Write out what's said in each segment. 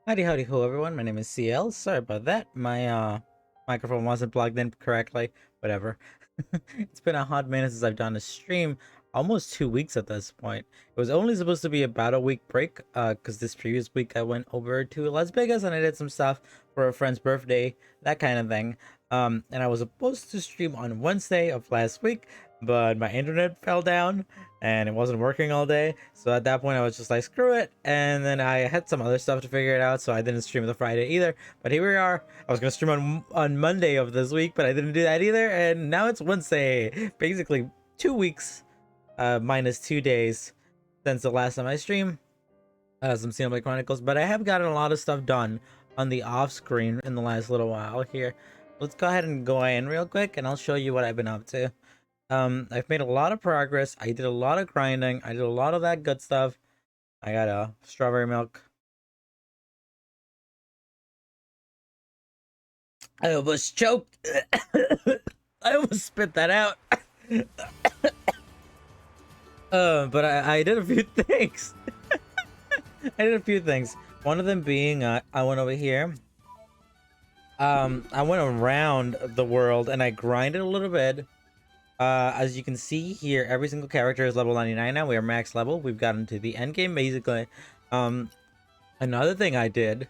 Howdy, howdy, ho, everyone. My name is CL. Sorry about that. My microphone wasn't plugged in correctly. Whatever. It's been a hot minute since I've done a stream. Almost 2 weeks at this point. It was only supposed to be about a week break. Because this previous week I went over to Las Vegas and I did some stuff for a friend's birthday, that kind of thing. And I was supposed to stream on Wednesday of last week, but my internet fell down and it wasn't working all day. So at that point, I was just like, screw it. And then I had some other stuff to figure it out, so I didn't stream the Friday either. But here we are. I was gonna stream on Monday of this week, but I didn't do that either. And now it's Wednesday. Basically, 2 weeks, minus 2 days since the last time I streamed some Xenoblade Chronicles. But I have gotten a lot of stuff done on the off screen in the last little while here. Let's go ahead and go in real quick, and I'll show you what I've been up to. I've made a lot of progress. I did a lot of grinding. I did a lot of that good stuff. I got a strawberry milk. I almost choked. I almost spit that out. But I did a few things. I did a few things. One of them being, I went over here. I went around the world and I grinded a little bit. As you can see here, every single character is level 99 now. We are max level. We've gotten to the end game basically. Another thing I did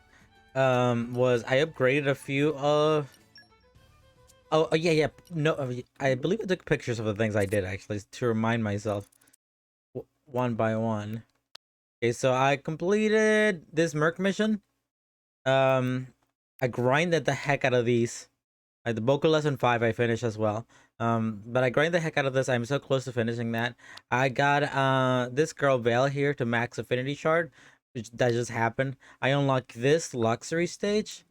was I upgraded a few of yeah, no, I believe I took pictures of the things I did actually to remind myself one by one. Okay, so I completed this Merc mission. I grinded the heck out of these. The Boku Lesson 5 I finished as well. But I grind the heck out of this. I'm so close to finishing that. I got this girl Vale here to max affinity shard, which that just happened. I unlocked this luxury stage,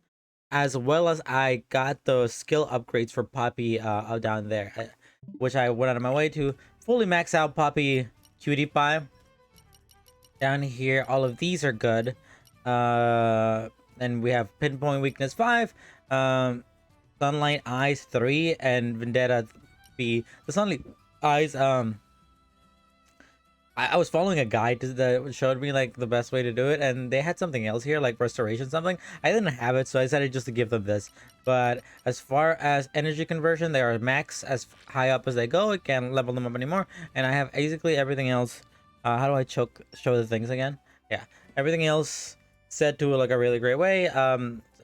as well as I got the skill upgrades for Poppy down there, which I went out of my way to fully max out Poppy Cutie Pie. Down here, all of these are good. And we have Pinpoint Weakness 5. Sunlight Eyes 3 and Vendetta B. The Sunlight Eyes, I was following a guide that showed me like the best way to do it, and they had something else here, like restoration something. I didn't have it, so I decided just to give them this. But as far as energy conversion, they are max as high up as they go. I can't level them up anymore, and I have basically everything else. How do I show the things again? Yeah, everything else set to like a really great way.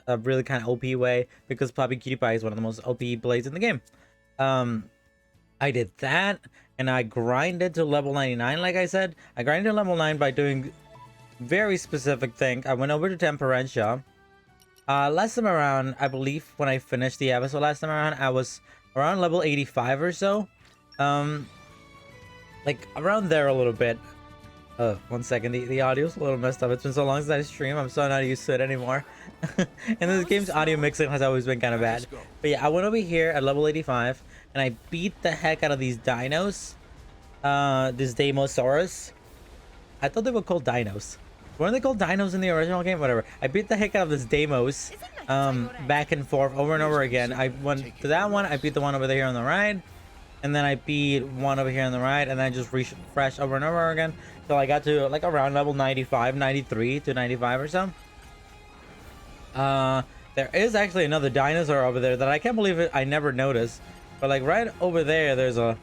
A really kind of OP way, because Poppy Cutie Pie is one of the most OP blades in the game. I did that, and I grinded to level 99. Like I said, I grinded to level 9 by doing very specific thing. I went over to Temperentia. Last time around, I believe when I finished the episode last time around, I was around level 85 or so. Like around there a little bit. 1 second, the audio's a little messed up. It's been so long since I stream, I'm so not used to it anymore. And this game's audio mixing has always been kind of bad. But yeah, I went over here at level 85, and I beat the heck out of these dinos. This Demosaurus. I thought they were called dinos. Weren't they called dinos in the original game? Whatever. I beat the heck out of this Demos. Back and forth over and over again. I went to that one, I beat the one over there on the right. And then I beat one over here on the right, and then I just refreshed over and over again. So I got to like around level 95, 93 to 95 or so. There is actually another dinosaur over there that I can't believe I never noticed. But like right over there, there's a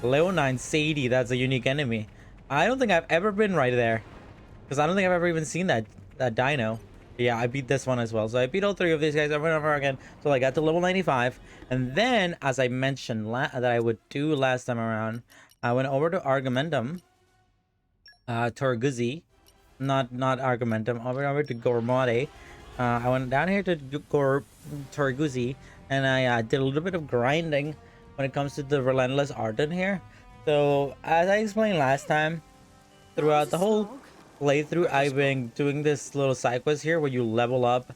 Leonine Sadie that's a unique enemy. I don't think I've ever been right there, because I don't think I've ever even seen that dino. But yeah, I beat this one as well. So I beat all three of these guys over and over again. So I got to level 95. And then, as I mentioned that I would do last time around, I went over to Argumentum. Torguzi. Not Argumentum. Over to Gormade. I went down here to Torguzi. And I did a little bit of grinding when it comes to the Relentless Ardent here. So, as I explained last time, throughout the whole playthrough, I've been doing this little side quest here where you level up.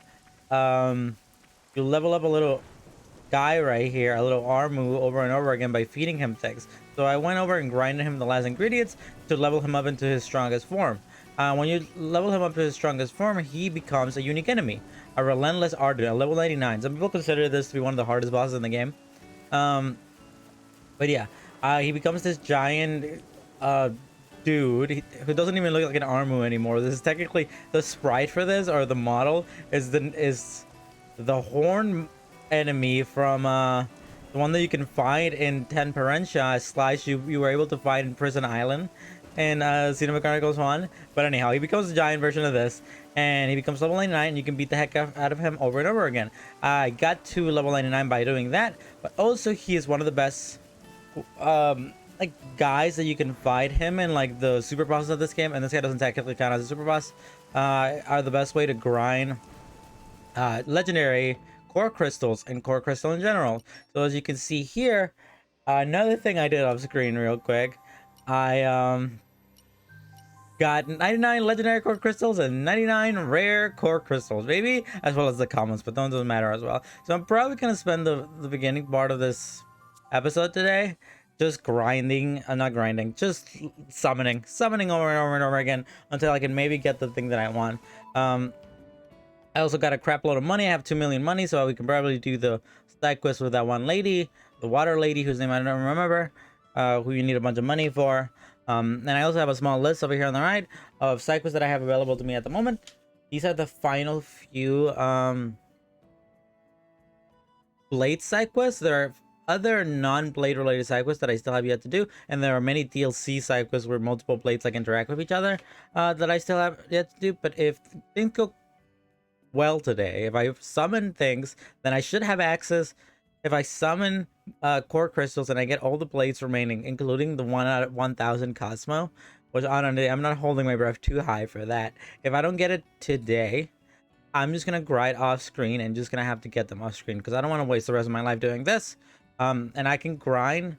You level up a little guy right here, a little Armu, over and over again by feeding him things. So I went over and grinded him the last ingredients to level him up into his strongest form. When you level him up to his strongest form, he becomes a unique enemy, a Relentless Ardent, a level 99. Some people consider this to be one of the hardest bosses in the game. But yeah, he becomes this giant who doesn't even look like an Armu anymore. This is technically the sprite for this, or the model is the horn enemy from the one that you can find in Ten Parentia slash you were able to find in Prison Island in Xenoblade Chronicles 1. But anyhow, he becomes a giant version of this, and he becomes level 99, and you can beat the heck out of him over and over again. I got to level 99 by doing that, but also he is one of the best like guys that you can fight him in like the super bosses of this game, and this guy doesn't technically count as a super boss, are the best way to grind legendary core crystals and core crystal in general. So as you can see here, another thing I did off screen real quick, I got 99 legendary core crystals and 99 rare core crystals, maybe, as well as the commons, but those don't matter as well. So I'm probably gonna spend the beginning part of this episode today just grinding, not grinding, just summoning over and over and over again until I can maybe get the thing that I want. I also got a crap load of money. I have 2 million money, so we can probably do the side quest with that one lady, the water lady, whose name I don't remember, who you need a bunch of money for. And I also have a small list over here on the right of side quests that I have available to me at the moment. These are the final few Blade side quests. There are other non-blade related side quests that I still have yet to do, and there are many DLC side quests where multiple blades like interact with each other that I still have yet to do. But if things go well today, if I summon things, then I should have access. If I summon core crystals and I get all the blades remaining, including the 1 out of 1000 Cosmo, which honestly I'm not holding my breath too high for that. If I don't get it today, I'm just gonna grind off screen and just gonna have to get them off screen because I don't want to waste the rest of my life doing this. And I can grind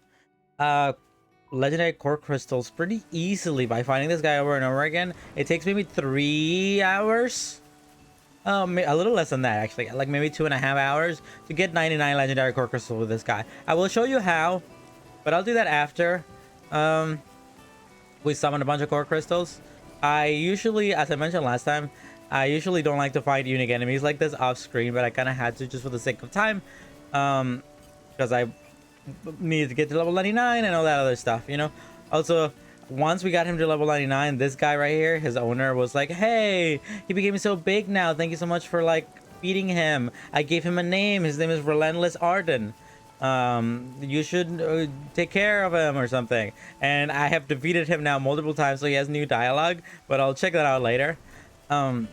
legendary core crystals pretty easily by finding this guy over and over again. It takes maybe 3 hours, a little less than that actually, like maybe 2.5 hours to get 99 legendary core crystals with this guy. I will show you how, but I'll do that after we summon a bunch of core crystals. I usually, as I mentioned last time, I usually don't like to fight unique enemies like this off screen, but I kind of had to just for the sake of time, because I needed to get to level 99 and all that other stuff, you know. Also, once we got him to level 99, this guy right here, his owner, was like, hey, he became so big now, thank you so much for like feeding him. I gave him a name, his name is Relentless Arden. You should take care of him or something. And I have defeated him now multiple times, so he has new dialogue, but I'll check that out later. Yeah,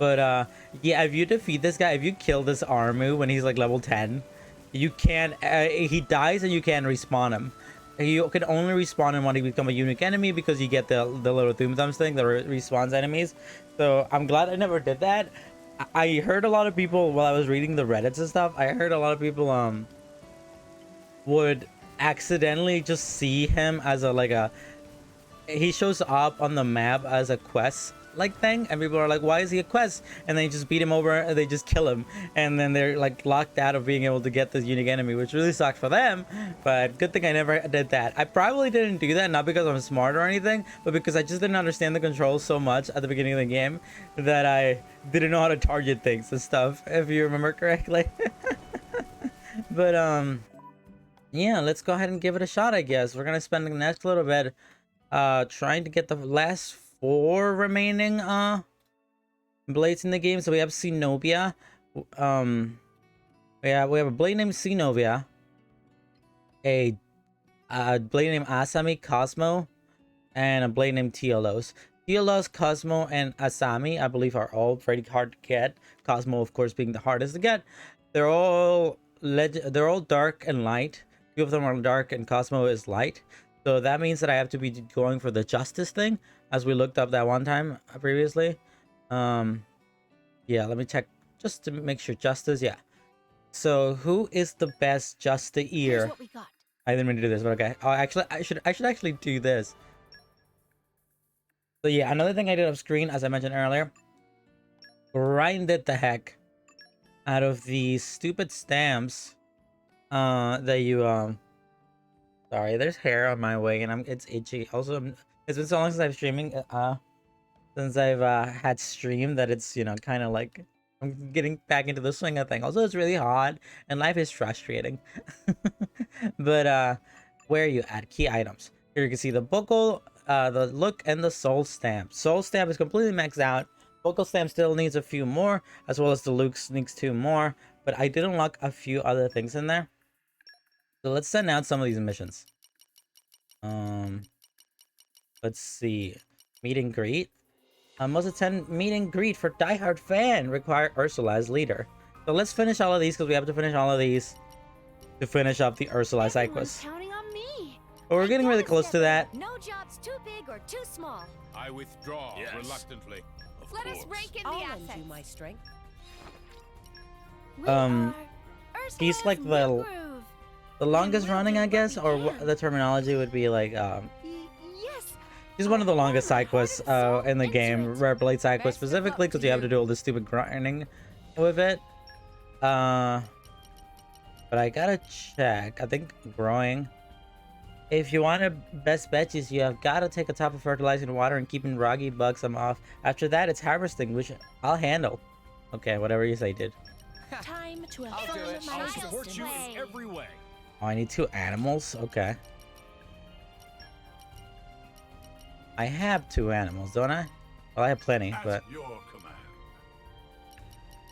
if you defeat this guy, if you kill this Armu when he's like level 10, you can't, he dies and you can't respawn him. You can only respawn him when he become a unique enemy because you get the little Doom Thumbs thing that respawns enemies. So I'm glad I never did that. I heard a lot of people while I was reading the Reddits and stuff, I heard a lot of people would accidentally just see him as he shows up on the map as a quest like thing, and people are like, why is he a quest? And they just beat him over and they just kill him, and then they're like locked out of being able to get this unique enemy, which really sucked for them. But good thing I never did that. I probably didn't do that, not because I'm smart or anything, but because I just didn't understand the controls so much at the beginning of the game that I didn't know how to target things and stuff, if you remember correctly. But yeah, let's go ahead and give it a shot. I guess we're gonna spend the next little bit trying to get the last 4 remaining blades in the game. So we have Xenobia, we have a blade named Xenobia, a blade named Asami Cosmo, and a blade named Teolos. Teolos, Cosmo, and Asami, I believe, are all pretty hard to get. Cosmo, of course, being the hardest to get. They're all dark and light. 2 of them are dark and Cosmo is light. So that means that I have to be going for the justice thing, as we looked up that one time previously. Yeah, let me check just to make sure. Justice, yeah. So who is the best Justier? I didn't mean to do this, but okay. Oh, actually, I should actually do this. So yeah, another thing I did off screen, as I mentioned earlier, grinded the heck out of these stupid stamps that you sorry, there's hair on my wig and it's itchy. Also, it's been so long since I've had stream that it's, you know, kind of like I'm getting back into the swing of thing. Also, it's really hot and life is frustrating. But where are you at? Key items. Here you can see the buckle, the look and the soul stamp. Soul stamp is completely maxed out. Vocal stamp still needs a few more, as well as the Luke needs 2 more. But I did unlock a few other things in there. So let's send out some of these missions. Let's see. Meet and greet. Must attend meet and greet for diehard fan. Require Ursula as leader. So let's finish all of these because we have to finish all of these to finish up the Ursula side quest. Counting on me. But we're getting really close to that. No job's too big or too small. I withdraw reluctantly. Of Let course. us rake in the I'll assets. lend you my strength. We Um, are he's Ursula's like new groove. the longest running, I guess, or the terminology would be like Yes. she's one of the longest side quests in the game, Rare Blade side quest specifically because you have to do all this stupid grinding with it. But I gotta check. I think growing. If you want to best betches, you have gotta take a top of fertilizing water and keeping roggy bugs them off. After that, it's harvesting, which I'll handle. Okay, whatever you say, dude. Time to I'll do affirm it. my I'll support existence. you in every way. Oh, I need 2 animals? Okay. I have 2 animals, don't I? Well, I have plenty, but At your command.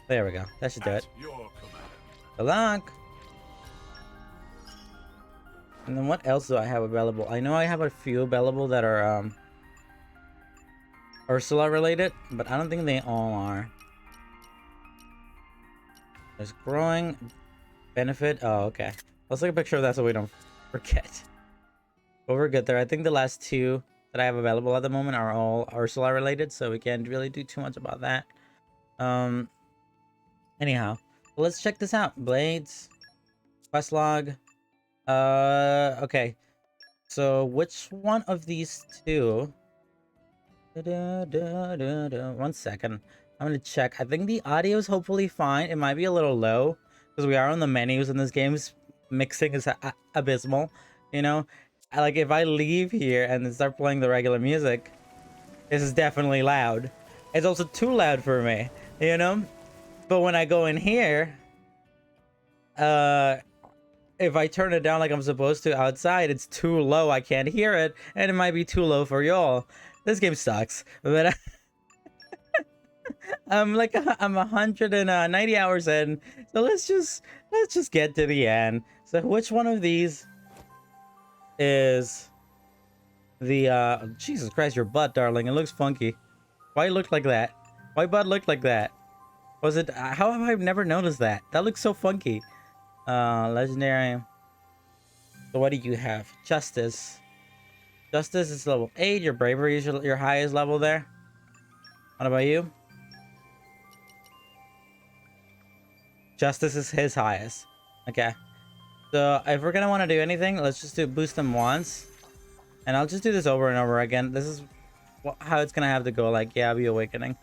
there we go. That should do it. At your command. Good luck! And then what else do I have available? I know I have a few available that are Ursula related, but I don't think they all are. There's growing benefit. Oh, okay. Let's take a picture of that so we don't forget. But we're good there. I think the last 2 that I have available at the moment are all Ursula related, so we can't really do too much about that. Anyhow, let's check this out. Blades, quest log. Okay. So which one of these 2? 1 second. I'm gonna check. I think the audio is hopefully fine. It might be a little low because we are on the menus and this game's mixing is abysmal. You know, like if I leave here and then start playing the regular music, this is definitely loud. It's also too loud for me, you know. But when I go in here, if I turn it down like I'm supposed to outside, it's too low. I can't hear it, and it might be too low for y'all. This game sucks, but I'm 190 hours in, so let's just get to the end. So which one of these is the Jesus Christ, your butt, darling? It looks funky. Why it look like that? Why butt look like that? Was it how have I never noticed that? That looks so funky. Legendary. So what do you have? Justice. Justice is level 8. Your bravery is your highest level there. What about you? Justice is his highest. Okay. So if we're gonna want to do anything, let's just boost them once. And I'll just do this over and over again. This is how it's gonna have to go. Like, yeah, be awakening.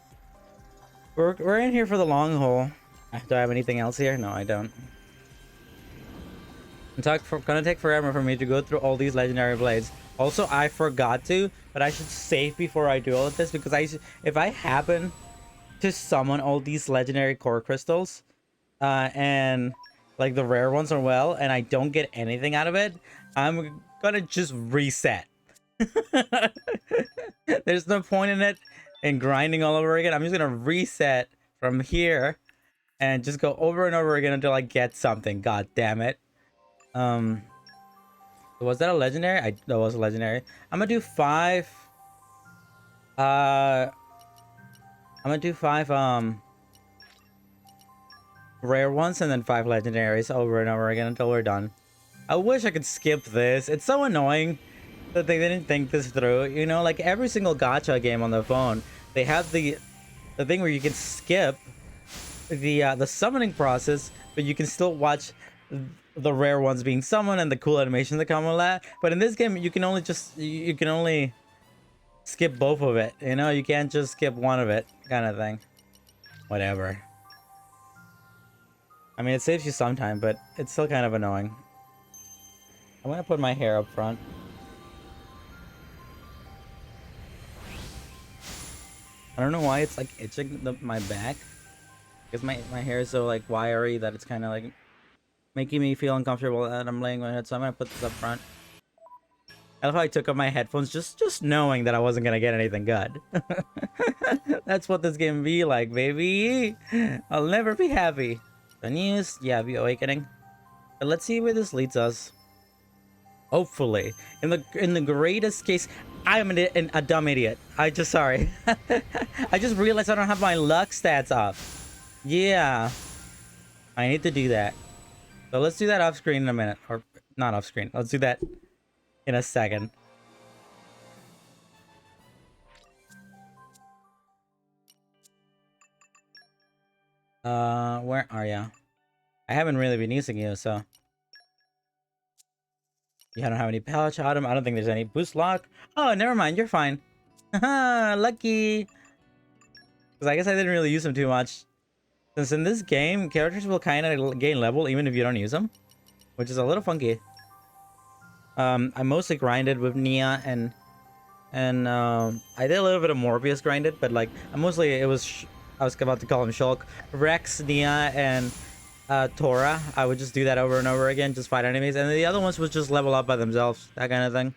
We're in here for the long haul. Do I have anything else here? No, I don't. It's gonna take forever for me to go through all these legendary blades. Also, I forgot to, but I should save before I do all of this because if I happen to summon all these legendary core crystals, and like the rare ones are well, and I don't get anything out of it, I'm gonna just reset. There's no point in it and grinding all over again. I'm just gonna reset from here and just go over and over again until I get something. God damn it. Was that a legendary? That was a legendary. I'm gonna do 5. I'm gonna do 5 rare ones and then 5 legendaries over and over again until we're done. I wish I could skip this. It's so annoying that they didn't think this through. You know, like every single gacha game on the phone, they have the thing where you can skip the summoning process, but you can still watch the rare ones being summoned and the cool animations that come with that. But in this game, you can only skip both of it. You know, you can't just skip one of it, kind of thing. Whatever. I mean, it saves you some time, but it's still kind of annoying. I'm gonna put my hair up front. I don't know why it's like itching my back. Because my hair is so like wiry that it's kind of like making me feel uncomfortable that I'm laying my head. So I'm gonna put this up front. I love how I took off my headphones just knowing that I wasn't gonna get anything good. That's what this game be like, baby. I'll never be happy. The news, yeah, the awakening. But let's see where this leads us. Hopefully, in the greatest case, I'm a dumb idiot. Sorry. I just realized I don't have my luck stats up. Yeah, I need to do that. So let's do that off screen in a minute, or not off screen. Let's do that in a second. Where are ya? I haven't really been using you, so. You don't have any pouch item. I don't think there's any boost lock. Oh, never mind. You're fine. Haha, lucky. Because I guess I didn't really use them too much. Since in this game, characters will kind of gain level even if you don't use them. Which is a little funky. I mostly grinded with Nia and I did a little bit of Morbius grinded, but like I was about to call him Shulk, Rex, Nia, and Tora. I would just do that over and over again, just fight enemies, and the other ones would just level up by themselves, that kind of thing.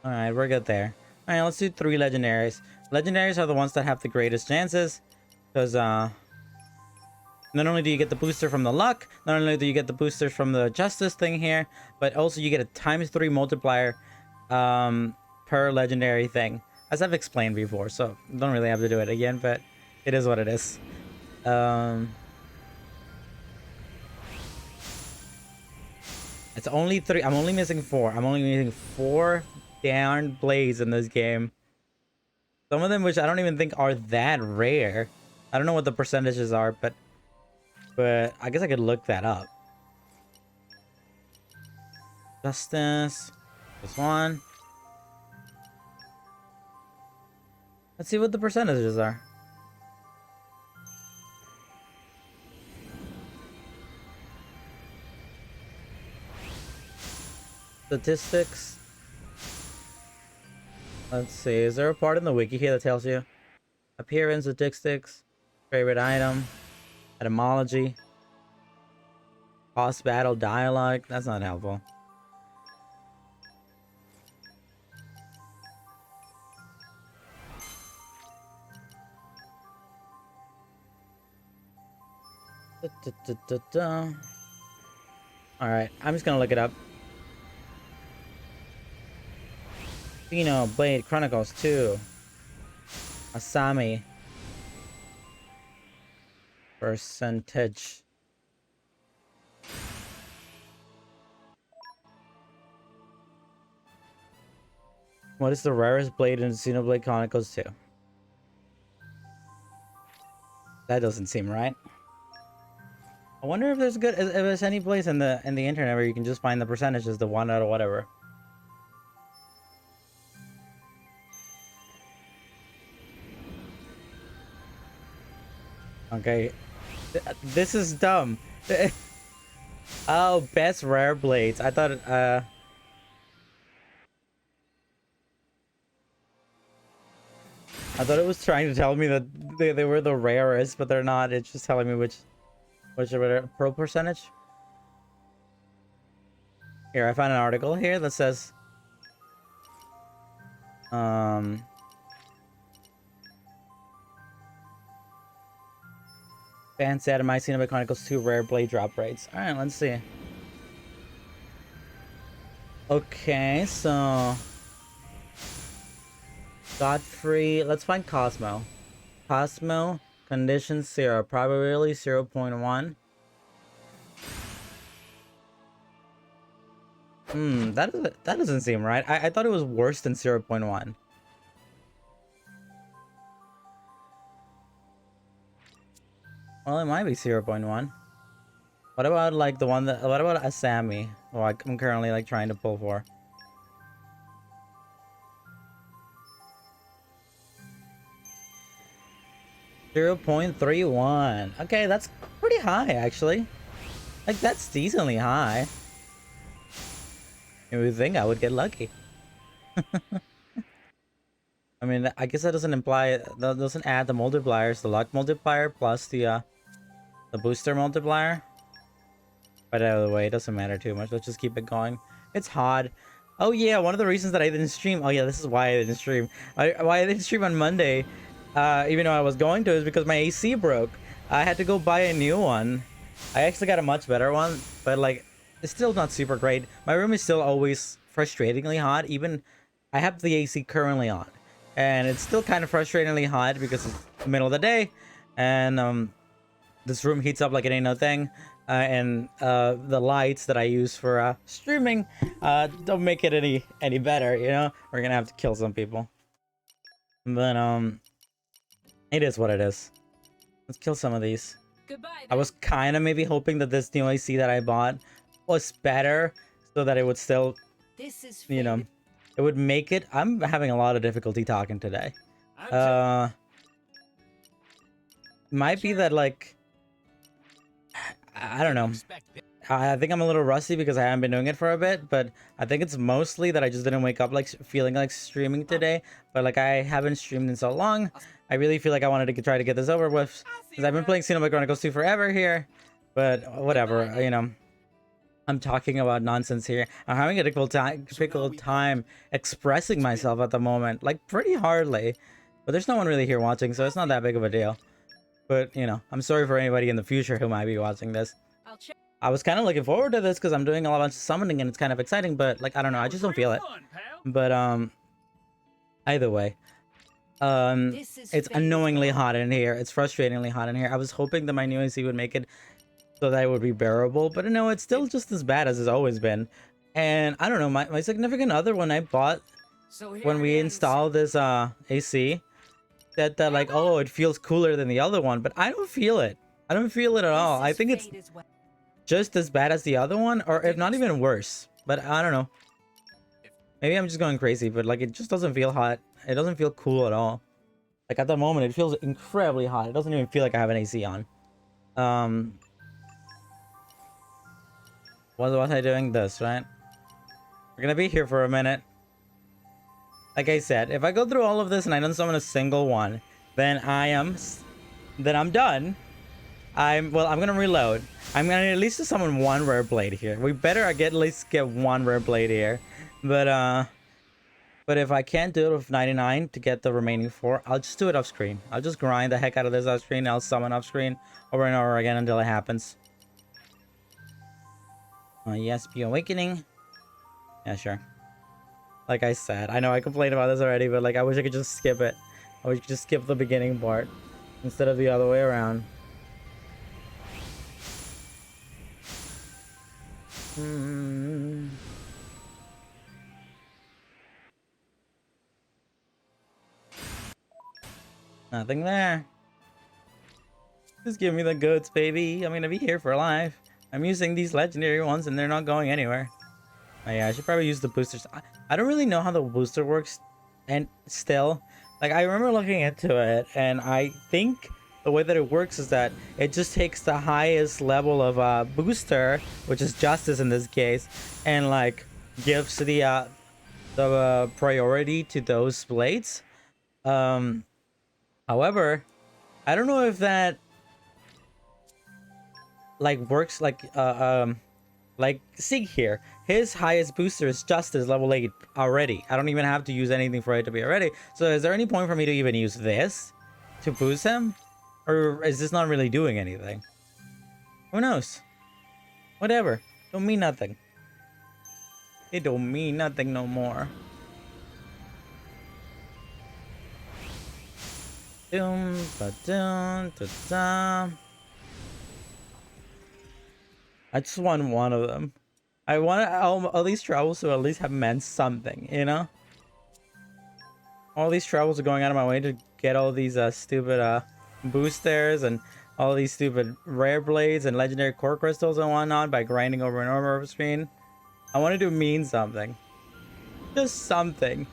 All right, we're good there. All right, let's do 3 legendaries. Legendaries are the ones that have the greatest chances, because not only do you get the booster from the luck, not only do you get the boosters from the justice thing here, but also you get a ×3 multiplier per legendary thing, as I've explained before, so don't really have to do it again, but it is what it is. It's only 3. I'm only missing 4. I'm only missing 4 darn blades in this game. Some of them which I don't even think are that rare. I don't know what the percentages are, but I guess I could look that up. Justice. This one. Let's see what the percentages are. Statistics. Let's see. Is there a part in the wiki here that tells you? Appearance, statistics, favorite item, etymology, boss battle dialogue. That's not helpful. Alright, I'm just gonna look it up. Xenoblade Chronicles 2. Asami. Percentage. What is the rarest blade in Xenoblade Chronicles 2? That doesn't seem right. I wonder if if there's any place in the internet where you can just find the percentages, the 1 out of whatever. Okay, this is dumb. Oh, best rare blades. I thought it was trying to tell me that they were the rarest, but they're not. It's just telling me which pro percentage. Here, I found an article here that says fans said my Xenoblade Chronicles 2 rare blade drop rates. Alright, let's see. Okay, so Godfrey, let's find Cosmo. Cosmo, condition 0, probability 0.1. That doesn't seem right. I thought it was worse than 0.1. Well, it might be 0.1. What about like the one that? What about Asami? Well, I'm currently like trying to pull for. .31. Okay, that's pretty high actually. Like that's decently high. You would think I would get lucky. I mean, I guess that doesn't imply, that doesn't add the multipliers, the luck multiplier plus the booster multiplier. But either way, it doesn't matter too much. Let's just keep it going. It's hard. Oh yeah, one of the reasons that I didn't stream. Oh yeah, this is why I didn't stream. Why I didn't stream on Monday, even though I was going to, is because my AC broke. I had to go buy a new one. I actually got a much better one, but like, it's still not super great. My room is still always frustratingly hot. Even I have the AC currently on, and it's still kind of frustratingly hot because it's the middle of the day, and this room heats up like it ain't no thing. And the lights that I use for streaming don't make it any better, you know. We're gonna have to kill some people, but it is what it is. Let's kill some of these. Goodbye. I was kind of maybe hoping that this new AC that I bought was better, so that it would still, This is you know, it would make it. I'm having a lot of difficulty talking today. Might be that, like, I don't know. I think I'm a little rusty because I haven't been doing it for a bit, but I think it's mostly that I just didn't wake up like feeling like streaming today. But like, I haven't streamed in so long. I really feel like I wanted to try to get this over with, because I've been playing Xenoblade Chronicles 2 forever here. But whatever, you know. I'm talking about nonsense here. I'm having a difficult time expressing myself at the moment, like pretty hardly. But there's no one really here watching, so it's not that big of a deal. But, you know, I'm sorry for anybody in the future who might be watching this. I'll check. I was kind of looking forward to this because I'm doing a bunch of summoning and it's kind of exciting, but like, I don't know, I just don't feel it. But either way, it's annoyingly hot in here. It's frustratingly hot in here. I was hoping that my new AC would make it so that it would be bearable, but no, it's still just as bad as it's always been. And I don't know, my significant other, when I bought, when we installed this AC, that like, oh, it feels cooler than the other one, but I don't feel it. I don't feel it at all. I think it's just as bad as the other one, or if not even worse. But I don't know. Maybe I'm just going crazy, but like, it just doesn't feel hot. It doesn't feel cool at all. Like, at the moment, it feels incredibly hot. It doesn't even feel like I have an AC on. What was I doing? This, right? We're gonna be here for a minute. Like I said, if I go through all of this and I don't summon a single one, then I'm done. I'm gonna reload. I'm gonna at least summon one rare blade here. We better at least get one rare blade here. But if I can't do it with 99 to get the remaining 4, I'll just do it off screen. I'll just grind the heck out of this off screen. I'll summon off screen over and over again until it happens. Yes, be awakening. Yeah, sure. Like I said, I know I complained about this already, but like, I wish I could just skip it. I wish I could just skip the beginning part instead of the other way around. Nothing there. Just give me the goods, baby. I'm gonna be here for life. I'm using these legendary ones and they're not going anywhere. Oh yeah, I should probably use the boosters. I don't really know how the booster works, and still, like, I remember looking into it, and I think the way that it works is that it just takes the highest level of booster, which is justice in this case, and like gives the priority to those blades. However, I don't know if that like works like Sig here. His highest booster is Justice level 8 already. I don't even have to use anything for it to be already. So is there any point for me to even use this to boost him? Or is this not really doing anything? Who knows? Whatever. Don't mean nothing. It don't mean nothing no more. Doom, ba-dum, da-dum. I just want one of them. I want all these travels to at least have meant something, you know? All these travels are going out of my way to get all these stupid boosters and all these stupid rare blades and legendary core crystals and whatnot by grinding over and over screen. I want it to mean something. Just something.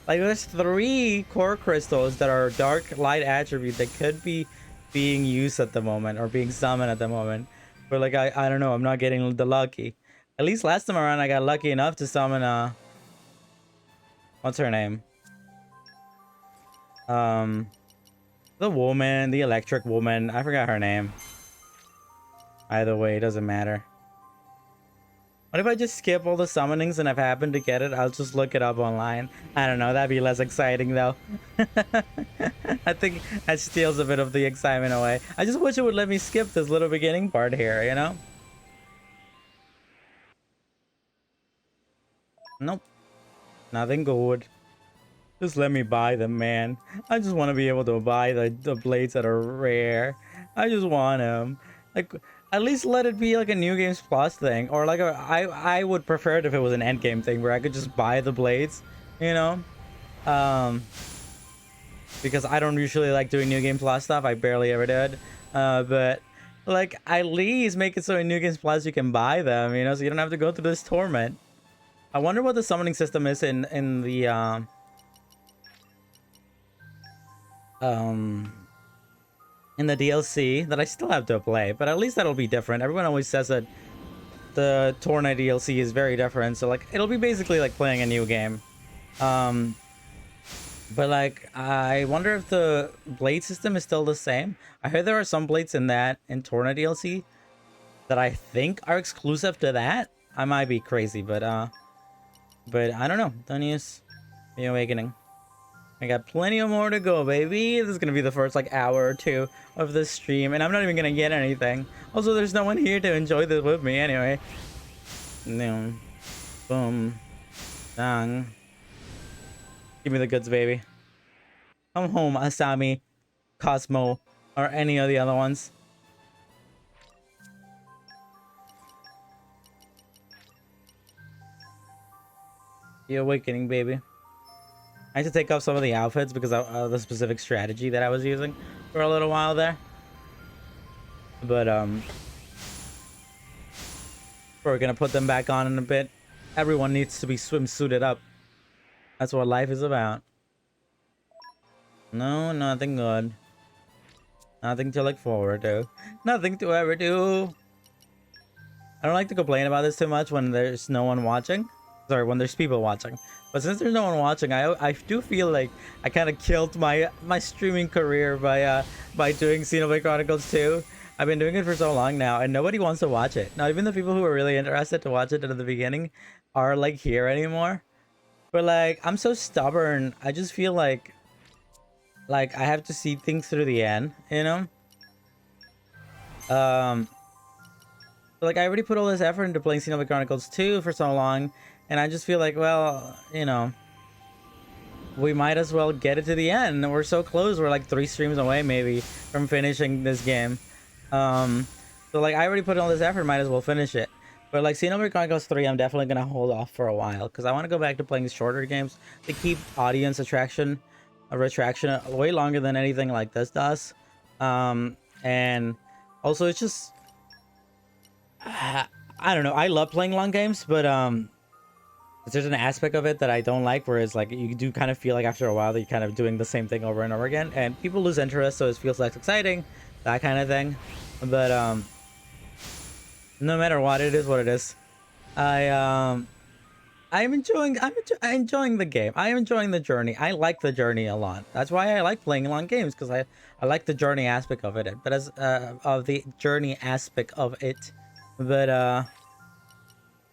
Like, there's 3 core crystals that are dark light attribute that could be being used at the moment or being summoned at the moment. But like, I don't know, I'm not getting the lucky. At least last time around I got lucky enough to summon what's her name? The woman, the electric woman. I forgot her name. Either way, it doesn't matter. What if I just skip all the summonings and if I happen to get it, I'll just look it up online? I don't know, that'd be less exciting though. I think that steals a bit of the excitement away. I just wish it would let me skip this little beginning part here, you know? Nope. Nothing good. Just let me buy them, man. I just want to be able to buy the blades that are rare. I just want them. Like, at least let it be like a New Games Plus thing. Or like I would prefer it if it was an endgame thing where I could just buy the blades, you know? Because I don't usually like doing New Game Plus stuff. I barely ever did. But like, at least make it so in New Games Plus you can buy them, you know? So you don't have to go through this torment. I wonder what the summoning system is in the DLC that I still have to play, but at least that'll be different. Everyone always says that the Torna DLC is very different, so like it'll be basically like playing a new game. But like I wonder if the blade system is still the same. I heard there are some blades in Torna DLC that I think are exclusive to that. I might be crazy, but I don't know. Don't use the awakening. I got plenty of more to go, baby. This is gonna be the first like hour or two of the stream, and I'm not even gonna get anything. Also, there's no one here to enjoy this with me anyway. No. Boom. Dang. Give me the goods, baby. Come home, Asami, Cosmo, or any of the other ones. The awakening, baby. I had to take off some of the outfits because of the specific strategy that I was using for a little while there. But, we're gonna put them back on in a bit. Everyone needs to be swimsuited up. That's what life is about. No, nothing good. Nothing to look forward to. Nothing to ever do. I don't like to complain about this too much when there's no one watching. Sorry, when there's people watching. But since there's no one watching, I do feel like I kind of killed my streaming career by doing Xenoblade Chronicles 2. I've been doing it for so long now, and nobody wants to watch it. Now, even the people who are really interested to watch it at the beginning are like here anymore. But like, I'm so stubborn. I just feel like I have to see things through the end, you know? Like I already put all this effort into playing Xenoblade Chronicles 2 for so long. And I just feel like, well, you know, we might as well get it to the end. We're so close. We're like 3 streams away, maybe, from finishing this game. So, like, I already put in all this effort. Might as well finish it. But, like, Xenoblade Chronicles 3, I'm definitely going to hold off for a while. Because I want to go back to playing shorter games. To keep audience retraction way longer than anything like this does. And also, it's just... I don't know. I love playing long games, but... there's an aspect of it that I don't like, whereas like you do kind of feel like after a while that you're kind of doing the same thing over and over again, and people lose interest, so it feels less exciting, that kind of thing. But no matter what, it is what it is. I'm enjoying the game. I am enjoying the journey. I like the journey a lot. That's why I like playing long games, because I like the journey aspect of it. But as of the journey aspect of it, but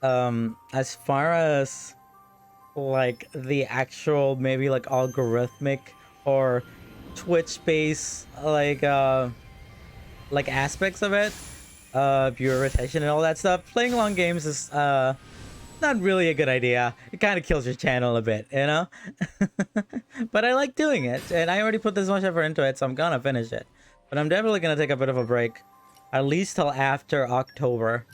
as far as like the actual maybe like algorithmic or Twitch based like aspects of it, viewer retention and all that stuff, playing long games is not really a good idea. It kind of kills your channel a bit, you know. But I like doing it, and I already put this much effort into it, so I'm gonna finish it. But I'm definitely gonna take a bit of a break, at least till after October.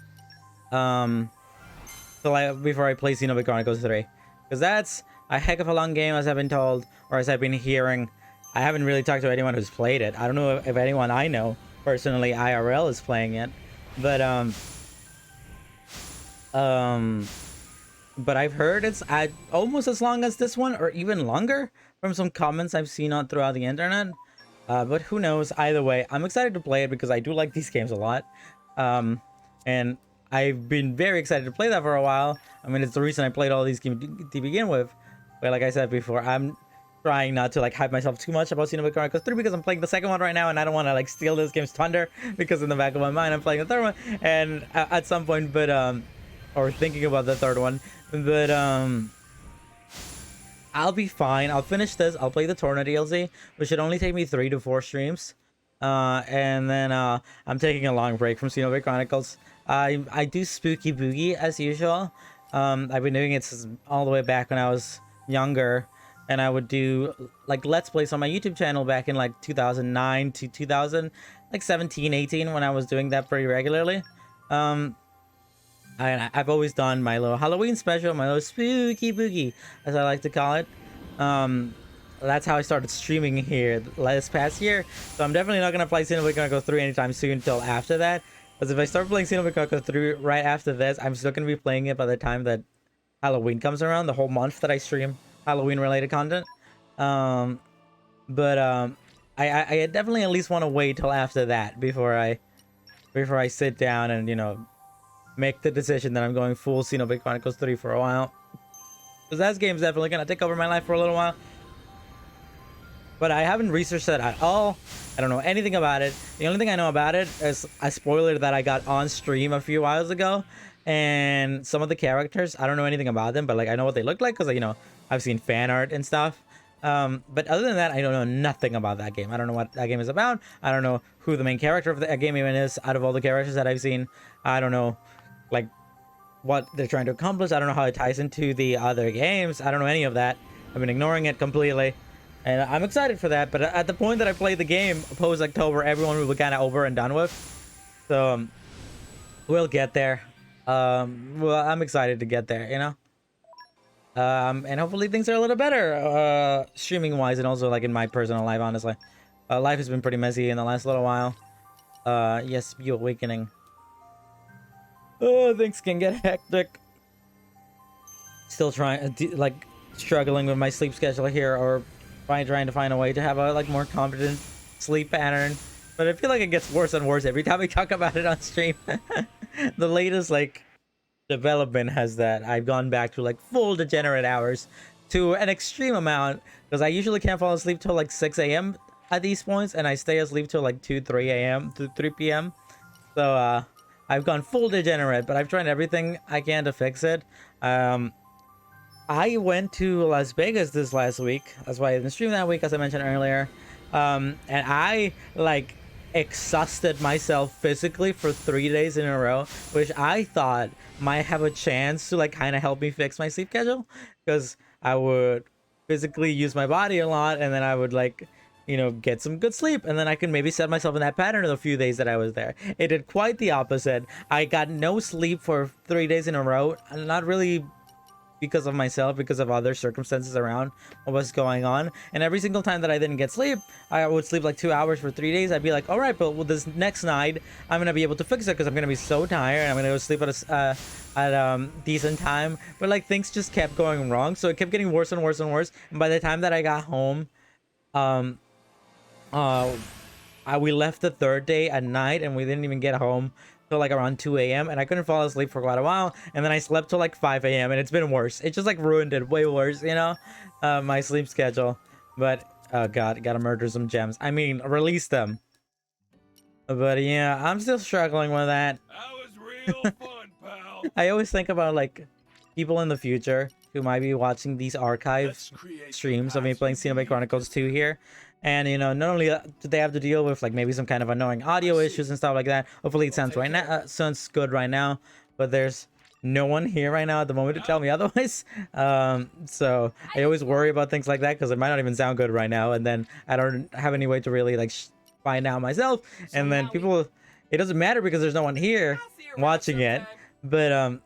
Before I play Xenoblade Chronicles 3, because that's a heck of a long game, as I've been told, or as I've been hearing. I haven't really talked to anyone who's played it. I don't know if anyone I know personally IRL is playing it, but I've heard it's almost as long as this one, or even longer, from some comments I've seen on throughout the internet. But who knows? Either way, I'm excited to play it because I do like these games a lot, and I've been very excited to play that for a while. I mean, it's the reason I played all these games to begin with. But like I said before, I'm trying not to like hype myself too much about Xenoblade Chronicles 3 because I'm playing the second one right now, and I don't want to like steal this game's thunder, because in the back of my mind I'm playing the third one, and at some point. But or thinking about the third one. But I'll be fine. I'll finish this. I'll play the Torna DLC, which should only take me 3 to 4 streams. And then I'm taking a long break from Xenoblade Chronicles. I do Spooky Boogie as usual. I've been doing it since all the way back when I was younger, and I would do like Let's Plays on my YouTube channel back in like 2009 to 2000, like 17, 18, when I was doing that pretty regularly. I've always done my little Halloween special, my little Spooky Boogie, as I like to call it. That's how I started streaming here last past year. So I'm definitely not gonna play Xenoblade Chronicles 3 anytime soon until after that. Because if I start playing Xenoblade Chronicles 3 right after this, I'm still gonna be playing it by the time that Halloween comes around, the whole month that I stream Halloween related content. I definitely at least want to wait till after that before I sit down and, you know, make the decision that I'm going full Xenoblade Chronicles 3 for a while. Because that game's definitely gonna take over my life for a little while. But I haven't researched that at all. I don't know anything about it. The only thing I know about it is a spoiler that I got on stream a few hours ago. And some of the characters, I don't know anything about them, but like I know what they look like because, you know, I've seen fan art and stuff. But other than that, I don't know nothing about that game. I don't know what that game is about. I don't know who the main character of that game even is out of all the characters that I've seen. I don't know, like, what they're trying to accomplish. I don't know how it ties into the other games. I don't know any of that. I've been ignoring it completely. And I'm excited for that, but at the point that I played the game, post-October, everyone will be kind of over and done with. So, we'll get there. Well, I'm excited to get there, you know? And hopefully things are a little better, streaming-wise, and also, like, in my personal life, honestly. Life has been pretty messy in the last little while. Yes, be awakening. Oh, things can get hectic. Still trying, like, struggling with my sleep schedule here, or trying to find a way to have a like more competent sleep pattern, but I feel like it gets worse and worse every time we talk about it on stream. The latest like development has that I've gone back to like full degenerate hours to an extreme amount, because I usually can't fall asleep till like 6 a.m. at these points, and I stay asleep till like 3 a.m. to 3 p.m. So I've gone full degenerate, but I've tried everything I can to fix it. I went to Las Vegas this last week. That's why I didn't stream that week, as I mentioned earlier. And I like exhausted myself physically for 3 days in a row, which I thought might have a chance to like kind of help me fix my sleep schedule, because I would physically use my body a lot, and then I would like, you know, get some good sleep, and then I could maybe set myself in that pattern of the few days that I was there. It did quite the opposite. I got no sleep for 3 days in a row, not really because of myself, because of other circumstances around what was going on. And every single time that I didn't get sleep, I would sleep like 2 hours for 3 days. I'd be like, all right, but well, this next night I'm gonna be able to fix it, because I'm gonna be so tired, and I'm gonna go sleep at a decent time. But like things just kept going wrong, so it kept getting worse and worse and worse. And by the time that I got home, we left the third day at night, and we didn't even get home till like around 2 a.m. and I couldn't fall asleep for quite a while, and then I slept till like 5 a.m. and it's been worse. It just like ruined it way worse, you know, my sleep schedule. But oh god, gotta murder some gems. I mean, release them. But yeah, I'm still struggling with that. That was real fun, pal. I always think about like people in the future who might be watching these archive Let's create streams of me playing Xenoblade Chronicles 2 here. And you know, not only do they have to deal with like maybe some kind of annoying audio issues and stuff like that. Hopefully it sounds right now, sounds good right now. But there's no one here right now at the moment to tell me otherwise. So I always worry about things like that, because it might not even sound good right now, and then I don't have any way to really like find out myself. And then people, it doesn't matter because there's no one here watching it. But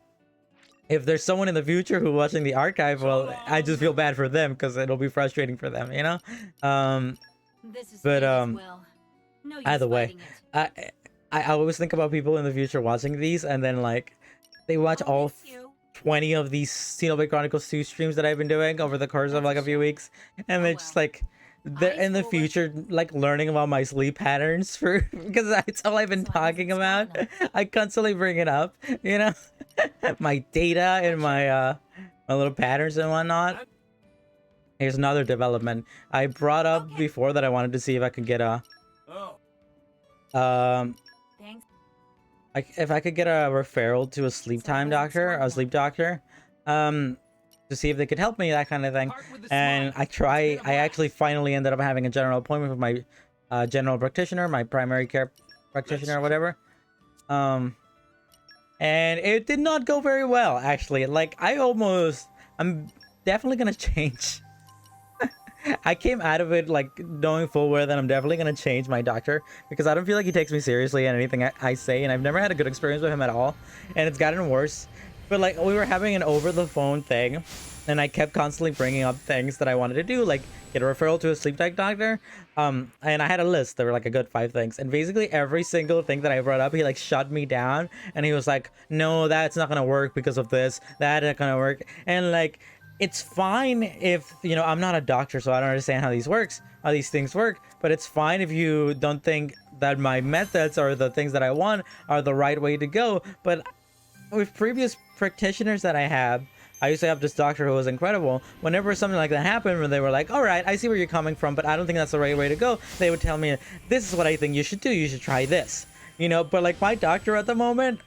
if there's someone in the future who's watching the archive, well, I just feel bad for them, because it'll be frustrating for them, you know. But either way, I always think about people in the future watching these, and then like they watch all 20 of these Xenoblade Chronicles 2 streams that I've been doing over the course of like a few weeks, and they're just like, they're in the future like learning about my sleep patterns for because that's all I've been talking about. I constantly bring it up, you know. My data and my my little patterns and whatnot. Here's another development I brought up before that I wanted to see if I could get a like if I could get a referral to a sleep time doctor, a sleep doctor, um, to see if they could help me, that kind of thing. And I actually finally ended up having a general appointment with my general practitioner, my primary care practitioner or whatever. And it did not go very well, actually. Like, I'm definitely gonna change. I came out of it, like, knowing full well that I'm definitely gonna change my doctor, because I don't feel like he takes me seriously in anything I say, and I've never had a good experience with him at all, and it's gotten worse. But, like, we were having an over-the-phone thing, and I kept constantly bringing up things that I wanted to do, like get a referral to a sleep tech doctor. And I had a list. There were like a good 5 things, and basically every single thing that I brought up, he like shut me down, and he was like, "No, that's not gonna work because of this. That ain't gonna work." And like, it's fine if I'm not a doctor, so I don't understand how these things work. But it's fine if you don't think that my methods or the things that I want are the right way to go. But with previous practitioners that I used to have this doctor who was incredible. Whenever something like that happened, when they were like, "All right, I see where you're coming from, but I don't think that's the right way to go," they would tell me, "This is what I think you should do. You should try this." But like my doctor at the moment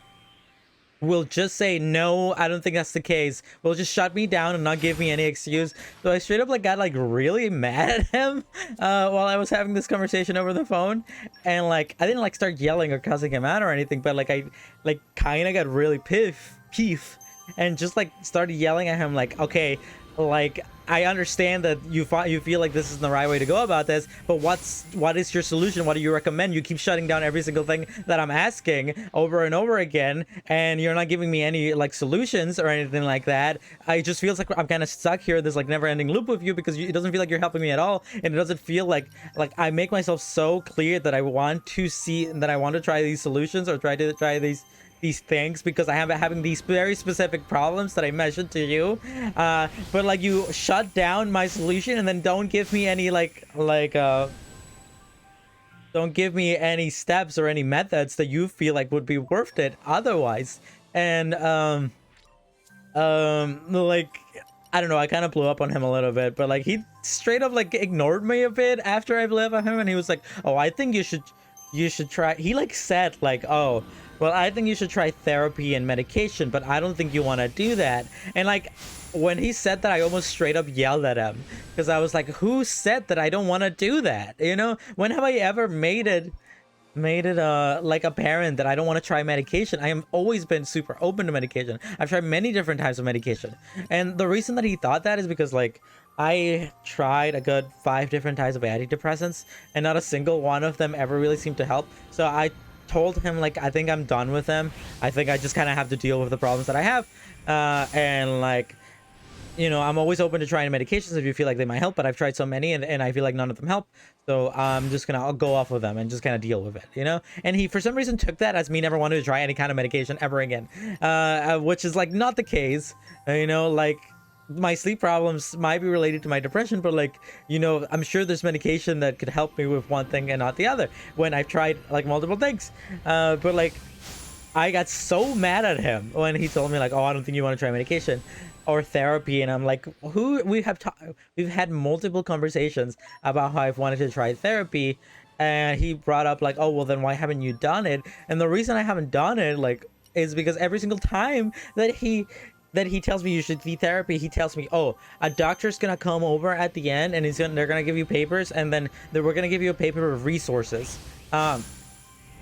will just say, "No, I don't think that's the case." Will just shut me down and not give me any excuse. So I straight up like got like really mad at him while I was having this conversation over the phone, and like I didn't like start yelling or cussing him out or anything, but like I like kind of got really peeve, and just like started yelling at him like, "Okay, like I understand that you feel like this is the right way to go about this, but what is your solution? What do you recommend? You keep shutting down every single thing that I'm asking over and over again, and you're not giving me any like solutions or anything like that. I just feels like I'm kind of stuck here in this like never-ending loop with you, because it doesn't feel like you're helping me at all, and it doesn't feel like I make myself so clear that I want to try these solutions or try these things, because I am having these very specific problems that I mentioned to you, but like you shut down my solution and then don't give me any don't give me any steps or any methods that you feel like would be worth it otherwise." And like I don't know, I kind of blew up on him a little bit, but like he straight up like ignored me a bit after I blew up on him, and he was like, "Oh, I think you should try," he like said like, "Oh, well, I think you should try therapy and medication, but I don't think you want to do that." And like when he said that, I almost straight up yelled at him, because I was like, "Who said that I don't want to do that? When have I ever made it like apparent that I don't want to try medication? I have always been super open to medication. I've tried many different types of medication." And the reason that he thought that is because like I tried a good 5 different types of antidepressants, and not a single one of them ever really seemed to help. So I told him like, I think I'm done with them. I think I just kind of have to deal with the problems that I have, and like I'm always open to trying medications if you feel like they might help, but I've tried so many, and I feel like none of them help. So I'm just I'll go off of them and just kind of deal with it. And he for some reason took that as me never wanted to try any kind of medication ever again, which is like not the case. Like my sleep problems might be related to my depression, but like I'm sure there's medication that could help me with one thing and not the other when I've tried like multiple things. But like I got so mad at him when he told me like, "Oh, I don't think you want to try medication or therapy," and I'm like, we've had multiple conversations about how I've wanted to try therapy, and he brought up like, "Oh, well then why haven't you done it?" And the reason I haven't done it like is because every single time that he tells me you should see therapy, he tells me, "Oh, a doctor's gonna come over at the end, and they're gonna give you papers, and then we're gonna give you a paper of resources."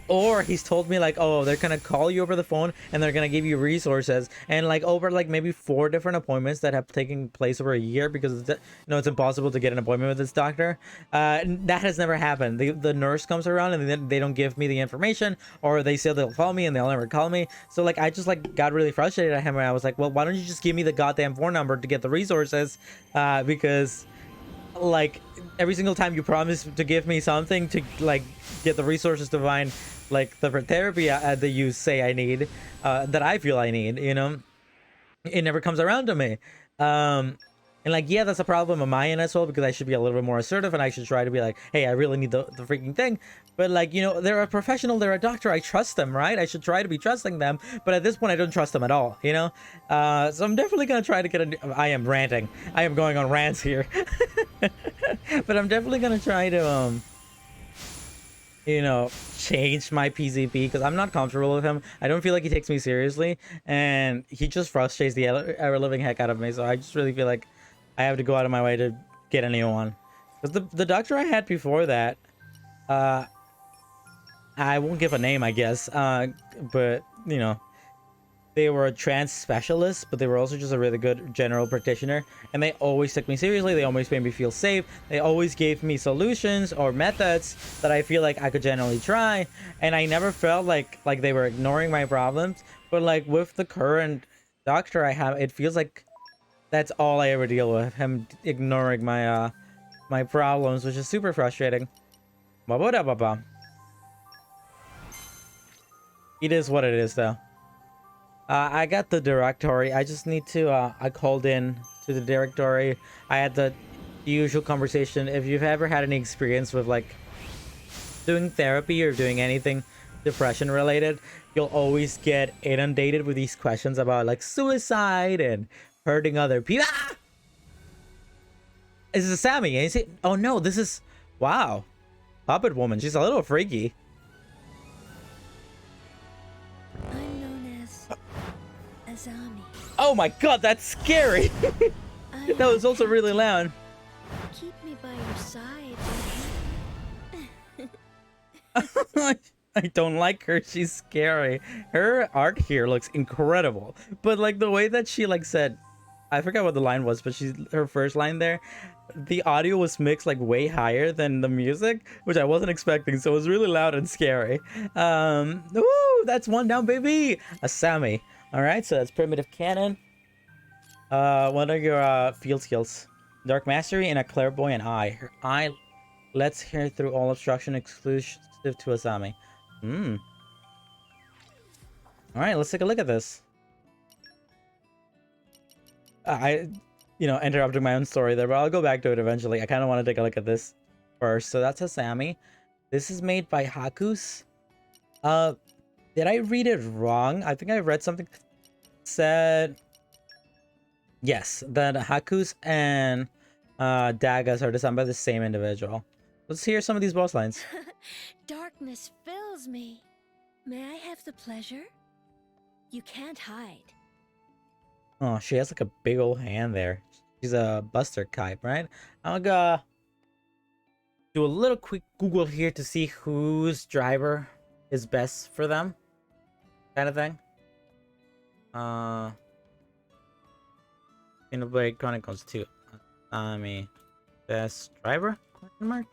Or he's told me like, "Oh, they're gonna call you over the phone and they're gonna give you resources," and like over like maybe 4 different appointments that have taken place over a year, because it's impossible to get an appointment with this doctor. That has never happened. The nurse comes around and then they don't give me the information, or they say they'll call me and they'll never call me. So like I just like got really frustrated at him, and I was like, "Well, why don't you just give me the goddamn phone number to get the resources?" Because like every single time you promise to give me something to like get the resources to find like the therapy that you say I need, that I feel I need, it never comes around to me. And like, yeah, that's a problem on my end as well, because I should be a little bit more assertive, and I should try to be like, "Hey, I really need the freaking thing." But like, they're a professional, they're a doctor, I trust them, right? I should try to be trusting them, but at this point I don't trust them at all. So I'm definitely gonna try to get I am ranting, I am going on rants here. But I'm definitely gonna try to you know, change my PCP because I'm not comfortable with him. I don't feel like he takes me seriously, and he just frustrates the ever living heck out of me. So I just really feel like I have to go out of my way to get a new one. Because the doctor I had before that, uh, I won't give a name, I guess, but you know, they were a trans specialist, but they were also just a really good general practitioner, and they always took me seriously. They always made me feel safe. They always gave me solutions or methods that I feel like I could generally try, and I never felt like they were ignoring my problems. But like with the current doctor I have, it feels like that's all I ever deal with, him ignoring my problems, which is super frustrating. Ba-ba-da-ba-ba. It is what it is, though. I got the directory. I just need to, I called in to the directory. I had the usual conversation. If you've ever had any experience with, like, doing therapy or doing anything depression related, you'll always get inundated with these questions about, like, suicide and hurting other people. Ah! Is this Sammy? Is it? Oh, no, this is... Wow. Puppet Woman. She's a little freaky. I'm known as Azami. Oh my god, that's scary! I That was also really loud. keep me by your side. I don't like her. She's scary. Her art here looks incredible. But like the way that she like said, I forgot what the line was, but her first line there, the audio was mixed like way higher than the music, which I wasn't expecting. So it was really loud and scary. Woo, that's one down, baby. A Sammy. All right, so that's primitive cannon. What are your field skills? Dark mastery and a clairvoyant eye. Her eye lets hear through all obstruction, exclusive to Asami. Hmm. All right, let's take a look at this. You know, interrupting my own story there, but I'll go back to it eventually. I kind of want to take a look at this first. So that's Asami. This is made by Hakus. Did I read it wrong? I think I read something said yes, that Hakus and Dagas are designed by the same individual. Let's hear some of these boss lines. Darkness fills me. May I have the pleasure? You can't hide. Oh, she has like a big old hand there. She's a Buster type, right? I'm gonna do a little quick Google here to see whose driver is best for them. Kind of thing. Xenoblade Chronicles 2. Best driver? Question mark?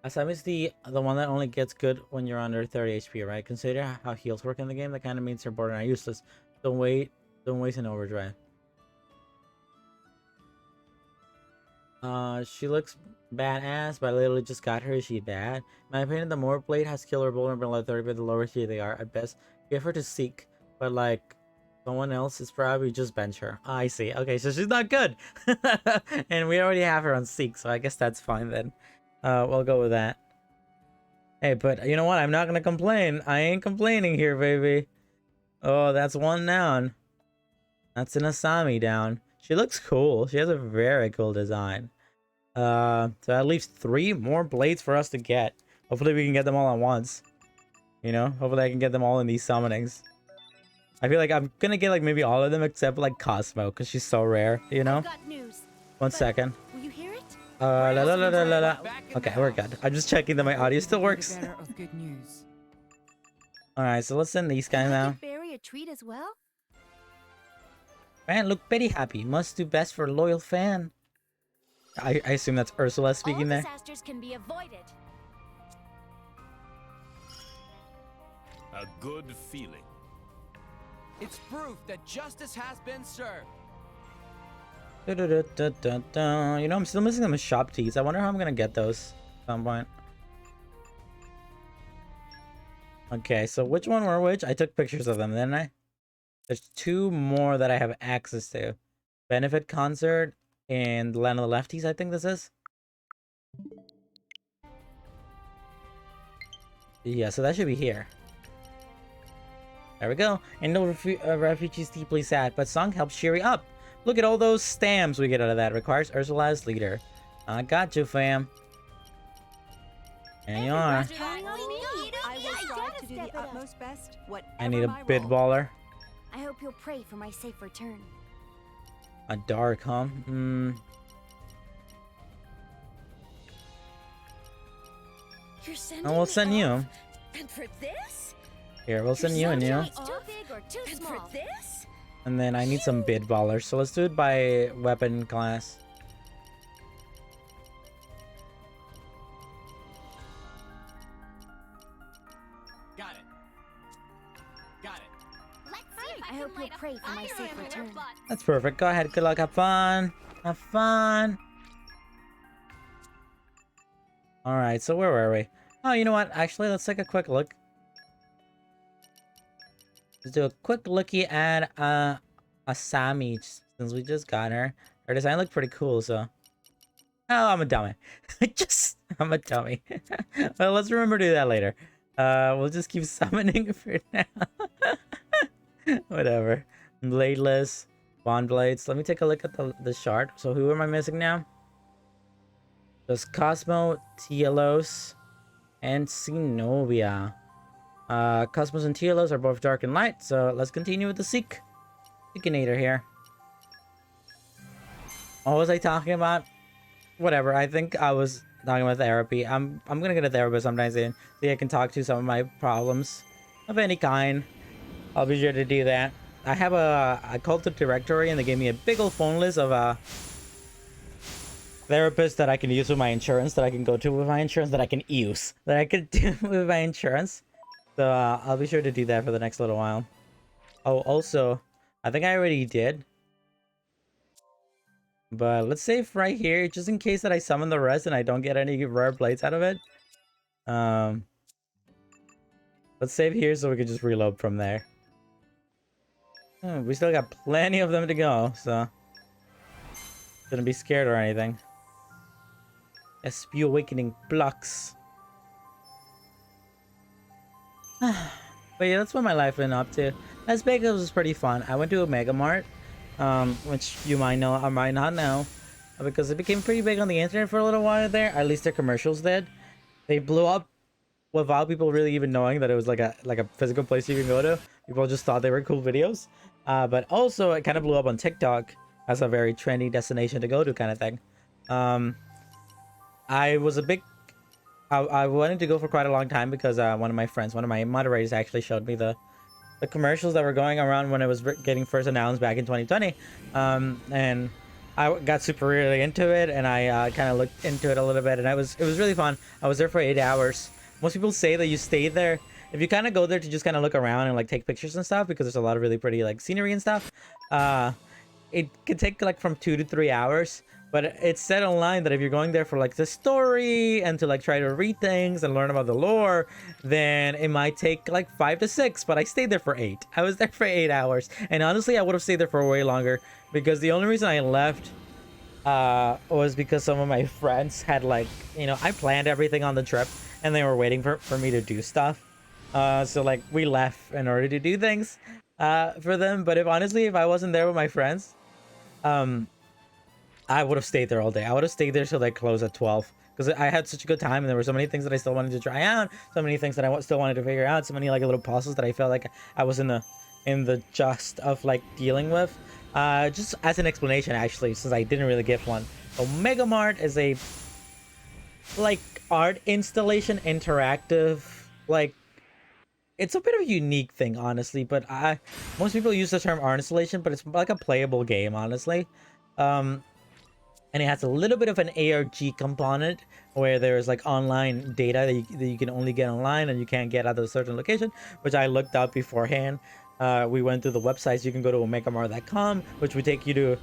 Asami's the one that only gets good when you're under 30 HP, right? Consider how heals work in the game. That kind of means you're borderline useless. Don't waste an overdrive. She looks badass, but I literally just got her. Is she bad? In my opinion, the more blade has killer vulnerable at 30, but the lower tier they are. At best, give her to Seek, but like someone else is probably just bench her. Oh, I see. Okay, so she's not good. And we already have her on Seek, so I guess that's fine then. We'll go with that. Hey, but you know what? I'm not gonna complain. I ain't complaining here, baby. Oh, that's one down. That's an Asami down. She looks cool. She has a very cool design. So at least 3 more blades for us to get. Hopefully we can get them all at once. You know? Hopefully I can get them all in these summonings. I feel like I'm gonna get like maybe all of them except like Cosmo, because she's so rare, you know? I've got news. One second. Will you hear it? La la la la la la. Okay, we're good. I'm just checking that my audio still works. Alright, so let's send these guys Can I now. give Barry a treat as well? Man, look very happy. Must do best for a loyal fan. I assume that's Ursula speaking All there. disasters can be avoided. A good feeling. It's proof that justice has been served. Da-da-da-da-da-da. You know, I'm still missing them as shop teas. I wonder how I'm gonna get those at some point. Okay, so which one were which? I took pictures of them, didn't I? There's 2 more that I have access to. Benefit Concert and Land of the Lefties, I think this is. Yeah, so that should be here. There we go. And no refugees deeply sad, but song helps cheer you up. Look at all those stamps we get out of that. Requires Ursula as leader. I got you, fam. There you are. Counting on me. I will strive to do the utmost best, whatever I need a my bid role. baller. I hope you'll pray for my safe return. A dark, huh? You're sending And we'll me send you. off? And for this? Here, we'll send you and you. It's too big or too And small. for this? And then I need some bid ballers. So let's do it by weapon class. Got it. Got it. Let's see if I hope you'll pray for my safe return. That's perfect. Go ahead. Good luck. Have fun. Have fun. Alright, so where were we? Oh, you know what? Actually, let's take a quick look. Let's do a quick looky at Asami, since we just got her. Her design looked pretty cool, so... Oh, I'm a dummy. I'm a dummy. Well, let's remember to do that later. We'll just keep summoning for now. Whatever. Bladeless. Bond blades. Let me take a look at the shard. So who am I missing now? There's Cosmo, Telos, and Zenobia. Cosmos and Telos are both dark and light, so let's continue with the Seekinator here. What was I talking about? Whatever, I think I was talking about therapy. I'm gonna get a therapist sometime soon, so I can talk to some of my problems of any kind. I'll be sure to do that. I called the directory and they gave me a big old phone list of therapists that I can use with my insurance, that I can go to with my insurance, that I can use, that I can do with my insurance. So I'll be sure to do that for the next little while. Oh, also, I think I already did. But let's save right here, just in case that I summon the rest and I don't get any rare blades out of it. Let's save here so we can just reload from there. We still got plenty of them to go, so shouldn't be scared or anything. SP Awakening Blocks. But yeah, that's what my life been up to. Las Vegas was pretty fun. I went to a Mega Mart, which you might know, I might not know, because it became pretty big on the internet for a little while there. At least their commercials did. They blew up without people really even knowing that it was like a physical place you can go to. People just thought they were cool videos. But also it kind of blew up on TikTok as a very trendy destination to go to kind of thing. I wanted to go for quite a long time because one of my friends, one of my moderators actually showed me the commercials that were going around when it was getting first announced back in 2020. And I got super really into it, and I kind of looked into it a little bit, and it was really fun. I was there for 8 hours. Most people say that you stay there. If you kind of go there to just kind of look around and like take pictures and stuff, because there's a lot of really pretty like scenery and stuff, it could take like from 2 to 3 hours. But it's said online that if you're going there for like the story and to like try to read things and learn about the lore, then it might take like 5 to 6. But I stayed there for 8. I was there for 8 hours, and honestly I would have stayed there for way longer, because the only reason I left was because some of my friends had like, you know, I planned everything on the trip and they were waiting for me to do stuff. So like we left in order to do things for them. But if I wasn't there with my friends, I would have stayed there all day. I would have stayed there till they close at 12, because I had such a good time, and there were so many things that I still wanted to try out, so many things that I still wanted to figure out, so many like little puzzles that I felt like I was in the just of like dealing with. Just as an explanation, actually, since I didn't really give one. So Mega Mart is a like art installation, interactive, like it's a bit of a unique thing, honestly. But most people use the term art installation, but it's like a playable game, honestly. And it has a little bit of an ARG component where there's like online data that you can only get online and you can't get at a certain location, which I looked up beforehand. We went through the websites. You can go to omegamart.com, which would take you to,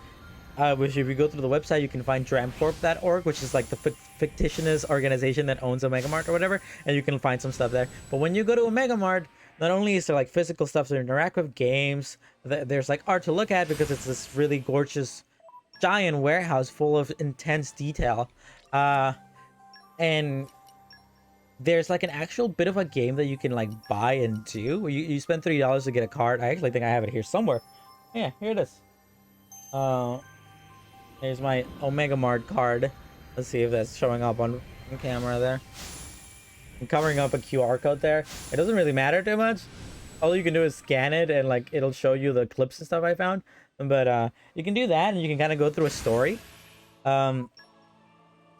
which if you go through the website, you can find dramcorp.org, which is like the fictitious organization that owns Omegamart or whatever, and you can find some stuff there. But when you go to Omegamart, not only is there like physical stuff to interact with, games, there's like art to look at, because it's this really gorgeous giant warehouse full of intense detail, and there's like an actual bit of a game that you can like buy and do. You spend $3 to get a card. I actually think I have it here somewhere. Yeah, here it is. Uh, Here's my Omega Mart card. Let's see if that's showing up on camera there. I'm covering up a QR code there. It doesn't really matter too much. All you can do is scan it and like it'll show you the clips and stuff I found. But you can do that and you can kind of go through a story.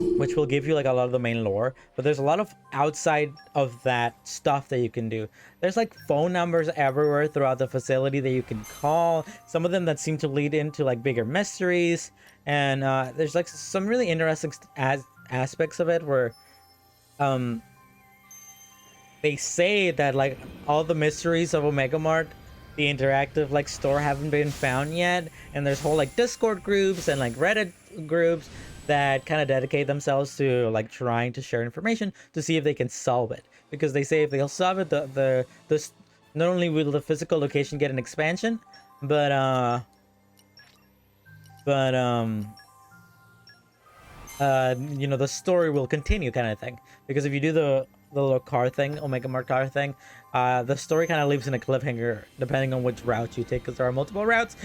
Which will give you like a lot of the main lore, but there's a lot of outside of that stuff that you can do. There's like phone numbers everywhere throughout the facility that you can call, some of them that seem to lead into like bigger mysteries, and there's like some really interesting aspects of it where they say that like all the mysteries of Omega Mart, the interactive like store, haven't been found yet, and there's whole like Discord groups and like Reddit groups that kind of dedicate themselves to like trying to share information to see if they can solve it, because they say if they'll solve it, the not only will the physical location get an expansion, but you know, the story will continue, kind of thing. Because if you do the little car thing, Omega Mart car thing, the story kind of leaves in a cliffhanger depending on which route you take, because there are multiple routes.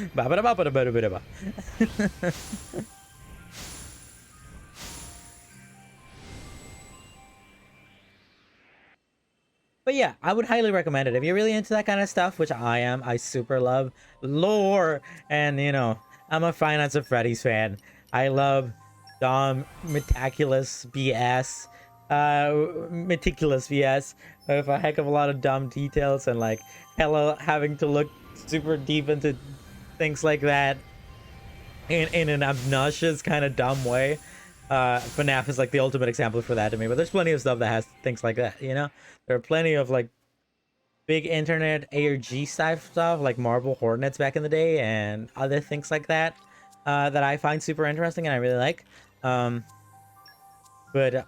But yeah, I would highly recommend it. If you're really into that kind of stuff, which I am, I super love lore. And, you know, I'm a Five Nights at Freddy's fan. I love dumb, meticulous BS. Meticulous BS. With a heck of a lot of dumb details and, like, hella having to look super deep into things like that in an obnoxious kind of dumb way. FNAF is like the ultimate example for that to me, but there's plenty of stuff that has things like that, you know? There are plenty of like big internet ARG stuff like Marble Hornets back in the day and other things like that that I find super interesting and I really like. But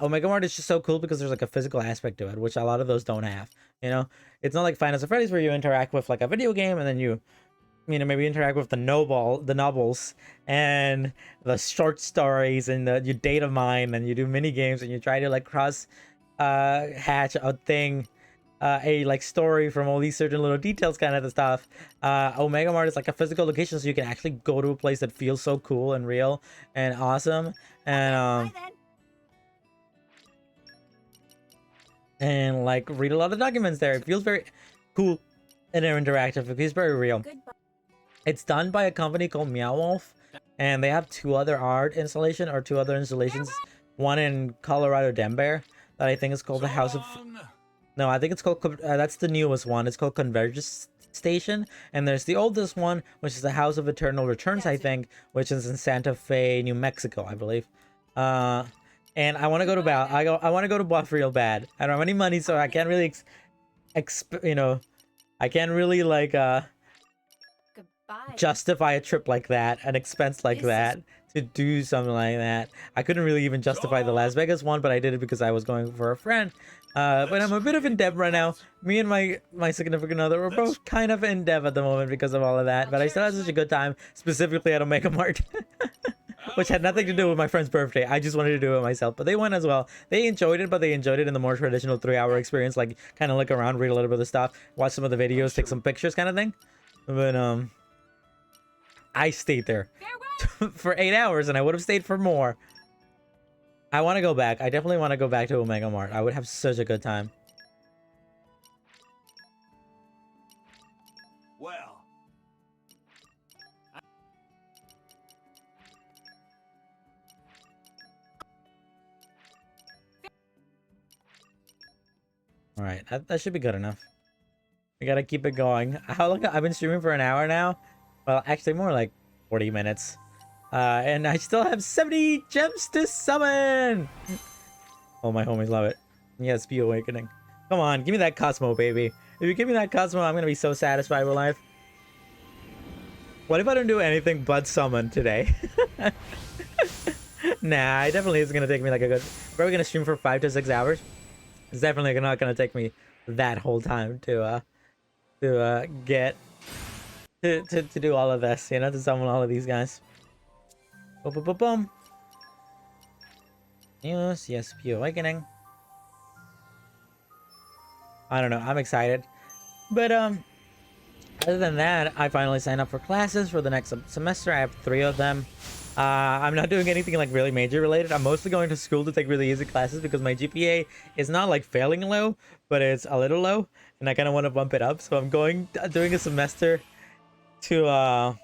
Omega Mart is just so cool because there's like a physical aspect to it, which a lot of those don't have, you know? It's not like Five Nights at Freddy's where you interact with like a video game and then you know, maybe interact with the novels and the short stories and you data mine and you do mini games and you try to like cross hatch a thing, a like story from all these certain little details kind of the stuff. Omega Mart is like a physical location, so you can actually go to a place that feels so cool and real and awesome, and like read a lot of documents there. It feels very cool and interactive. It feels very real. Goodbye. It's done by a company called Meow Wolf, and they have two other installations. One in Colorado Denver that I think is called the House of... No, I think it's called... that's the newest one. It's called Convergence Station. And there's the oldest one, which is the House of Eternal Returns, I think, which is in Santa Fe, New Mexico, I believe. And I want to go to I want to go to Buff real bad. I don't have any money, so I can't really you know, I can't really like Goodbye. justify a trip like that, an expense like that, to do something like that. I couldn't really even justify the Las Vegas one, but I did it because I was going for a friend. But I'm a bit of in debt right now. Me and my significant other, we're both kind of in debt at the moment because of all of that. But I still had such a good time, specifically at Omega Mart, which had nothing to do with my friend's birthday. I just wanted to do it myself. But they went as well. They enjoyed it, but they enjoyed it in the more traditional 3-hour experience, like kind of look around, read a little bit of the stuff, watch some of the videos, take some pictures, kind of thing. But I stayed there for 8 hours, and I would have stayed for more. I want to go back. I definitely want to go back to Omega Mart. I would have such a good time. Well, All right, that should be good enough. We gotta keep it going. How long? I've been streaming for an hour now. Well, actually, more like 40 minutes. And I still have 70 gems to summon. Oh, my homies love it. Yes, be awakening. Come on, give me that Cosmo, baby. If you give me that Cosmo, I'm gonna be so satisfied with life. What if I don't do anything but summon today? Nah, it definitely is gonna take me like a good... We're gonna stream for 5 to 6 hours. It's definitely not gonna take me that whole time to get to do all of this, you know, to summon all of these guys. Boom, boom, boom, boom. Yes, be awakening. I don't know, I'm excited. But I Other than that, I finally signed up for classes for the next semester. I have 3 of them. I'm not doing anything like really major related. I'm mostly going to school to take really easy classes because my GPA is not like failing low, but it's a little low, and I kind of want to bump it up. So I'm doing a semester to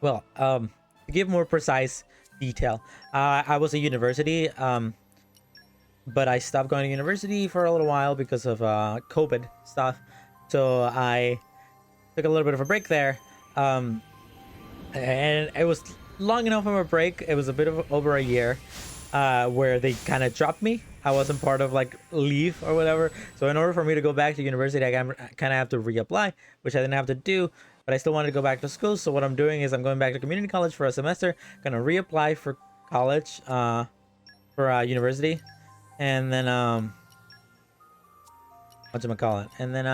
to give more precise detail. I was at university, but I stopped going to university for a little while because of COVID stuff. So I took a little bit of a break there, and it was long enough of a break. It was a bit of over a year, where they kind of dropped me. I wasn't part of like leave or whatever. So in order for me to go back to university, I kind of have to reapply, which I didn't have to do. But I still wanted to go back to school. So what I'm doing is I'm going back to community college for a semester. Gonna reapply for college, for university, and then whatchamacallit, and then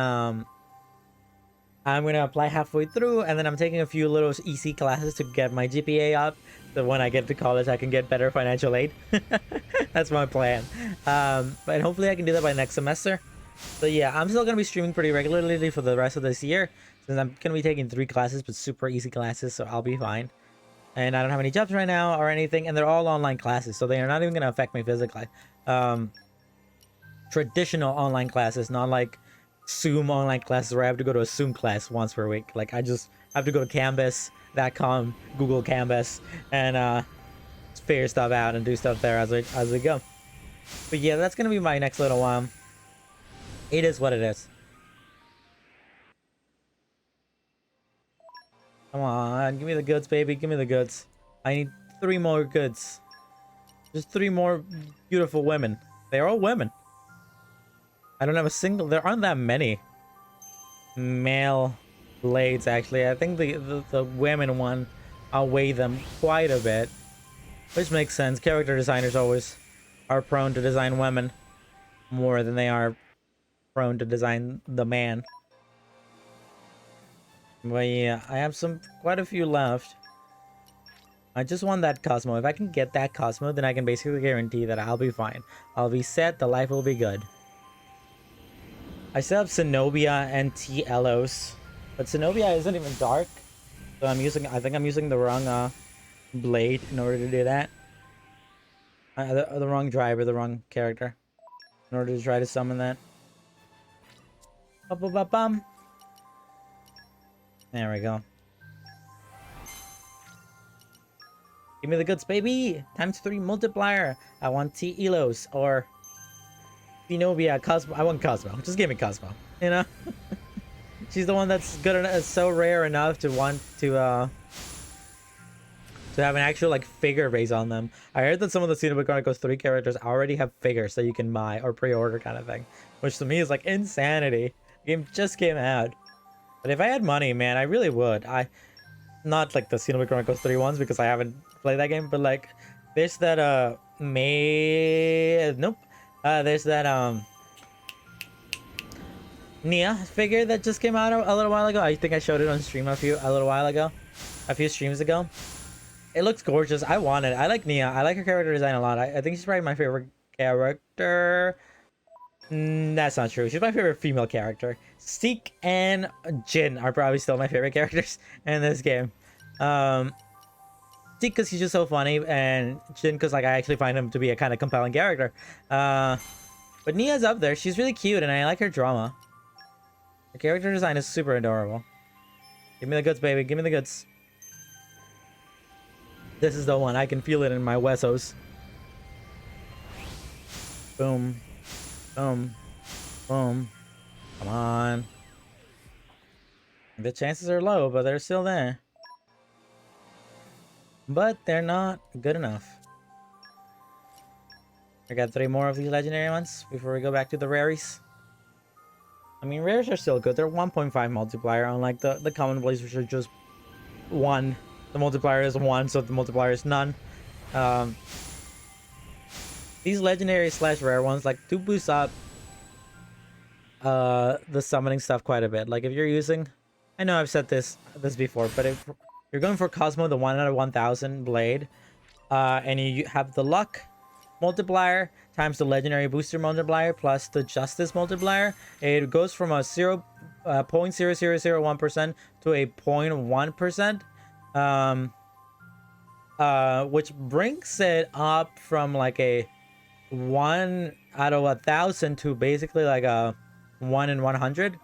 I'm gonna apply halfway through, and then I'm taking a few little EC classes to get my GPA up, so when I get to college I can get better financial aid. That's my plan. But hopefully I can do that by next semester. So yeah, I'm still gonna be streaming pretty regularly for the rest of this year, since I'm gonna be taking 3 classes, but super easy classes, so I'll be fine. And I don't have any jobs right now or anything, and they're all online classes, so they are not even gonna affect me physically. Traditional online classes, not like Zoom online classes where I have to go to a Zoom class once per week. Like I just have to go to Canvas.com, Google Canvas, and figure stuff out and do stuff there as we go. But yeah, that's gonna be my next little it is what it is. Come on, give me the goods, baby. Give me the goods. I need 3 more goods. Just 3 more beautiful women. They're all women. I don't have a single... There aren't that many male blades, actually. I think the women one outweigh them quite a bit. Which makes sense. Character designers always are prone to design women more than they are prone to design the man. But yeah, I have quite a few left. I just want that Cosmo. If I can get that Cosmo, then I can basically guarantee that I'll be fine. I'll be set, the life will be good. I still have Zenobia and T. Elos, but Zenobia isn't even dark. So I think I'm using the wrong blade in order to do that. The wrong driver, the wrong character. In order to try to summon that. Bum. There we go. Give me the goods, baby! ×3 multiplier! I want T. Elos, or... Zenobia, Cosmo. I want Cosmo. Just give me Cosmo. You know? She's the one that's good enough, so rare enough to want to have an actual, like, figure base on them. I heard that some of the Xenoblade Chronicles 3 characters already have figures that you can buy or pre-order kind of thing. Which to me is, like, insanity. The game just came out. But if I had money, man, I really would. Not, like, the Xenoblade Chronicles 3 ones, because I haven't played that game, but, like, there's that, there's that, Nia figure that just came out a little while ago. I think I showed it on stream a few streams ago. It looks gorgeous. I want it. I like Nia. I like her character design a lot. I think she's probably my favorite character. That's not true. She's my favorite female character. Seek and Jin are probably still my favorite characters in this game. Seek because he's just so funny, and Jin because like I actually find him to be a kind of compelling character. But Nia's up there. She's really cute, and I like her drama. Her character design is super adorable. Give me the goods, baby. Give me the goods. This is the one. I can feel it in my wesos. Boom. Boom. Boom. Come on. The chances are low, but they're still there. But they're not good enough. I got 3 more of these legendary ones before we go back to the raries. I mean, rares are still good. They're 1.5 multiplier, unlike the common blades, which are just 1. The multiplier is 1, so the multiplier is none. These legendary / rare ones like do boost up the summoning stuff quite a bit. Like if you're using, I know I've said this before, but if you're going for Cosmo, the 1 out of 1,000 blade, and you have the luck multiplier times the legendary booster multiplier plus the justice multiplier, it goes from a 0.0001% to a 0.1%, which brings it up from like a 1 out of 1,000 to basically like a 1 in 100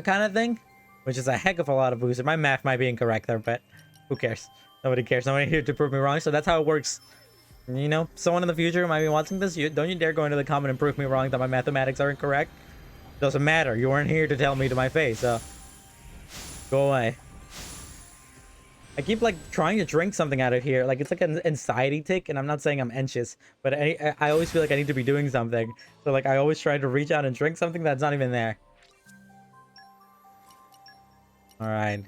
kind of thing, which is a heck of a lot of booster. My math might be incorrect there, but who cares? Nobody cares. Nobody here to prove me wrong. So that's how it works. You know, someone in the future might be watching this. Don't you dare go into the comment and prove me wrong that my mathematics are incorrect. Doesn't matter. You weren't here to tell me to my face, so go away. I keep like trying to drink something out of here. Like it's like an anxiety tick, and I'm not saying I'm anxious, but I always feel like I need to be doing something. So like I always try to reach out and drink something that's not even there. All right.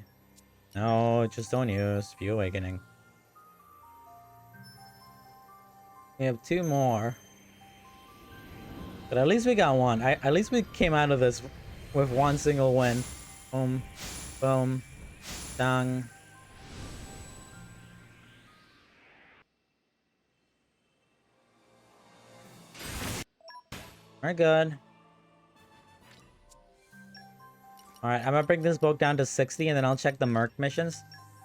No, just don't use View Awakening. We have 2 more. But at least we got one. At least we came out of this with 1 single win. Boom. Boom. Dang. We're good. Alright, I'm gonna bring this book down to 60 and then I'll check the Merc missions.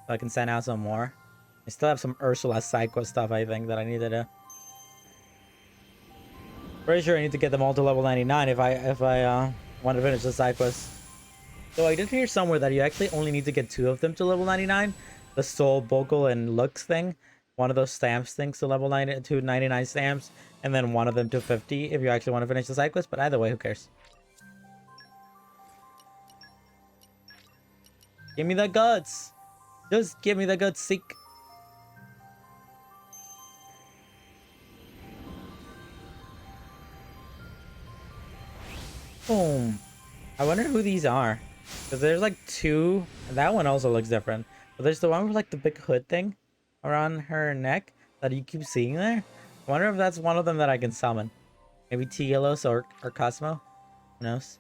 So I can send out some more. I still have some Ursula side quest stuff, I think, that I need to do. Pretty sure I need to get them all to level 99 if I want to finish the side quest. So I did hear somewhere that you actually only need to get 2 of them to level 99. The Soul, Vocal, and Looks thing. One of those stamps things to level 99 stamps. And then one of them to 50 if you actually want to finish the side quest. But either way, who cares? Give me the guts. Just give me the guts, seek. Boom. I wonder who these are. Because there's like 2. That one also looks different. But there's the one with like the big hood thing around her neck that you keep seeing there. I wonder if that's one of them that I can summon. Maybe Telos or Cosmo. Who knows?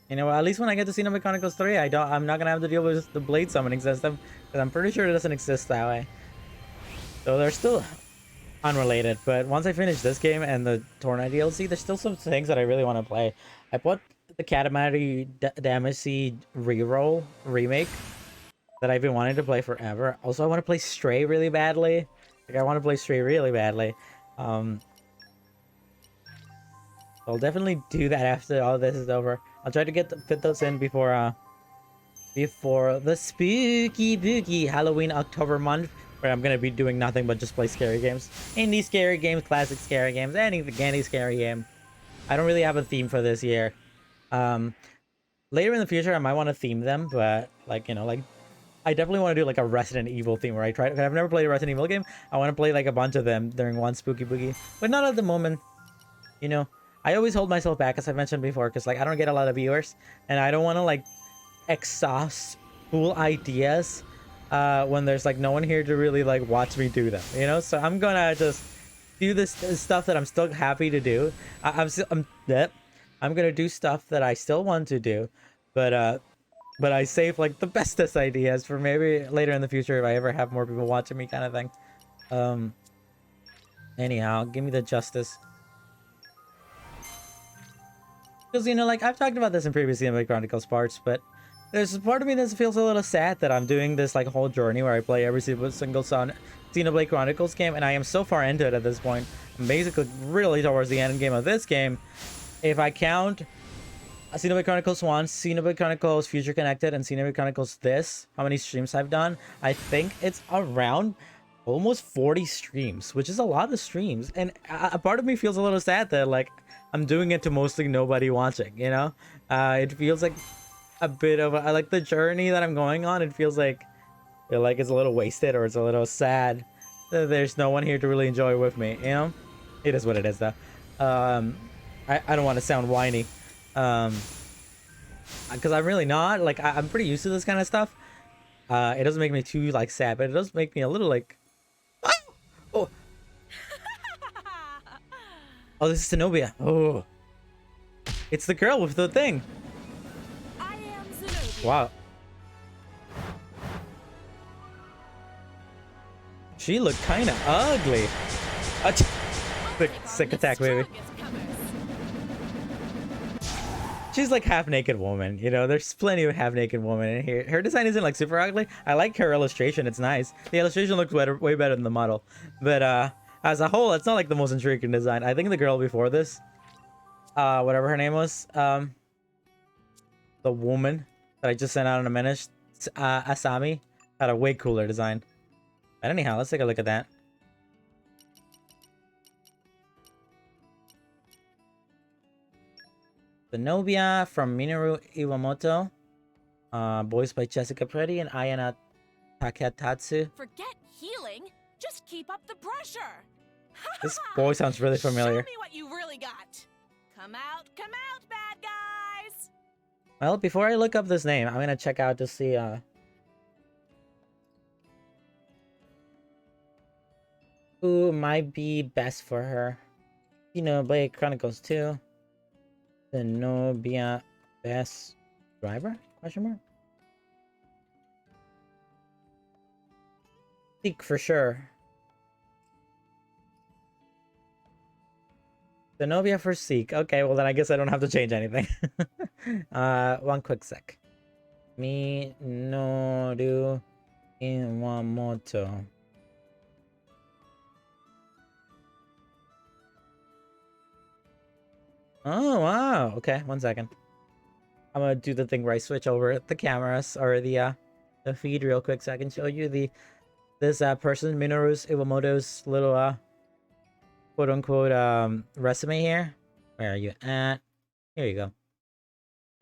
You know, at least when I get to Xenoblade Chronicles 3, I'm not gonna have to deal with the blade summoning system, because I'm pretty sure it doesn't exist that way. So they're still unrelated, but once I finish this game and the Torna DLC, there's still some things that I really want to play. I bought the Katamari Damacy reroll remake that I've been wanting to play forever. Also, I want to play Stray really badly. Like, I want to play Stray really badly. I'll definitely do that after all this is over. I'll try to fit those in before the spooky booky Halloween October month, where I'm gonna be doing nothing but just play scary games. Indie scary games, classic scary games, any scary game. I don't really have a theme for this year. Later in the future, I might want to theme them, but like, you know, like I definitely want to do like a Resident Evil theme where I try. I've never played a Resident Evil game. I want to play like a bunch of them during one spooky boogie, but not at the moment. You know, I always hold myself back, as I mentioned before, because like I don't get a lot of viewers, and I don't want to like exhaust cool ideas when there's like no one here to really like watch me do them, you know. So I'm gonna just do this stuff that I'm still happy to do. I'm gonna do stuff that I still want to do, but I save like the bestest ideas for maybe later in the future if I ever have more people watching me, kind of thing. Anyhow, give me the justice. Because, you know, like, I've talked about this in previous Xenoblade Chronicles parts, but there's a part of me that feels a little sad that I'm doing this, like, whole journey where I play every single Xenoblade Chronicles game, and I am so far into it at this point. I'm basically really towards the end game of this game. If I count Xenoblade Chronicles 1, Xenoblade Chronicles Future Connected, and Xenoblade Chronicles this, how many streams I've done, I think it's around almost 40 streams, which is a lot of streams. And a part of me feels a little sad that, like, I'm doing it to mostly nobody watching, you know? It feels like a bit of I like the journey that I'm going on. It feels like it's a little wasted, or it's a little sad that there's no one here to really enjoy with me, you know? It is what it is, though. I don't want to sound whiny, because I'm really not. Like, I'm pretty used to this kind of stuff. It doesn't make me too, like, sad, but it does make me a little, like, oh. Oh, this is Zenobia. Oh. It's the girl with the thing. I am Zenobia. Wow. She looked kind of ugly. Sick attack, baby. She's like half-naked woman, you know, there's plenty of half-naked women in here. Her design isn't like super ugly. I like her illustration, it's nice. The illustration looks way better than the model. But as a whole, it's not like the most intriguing design. I think the girl before this, whatever her name was, the woman that I just sent out in a minute, Asami, had a way cooler design. But anyhow, let's take a look at that. Zenobia from Minoru Iwamoto, voiced by Jessica Preddy and Ayana Taketatsu. Forget healing. Just keep up the pressure. This voice sounds really familiar. Show me what you really got. Come out, bad guys. Well, before I look up this name, I'm gonna check out to see who might be best for her. Xenoblade Chronicles 2. Zenobia best driver? Question mark. Seek for sure. Zenobia for Seek. Okay, well then I guess I don't have to change anything. One quick sec. Minoru Iwamoto. Oh wow. Okay, one second. I'm gonna do the thing where I switch over the cameras or the feed real quick so I can show you this person, Minoru Iwamoto's little quote unquote resume here. Where are you at? Here you go.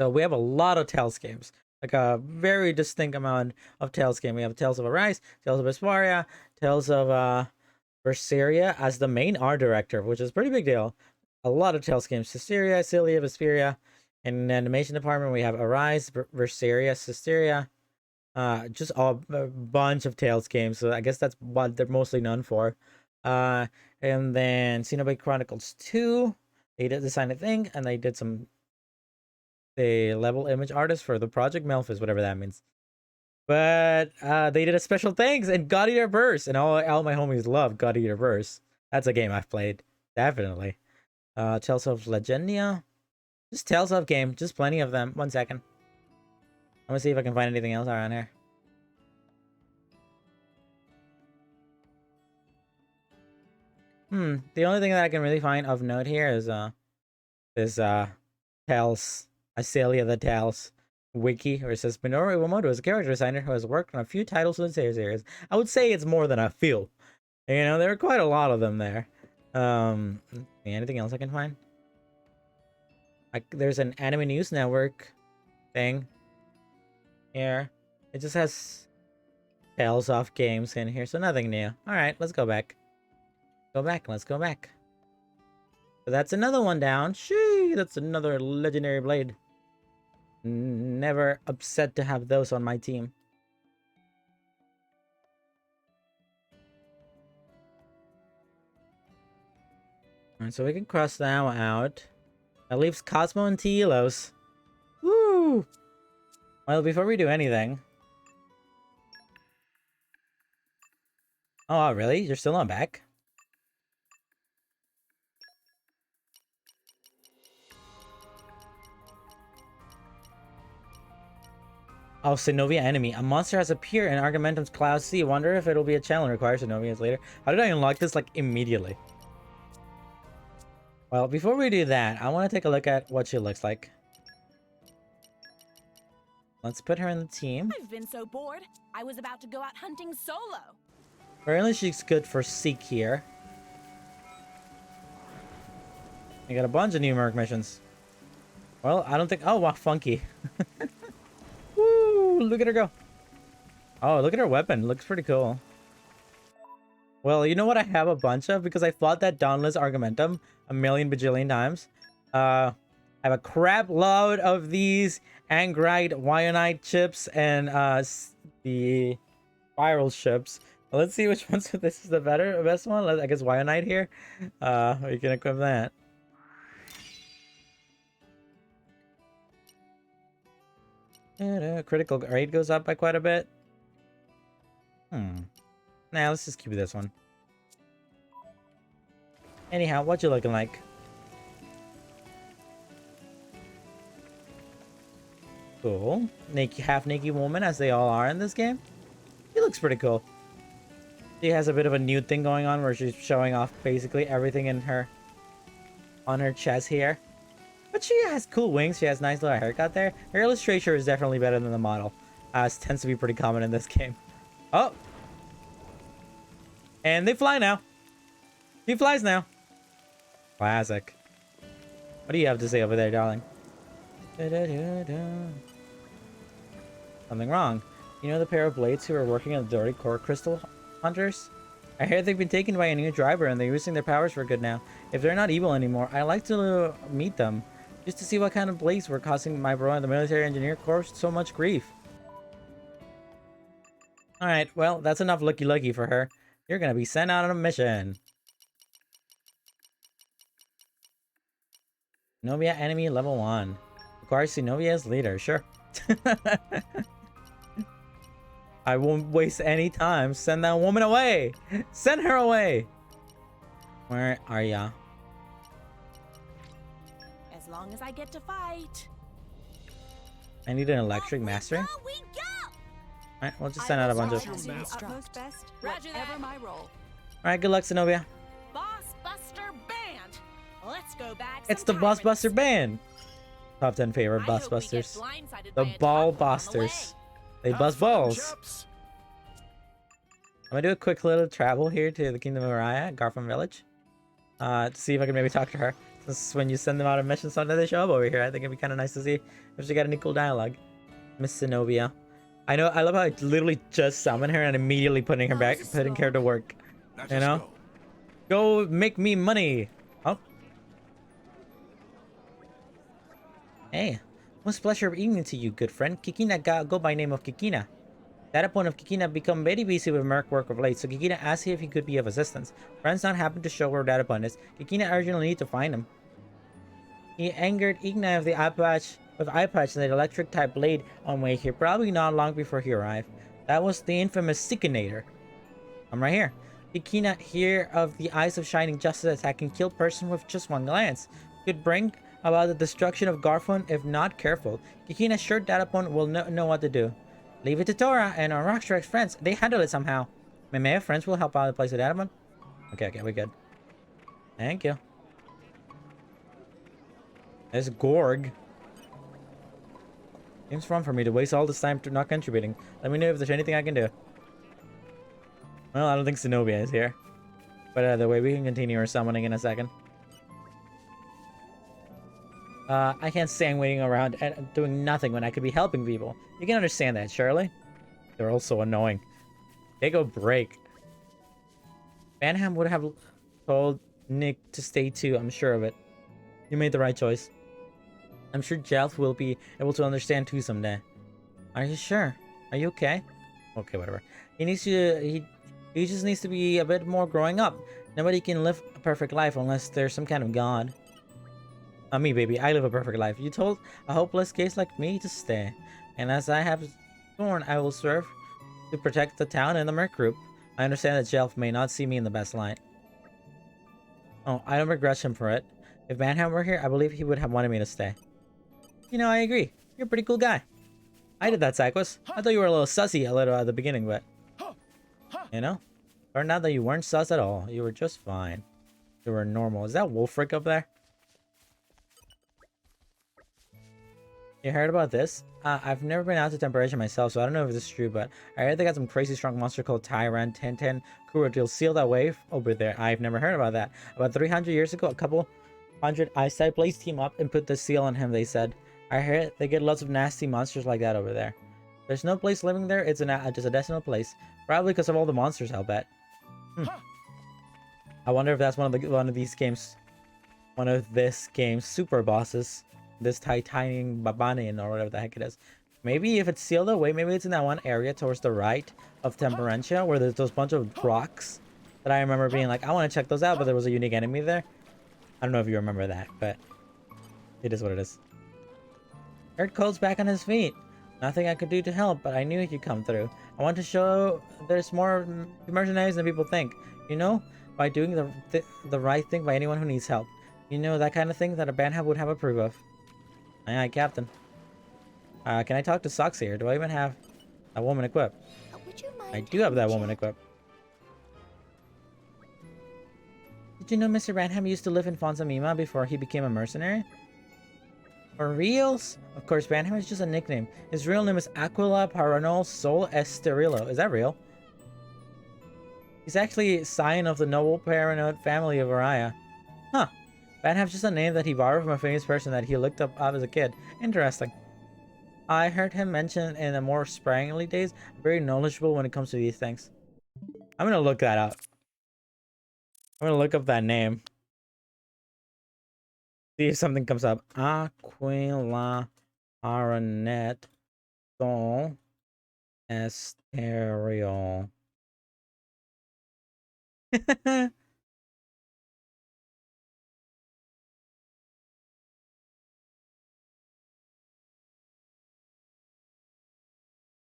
So we have a lot of Tales games. Like a very distinct amount of Tales game. We have Tales of Arise, Tales of Vesperia, Tales of Berseria as the main art director, which is a pretty big deal. A lot of Tales games. Cisteria, Cilia, Vesperia. In the animation department, we have Arise, Berseria, Cisteria. Just a bunch of Tales games. So I guess that's what they're mostly known for. And then Xenoblade Chronicles 2. They did design a thing, and they did the level image artist for the Project Melphis, whatever that means. But they did a special thanks in God Eater Verse, and all my homies love God Eater Verse. That's a game I've played, definitely. Tales of Legendia. Just Tales of game. Just plenty of them. One second. I'm gonna see if I can find anything else around here. The only thing that I can really find of note here is this Tales, Acelia the Tales wiki, where it says Minoru Iwamoto is a character designer who has worked on a few titles in the series. I would say it's more than a few. You know, there are quite a lot of them there. Anything else I can find? There's an Anime News Network thing here. It just has Tales of games in here, so nothing new. Alright, let's go back. Let's go back. So that's another one down. Shee, that's another legendary blade. Never upset to have those on my team. Alright, so we can cross that one out. That leaves Cosmo and Telos. Woo! Well, before we do anything... Oh, really? You're still not back? Oh, Synovia enemy. A monster has appeared in Argumentum's Cloud Sea. Wonder if it'll be a challenge required Synovians later. How did I unlock this, like, immediately? Well, before we do that, I want to take a look at what she looks like. Let's put her in the team. I've been so bored. I was about to go out hunting solo. Apparently she's good for Seek here. We got a bunch of numeric missions. Well, I don't think... Oh, wow, funky. Woo! Look at her go. Oh, look at her weapon. Looks pretty cool. Well, you know what I have a bunch of? Because I fought that Dauntless Argumentum a million bajillion times. I have a crap load of these Angrite Wyonite chips and the Spiral chips. Well, let's see which ones this is the best one. I guess Wyonite here. We can equip that. Critical rate goes up by quite a bit. Nah, let's just keep this one. Anyhow, what you looking like? Cool. Naked, half naked woman, as they all are in this game. She looks pretty cool. She has a bit of a nude thing going on where she's showing off basically everything in her on her chest here. But she has cool wings. She has nice little haircut there. Her illustration is definitely better than the model. It tends to be pretty common in this game. Oh! And they fly now. She flies now. Classic. What do you have to say over there, darling? Something wrong. You know the pair of blades who are working on the dirty core crystal hunters? I hear they've been taken by a new driver and they're using their powers for good now. If they're not evil anymore, I'd like to meet them. Just to see what kind of blades were causing my bro and the military engineer corps so much grief. Alright, well, that's enough looky-looky for her. You're gonna be sent out on a mission. Xenobia enemy level 1. Requires Xenobia as leader, sure. I won't waste any time. Send that woman away! Send her away! Where are ya? As long as I get to fight. I need an electric mastery. We go! Alright, we'll just send out a bunch of... To do the utmost best, Roger whatever that. my role. Alright, good luck, Xenobia. Boss Buster Band. Let's go back. It's some the Boss tyrants. Buster band! Top 10 favorite I Boss hope we get Busters. blindsided The by a Ball truck on the Busters. way. They Have bust fun, balls. chaps. I'm gonna do a quick little travel here to the Kingdom of Raya, Garfam Village. To see if I can maybe talk to her. Since when you send them out on missions, sometimes they show up over here. I think it'd be kind of nice to see if she got any cool dialogue. Miss Zenobia. I know, I love how I literally just summoned her and immediately putting her to work. Now You just know? Go make me money. Oh. Hey, most pleasure of evening to you, good friend. Kikina go by name of Kikina. That point of Kikina become very busy with merc work of late, so Kikina asked if he could be of assistance. Friends not happen to show where that point is. Kikina urgently need to find him. He angered Igna of the eye patch with eye patch and the electric type blade on way here, probably not long before he arrived. That was the infamous Sikinator. I'm right here. Kikina hear of the eyes of shining justice attack can kill person with just one glance. Could bring about the destruction of Garfon if not careful. Kikina sure that point will know what to do. Leave it to Tora and our Rockstrike's friends. They handle it somehow. May friends will help out the place with that one. Okay, we're good. Thank you. There's Gorg. Seems fun for me to waste all this time to not contributing. Let me know if there's anything I can do. Well, I don't think Zenobia is here. But either way, we can continue our summoning in a second. I can't stand waiting around and doing nothing when I could be helping people. You can understand that, surely? They're also annoying. Take a break. Banham would have told Nick to stay too, I'm sure of it. You made the right choice. I'm sure Jelf will be able to understand too someday. Are you sure? Are you okay? Okay, whatever. He just needs to be a bit more growing up. Nobody can live a perfect life unless there's some kind of god. Me, baby. I live a perfect life. You told a hopeless case like me to stay. And as I have sworn, I will serve to protect the town and the Merc Group. I understand that Jelf may not see me in the best light. Oh, I don't begrudge him for it. If Banham were here, I believe he would have wanted me to stay. You know, I agree. You're a pretty cool guy. I did that, Cyclus. I thought you were a little sussy at the beginning, but... You know? Turned out that you weren't sus at all. You were just fine. You were normal. Is that Wolfric up there? You heard about this? I've never been out to Temperation myself, so I don't know if this is true, but I heard they got some crazy strong monster called Tyrant 1010 Kurodil sealed away over there. I've never heard about that. About 300 years ago, a couple hundred eyesight blades team up and put the seal on him, they said. I heard they get lots of nasty monsters like that over there. There's no place living there, it's just a decimal place. Probably because of all the monsters, I'll bet. I wonder if that's one of this game's super bosses. This Titanium Babanian or whatever the heck it is. Maybe if it's sealed away, maybe it's in that one area towards the right of Temperentia where there's those bunch of rocks that I remember being like, I want to check those out, but there was a unique enemy there. I don't know if you remember that, but it is what it is. Heard Cole's back on his feet. Nothing I could do to help, but I knew he'd come through. I want to show there's more mercenaries than people think. You know, by doing the right thing by anyone who needs help. You know, that kind of thing that a Banham would have approve of. Aye, aye, Captain. Can I talk to Socks here? Do I even have a woman equipped? Would you mind I do have that helping woman check? equipped. Did you know Mr. Banham used to live in Fonsamima before he became a mercenary? For reals? Of course, Banham is just a nickname. His real name is Aquila Paranol Sol Esterillo. Is that real? He's actually a scion of the noble Paranod family of Araya. Huh. Banham's just a name that he borrowed from a famous person that he looked up as a kid. Interesting. I heard him mention in the more sparingly days, very knowledgeable when it comes to these things. I'm gonna look that up. I'm gonna look up that name. See if something comes up. Aquila Aranet Sol Esterio.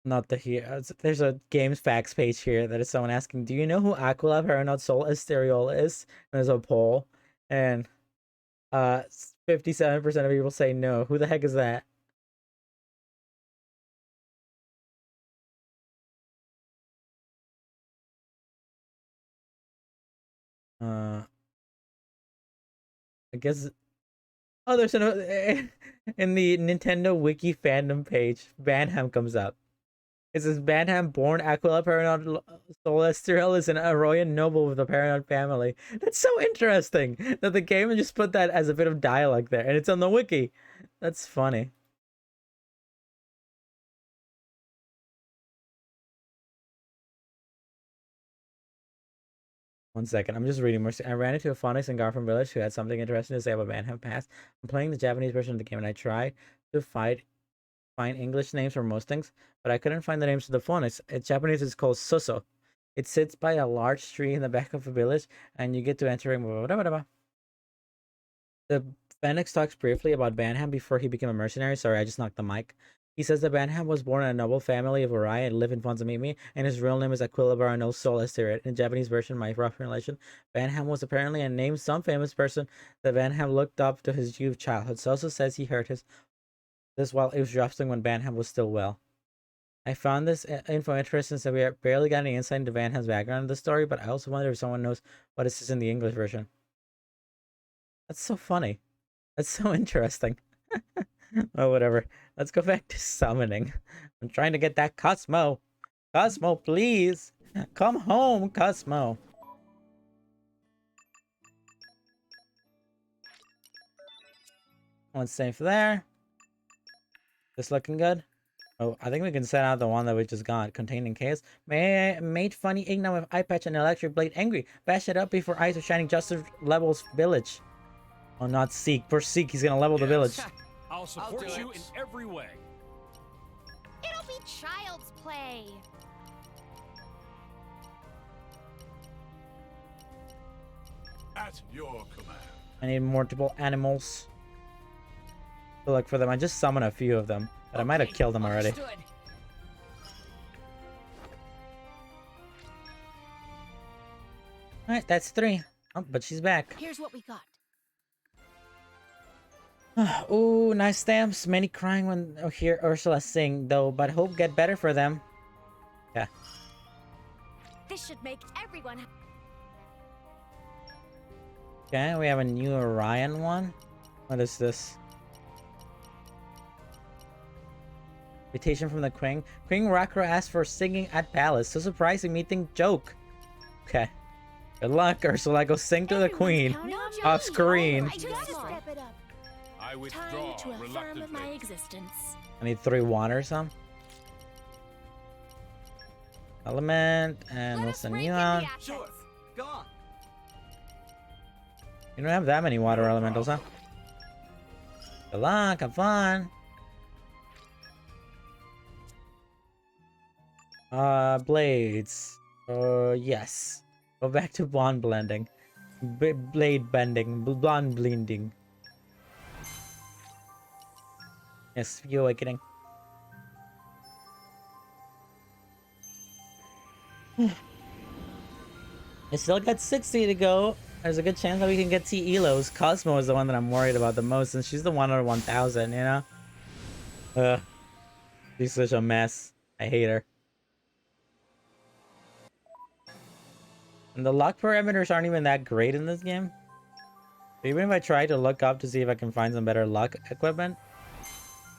Not the here. There's a games facts page here that is someone asking, "Do you know who Aquila Paranot Sol Esteriol is?" And there's a poll, and 57% of people say no. Who the heck is that? I guess. Oh, there's an in the Nintendo Wiki fandom page. Banham comes up. It says Banham, born Aquila Paranod Solestirel, is an Aroyan noble with the Paranod family. That's so interesting that the game just put that as a bit of dialogue there, and it's on the wiki. That's funny. One second, I'm just reading more. I ran into a Phonics in Garfin Village who had something interesting to say about Banham Pass. I'm playing the Japanese version of the game, and I tried to find English names for most things, but I couldn't find the names of the Phonics. In Japanese, it's called Soso. It sits by a large tree in the back of a village, and you get to enter it. The Phoenix talks briefly about Banham before he became a mercenary. Sorry, I just knocked the mic. He says that Banham was born in a noble family of Arai and lived in Fonsamimi, and his real name is Aquila Barano Sol Estirat. In Japanese version, my rough translation, Banham was apparently a name some famous person that Banham looked up to his youth childhood. Soso says he heard this while he was drafting when Banham was still well. I found this info interesting, so we barely got any insight into Banham's background in the story, but I also wonder if someone knows what it says in the English version. That's so funny. That's so interesting. Oh, whatever. Let's go back to summoning. I'm trying to get that Cosmo. Cosmo, please. Come home, Cosmo. One safe there. This looking good? Oh, I think we can set out the one that we just got. Containing chaos. Made funny Igna with eye patch and electric blade angry. Bash it up before eyes of shining justice levels village. Oh, not Seek. For Seek, he's gonna level the village. I'll support you in every way. It'll be child's play. At your command. I need multiple animals to look for them. I just summoned a few of them, but I might have killed them already. Understood. Alright, that's 3. Oh, but she's back. Here's what we got. Ooh, nice stamps. Many crying when hear Ursula sing, though, but hope get better for them. Yeah. This should make everyone. Okay, we have a new Orion one. What is this? Invitation from the Queen. Queen Rakra asked for singing at Palace. So surprising, meeting joke. Okay. Good luck, Ursula. Go sing to the Queen. Off screen. I Time withdraw to affirm reluctantly. my existence. I need 3 water or some. Element, and we'll send you out. Sure. Go on. You don't have that many water elementals, huh? Good luck, have fun. Blades. Yes. Go back to blonde blending. Blade bending. Blonde blending. Yes, you awakening. I still got 60 to go. There's a good chance that we can get T Elos. Cosmo is the one that I'm worried about the most, since she's the one out of 1,000, you know? Ugh. She's such a mess. I hate her. And the luck parameters aren't even that great in this game. Even if I try to look up to see if I can find some better luck equipment,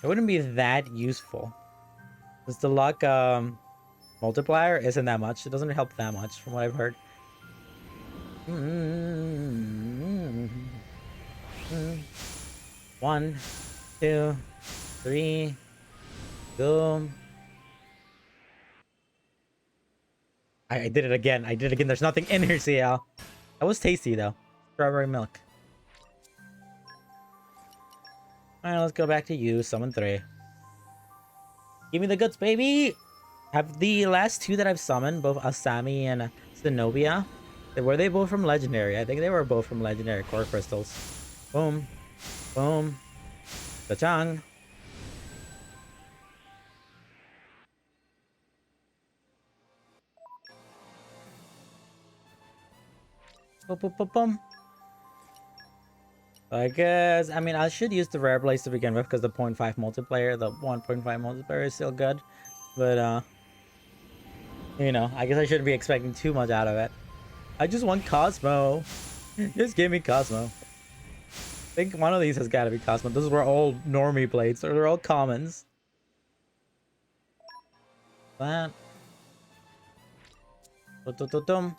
it wouldn't be that useful. Because the luck multiplier isn't that much. It doesn't help that much from what I've heard. One, two, three, go. I did it again. I did it again. There's nothing in here, CL. That was tasty, though. Strawberry milk. Alright, let's go back to you. Summon 3. Give me the goods, baby! Have the last 2 that I've summoned, both Asami and Zenobia, were they both from Legendary? I think they were both from Legendary Core Crystals. Boom. Boom. Ka-chang. Boom, boom, boom, boom. I guess, I mean, I should use the rare blaze to begin with because the 0.5 multiplayer, the 1.5 multiplayer is still good. But, you know, I guess I shouldn't be expecting too much out of it. I just want Cosmo. Just give me Cosmo. I think one of these has got to be Cosmo. Those were all normie blades, or they're all commons. That. Dum.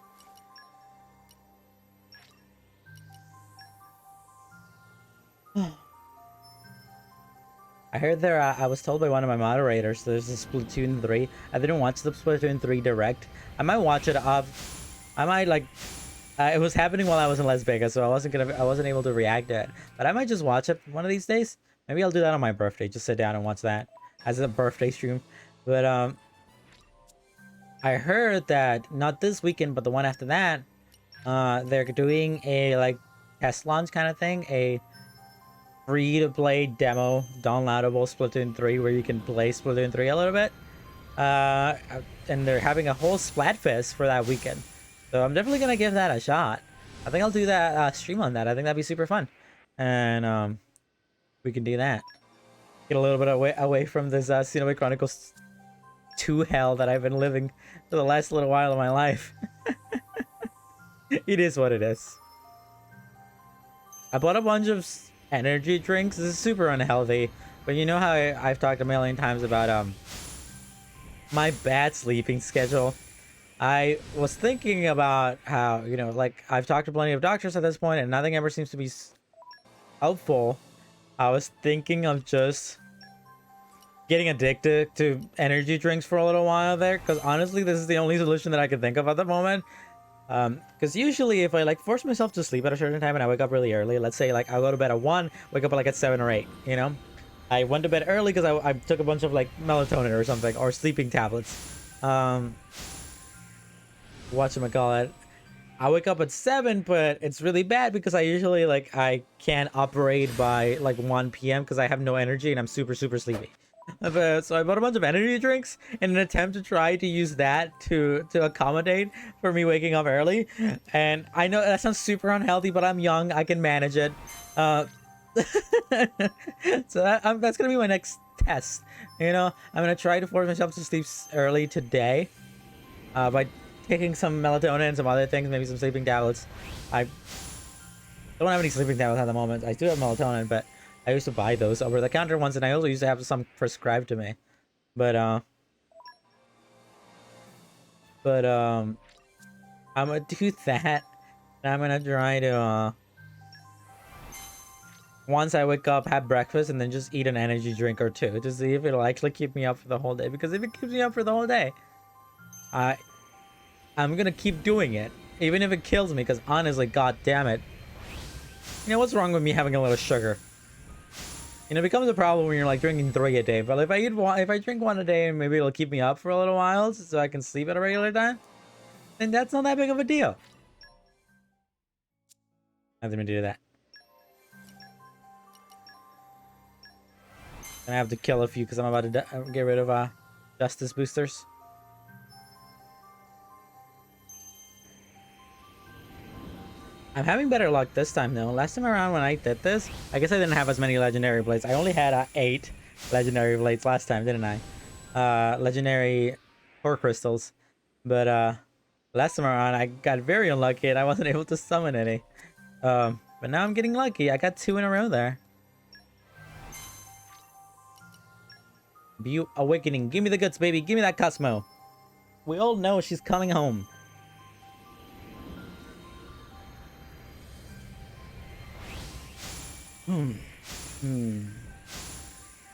I heard there, I was told by one of my moderators, there's a Splatoon 3. I didn't watch the Splatoon 3 direct. I might watch it off. I might, like, it was happening while I was in Las Vegas, so I wasn't able to react to it. But I might just watch it one of these days. Maybe I'll do that on my birthday, just sit down and watch that as a birthday stream. But, I heard that, not this weekend, but the one after that, they're doing a, like, test launch kind of thing, a free-to-play demo downloadable Splatoon 3 where you can play Splatoon 3 a little bit. And they're having a whole Splatfest for that weekend. So I'm definitely going to give that a shot. I think I'll do that stream on that. I think that'd be super fun. And we can do that. Get a little bit away from this Xenoblade Chronicles 2 hell that I've been living for the last little while of my life. It is what it is. I bought a bunch of energy drinks. This is super unhealthy, but you know how I've talked a million times about my bad sleeping schedule. I was thinking about how, you know, like, I've talked to plenty of doctors at this point and nothing ever seems to be helpful. I was thinking of just getting addicted to energy drinks for a little while there, because honestly this is the only solution that I can think of at the moment. Because usually if I, like, force myself to sleep at a certain time and I wake up really early, let's say, like, I'll go to bed at 1, wake up like at 7 or 8, you know? I went to bed early because I took a bunch of, like, melatonin or something, or sleeping tablets. Whatchamacallit. I wake up at 7, but it's really bad because I usually, like, I can't operate by, like, 1 p.m. because I have no energy and I'm super, super sleepy. So I bought a bunch of energy drinks in an attempt to try to use that to accommodate for me waking up early. And I know that sounds super unhealthy, but I'm young. I can manage it. So that's going to be my next test. You know, I'm going to try to force myself to sleep early today by taking some melatonin and some other things, maybe some sleeping tablets. I don't have any sleeping tablets at the moment. I do have melatonin, but I used to buy those over-the-counter ones, and I also used to have some prescribed to me. But I'm gonna do that, and I'm gonna try to, once I wake up, have breakfast, and then just eat an energy drink or 2 to see if it'll actually keep me up for the whole day. Because if it keeps me up for the whole day, I'm gonna keep doing it, even if it kills me, because honestly, god damn it. You know, what's wrong with me having a little sugar? You know, it becomes a problem when you're, like, drinking 3 a day. But if I drink 1 a day, maybe it'll keep me up for a little while so I can sleep at a regular time, then that's not that big of a deal. I didn't do that. And I have to kill a few because I'm about to get rid of justice boosters. I'm having better luck this time though. Last time around when I did this, I guess I didn't have as many legendary blades. I only had 8 legendary blades last time, didn't I? Legendary core crystals. But last time around I got very unlucky and I wasn't able to summon any. But now I'm getting lucky. I got 2 in a row there. View Awakening. Give me the goods, baby. Give me that Cosmo. We all know she's coming home. One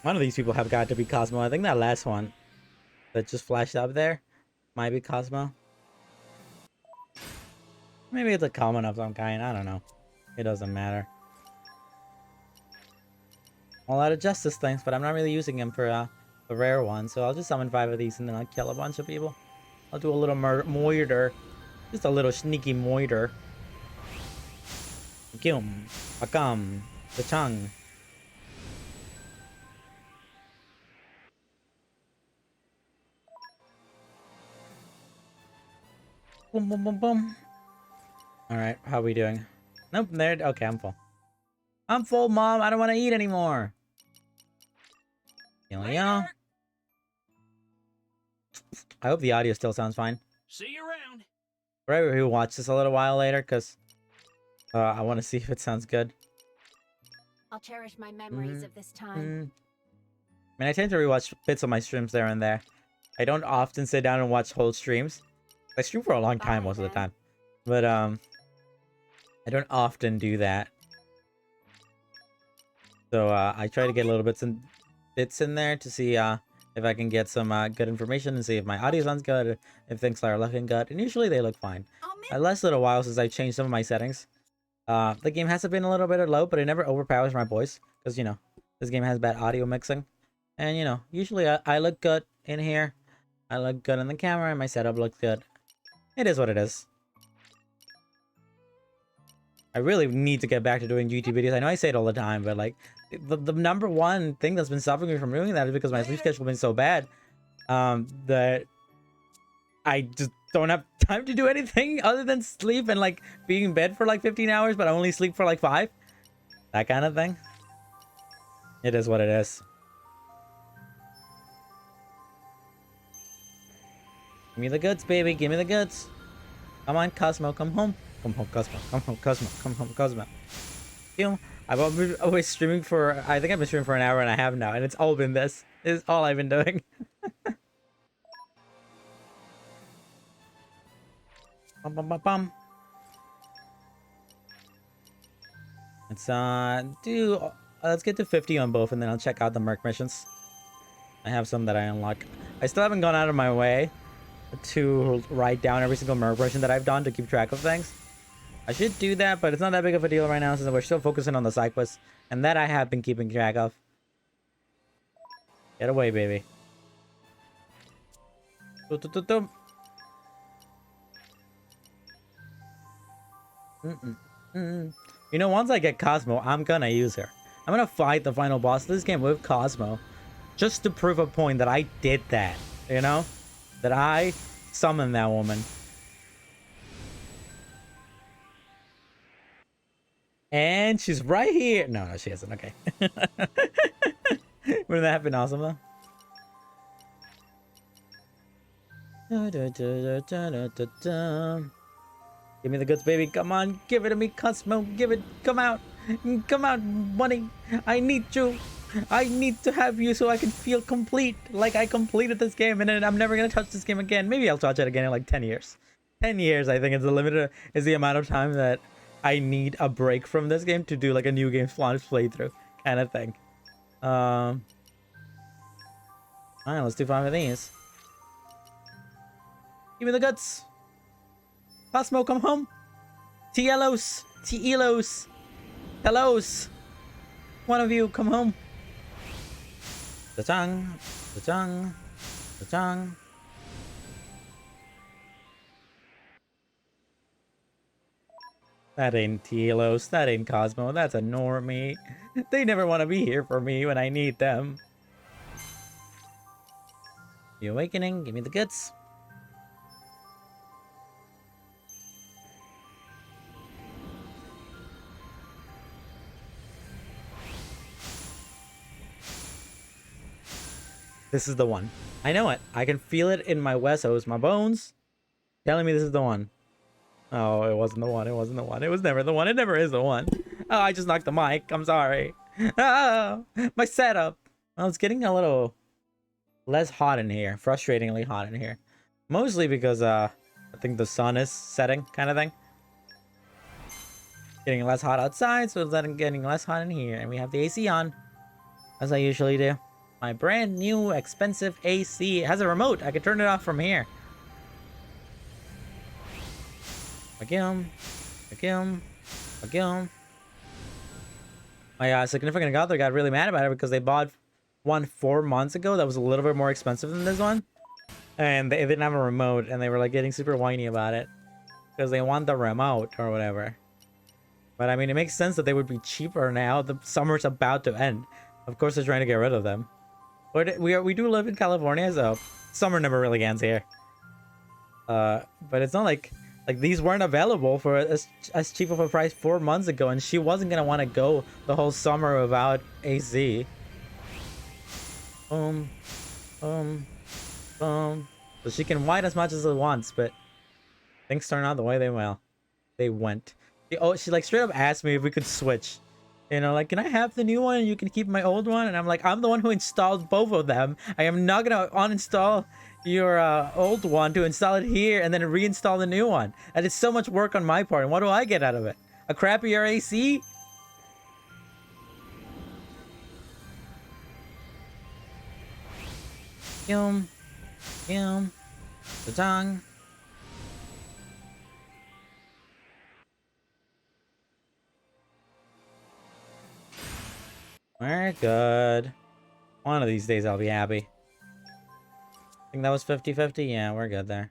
of these people have got to be Cosmo. I think that last one that just flashed up there might be Cosmo. Maybe it's a common of some kind. I don't know. It doesn't matter. A lot of justice things, but I'm not really using them for the rare one. So I'll just summon 5 of these and then I'll kill a bunch of people. I'll do a little moiter. Just a little sneaky moiter. Gyum. Akam. The tongue. Boom, boom, boom, boom. Alright, how are we doing? Nope, there. Okay, I'm full. I'm full, Mom. I don't want to eat anymore. Yeah. I hope the audio still sounds fine. See you around. Right, we'll watch this a little while later, because I want to see if it sounds good. I'll cherish my memories of this time. I mean, I tend to rewatch bits of my streams there and there. I don't often sit down and watch whole streams. I stream for a long time most of the time. But, I don't often do that. So, I try to get little bits in there to see, if I can get some, good information and see if my audio sounds good, if things are looking good. And usually they look fine. Last little while since I've changed some of my settings. The game has been a little bit low, but it never overpowers my voice. Because, you know, this game has bad audio mixing. And, you know, usually I look good in here. I look good on the camera and my setup looks good. It is what it is. I really need to get back to doing YouTube videos. I know I say it all the time, but like the number one thing that's been stopping me from doing that is because my sleep schedule has been so bad that I just don't have time to do anything other than sleep and like being in bed for like 15 hours, but I only sleep for like 5. That kind of thing. It is what it is. Give me the goods, baby. Give me the goods. Come on, Cosmo. Come home. Come home, Cosmo. Come home, Cosmo. Come home, Cosmo. You know, I've been always streaming for... I think I've been streaming for an hour and a half now, and it's all been this. This is all I've been doing. Bum, bum, bum, bum. Let's let's get to 50 on both, and then I'll check out the Merc missions. I have some that I unlock. I still haven't gone out of my way to write down every single Merc mission that I've done to keep track of things. I should do that, but it's not that big of a deal right now since we're still focusing on the side quests, and that I have been keeping track of. Get away, baby. You know, once I get Cosmo, I'm gonna use her. I'm gonna fight the final boss of this game with Cosmo, just to prove a point that I did that, you know? That I summoned that woman. And she's right here. No, she isn't. Okay. Wouldn't that have been awesome, though? Give me the goods, baby. Come on. Give it to me, Cosmo. Give it. Come out. Come out, money. I need you. I need to have you so I can feel complete. Like I completed this game and then I'm never going to touch this game again. Maybe I'll touch it again in like 10 years. 10 years, I think, is the limit. Is the amount of time that I need a break from this game to do like a new game launch playthrough kind of thing. Alright, let's do 5 of these. Give me the guts. Cosmo, come home. Tielos. Tielos. Hellos. One of you, come home. The tongue. The tongue. The tongue. That ain't Telos. That ain't Cosmo. That's a normie. They never want to be here for me when I need them. The Awakening. Give me the goods. This is the one. I know it. I can feel it in my Wessos, my bones, telling me this is the one. Oh, it wasn't the one. It wasn't the one. It was never the one. It never is the one. Oh, I just knocked the mic. I'm sorry. Oh, my setup. Well, it's getting a little less hot in here. Frustratingly hot in here. Mostly because, I think the sun is setting kind of thing. Getting less hot outside, so it's getting less hot in here. And we have the AC on, as I usually do. My brand new expensive AC. It has a remote. I can turn it off from here. Again. My significant other got really mad about it because they bought one 4 months ago that was a little bit more expensive than this one. And they didn't have a remote, and they were like getting super whiny about it. Because they want the remote or whatever. But I mean, it makes sense that they would be cheaper now. The summer's about to end. Of course, they're trying to get rid of them. But we do live in California, so summer never really ends here. But it's not like these weren't available for as cheap of a price 4 months ago, and she wasn't gonna want to go the whole summer without AC. So she can whine as much as it wants, but things turn out the way they went. She like straight up asked me if we could switch. You know, like, can I have the new one and you can keep my old one? And I'm like, I'm the one who installed both of them. I am not gonna uninstall your old one to install it here and then reinstall the new one. That is so much work on my part. And what do I get out of it? A crappier AC? The tongue. We're good. One of these days I'll be happy. I think that was 50-50. Yeah, we're good there.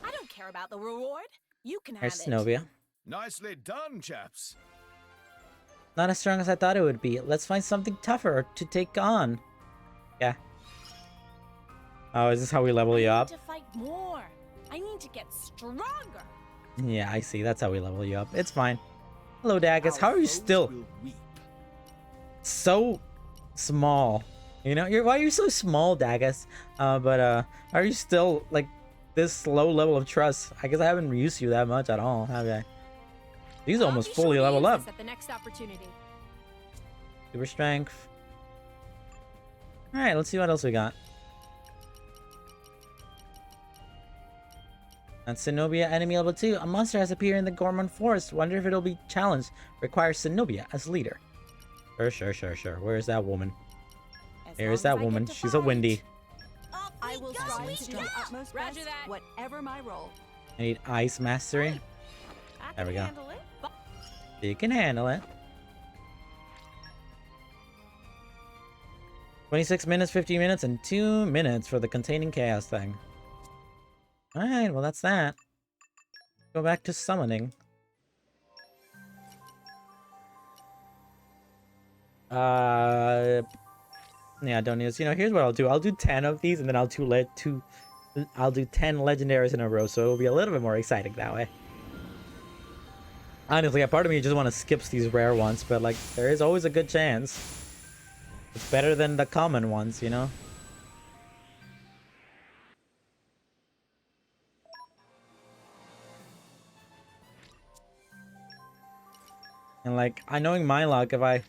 I don't care about the reward. You can have There's it. Zenobia. Nicely done, chaps. Not as strong as I thought it would be. Let's find something tougher to take on. Yeah. Oh, is this how we level you I up? need to fight more. I need to get stronger. Yeah, I see. That's how we level you up. It's fine. Hello, Daggers. How are you still so small? You know, why are you so small, Daggers? But are you still like this low level of trust? I guess I haven't used you that much at all, have I? He's almost fully leveled up. At the next opportunity. Super strength. All right, let's see what else we got. That's Zenobia, enemy level 2. A monster has appeared in the Gormon Forest. Wonder if it'll be challenged. Requires Zenobia as leader. Sure. Where is that woman? Here is that woman. She's a Windy. I will strive to do the utmost best, whatever my role. I need Ice Mastery. There we go. You can handle it. 26 minutes, 15 minutes, and 2 minutes for the containing chaos thing. Alright, well that's that. Go back to summoning. Yeah, don't need this. You know, here's what I'll do. I'll do 10 of these, and then I'll do 10 legendaries in a row, so it'll be a little bit more exciting that way. Honestly, a part of me just want to skip these rare ones, but like, there is always a good chance. It's better than the common ones, you know? And like, I knowing my luck, if I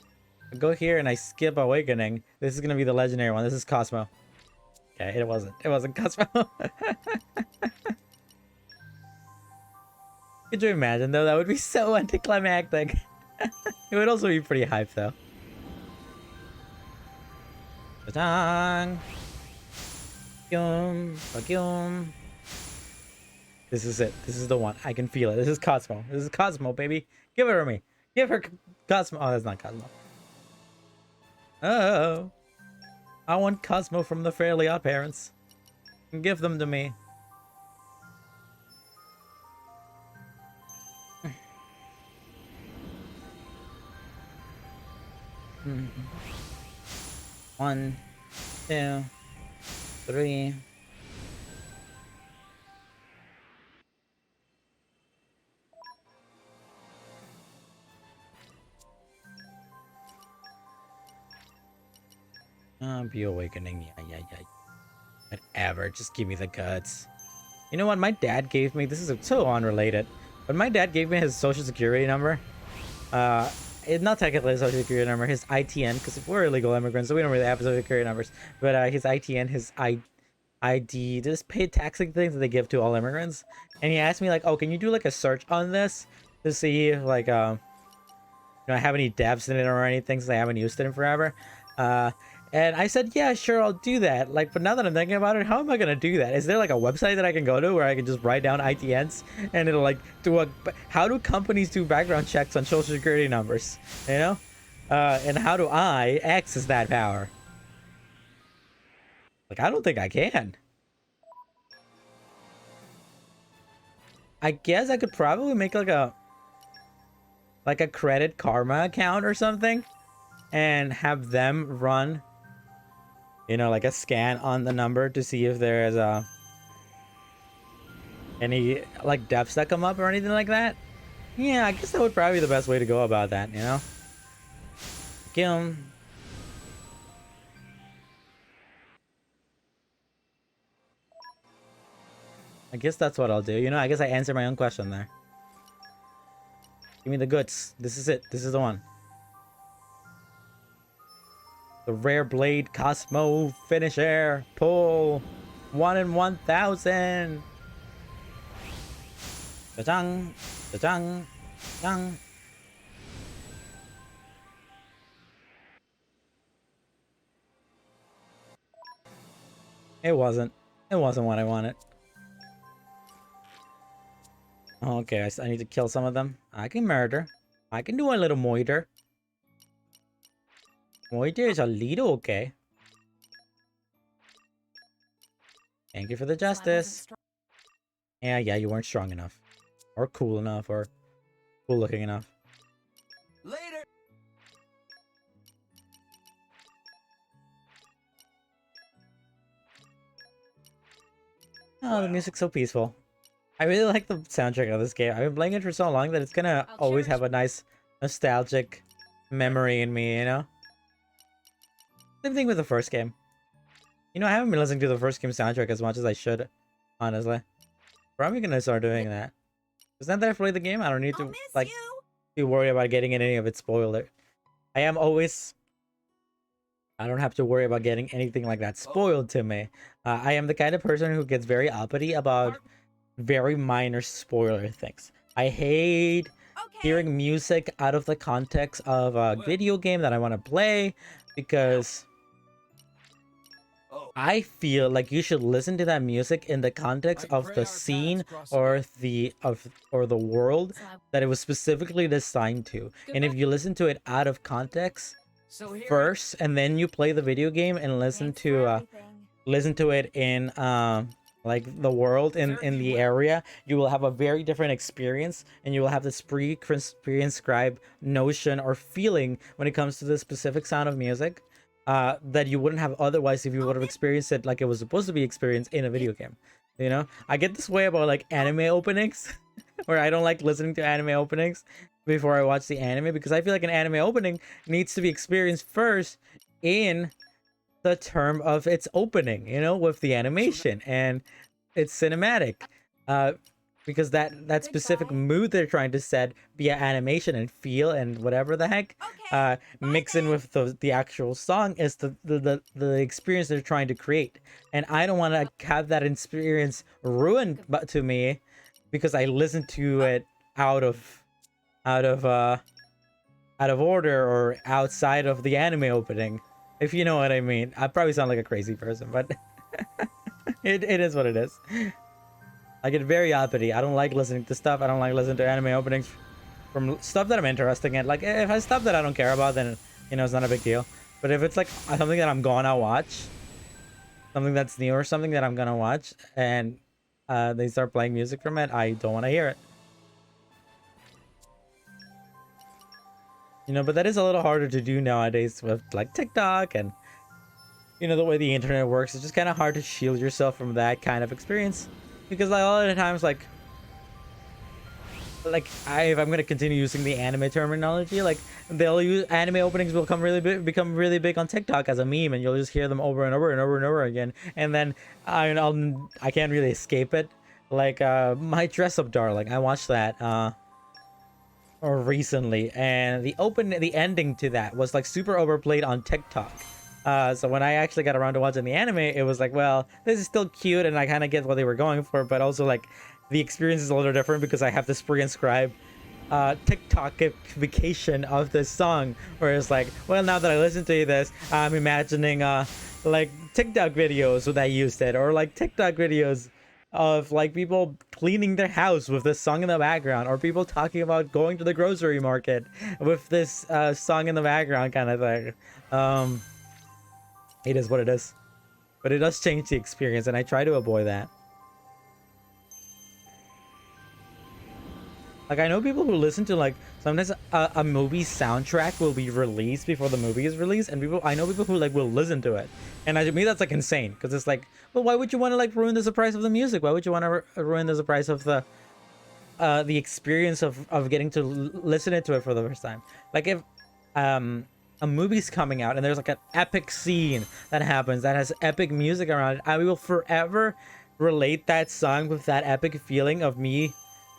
go here and I skip Awakening, this is gonna be the legendary one. This is Cosmo. Okay, it wasn't. It wasn't Cosmo. Could you imagine though? That would be so anticlimactic. It would also be pretty hype though. Ta-dang! This is it. This is the one. I can feel it. This is Cosmo. This is Cosmo, baby. Give it to me. Give her Cosmo. Oh, that's not Cosmo. Oh. I want Cosmo from the Fairly Odd Parents. Give them to me. One, 2, 3. Be awakening. Yeah. Whatever. Just give me the guts. You know what? My dad gave me. This is so unrelated, but my dad gave me his social security number. It's not technically a social security number. His ITN, because we're illegal immigrants, so we don't really have social security numbers. But his ITN, his ID, this paid taxing things that they give to all immigrants. And he asked me like, "Oh, can you do like a search on this to see if, like I have any debts in it or anything, since I haven't used it in forever?" And I said, "Yeah, sure, I'll do that." Like, but now that I'm thinking about it, how am I gonna do that? Is there like a website that I can go to where I can just write down ITNs and it'll like do a? How do companies do background checks on social security numbers? You know, and how do I access that power? Like, I don't think I can. I guess I could probably make like a Credit Karma account or something and have them run, like a scan on the number to see if there's any like debts that come up or anything like that. Yeah, I guess that would probably be the best way to go about that, I guess that's what I'll do. I guess I answered my own question there. Give me the goods. This is it. This is the one. The Rare Blade Cosmo Finisher. Pull. 1 in 1,000. Cha-chang. Cha-chang. Chang. It wasn't. It wasn't what I wanted. Okay, I need to kill some of them. I can murder. I can do a little moiter. Moiter is a little okay. Thank you for the justice. Yeah, you weren't strong enough. Or cool enough, or cool looking enough. Later. Oh, the music's so peaceful. I really like the soundtrack of this game. I've been playing it for so long that it's gonna always have a nice nostalgic memory in me, Same thing with the first game. I haven't been listening to the first game soundtrack as much as I should, honestly. Probably gonna start doing that. Because now that I've played the game, I don't need to, be worried about getting any of it spoiled. I don't have to worry about getting anything like that spoiled to me. I am the kind of person who gets very uppity about very minor spoiler things. I hate hearing music out of the context of a video game that I want to play, because I feel like you should listen to that music in the context of the scene or the world that it was specifically designed to. And if you listen to it out of context first and then you play the video game and listen to it in like the world in the area, you will have a very different experience, and you will have this pre-inscribed notion or feeling when it comes to the specific sound of music that you wouldn't have otherwise if you would have experienced it like it was supposed to be experienced in a video game. I get this way about like anime openings where I don't like listening to anime openings before I watch the anime, because I feel like an anime opening needs to be experienced first in the term of its opening, with the animation and its cinematic, because that specific mood they're trying to set via animation and feel and whatever the heck, mix in with the actual song is the experience they're trying to create. And I don't want to have that experience ruined to me because I listened to it out of order or outside of the anime opening. If you know what I mean. I probably sound like a crazy person, but it is what it is. I get very uppity. I don't like listening to stuff. I don't like listening to anime openings from stuff that I'm interested in. Like, if it's stuff that I don't care about, then, it's not a big deal. But if it's like something that I'm gonna watch, something that's new or something that I'm gonna watch, and they start playing music from it, I don't want to hear it. But that is a little harder to do nowadays with like TikTok and the way the internet works. It's just kind of hard to shield yourself from that kind of experience, because like a lot of the times, like like if I'm gonna continue using the anime terminology, like they'll use anime openings will become really big on TikTok as a meme, and you'll just hear them over and over and over and over again, and then I can't really escape it. Like My Dress Up Darling, I watched that recently, and the ending to that was like super overplayed on TikTok. So when I actually got around to watching the anime, it was like, well, this is still cute, and I kind of get what they were going for, but also like the experience is a little different because I have this pre-inscribed TikTokification of this song, where it's like, well, now that I listen to this, I'm imagining like TikTok videos that used it, or like TikTok videos of like people cleaning their house with this song in the background, or people talking about going to the grocery market with this song in the background, kind of thing. It is what it is, but it does change the experience, and I try to avoid that. Like, I know people who listen to, like, sometimes a movie soundtrack will be released before the movie is released, and I know people who, like, will listen to it. And to me, that's, like, insane, because it's like, well, why would you want to, like, ruin the surprise of the music? Why would you want to ruin the surprise of the experience of getting to listen to it for the first time? Like, if a movie's coming out and there's, like, an epic scene that happens that has epic music around it, I will forever relate that song with that epic feeling of me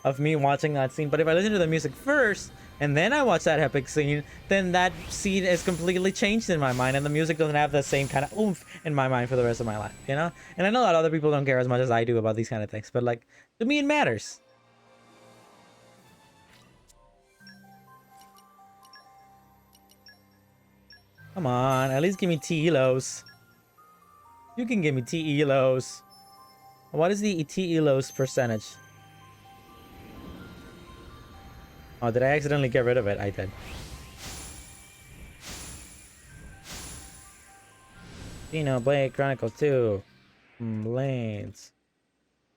watching that scene. But if I listen to the music first and then I watch that epic scene, then that scene is completely changed in my mind, and the music doesn't have the same kind of oomph in my mind for the rest of my life, you know? And I know a lot of other people don't care as much as I do about these kind of things, but like, to me it matters. Come on, at least give me T-Elos. You can give me T-Elos. What is the T-Elos percentage? Oh, did I accidentally get rid of it? I did. Xenoblade Chronicles 2. Lanes.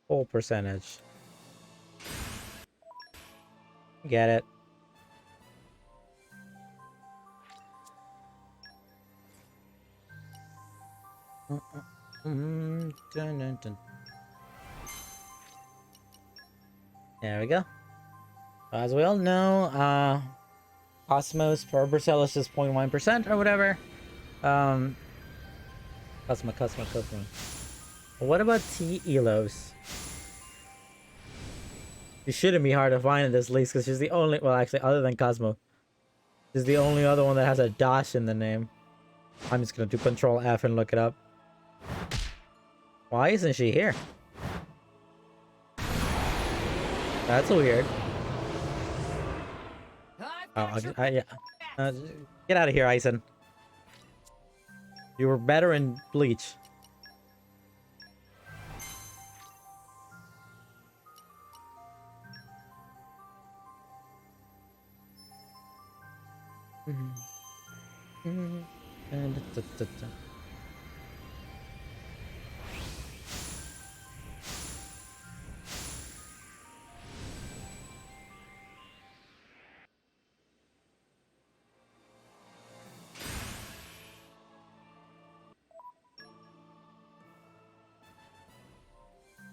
Full percentage. Get it. Dun, dun, dun. There we go. As we all know, Cosmos per Bercellus is 0.1% or whatever. Cosmo. What about T-Elos? She shouldn't be hard to find in this list because she's the only, well, actually, other than Cosmo, she's the only other one that has a dash in the name. I'm just gonna do Control F and look it up. Why isn't she here? That's weird. Oh, yeah. Get out of here, Ison. You were better in Bleach.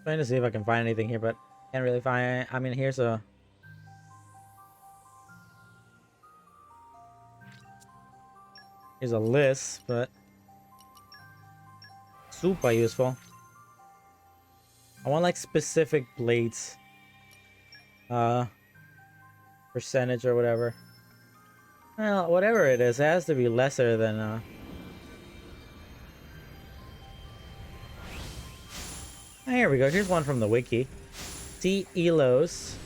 Trying to see if I can find anything here, but can't really find. I mean, here's a list, but super useful. I want like specific blades, percentage or whatever. Well, whatever it is, it has to be lesser than Here we go. Here's one from the wiki. T-Elos.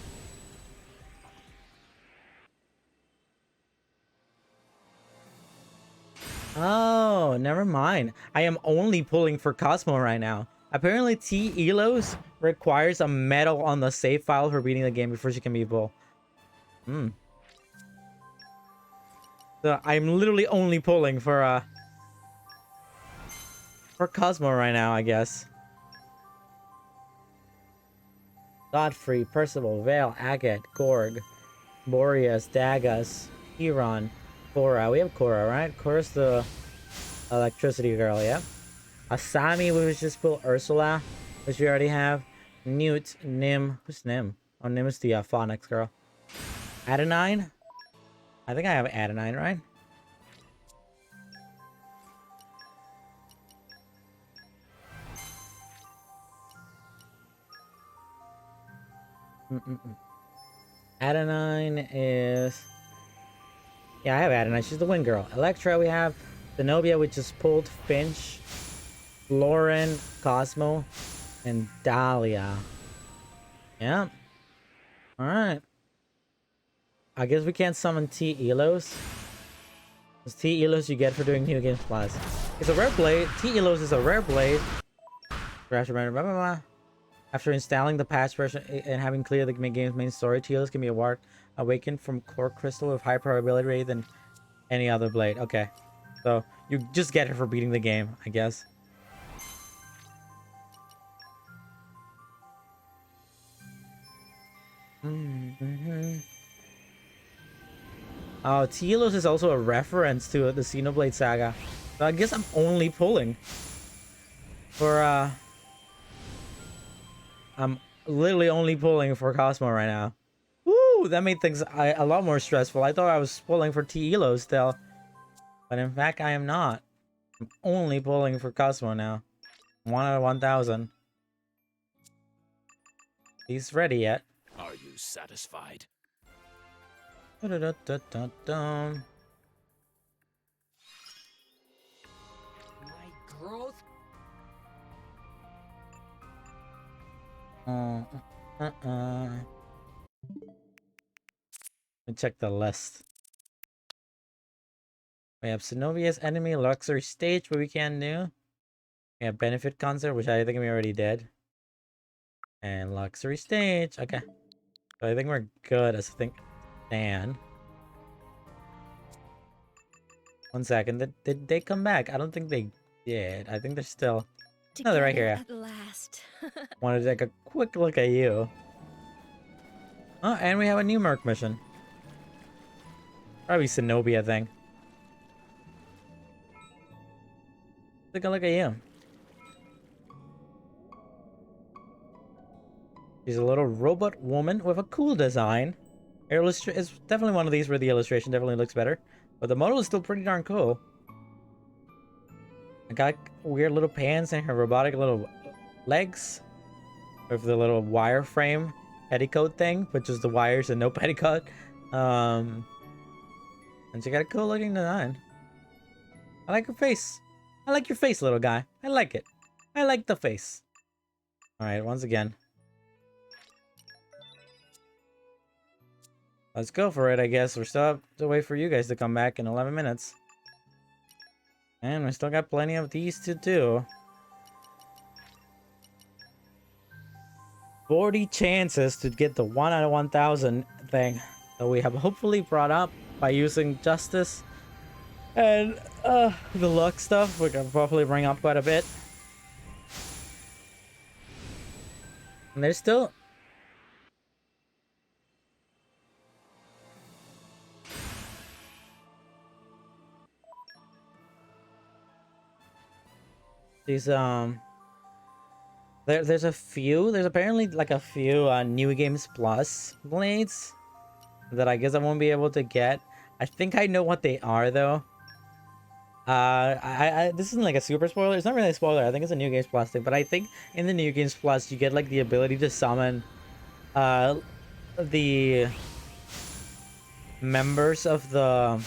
Oh, never mind. I am only pulling for Cosmo right now. Apparently T-Elos requires a medal on the save file for beating the game before she can be pulled. So I'm literally only pulling for Cosmo right now, I guess. Godfrey, Percival, Vale, Agate, Gorg, Boreas, Dagas, Huron, Cora. We have Cora, right? Cora's the electricity girl, yeah? Asami, we just pull Ursula, which we already have. Newt, Nim. Who's Nim? Oh, Nim is the phonics girl. Adenine? I think I have Adenine, right? Adenine is... Yeah, I have Adenine. She's the wind girl. Electra, we have Zenobia, which is pulled Finch, Lauren, Cosmo, and Dahlia. Yeah. Alright. I guess we can't summon T Elos. It's T Elos you get for doing New Games Plus. It's a rare blade. T Elos is a rare blade. Crash reminder, blah, blah, blah. After installing the patch version and having cleared the game's main story, T Elos can be awakened from core crystal with higher probability rate than any other blade. Okay. So you just get it for beating the game, I guess. Oh, Telos is also a reference to the Xenoblade saga. So I guess I'm only pulling for I'm literally only pulling for Cosmo right now. Woo! That made things a lot more stressful. I thought I was pulling for T-Elo still. But in fact, I am not. I'm only pulling for Cosmo now. 1 out of 1,000. He's ready yet. Are you satisfied? Da-da-da-da-da-da. My growth. Let me check the list. We have Zenobia's enemy, luxury stage, what we can do. We have benefit concert, which I think we already did. And luxury stage. Okay. So I think we're good as I think stand. 1 second. Did they come back? I don't think they did. I think they're still... No, they're right here. At last. Wanted to take a quick look at you. Oh, and we have a new Merc mission. Probably Zenobia thing. Take a look at you. She's a little robot woman with a cool design. It's definitely one of these where the illustration definitely looks better. But the model is still pretty darn cool. I got weird little pants and her robotic little legs. With the little wireframe petticoat thing. But just the wires and no petticoat. And she got a cool looking design. I like her face. I like your face, little guy. I like it. I like the face. Alright, once again. Let's go for it, I guess. We're still have to wait for you guys to come back in 11 minutes. And we still got plenty of these to do. 40 chances to get the 1 out of 1,000 thing that we have hopefully brought up by using Justice. And the luck stuff, we can probably bring up quite a bit. And there's still... These, there's a few, there's apparently like a few New Games Plus blades that I guess I won't be able to get. I think I know what they are though. This isn't like a super spoiler. It's not really a spoiler. I think it's a New Games Plus thing. But I think in the New Games Plus, you get like the ability to summon the members of the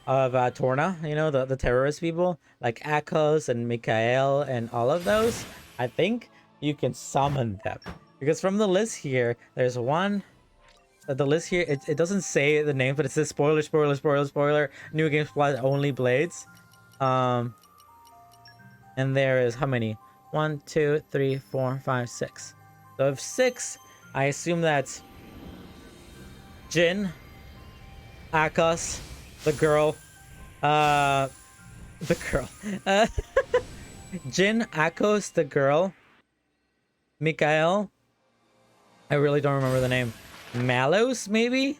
Torna, you know, the terrorist people, like Akos and Mikhail and all of those. I think you can summon them because from the list here, there's one. The list here, it doesn't say the name, but it says spoiler, New Games Plus only blades. And there is how many? 1, 2, 3, 4, 5, 6. So if 6, I assume that's Jin, Akos, the girl, Jin, Akos, the girl, Mikhail, I really don't remember the name, Malos, maybe?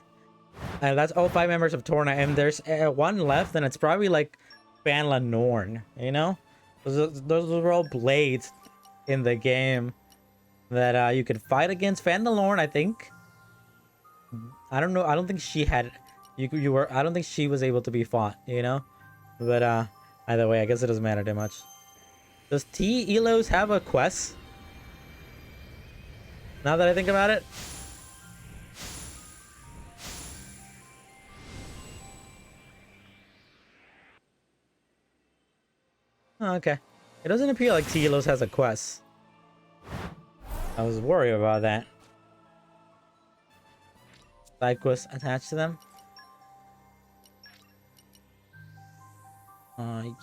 And that's all 5 members of Torna, and there's one left, and it's probably like Banla Norn, you know? Those are all blades in the game that you can fight against. Vandalorn, I think. I don't know. I don't think she had. You were. I don't think she was able to be fought. You know. But either way, I guess it doesn't matter too much. Does T Elos have a quest? Now that I think about it. Oh, okay. It doesn't appear like T Elos has a quest. I was worried about that. Side quests attached to them.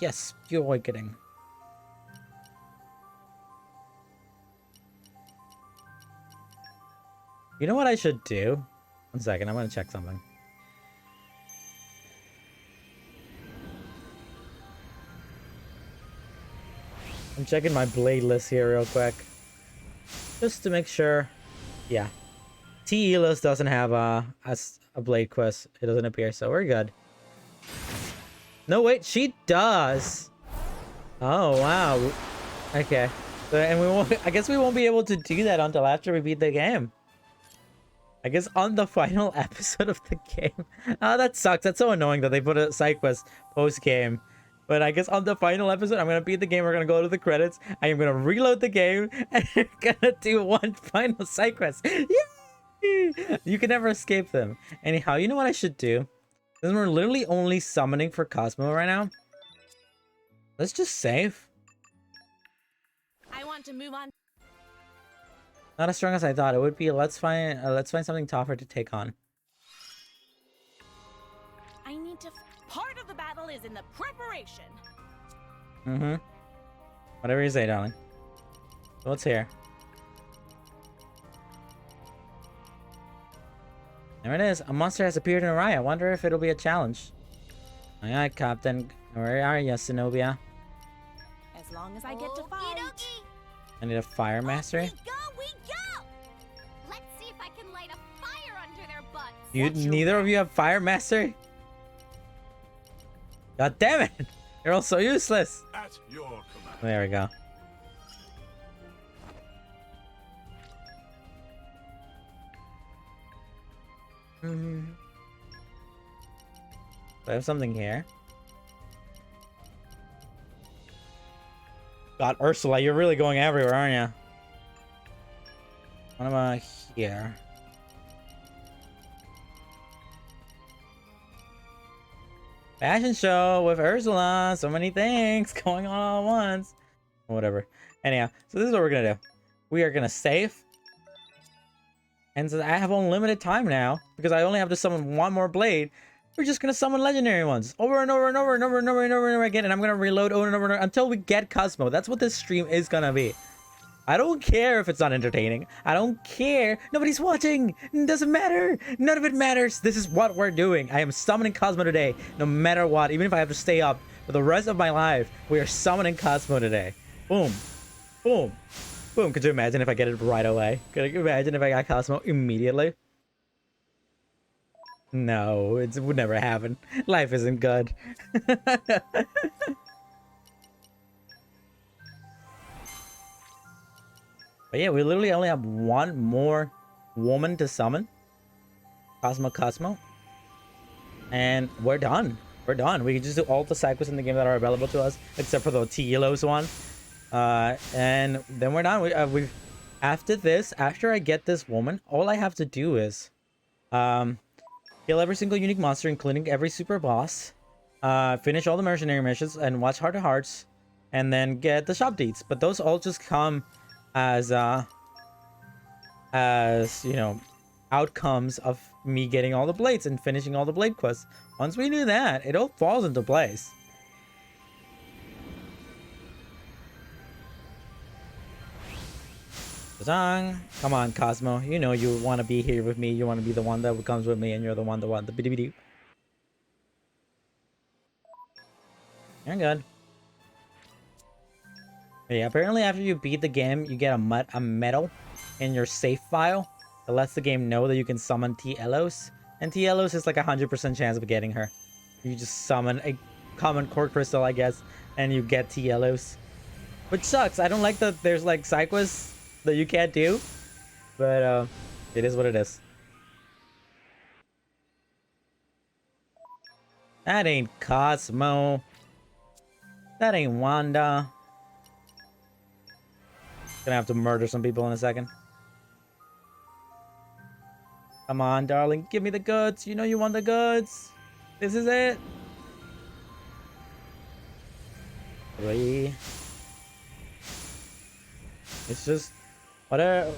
Yes, pure awakening. You know what I should do? One second, I'm gonna check something. I'm checking my blade list here real quick. Just to make sure. Yeah. T. Elos doesn't have a blade quest. It doesn't appear, so we're good. No, wait, she does. Oh, wow. Okay. So, and we won't, I guess we won't be able to do that until after we beat the game. I guess on the final episode of the game. Oh, that sucks. That's so annoying that they put a side quest post-game. But I guess on the final episode, I'm going to beat the game. We're going to go to the credits. I am going to reload the game. And we're going to do one final side quest. Yay! You can never escape them. Anyhow, you know what I should do? Because we're literally only summoning for Cosmo right now. Let's just save. I want to move on. Not as strong as I thought it would be. Let's find something tougher to take on. I need to. Part of the battle is in the preparation. Mm-hmm. Whatever you say, darling. So what's here? There it is. A monster has appeared in Araya. I wonder if it'll be a challenge. Aye, aye, Captain. Where are you, Zenobia? As long as I get to fight. I need a fire mastery. We go! Let's see if I can light a fire under their butts. You neither of you have fire mastery? God damn it! You're all so useless. At your command. There we go. I have something here. God, Ursula, you're really going everywhere, aren't you? What about here? Fashion show with Ursula. So many things going on all at once. Whatever. Anyhow, so this is what we're gonna do. We are gonna save. And since I have unlimited time now, because I only have to summon one more blade, we're just gonna summon legendary ones over and over and over and over and over and over and over again, and I'm gonna reload over and over and over until we get Cosmo. That's what this stream is gonna be. I don't care if it's not entertaining. I don't care. Nobody's watching. It doesn't matter. None of it matters. This is what we're doing. I am summoning Cosmo today, no matter what. Even if I have to stay up for the rest of my life, we are summoning Cosmo today. Boom. Boom. Boom. Could you imagine if I get it right away? Could you imagine if I got Cosmo immediately? No, it would never happen. Life isn't good. But yeah, we literally only have one more woman to summon. Cosmo. And we're done. We're done. We can just do all the side quests in the game that are available to us, except for the T-Elos one. And then we're done. We've after this, after I get this woman, all I have to do is kill every single unique monster, including every super boss. Finish all the mercenary missions and watch Heart of Hearts, and then get the shop deeds. But those all just come as you know, outcomes of me getting all the blades and finishing all the blade quests. Once we do that, it all falls into place. Come on, Cosmo. You know you want to be here with me. You want to be the one that comes with me, and you're the one that wants the biddy biddy. You're good. But yeah, apparently after you beat the game, you get a medal in your save file that lets the game know that you can summon T-Elos. And T-Elos is like 100% chance of getting her. You just summon a common core crystal, I guess, and you get T-Elos. Which sucks. I don't like that there's like side quests that you can't do. But it is what it is. That ain't Cosmo. That ain't Wanda. Gonna have to murder some people in a second. Come on, darling. Give me the goods. You know you want the goods. This is it. 3. It's just... whatever.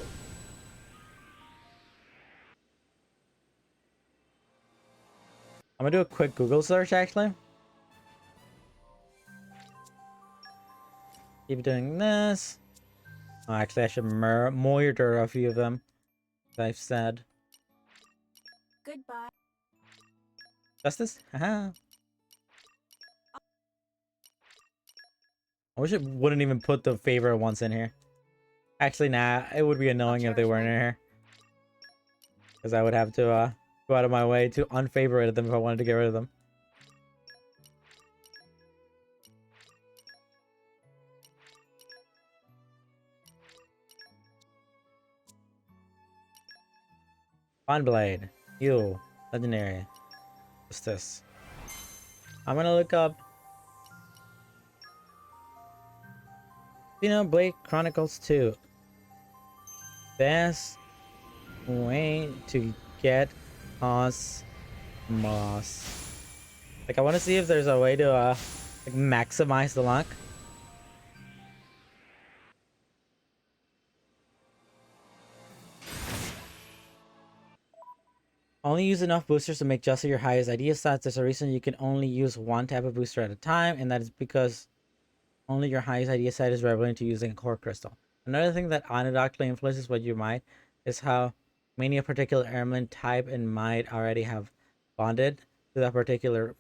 I'm gonna do a quick Google search, actually. Keep doing this. Oh, actually, I should murder a few of them. As I've said. Goodbye. Justice? Haha. I wish it wouldn't even put the favorite ones in here. Actually, nah. It would be annoying if they weren't in here. Because I would have to go out of my way to unfavorite them if I wanted to get rid of them. Fun Blade. Heal. Legendary. What's this? I'm gonna look up Xenoblade Chronicles 2. Best way to get Cosmos. Like, I want to see if there's a way to like maximize the luck. Only use enough boosters to make just your highest idea stats. There's a reason you can only use one type of booster at a time, and that is because only your highest idea set is relevant to using a core crystal. Another thing that unequivocally influences what you might is how many a particular airman type and might already have bonded to that particular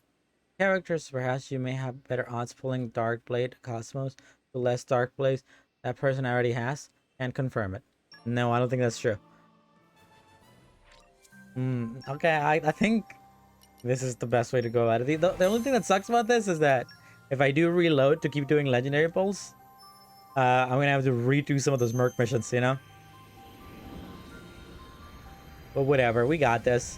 characters. Perhaps you may have better odds pulling Dark Blade Cosmos to less Dark Blades that person already has, and confirm it. No, I don't think that's true. Okay, I think this is the best way to go about it. The only thing that sucks about this is that if I do reload to keep doing legendary pulls, I'm gonna have to redo some of those merc missions, you know? But whatever, we got this.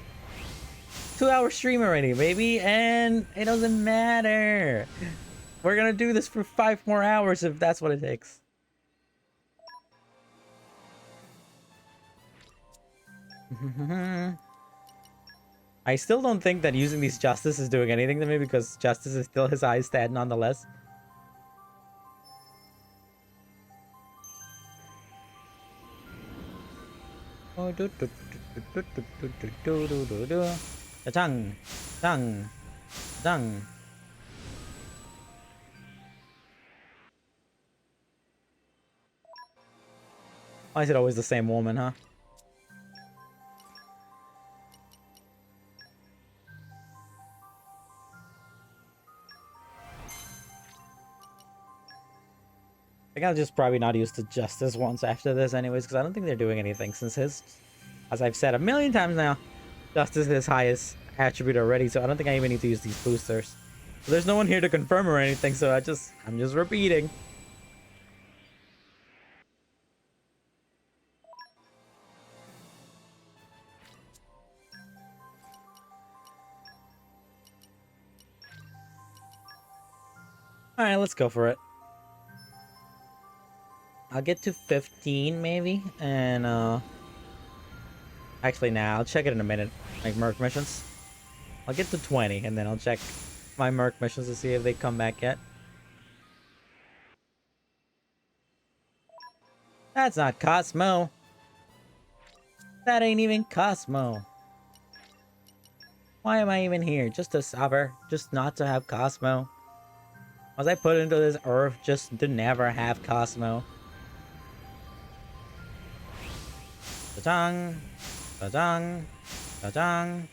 2-hour stream already, baby, and it doesn't matter. We're gonna do this for 5 more hours if that's what it takes. I still don't think that using these Justice is doing anything to me because Justice is still his highest stat nonetheless. Dang, dang, dang. Why is it always the same woman, huh? I think I'll just probably not use the Justice once after this anyways, because I don't think they're doing anything since his, as I've said a million times now, Justice is his highest attribute already, so I don't think I even need to use these boosters. So there's no one here to confirm or anything, so I'm just repeating. Alright, let's go for it. I'll get to 15 maybe, and actually nah, I'll check it in a minute. Like merc missions. I'll get to 20 and then I'll check my merc missions to see if they come back yet. That's not Cosmo. That ain't even Cosmo. Why am I even here? Just to suffer? Just not to have Cosmo? Was I put into this earth just to never have Cosmo? Ta-dang! Ta-dang! Ta-dang!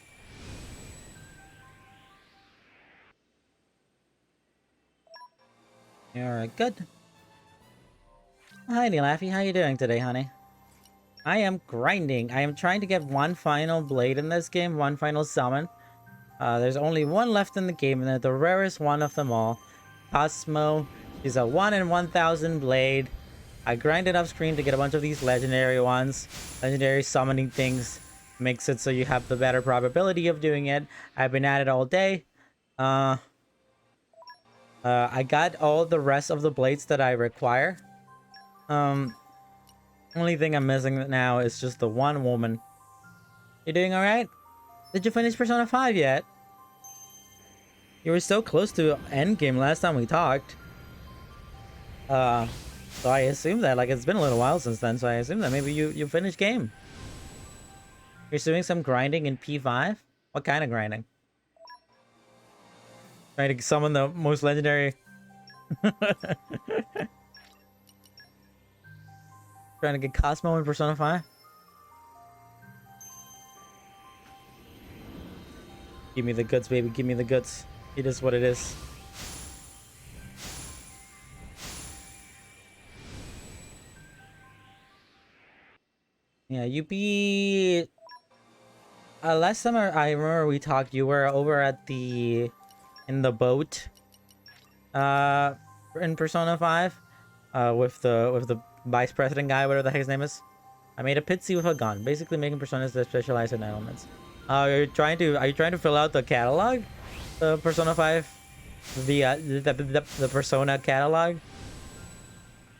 You're good. Hi, Laffy. How you doing today, honey? I am grinding. I am trying to get one final blade in this game, one final summon. There's only one left in the game, and they're the rarest one of them all. Cosmo is a 1 in 1,000 blade. I grinded off screen to get a bunch of these legendary ones. Legendary summoning things makes it so you have the better probability of doing it. I've been at it all day. I got all the rest of the blades that I require. Only thing I'm missing now is just the one woman. You doing alright? Did you finish Persona 5 yet? You were so close to endgame last time we talked. So I assume that, like, it's been a little while since then, so I assume that maybe you finished game. You're doing some grinding in P5? What kind of grinding? Trying to summon the most legendary... Trying to get Cosmo in Persona 5? Give me the goods, baby. Give me the goods. It is what it is. Yeah, you be... last time I remember we talked, you were over at the... in the boat. In Persona 5. With the vice president guy, whatever the heck his name is. I made a pitsy with a gun, basically making personas that specialize in elements. Are you trying to fill out the catalog? The Persona 5? The Persona catalog?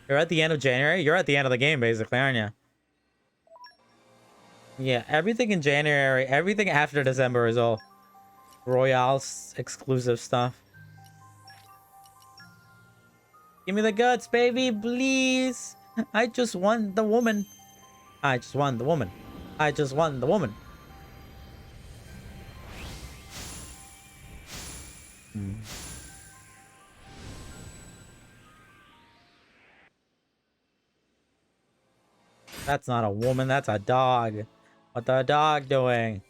You're at the end of January? You're at the end of the game, basically, aren't you? Yeah, everything in January, everything after December is all Royale's exclusive stuff. Give me the guts, baby, please. I just want the woman. I just want the woman. I just want the woman. That's not a woman, that's a dog. What the dog doing?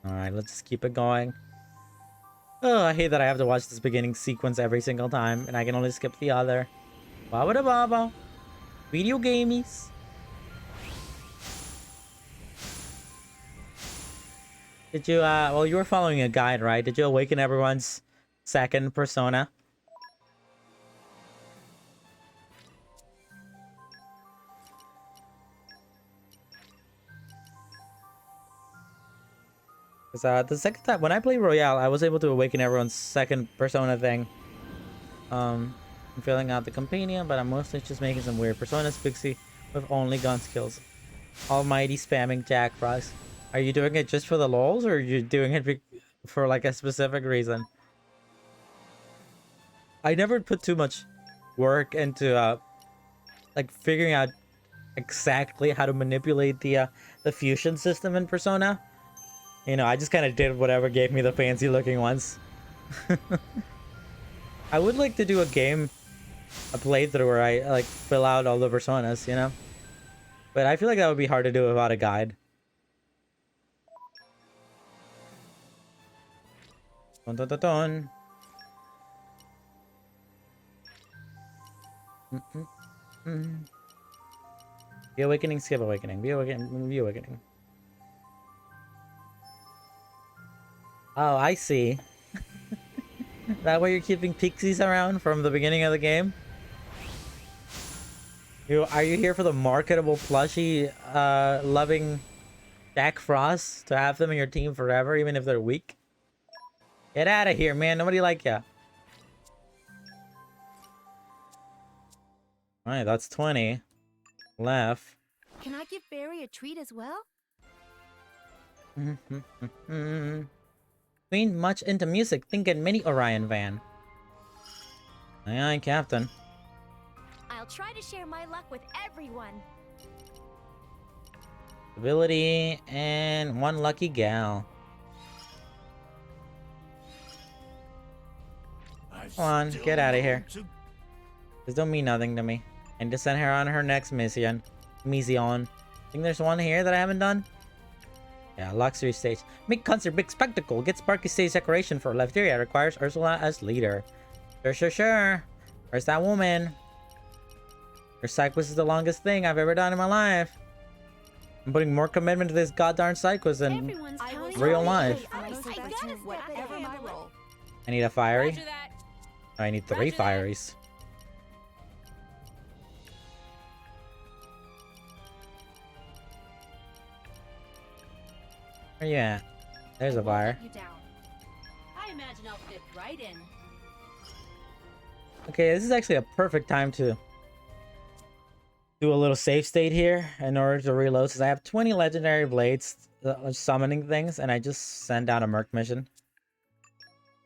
Alright, let's just keep it going. Oh, I hate that I have to watch this beginning sequence every single time, and I can only skip the other. Baba baba. Video gamies. Did you, well, you were following a guide, right? Did you awaken everyone's second persona? Because the second time, when I played Royale, I was able to awaken everyone's second persona thing. I'm filling out the companion, but I'm mostly just making some weird personas, Pixie, with only gun skills. Almighty spamming Jack Frost. Are you doing it just for the lols, or are you doing it for like a specific reason? I never put too much work into like figuring out exactly how to manipulate the fusion system in Persona. You know, I just kind of did whatever gave me the fancy looking ones. I would like to do a playthrough where I like fill out all the personas, you know? But I feel like that would be hard to do without a guide. Dun dun dun dun. Be awakening, skip awakening. Be awakening, be awakening. Oh, I see. That way you're keeping pixies around from the beginning of the game? Are you here for the marketable plushie loving Jack Frost to have them in your team forever, even if they're weak? Get out of here, man. Nobody like ya. Alright, that's 20 left. Can I give Barry a treat as well? Queen much into music, thinking mini Orion van. Aye aye, Captain. I'll try to share my luck with everyone. Ability and one lucky gal. Come on, get out of here. This don't mean nothing to me. And to send her on her next mission. Think there's one here that I haven't done? Yeah, luxury stage. Make concert big spectacle. Get Sparky stage decoration for Lefteria. Requires Ursula as leader. Sure. Where's that woman? Her side quest is the longest thing I've ever done in my life. I'm putting more commitment to this goddamn side quest than Everyone's counting real on me. life. I gotta step Whatever it my up. role. I need a fiery. Roger that. I need 3 Roger that. fieries. Where you at? There's a fire. You down. imagine I'll fit right in. Okay, this is actually a perfect time to do a little save state here in order to reload, since I have 20 legendary blades summoning things, and I just sent out a merc mission.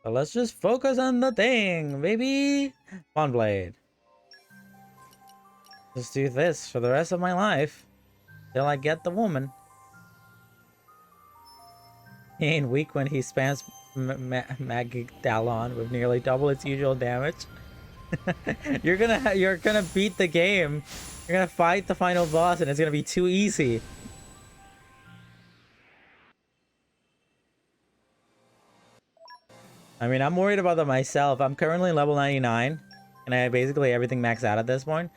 So let's just focus on the thing, baby! One blade. Just do this for the rest of my life till I get the woman. He ain't weak when he spams Magdalon with nearly double its usual damage. You're gonna beat the game. You're gonna fight the final boss, and it's gonna be too easy. I mean, I'm worried about that myself. I'm currently level 99, and I have basically everything maxed out at this point.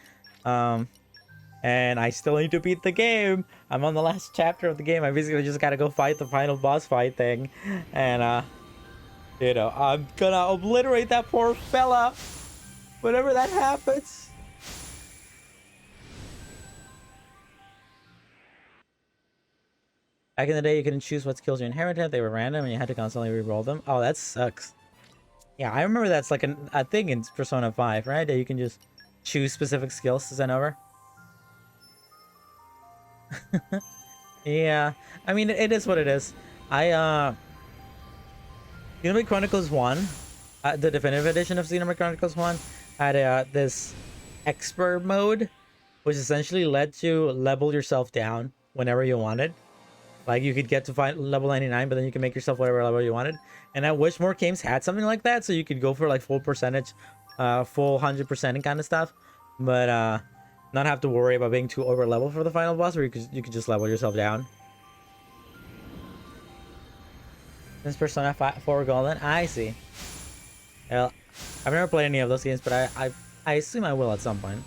And I still need to beat the game. I'm on the last chapter of the game. I basically just gotta go fight the final boss fight thing, and you know, I'm gonna obliterate that poor fella whenever that happens. Back in the day, you couldn't choose what skills you inherited. They were random, and you had to constantly re-roll them. Oh, that sucks. Yeah, I remember that's like a thing in Persona 5, right? That you can just choose specific skills to send over. Yeah, I mean, it is what it is. Xenoblade Chronicles 1, the definitive edition of Xenoblade Chronicles 1, had this expert mode, which essentially let you level yourself down whenever you wanted. Like, you could get to level 99, but then you can make yourself whatever level you wanted. And I wish more games had something like that, so you could go for like full percentage, full 100% kind of stuff, but not have to worry about being too over level for the final boss, where you could just level yourself down. Since Persona 4 Golden, I see. Well, I've never played any of those games, but I assume I will at some point.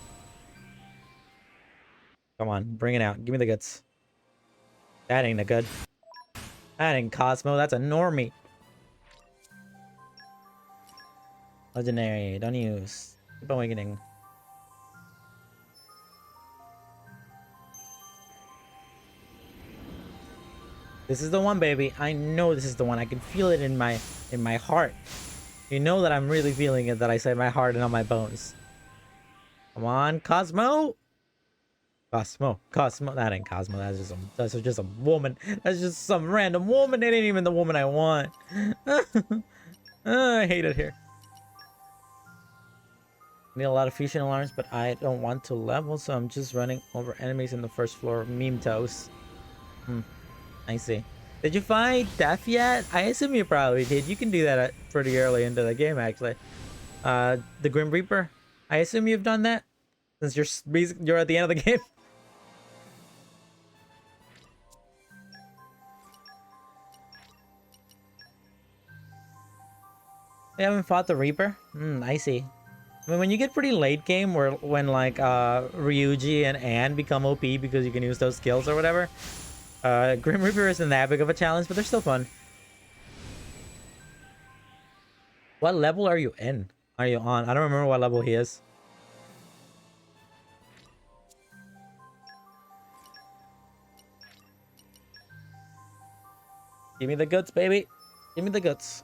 Come on, bring it out. Give me the goods. That ain't a good. That ain't Cosmo. That's a normie. Legendary. Don't use. Keep awakening. This is the one, baby. I know this is the one. I can feel it in my heart. You know that I'm really feeling it, that I say my heart and on my bones. Come on, Cosmo. Cosmo. That ain't Cosmo. That's just a woman. That's just some random woman. It ain't even the woman I want. I hate it here. Need a lot of fusion alarms, but I don't want to level, so I'm just running over enemies in the first floor of Meme Toast. I see. Did you find Death yet? I assume you probably did. You can do that pretty early into the game, actually. The Grim Reaper. I assume you've done that, since you're at the end of the game. They haven't fought the Reaper? I see. I mean, when you get pretty late game, when like Ryuji and Anne become OP because you can use those skills or whatever, Grim Reaper isn't that big of a challenge, but they're still fun. What level are you in? Are you on? I don't remember what level he is. Give me the goods, baby. Give me the goods.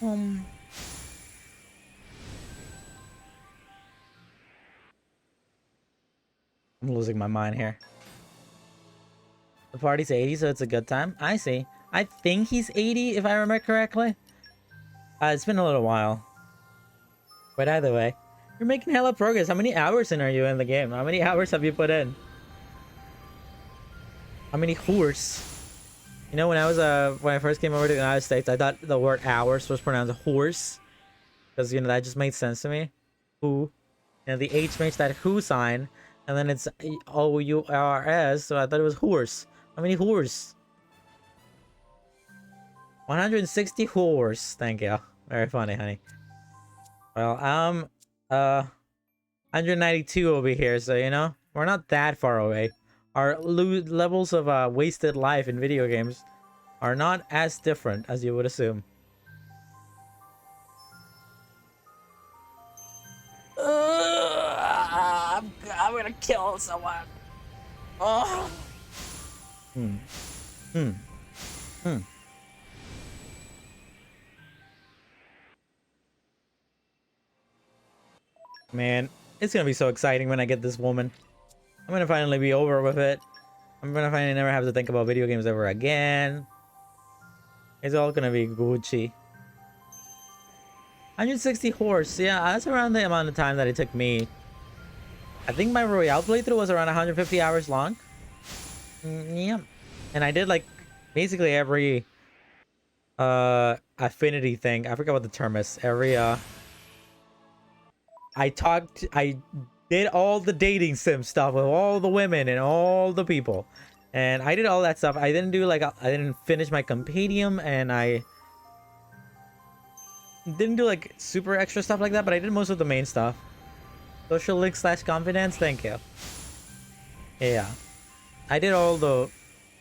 I'm losing my mind here. The party's 80, so it's a good time. I see. I think he's 80, if I remember correctly. It's been a little while. But either way, you're making hella progress. How many hours in are you in the game? How many hours have you put in? How many horse? You know, when I first came over to the United States, I thought the word hours was pronounced horse. Because, you know, that just made sense to me. Who. You know, the H makes that who sign. And then it's O-U-R-S, so I thought it was horse. How many horse? 160 horse. Thank you. Very funny, honey. Well, 192 over here, so, you know, we're not that far away. Our levels of wasted life in video games are not as different as you would assume. I'm gonna kill someone. Oh. Hmm. Hmm. Hmm. Man, it's gonna be so exciting when I get this woman. I'm gonna finally be over with it. I'm gonna finally never have to think about video games ever again. It's all gonna be Gucci. 160 horse, yeah, that's around the amount of time that it took me. I think my Royale playthrough was around 150 hours long. Yeah. And I did like basically every affinity thing. I forgot what the term is. Every I did all the dating sim stuff with all the women and all the people. And I did all that stuff. I didn't do like I didn't finish my compendium, and I didn't do like super extra stuff like that, but I did most of the main stuff. Social link / confidence, thank you. Yeah. I did all the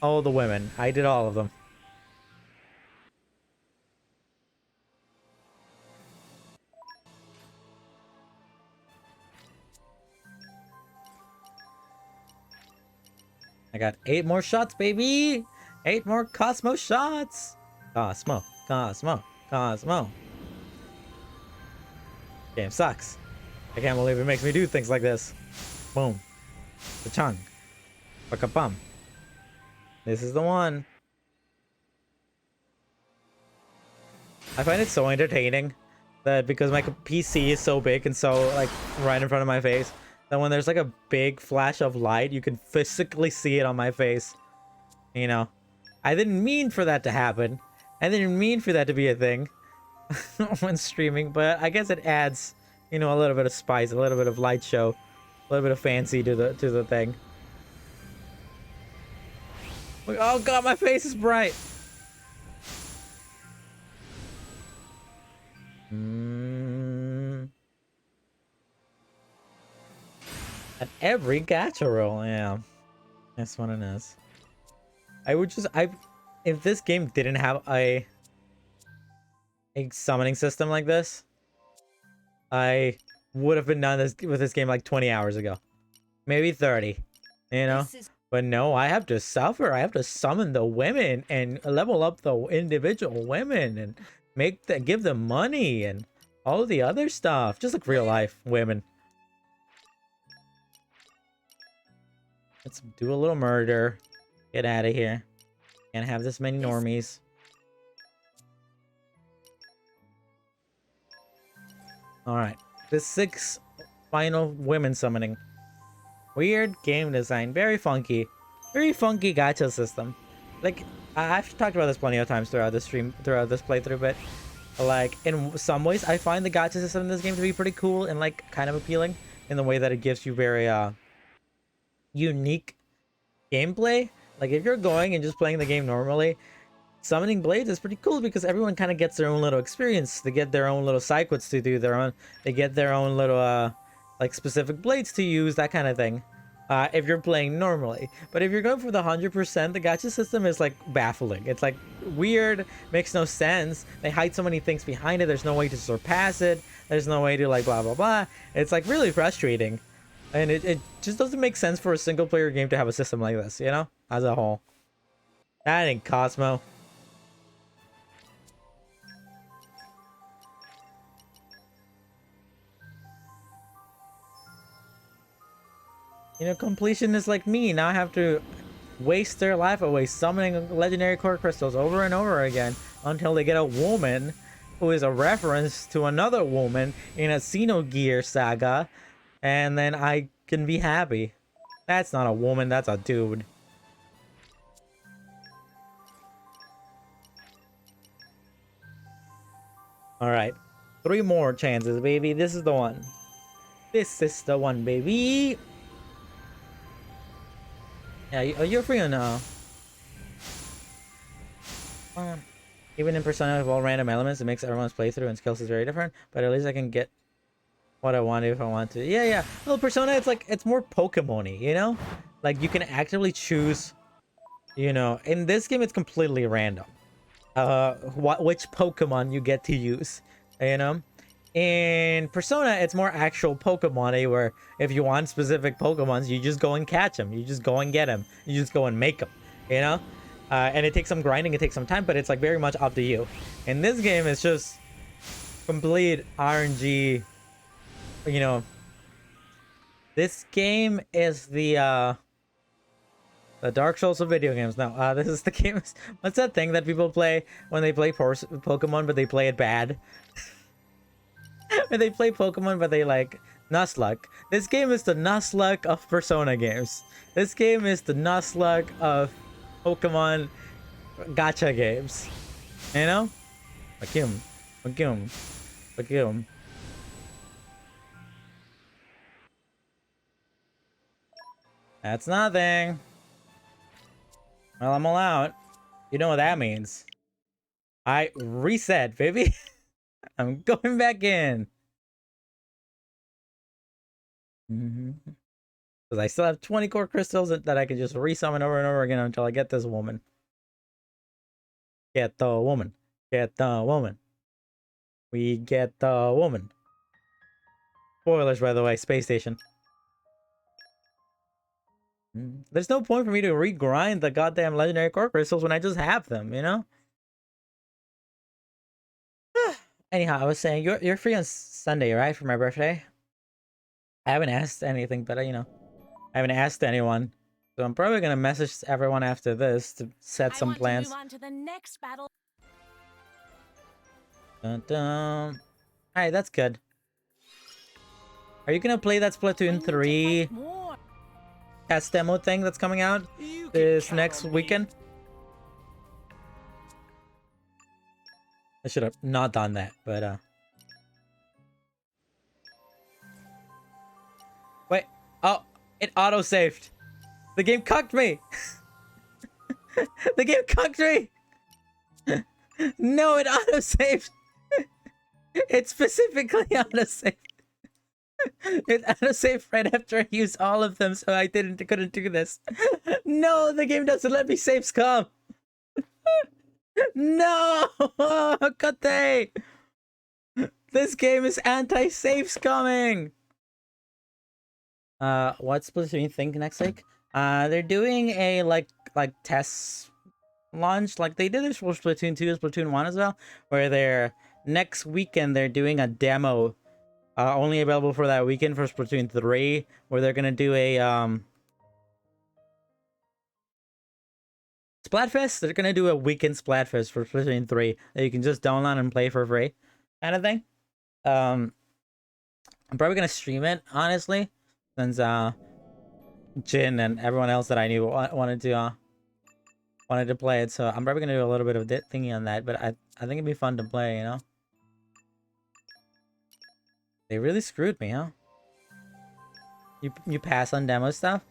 women. I did all of them. I got 8 more shots, baby! 8 more Cosmo shots! Cosmo, Cosmo, Cosmo. Game sucks. I can't believe it makes me do things like this. Boom. Ka-chung. Bum. This is the one. I find it so entertaining that because my PC is so big and so like right in front of my face, that when there's like a big flash of light, you can physically see it on my face. You know, I didn't mean for that to happen. I didn't mean for that to be a thing when streaming, but I guess it adds, you know, a little bit of spice, a little bit of light show, a little bit of fancy to the thing. Oh god, my face is bright. At every gacha roll, yeah. That's what it is. If this game didn't have a summoning system like this, I would have been done with this game like 20 hours ago. Maybe 30, you know? But no, I have to suffer. I have to summon the women and level up the individual women and give them money and all the other stuff. Just like real life women. Let's do a little murder. Get out of here. Can't have this many normies. Alright. The 6 final women summoning. Weird game design. Very funky. Very funky gacha system. Like, I've talked about this plenty of times throughout the stream, throughout this playthrough, but like, in some ways, I find the gacha system in this game to be pretty cool and like, kind of appealing in the way that it gives you very, unique gameplay. Like, if you're going and just playing the game normally, summoning blades is pretty cool because everyone kind of gets their own little experience. They get their own little side quests to do, they get their own little like specific blades to use, that kind of thing, if you're playing normally. But if you're going for the 100%, the gacha system is like baffling. It's like weird, makes no sense. They hide so many things behind it. There's no way to surpass it. There's no way to like blah blah blah. It's like really frustrating. And it just doesn't make sense for a single player game to have a system like this, you know? As a whole. That ain't Cosmo. You know, completionists like me now have to waste their life away summoning legendary core crystals over and over again until they get a woman who is a reference to another woman in a Xenogear saga, and then I can be happy. That's not a woman, that's a dude. Alright. 3 more chances, baby. This is the one. This is the one, baby. Yeah, you're free on now. Even in Persona with all random elements, it makes everyone's playthrough and skills is very different. But at least I can get what I want if I want to. Yeah. Well, Persona, it's like, it's more Pokemon-y, you know? Like, you can actively choose, you know, in this game, it's completely random. Which Pokemon you get to use, you know? In Persona, it's more actual Pokemon, where if you want specific Pokemons, you just go and catch them. You just go and get them. You just go and make them, you know? And it takes some grinding, it takes some time, but it's like very much up to you. In this game, it's just complete RNG, you know. This game is the Dark Souls of video games. No, this is the game. What's that thing that people play when they play Pokemon, but they play it bad? When they play Pokemon, but they like Nuzlocke. This game is the Nuzlocke of Persona games. This game is the Nuzlocke of Pokemon gacha games. You know? Vacuum. Vacuum. Vacuum. That's nothing. Well, I'm all out. You know what that means. I reset, baby. I'm going back in. Because I still have 20 core crystals that I can just resummon over and over again until I get this woman. Get the woman. Get the woman. We get the woman. Spoilers, by the way. Space Station. There's no point for me to regrind the goddamn legendary core crystals when I just have them, you know? Anyhow, I was saying, you're free on Sunday, right? For my birthday? I haven't asked anything, but, you know, I haven't asked anyone. So I'm probably going to message everyone after this to set some plans. To move on to the next battle. Dun, dun. Alright, that's good. Are you going to play that Splatoon 3 test demo thing that's coming out this next weekend? I should have not done that, but wait. Oh, it auto-saved. The game cucked me. The game cucked me. No, it auto-saved. It specifically auto-saved. It auto-saved right after I used all of them, so I couldn't do this. No, the game doesn't let me save scum. No, Kate! This game is anti-save scumming. What's Splatoon think next week? They're doing a like test launch, like they did this for Splatoon 2 and Splatoon 1 as well, where they're next weekend they're doing a demo, only available for that weekend for Splatoon 3, where they're gonna do a Splatfest. They're gonna do a weekend Splatfest for Splatoon 3 that you can just download and play for free, kind of thing. I'm probably gonna stream it, honestly, since Jin and everyone else that I knew wanted to play it. So I'm probably gonna do a little bit of thingy on that. But I think it'd be fun to play, you know. They really screwed me, huh? You pass on demo stuff?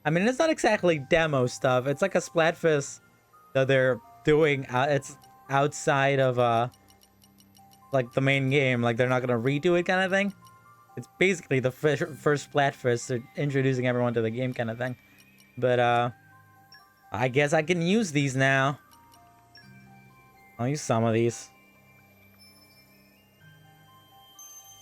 I mean, it's not exactly demo stuff. It's like a Splatfest that they're doing. It's outside of like the main game. Like they're not gonna redo it, kind of thing. It's basically the first Splatfest. They're introducing everyone to the game, kind of thing. But I guess I can use these now. I'll use some of these.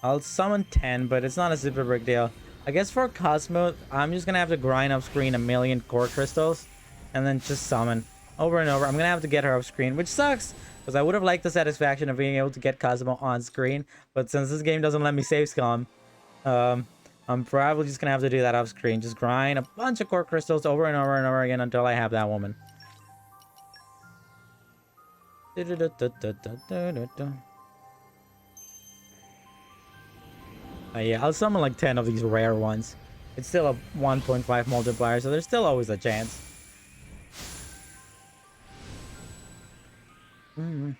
I'll summon 10, but it's not a super big deal. I guess for Cosmo, I'm just gonna have to grind off screen 1,000,000 core crystals and then just summon over and over. I'm gonna have to get her off screen, which sucks because I would have liked the satisfaction of being able to get Cosmo on screen, but since this game doesn't let me save scum, I'm probably just gonna have to do that off screen. Just grind a bunch of core crystals over and over and over again until I have that woman. Yeah, I'll summon like 10 of these rare ones. It's still a 1.5 multiplier, so there's still always a chance. A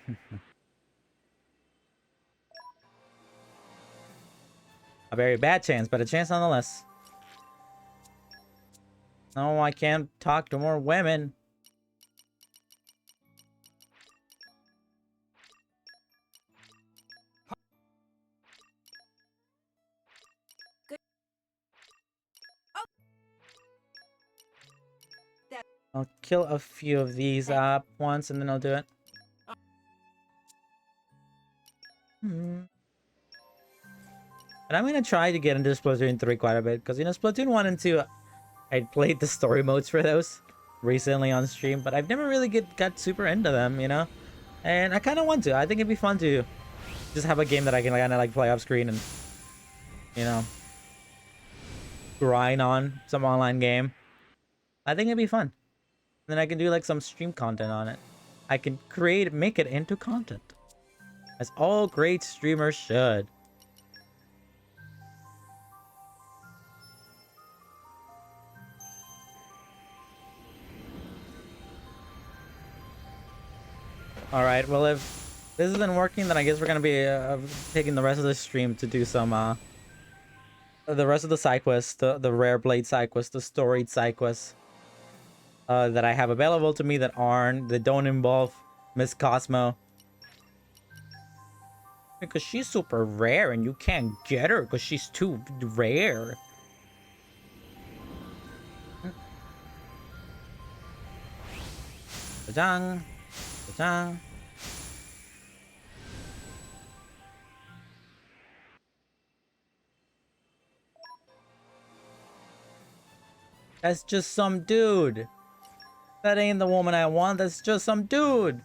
very bad chance, but a chance nonetheless. No, I can't talk to more women. I'll kill a few of these up once and then I'll do it. But I'm gonna try to get into Splatoon 3 quite a bit, because, you know, Splatoon 1 and 2, I played the story modes for those recently on stream, but I've never really got super into them, you know? And I kind of want to. I think it'd be fun to just have a game that I can kind of like play off screen and, you know, grind on some online game. I think it'd be fun. Then I can do like some stream content on it. I can make it into content, as all great streamers should. Alright, well, if this isn't working, then I guess we're gonna be taking the rest of the stream to do some, the rest of the side quests, the rare blade side quests, the storied side quests, that I have available to me that don't involve Miss Cosmo. Because she's super rare and you can't get her because she's too rare. Ba-dang. Ba-dang. That's just some dude. That ain't the woman I want. That's just some dude.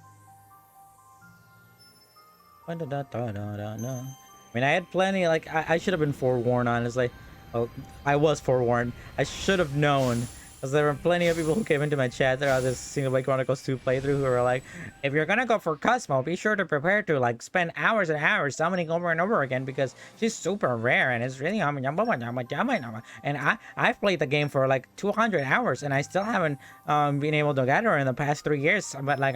I mean, I had plenty. Like, I should have been forewarned, honestly. Well, I was forewarned. I should have known. Because there were plenty of people who came into my chat throughout this Xenoblade Chronicles 2 playthrough who were like, if you're gonna go for Cosmo, be sure to prepare to, like, spend hours and hours summoning over and over again because she's super rare and it's really... And I've played the game for, like, 200 hours and I still haven't been able to get her in the past 3 years. But, like,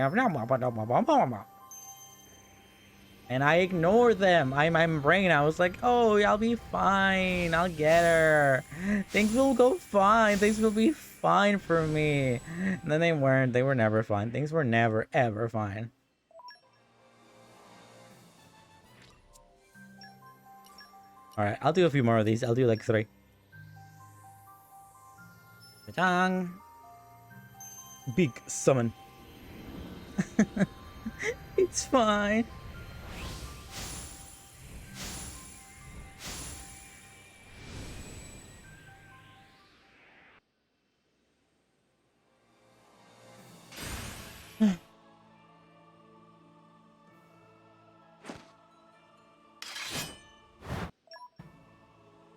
and I ignored them. My brain, I was like, oh, I'll be fine. I'll get her. Things will go fine. Things will be fine for me. And then they weren't. They were never fine. Things were never, ever fine. Alright, I'll do a few more of these. I'll do like 3. Ta-dang. Big summon. It's fine.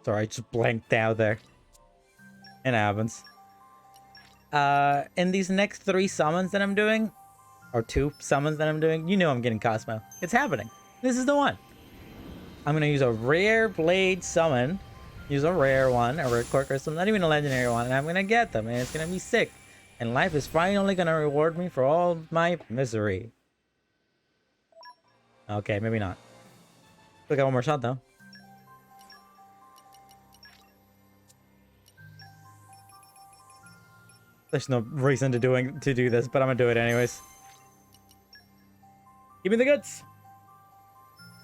Sorry, I just blanked out there. It happens. In these next 3 summons that I'm doing, or 2 summons that I'm doing, you know I'm getting Cosmo. It's happening. This is the one. I'm gonna use a rare blade summon. Use a rare one, a rare core crystal, not even a legendary one, and I'm gonna get them, and it's gonna be sick. And life is finally gonna reward me for all my misery. Okay, maybe not. Still got one more shot though. There's no reason to do this, but I'm gonna do it anyways. Give me the goods.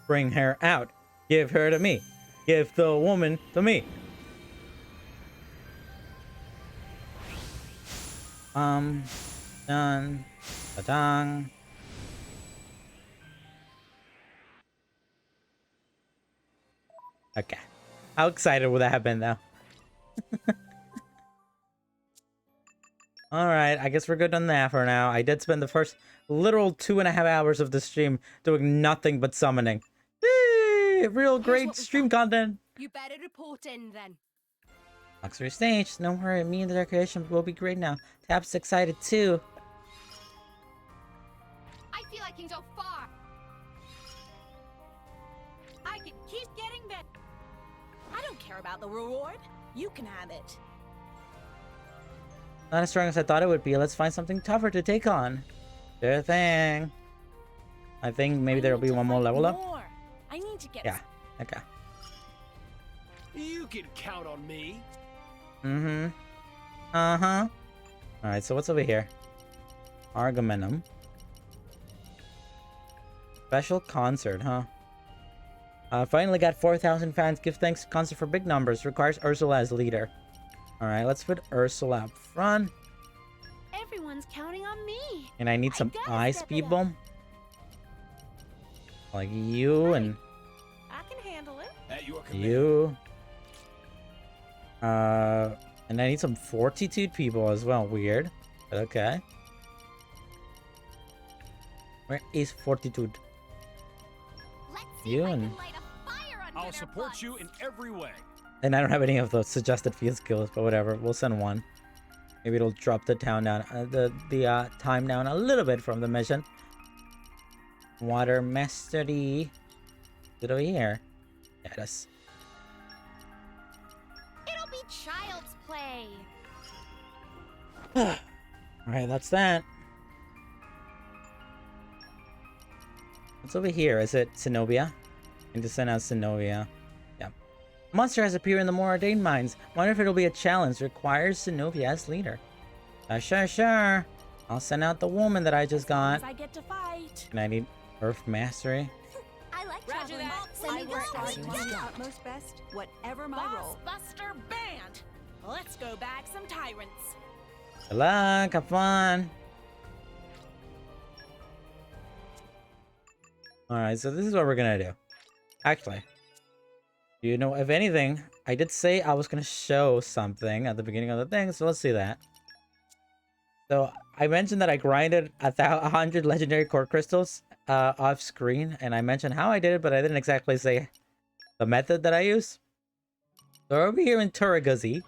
Bring her out. Give her to me. Give the woman to me. Done. Ta-dang. Okay. How excited would that have been, though? Alright, I guess we're good on that for now. I did spend the first literal 2.5 hours of the stream doing nothing but summoning. Yay! Real great stream content. You better report in then. Luxury stage. Don't worry, me and the decoration will be great now. Tap's excited too. I feel I can go far. I can keep getting better. I don't care about the reward. You can have it. Not as strong as I thought it would be. Let's find something tougher to take on. Sure thing. I think maybe there'll be one more level up. I need to get... Yeah. Okay. You can count on me. Mm-hmm. Uh-huh. Alright, so what's over here? Argumentum. Special concert, huh? Finally got 4,000 fans. Give thanks to concert for big numbers. Requires Ursula as leader. Alright, let's put Ursula up front. Everyone's counting on me. And I need some ice people. Like you and... I can handle it. At your You. And I need some fortitude people as well. Weird. But okay. Where is fortitude? Let's see You if I and- can light a fire under I'll their support butts. you in every way. And I don't have any of those suggested field skills, but whatever. We'll send one. Maybe it'll drop the town down, the time down a little bit from the mission. Water mastery. Is it over here? Yeah, it is. It'll be child's play. Alright, that's that. What's over here? Is it Zenobia? And to send out Zenobia. Yeah. Monster has appeared in the more ordained mines. Wonder if it'll be a challenge. Requires Zenobia as leader. Sure. I'll send out the woman that I just got. I get to fight. And I need Earth Mastery. I like Roger traveling. that. Send I me will go, strive let's to go. do the utmost best, whatever my role. Boss Buster Band. Let's go back some tyrants. Good luck, have fun. Alright, so this is what we're gonna do. Actually, you know, if anything, I did say I was gonna show something at the beginning of the thing, so let's see that. So, I mentioned that I grinded 100 legendary core crystals off screen, and I mentioned how I did it, but I didn't exactly say the method that I use. So over here in Turagazi,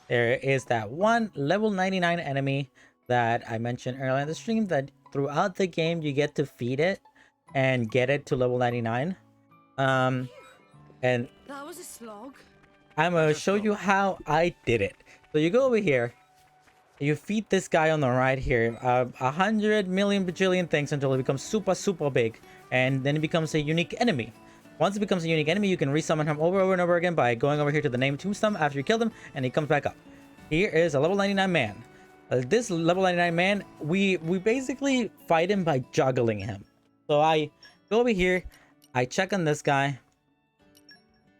there is that one level 99 enemy that I mentioned earlier in the stream that throughout the game you get to feed it and get it to level 99. And That was a slog. I'm gonna show you how I did it. So you go over here, you feed this guy on the right here 100 million bajillion things until it becomes super big, and then it becomes a unique enemy. Once it becomes a unique enemy, you can resummon him over and over again by going over here to the name tombstone after you kill him, and he comes back up. Here is a level 99 man. This level 99 man, we basically fight him by juggling him. So I go over here, I check on this guy.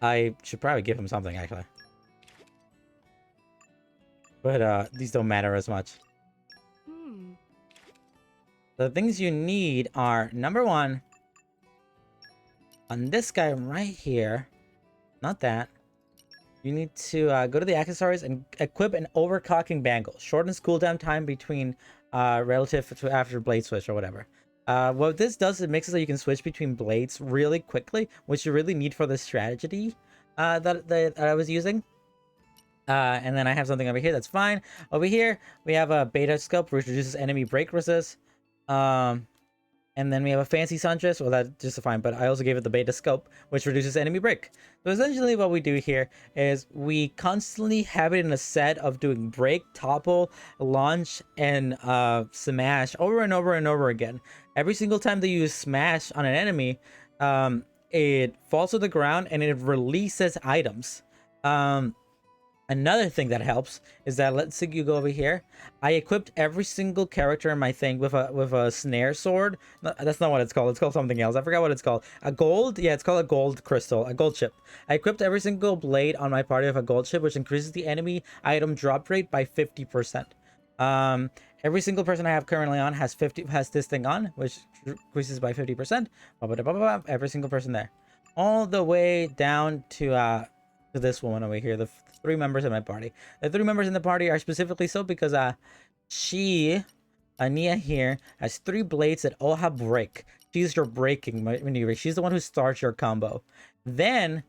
I should probably give him something, actually. But these don't matter as much. The things you need are, number one, on this guy right here, not that, you need to go to the accessories and equip an overclocking bangle. Shortens cooldown time between relative to after blade switch or whatever. What this does, it makes it so you can switch between blades really quickly, which you really need for the strategy that I was using. And then I have something over here that's fine. Over here, we have a beta scope, which reduces enemy break resist. And then we have a fancy sundress. Well, that's just fine, but I also gave it the beta scope, which reduces enemy break. So essentially what we do here is we constantly have it in a set of doing break, topple, launch, and smash over and over and over again. Every single time that you smash on an enemy, it falls to the ground and it releases items. Another thing that helps is that, let's say you go over here, I equipped every single character in my thing with a snare sword. No, that's not what it's called. It's called something else. I forgot what it's called. A gold? Yeah, it's called a gold crystal, a gold chip. I equipped every single blade on my party with a gold chip, which increases the enemy item drop rate by 50%. Every single person I have currently on has this thing on, which increases by 50%. Every single person there, all the way down to this woman over here, the 3 members in my party. The 3 members in the party are specifically so because Ania here has 3 blades that all have break. She's your breaking maneuver. She's the one who starts your combo. Then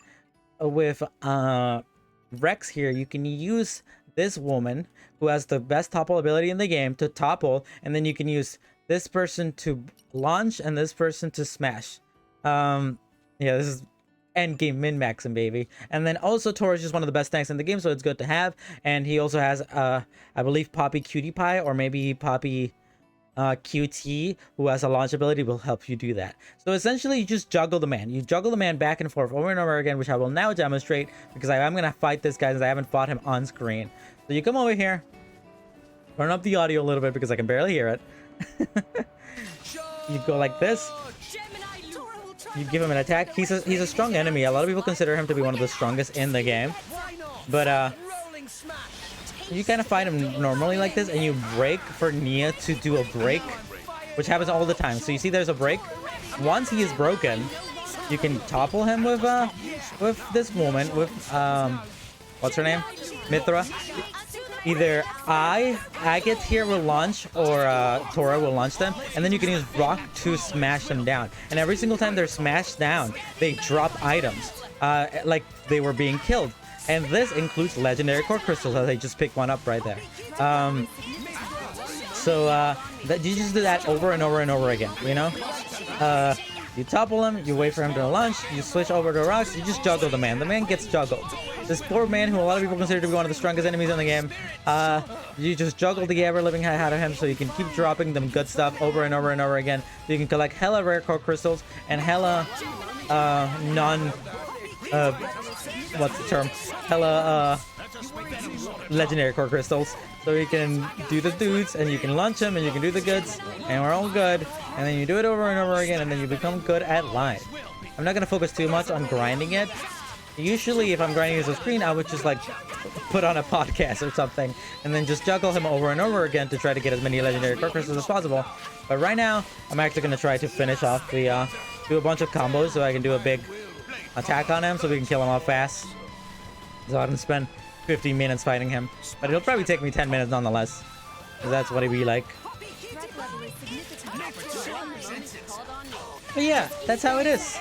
with Rex here, you can use this woman who has the best topple ability in the game to topple, and then you can use this person to launch and this person to smash. Yeah, this is end game min-maxing, baby. And then also Tor is just one of the best tanks in the game, so it's good to have. And he also has I believe Poppy Cutie Pie, or maybe Poppy QT, who has a launch ability, will help you do that. So essentially you just juggle the man. You juggle the man back and forth over and over again, which I will now demonstrate because I'm gonna fight this guy since I haven't fought him on screen. So you come over here, turn up the audio a little bit because I can barely hear it. You go like this. You give him an attack. He's a strong enemy. A lot of people consider him to be one of the strongest in the game. But you kind of fight him normally like this, and you break for Nia to do a break, which happens all the time. So you see there's a break. Once he is broken, you can topple him with this woman, with what's her name? Mithra. Either Agate here will launch, or Tora will launch them, and then you can use rock to smash them down. And every single time they're smashed down, they drop items, like they were being killed. And this includes legendary core crystals, as I just picked one up right there. So that you just do that over and over and over again, you know? You topple him, you wait for him to launch, you switch over to rocks, you just juggle the man. The man gets juggled. This poor man, who a lot of people consider to be one of the strongest enemies in the game, you just juggle the ever-living high out of him so you can keep dropping them good stuff over and over and over again. So you can collect hella rare core crystals and hella what's the term? Hella legendary core crystals. So you can do the dudes, and you can launch them, and you can do the goods, and we're all good. And then you do it over and over again, and then you become good at life. I'm not gonna focus too much on grinding it. Usually, if I'm grinding as a screen, I would just like put on a podcast or something, and then just juggle him over and over again to try to get as many legendary core crystals as possible. But right now, I'm actually gonna try to finish off the do a bunch of combos so I can do a big attack on him, so we can kill him off fast. So I don't spend 15 minutes fighting him, but it'll probably take me 10 minutes nonetheless, because that's what it be like. But yeah, that's how it is.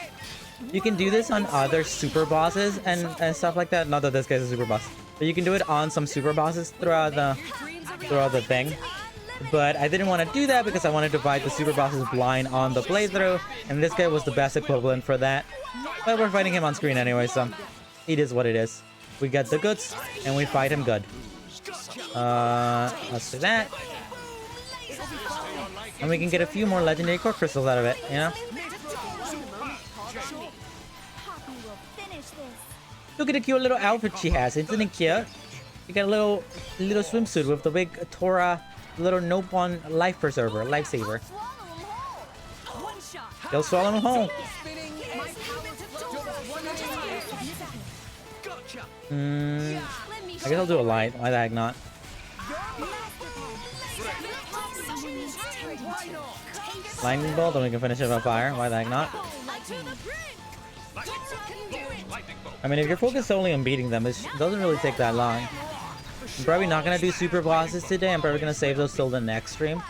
You can do this on other super bosses and stuff like that. Not that this guy's a super boss, but you can do it on some super bosses throughout the thing. But I didn't want to do that because I wanted to fight the super bosses blind on the playthrough, and this guy was the best equivalent for that. But we're fighting him on screen anyway, so it is what it is. We get the goods, and we fight him good. Let's do that. And we can get a few more legendary core crystals out of it, you know? Look at the cute little outfit she has. Isn't it cute? You got a little swimsuit with the big Tora little Nopon life preserver, lifesaver. They'll swallow him whole. I guess I'll do a light. Why the heck not? Lightning bolt, then we can finish it on fire. Why the heck not? I mean, if you're focused solely on beating them, it doesn't really take that long. I'm probably not going to do super bosses today. I'm probably going to save those till the next stream.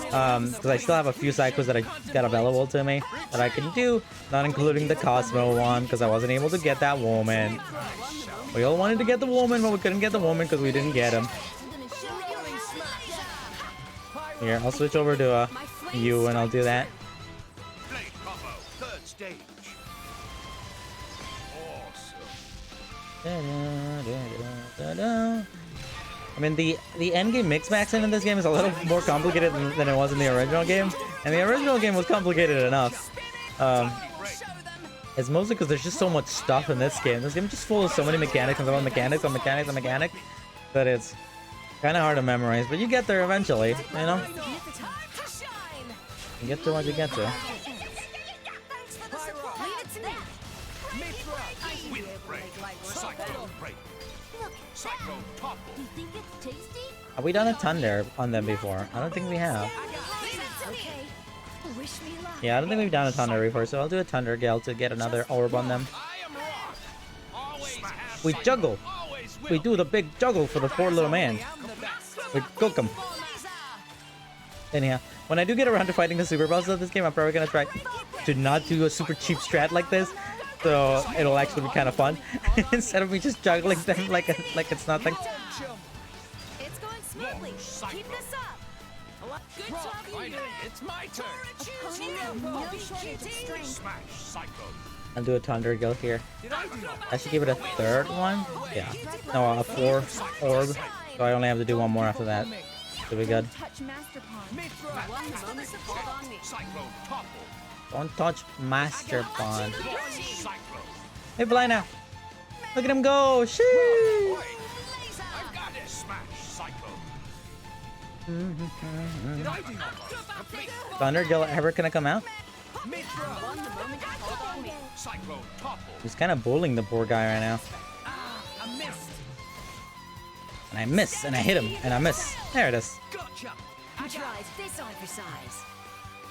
Because I still have a few cycles that I got available to me that I can do. Not including the Cosmo one, because I wasn't able to get that woman. We all wanted to get the woman, but we couldn't get the woman because we didn't get him. Here, I'll switch over to you and I'll do that. I mean, the endgame mix maxing in this game is a little more complicated than it was in the original game. And the original game was complicated enough. It's mostly because there's just so much stuff in this game. This game is just full of so many mechanics and so mechanics on mechanics on mechanics that it's kind of hard to memorize. But you get there eventually, you know? You get to what you get to. Have we done a thunder on them before? I don't think we have. Yeah, I don't think we've done a thunder before, so I'll do a thunder gale to get another orb on them. We juggle. We do the big juggle for the poor little man. We cook him. Anyhow, when I do get around to fighting the super bosses of this game, I'm probably gonna try to not do a super cheap strat like this, so it'll actually be kind of fun instead of me just juggling them like it's nothing. It's going smoothly. Keep this up. Good job, It's my turn. no shortage of strength. I'll do a thunder gale here. I should give it a third one. Yeah. No, a fourth orb. So I only have to do one more after that. Should be good. Don't touch Master Pawn. Hey, Blina! Look at him go! Shoo! Thunder Gale ever gonna come out? He's kind of bullying the poor guy right now. And I miss, and I hit him, and I miss. There it is.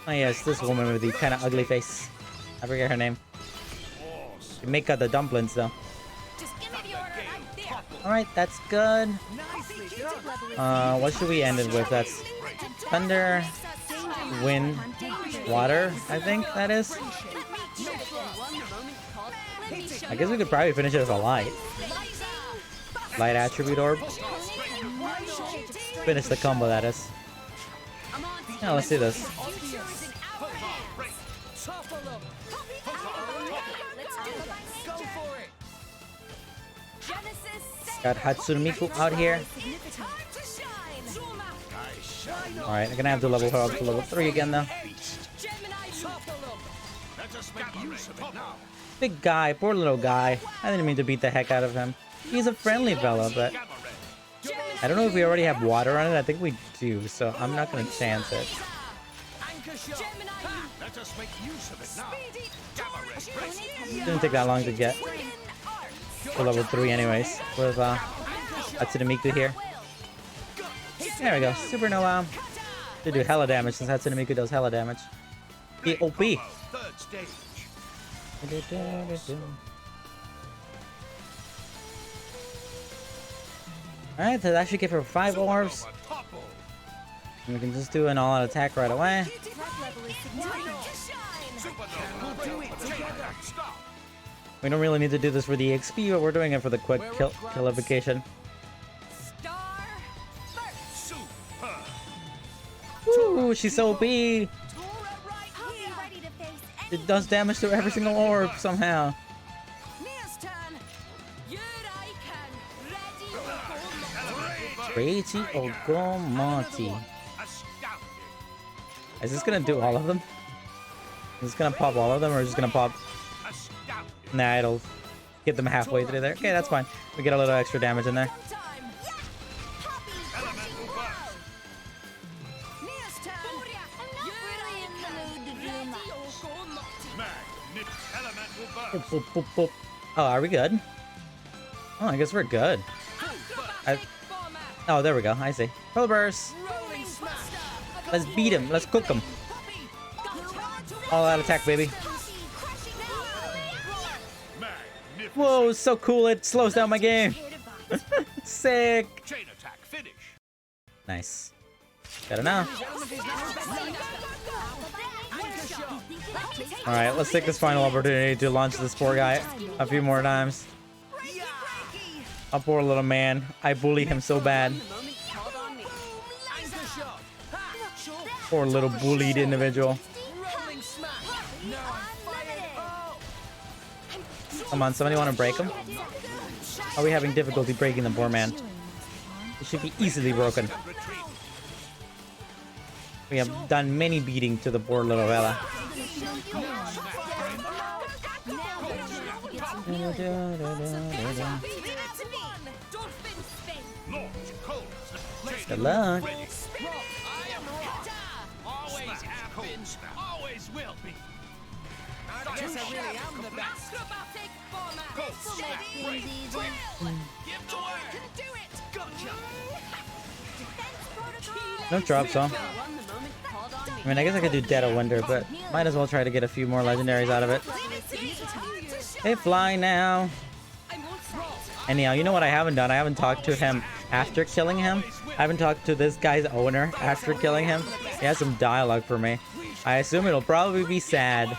Oh yes, this woman with the kind of ugly face. I forget her name. You make the dumplings though. Just give me the order and I'm there. Alright, that's good. What should we end it with? That's thunder, wind, water, I think that is. I guess we could probably finish it with a light. Light attribute orb. Finish the combo, that is. Yeah, let's do this. Got Hatsune Miku out here. Alright, I'm gonna have to level her up to level 3 again though. Big guy, poor little guy. I didn't mean to beat the heck out of him. He's a friendly fella, but I don't know if we already have water on it. I think we do, so I'm not gonna chance it. It didn't take that long to get to level 3 anyways, with Hatsune Miku here. There we go, Supernova. To do hella damage since Hatsune Miku does hella damage. The OP. Alright, so that should give her 5 orbs. And we can just do an all-out attack right away. We don't really need to do this for the XP, but we're doing it for the quick killification. Ooh, she's so OP! It does damage to every single orb somehow. Crazy Ogomati. Is this gonna do all of them? Is this gonna pop all of them, or is this gonna pop? Nah, it'll get them halfway through there. Okay, that's fine. We get a little extra damage in there. Boop, boop, boop, boop. Oh, are we good? Oh, I guess we're good. Oh, there we go. I see. Full burst. Let's beat him. Let's cook him. All out attack, baby. Whoa, so cool. It slows down my game. Sick. Nice. Got it now. Alright, let's take this final opportunity to launch this poor guy a few more times. A poor little man. I bullied him so bad. Poor little bullied individual. Come on, somebody want to break him? Are we having difficulty breaking the poor man? It should be easily broken. We have done many beating to the poor little fella. Good luck. Always will be. I guess I really am the best. Give the word. Do it. Gotcha. No drop zone. I mean, I guess I could do Dead of Winter, but might as well try to get a few more legendaries out of it. They fly now. Anyhow, you know what I haven't done? I haven't talked to him after killing him. I haven't talked to this guy's owner after killing him. He has some dialogue for me. I assume it'll probably be sad.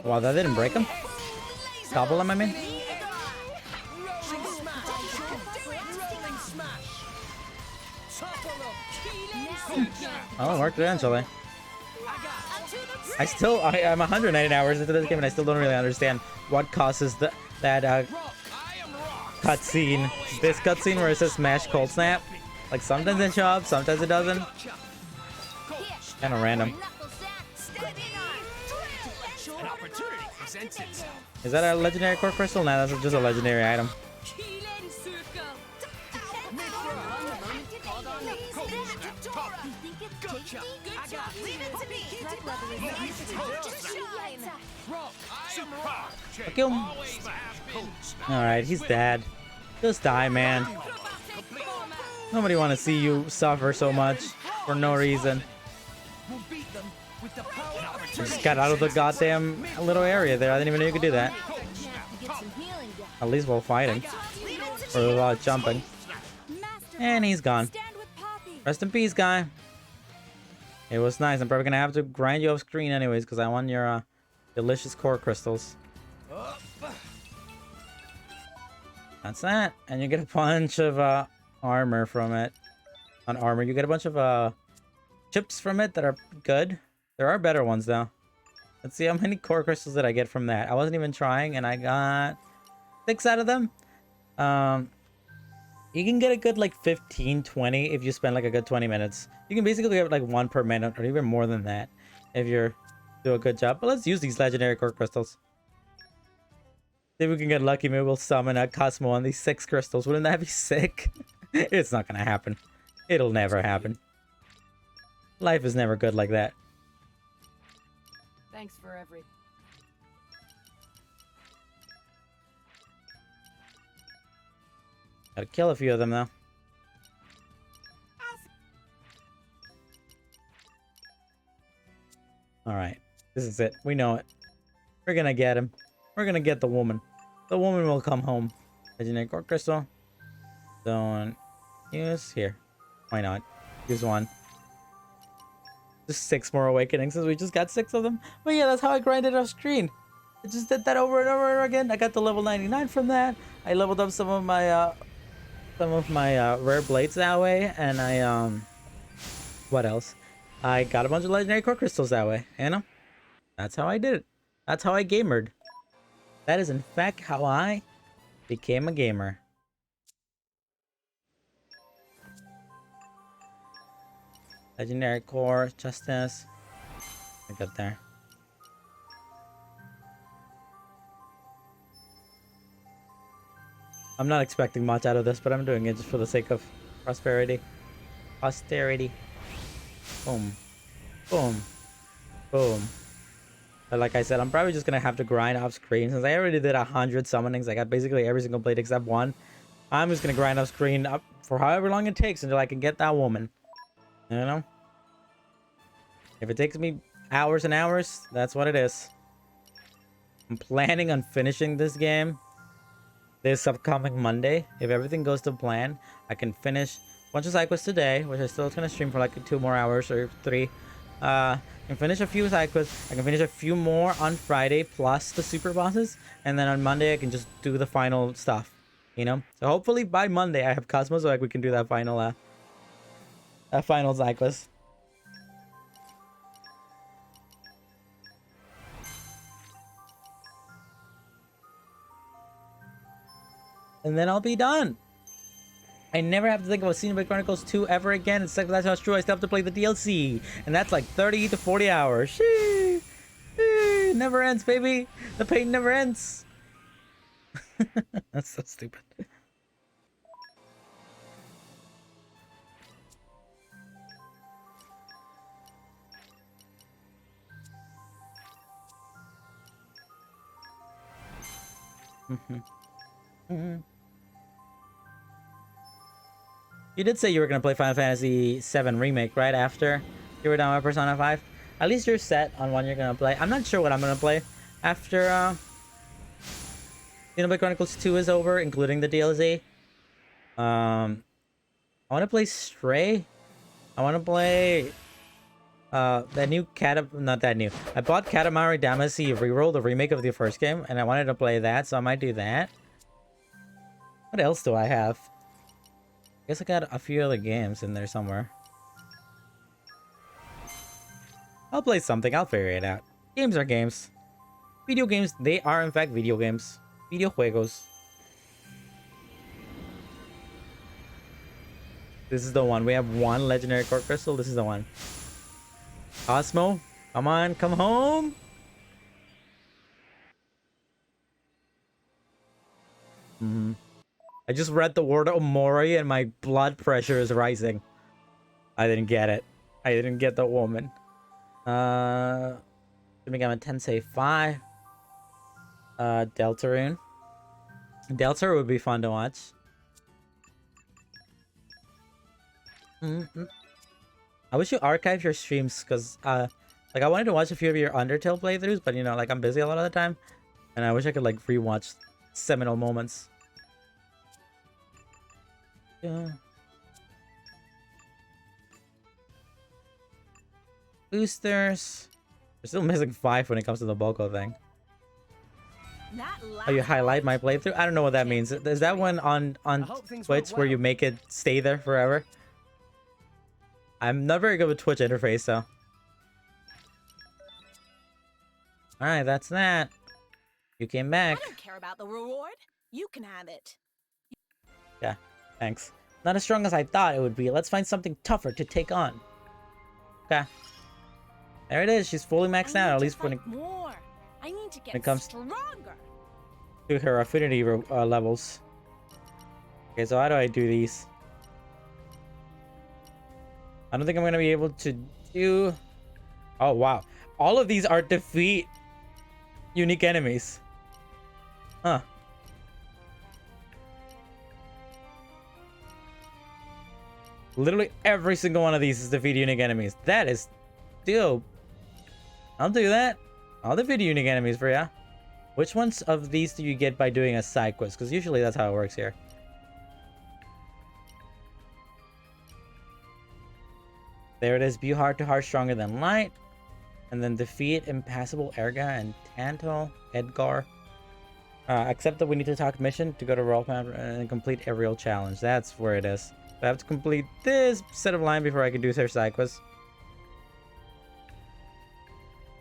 Wow, that didn't break him? Gobble him, I mean? Oh, it worked eventually. I'm 190 hours into this game and I still don't really understand what causes that cutscene. This cutscene where it says smash cold snap. Like sometimes it shows up, sometimes it doesn't. Kind of random. Is that a legendary core crystal? Nah, that's just a legendary item. Kill him. Alright, he's dead. Just die, man. Nobody want to see you suffer so much for no reason. With the power of Just got out of the goddamn little area there. I didn't even know you could do that. At least while fighting. Or while jumping. And he's gone. Rest in peace, guy. It was nice. I'm probably gonna have to grind you off screen anyways, because I want your delicious core crystals. That's that. And you get a bunch of armor from it. On armor, you get a bunch of chips from it that are good. There are better ones though. Let's see how many core crystals did I get from that. I wasn't even trying, and I got 6 out of them. You can get a good like 15, 20 if you spend like a good 20 minutes. You can basically get like 1 per minute or even more than that if you're do a good job. But let's use these legendary core crystals. See if we can get lucky. Maybe we'll summon a Cosmo on these 6 crystals. Wouldn't that be sick? It's not gonna happen. It'll never happen. Life is never good like that. Thanks for everything. Gotta kill a few of them though. Alright. This is it. We know it. We're gonna get him. We're gonna get the woman. The woman will come home. Legendary core crystal. Don't use here. Why not? Use 1. Just 6 more awakenings since we just got 6 of them. But yeah, that's how I grinded off screen. I just did that over and over again. I got to level 99 from that. I leveled up some of my rare blades that way, and I what else? I got a bunch of legendary core crystals that way. You know, that's how I did it. That's how I gamered. That is in fact how I became a gamer. Legendary core, justice. I got there. I'm not expecting much out of this, but I'm doing it just for the sake of prosperity. Posterity. Boom. Boom. Boom. But like I said, I'm probably just gonna have to grind off screen since I already did 100 summonings. I got basically every single blade except 1. I'm just gonna grind off screen up for however long it takes until I can get that woman. You know? If it takes me hours and hours, that's what it is. I'm planning on finishing this game this upcoming Monday. If everything goes to plan, I can finish a bunch of side quests today, which I still gonna stream for like 2 more hours or 3. I can finish a few side quests. I can finish a few more on Friday plus the super bosses, and then on Monday I can just do the final stuff. You know, so hopefully by Monday I have Cosmos so like we can do that final side quest. And then I'll be done. I never have to think about Xenoblade Chronicles 2 ever again. Except that's not true. I still have to play the DLC. And that's like 30 to 40 hours. Shee! Shee! Never ends, baby. The pain never ends. That's so stupid. You did say you were going to play Final Fantasy VII Remake right after you were done with Persona 5. At least you're set on one you're going to play. I'm not sure what I'm going to play after Xenoblade Chronicles 2 is over, including the DLC. I want to play Stray. I want to play that new not that new. I bought Katamari Damacy Reroll, the remake of the first game, and I wanted to play that, so I might do that. What else do I have? I guess I got a few other games in there somewhere. I'll play something. I'll figure it out. Games are games. Video games, they are in fact video games. Videojuegos. This is the one. We have 1 legendary core crystal. This is the one. Cosmo, come on, come home. I just read the word Omori and my blood pressure is rising. I didn't get it. I didn't get the woman. Let me get a Tensei 5. Deltarune. Deltarune would be fun to watch. I wish you archive your streams because Like, I wanted to watch a few of your Undertale playthroughs, but, you know, like, I'm busy a lot of the time. And I wish I could, like, rewatch seminal moments. Yeah. Boosters. We're still missing 5 when it comes to the Boko thing. Oh, you highlight my playthrough? I don't know what that means. Is that one on Twitch where you make it stay there forever? I'm not very good with Twitch interface, so. Alright, that's that. You came back. I don't care about the reward. You can have it. Yeah, thanks. Not as strong as I thought it would be. Let's find something tougher to take on. Okay. There it is. She's fully maxed out, at least when it, more. I need to get when it comes stronger. to her affinity levels. Okay, so how do I do these? I don't think I'm going to be able to do... Oh, wow. All of these are defeat unique enemies. Huh. Literally every single one of these is defeat unique enemies. That is dope. I'll do that. I'll defeat unique enemies for ya. Which ones of these do you get by doing a side quest? Because usually that's how it works here. There it is. Be heart to heart stronger than light. And then defeat impassable Erga and Tanto, Edgar. Accept that we need to talk mission to go to Royal Map and complete every real challenge. That's where it is. I have to complete this set of line before I can do their side quest.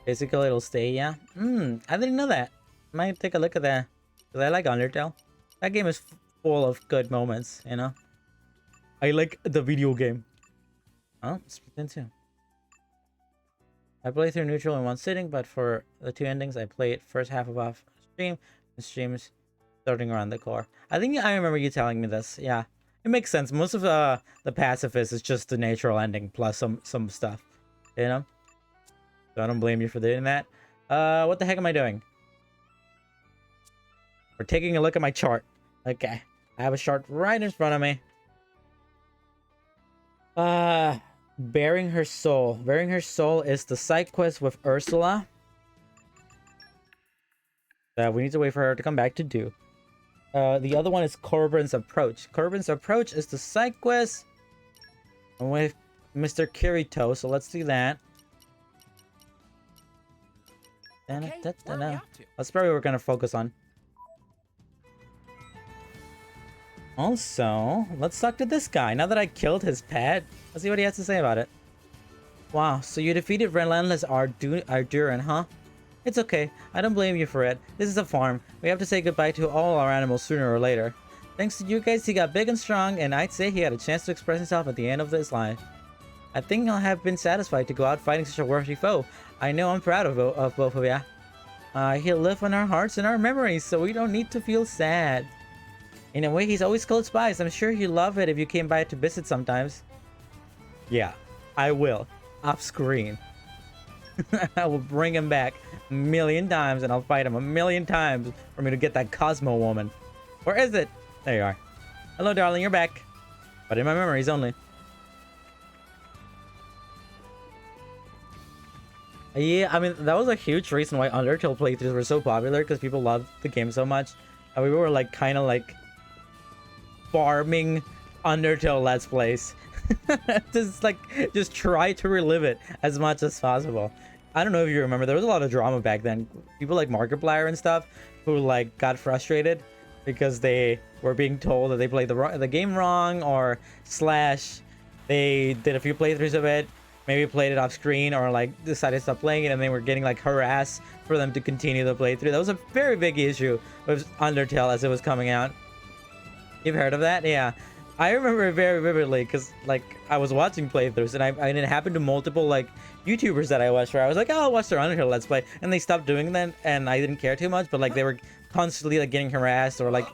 Basically, it'll stay, yeah. I didn't know that. Might take a look at that. Because I like Undertale. That game is full of good moments, you know? I like the video game. Oh, split in two. I play through neutral in one sitting, but for the 2 endings, I played first half of off stream. The streams starting around the core. I think I remember you telling me this. Yeah, it makes sense. Most of the pacifist is just the natural ending plus some stuff, you know. So I don't blame you for doing that. What the heck am I doing? We're taking a look at my chart. Okay, I have a chart right in front of me. Bearing her soul. Bearing her soul is the side quest with Ursula that we need to wait for her to come back to do. The other one is Corbin's Approach. Corbin's Approach is the side quest with Mr. Kirito, so let's do that. Okay, where are we up to? That's probably what we're gonna focus on. Also, let's talk to this guy. Now that I killed his pet, let's see what he has to say about it. Wow, so you defeated Relentless Arduran, huh? It's okay. I don't blame you for it. This is a farm. We have to say goodbye to all our animals sooner or later. Thanks to you guys, he got big and strong, and I'd say he had a chance to express himself at the end of his life. I think he'll have been satisfied to go out fighting such a worthy foe. I know I'm proud of both of ya. He'll live in our hearts and our memories, so we don't need to feel sad. In a way, he's always close by, so I'm sure he'd love it if you came by to visit sometimes. Yeah, I will. Off screen. I will bring him back a million times, and I'll fight him a million times for me to get that Cosmo woman. Where is it? There you are. Hello, darling, you're back. But in my memories only. Yeah, I mean, that was a huge reason why Undertale playthroughs were so popular, because people loved the game so much. And we were like, kind of like farming Undertale Let's Plays. just try to relive it as much as possible. I don't know if you remember, there was a lot of drama back then. People like Markiplier and stuff who like got frustrated because they were being told that they played the game wrong, or slash they did a few playthroughs of it, maybe played it off screen, or like decided to stop playing it, and they were getting like harassed for them to continue the playthrough. That was a very big issue with Undertale as it was coming out. You've heard of that? Yeah. I remember it very vividly because like I was watching playthroughs, and it happened to multiple like YouTubers that I watched, where I was like, oh, I'll watch their Undertale Let's Play, and they stopped doing that, and I didn't care too much, but like they were constantly like getting harassed, or like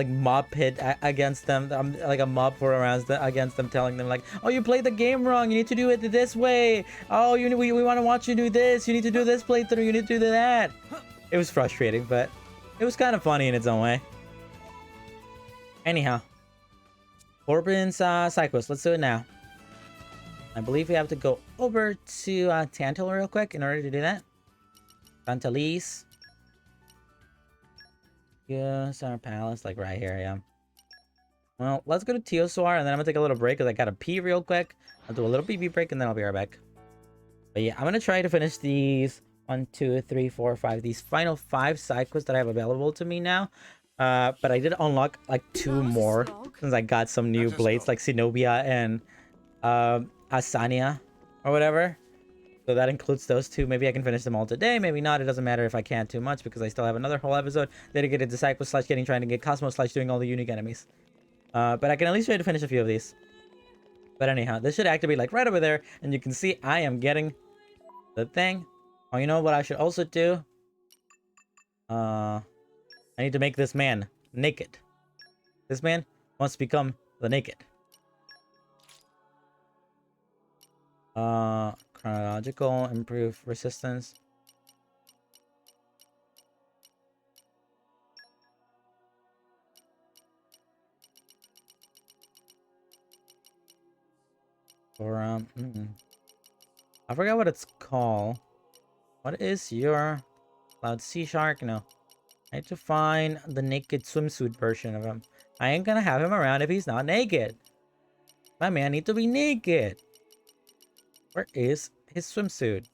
mob pit against them, like a mob for around against them, telling them like, oh, you played the game wrong, you need to do it this way, oh, we want to watch you do this, you need to do this playthrough, you need to do that. It was frustrating, but it was kind of funny in its own way. Anyhow, Corbin's side quest. Let's do it now. I believe we have to go over to Tantal real quick in order to do that. Tantalese. Yes, our palace, like right here, yeah. Well, let's go to Teosaur, and then I'm gonna take a little break because I gotta pee real quick. I'll do a little pee break, and then I'll be right back. But yeah, I'm gonna try to finish these 1, 2, 3, 4, 5. These final 5 side quests that I have available to me now. But I did unlock like 2 more since I got some new blades like Zenobia and Asania or whatever. So that includes those 2. Maybe I can finish them all today. Maybe not. It doesn't matter if I can't too much because I still have another whole episode dedicated to side quest / getting trying to get Cosmos / doing all the unique enemies. But I can at least try to finish a few of these. But anyhow, this should activate like right over there, and you can see I am getting the thing. Oh, you know what I should also do? I need to make this man naked. This man wants to become the naked. Chronological, improve resistance. Or I forgot what it's called. What is your Cloud Sea Shark? No. I need to find the naked swimsuit version of him. I ain't gonna have him around if he's not naked. My man need to be naked. Where is his swimsuit?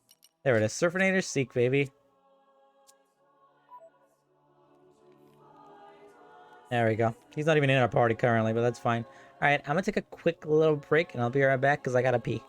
There it is. Surfinator Seek, baby. There we go. He's not even in our party currently, but that's fine. Alright, I'm gonna take a quick little break and I'll be right back because I gotta pee.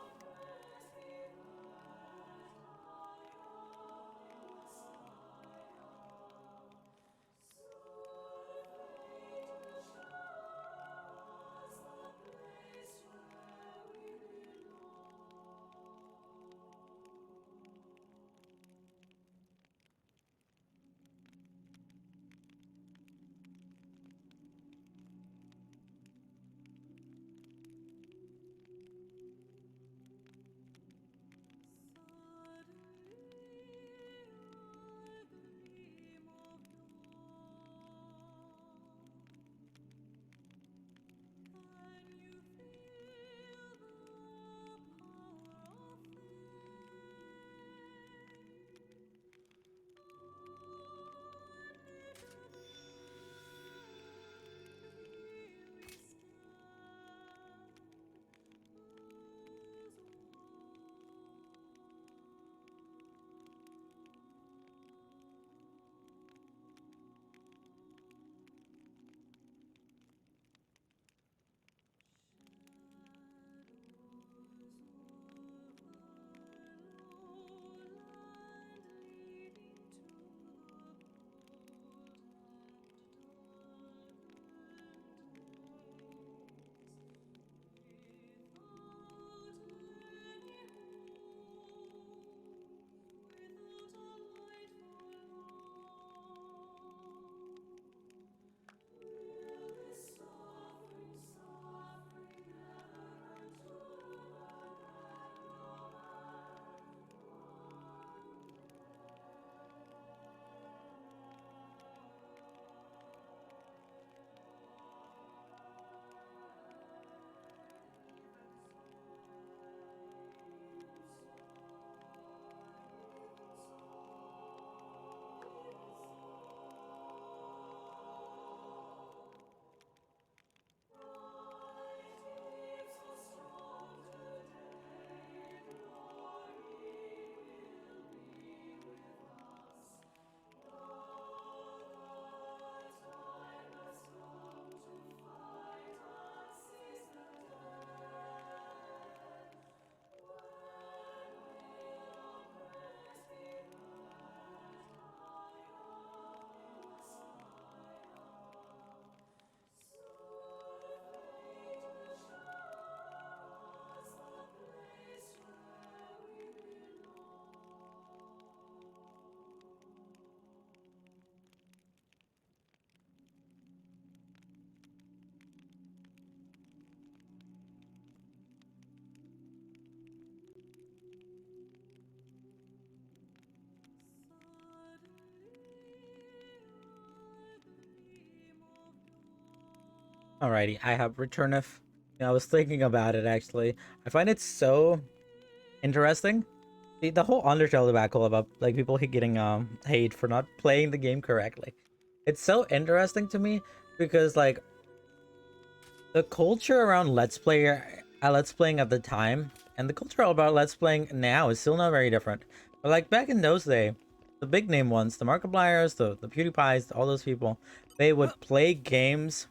Alrighty, I have returneth I was thinking about it actually. I find it so interesting. The whole Undertale debacle about like people getting hate for not playing the game correctly. It's so interesting to me because like the culture around let's playing at the time and the culture about let's playing now is still not very different. But like back in those days, the big name ones, the Markipliers, the PewDiePies, all those people, they would play games.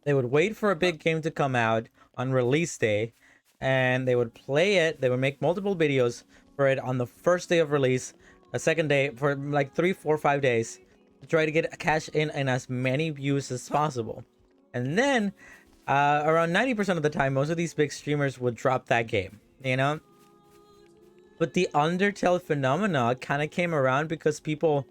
They would wait for a big game to come out on release day, and they would play it. They would make multiple videos for it on the first day of release, a second day, for like 3, 4, 5 days, to try to get a cash in and as many views as possible. And then around 90% of the time, most of these big streamers would drop that game, you know? But the Undertale phenomena kind of came around because people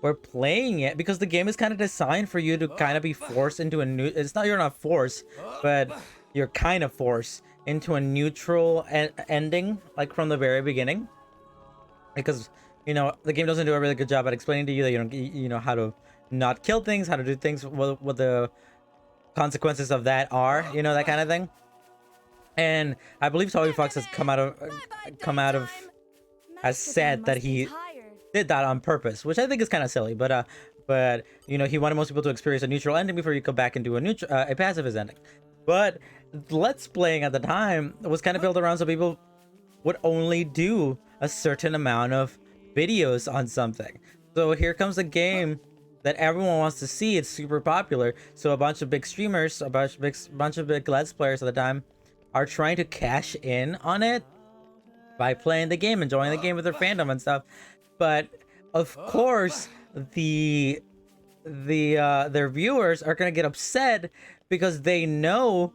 were playing it, because the game is kind of designed for you to kind of be forced into a new, it's not, you're not forced, but you're kind of forced into a neutral ending, like from the very beginning. Because, you know, the game doesn't do a really good job at explaining to you that you know how to not kill things, how to do things, what the consequences of that are, you know, that kind of thing. And I believe Toby Fox has come out of has said that he did that on purpose, which I think is kind of silly, but you know, he wanted most people to experience a neutral ending before you go back and do a pacifist ending. But let's playing at the time was kind of built around so people would only do a certain amount of videos on something. So here comes a game that everyone wants to see. It's super popular, so a bunch of big streamers, a bunch of big let's players at the time are trying to cash in on it by playing the game, enjoying the game with their fandom and stuff. But of course, their viewers are gonna get upset because they know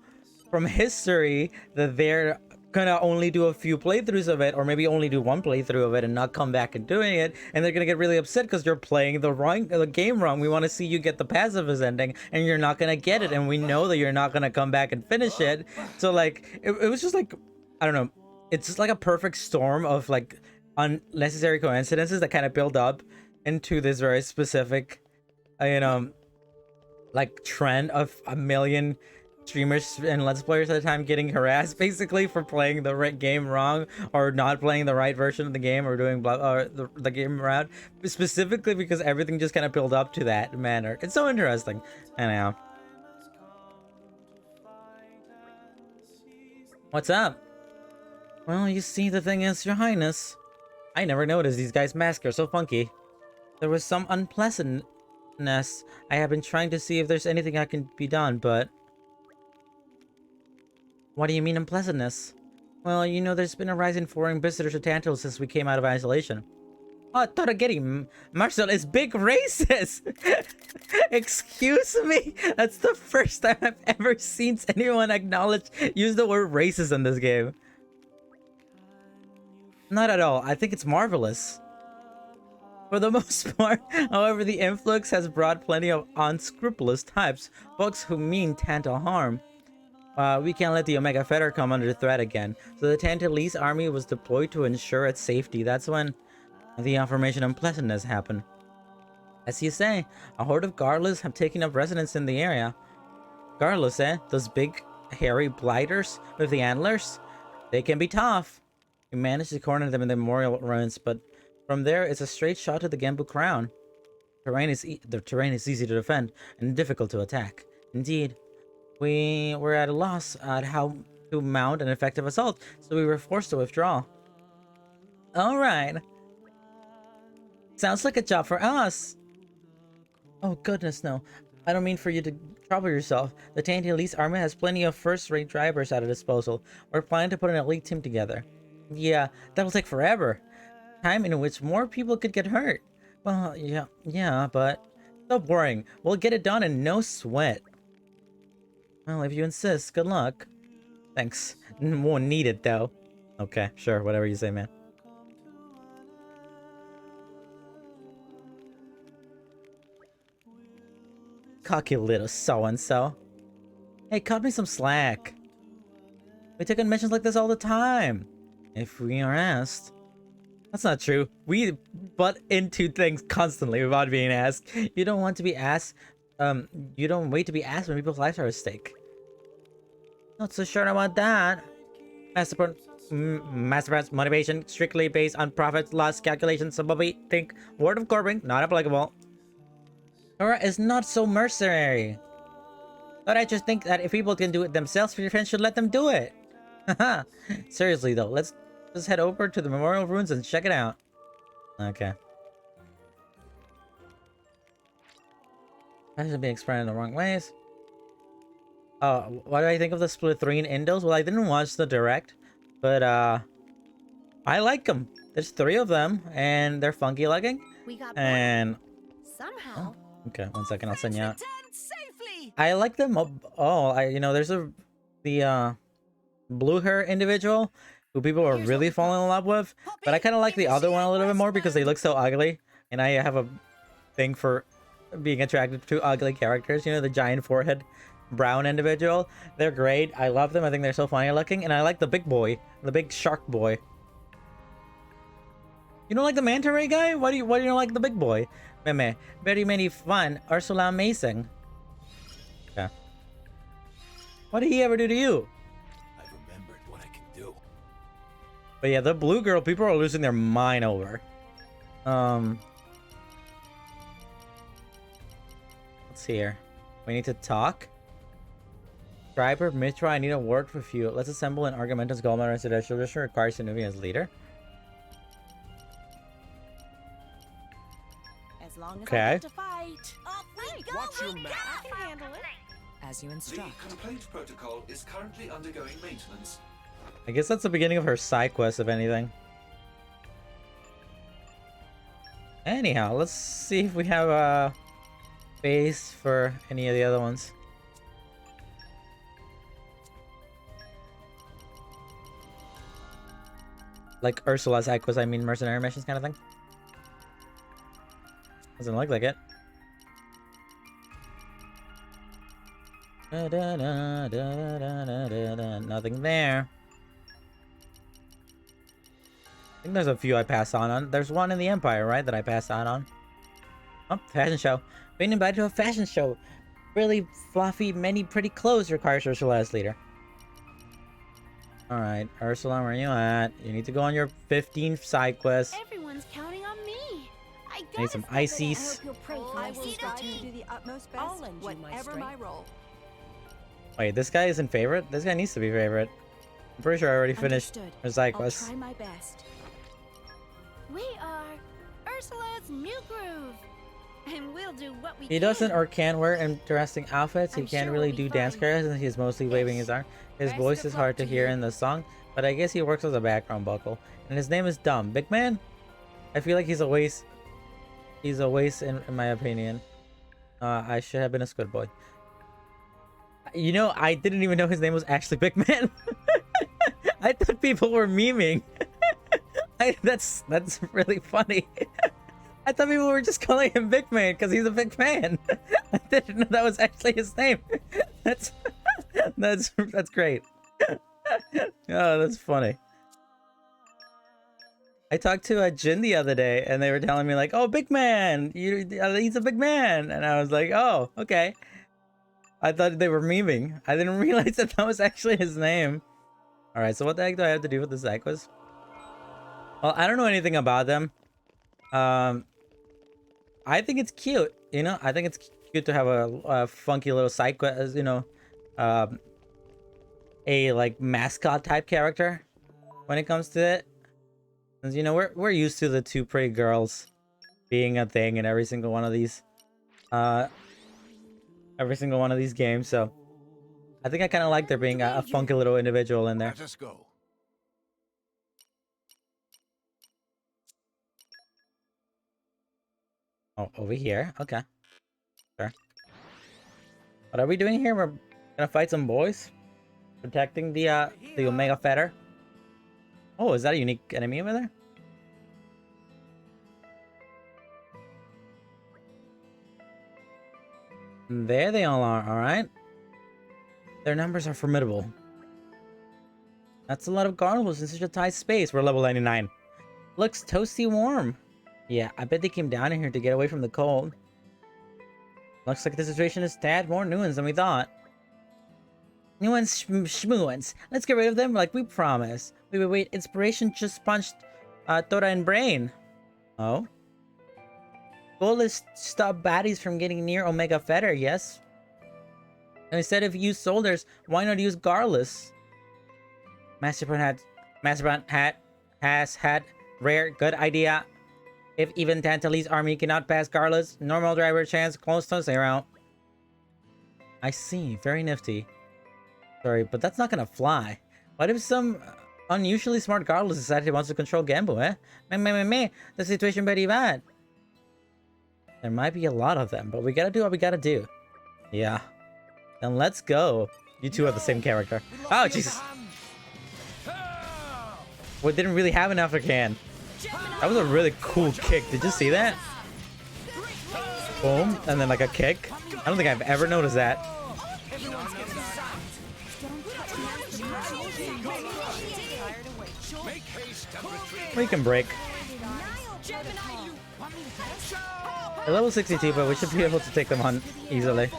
from history that they're gonna only do a few playthroughs of it, or maybe only do one playthrough of it and not come back and doing it, and they're gonna get really upset because you're playing the game wrong. We want to see you get the pacifist ending, and you're not gonna get it, and we know that you're not gonna come back and finish it. So like it was just like, I don't know, it's just like a perfect storm of like unnecessary coincidences that kind of build up into this very specific you know, like trend of a million streamers and let's players at the time getting harassed basically for playing the right game wrong, or not playing the right version of the game, or doing the game route, specifically because everything just kind of built up to that manner. It's so interesting. Anyhow, what's up? Well, you see, the thing is, Your Highness, I never noticed these guys' masks are so funky. There was some unpleasantness. I have been trying to see if there's anything I can be done, but... What do you mean unpleasantness? Well, you know, there's been a rise in foreign visitors to Tantal since we came out of isolation. Oh, Torageri, Marcel is big racist! Excuse me? That's the first time I've ever seen anyone use the word racist in this game. Not at all. I think it's marvelous. For the most part, however, the influx has brought plenty of unscrupulous types, folks who mean Tantal harm. We can't let the Omega Fetter come under threat again, so the Tantalese army was deployed to ensure its safety. That's when the information unpleasantness happened. As you say, a horde of Garlus have taken up residence in the area. Garlus, eh? Those big, hairy blighters with the antlers? They can be tough. We managed to corner them in the memorial ruins, but from there, it's a straight shot to the Gembu crown. The terrain is easy to defend and difficult to attack. Indeed, we were at a loss at how to mount an effective assault, so we were forced to withdraw. Alright. Sounds like a job for us. Oh goodness, no. I don't mean for you to trouble yourself. The Tantalese army has plenty of first-rate drivers at our disposal. We're planning to put an elite team together. Yeah, that'll take forever. Time in which more people could get hurt. Well, yeah, but... Stop worrying. We'll get it done in no sweat. Well, if you insist, good luck. Thanks. Won't need it, though. Okay, sure, whatever you say, man. Cocky little so-and-so. Hey, cut me some slack. We take on missions like this all the time. If we are asked. That's not true. We butt into things constantly without being asked. You don't want to be asked. You don't wait to be asked when people's lives are at stake. Not so sure about that. Master motivation strictly based on profit loss calculations. So we think word of Corbin not applicable. Cora is not so mercenary. But I just think that if people can do it themselves, your friends should let them do it. Haha. Seriously though, let's just head over to the memorial ruins and check it out. Okay. I should be expressed in the wrong ways. Oh, what do I think of the Splatoon Indos? Well, I didn't watch the direct, but I like them. There's 3 of them, and they're funky looking. We got And somehow. okay, 1 second, I'll send you out. Returned safely. I like them. There's the blue hair individual who people are really falling in love with, but I kind of like the other one a little bit more because they look so ugly, and I have a thing for being attracted to ugly characters. You know, the giant forehead brown individual. They're great. I love them. I think they're so funny looking, and I like the big boy, the big shark boy. You don't like the manta ray guy? Why do you not like the big boy? Meme, very many fun. Ursula amazing. Okay. What did he ever do to you? I've remembered what I can do. But yeah, the blue girl, people are losing their mind over. Let's see here. We need to talk. Scriber, Mitra, I need a word with you. Let's assemble an Argumentus Goldman Residential District requires Sinuvi as leader. As long as Okay. I get to fight. Off we go. Watch your mouth. I can handle it. As you The instruct. complaint protocol is currently undergoing maintenance. I guess that's the beginning of her side quest, if anything. Anyhow, let's see if we have a base for any of the other ones. Like Ursula's side quest, I mean mercenary missions kind of thing. Doesn't look like it. Nothing there. I think there's a few I passed on. There's one in the Empire, right, that I passed out on. Oh, fashion show. Being invited to a fashion show. Really fluffy, many pretty clothes requires Ursula as leader. Alright, Ursula, where are you at? You need to go on your 15th side quest. Everyone's counting on me. I Need gotta some step in. I ices. hope you'll pray for I my will safety. strive to do the utmost I'll best, lend you my whatever my strength. role. Wait, this guy isn't favorite? This guy needs to be favorite. I'm pretty sure I already finished Understood. her side I'll quest. try my best. We are Ursula's new groove. And we'll do what we He can. doesn't or can't wear interesting outfits. He I'm can't sure really we'll be do dance fine. carries and he's mostly waving his arm. His Best voice of is luck hard to to hear you. in the song, but I guess he works as a background vocal. And his name is Dumb. Big Man? I feel like he's a waste. He's a waste in my opinion. I should have been a good boy. You know, I didn't even know his name was actually Big Man. I thought people were memeing. That's really funny. I thought people were just calling him Big Man because he's a big man. I didn't know that was actually his name. That's great. Oh, that's funny. I talked to Jin the other day, and they were telling me like, "Oh, Big Man, he's a big man," and I was like, "Oh, okay." I thought they were memeing. I didn't realize that was actually his name. All right, so what the heck do I have to do with this side quest? Well, I don't know anything about them. I think it's cute, you know. I think it's cute to have a funky little side quest, you know, a like mascot type character when it comes to it. Because you know we're used to the 2 pretty girls being a thing in every single one of these games. So I think I kind of like there being a funky little individual in there. Let us go. Oh, over here. Okay. Sure. What are we doing here? We're gonna fight some boys? Protecting the Omega Fetter. Oh, is that a unique enemy over there? There they all are, alright. Their numbers are formidable. That's a lot of carnivals in such a tight space. We're level 99. Looks toasty warm. Yeah, I bet they came down in here to get away from the cold. Looks like the situation is tad more nuanced than we thought. New ones, shmoo ones. Let's get rid of them like we promised. Wait. Inspiration just punched Tora and Brain. Oh? Goal is stop baddies from getting near Omega Fetter, yes? And instead of use soldiers, why not use Garlus? Masterbrand has had rare good idea. If even Tantali's army cannot pass Garlus, normal driver chance close to 0. I see, very nifty. Sorry, but that's not gonna fly. What if some unusually smart Garlus decided he wants to control Gembo, eh? Meh, the situation very bad. There might be a lot of them, but we gotta do what we gotta do. Yeah. Then let's go. You two are the same character. Oh, Jesus! We didn't really have an aftercan. That was a really cool kick. Did you see that? Boom, and then like a kick. I don't think I've ever noticed that. We can break. They're level 62, but we should be able to take them on easily.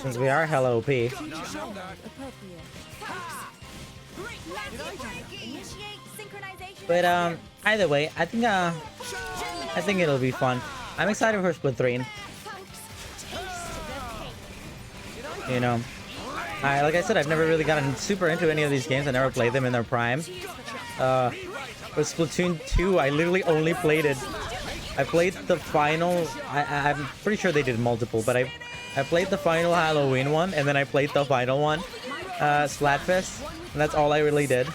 Since we are hella OP. But either way, I think it'll be fun. I'm excited for Splatoon. You know, like I said, I've never really gotten super into any of these games. I never played them in their prime. With Splatoon 2, I literally only played it. I played the final. I'm pretty sure they did multiple, but I played the final Halloween one, and then I played the final one, Splatfest, and that's all I really did.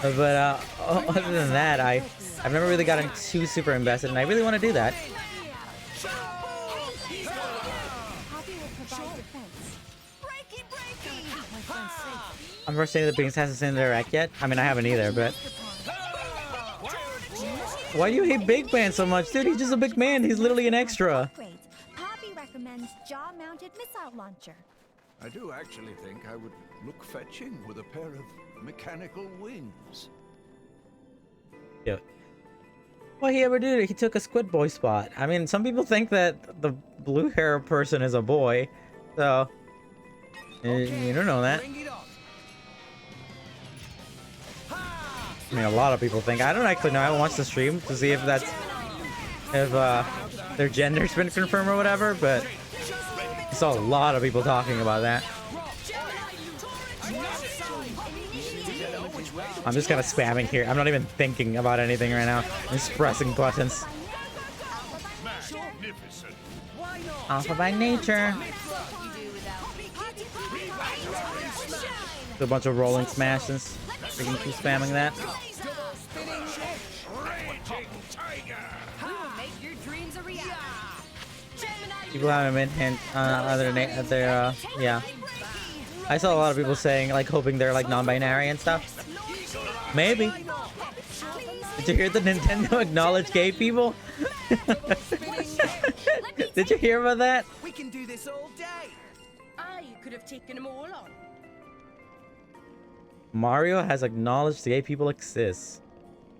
But other than that, I've never really gotten too super invested, and I really want to do that. I'm first saying the Binks hasn't seen the direct yet. I mean, I haven't either, but why do you hate Big Man so much, dude? He's just a big man. He's literally an extra. Poppy recommends jaw-mounted missile launcher. I do actually think I would look fetching with a pair of mechanical wings. Yeah. What he ever did? He took a Squid Boy spot. I mean, some people think that the blue hair person is a boy, so you don't know that. I mean, a lot of people think. I don't actually know. I haven't watched the stream to see if their gender's been confirmed or whatever, but I saw a lot of people talking about that. I'm just kind of spamming here. I'm not even thinking about anything right now. I'm just pressing buttons. Alpha by nature. A bunch of rolling smashes. We can keep spamming that. People haven't been hint other than their yeah. I saw a lot of people saying like hoping they're like non-binary and stuff. Maybe. Did you hear the Nintendo acknowledge gay people? Did you hear about that? We can do this all day. I could have taken them all on. Mario has acknowledged gay people exist.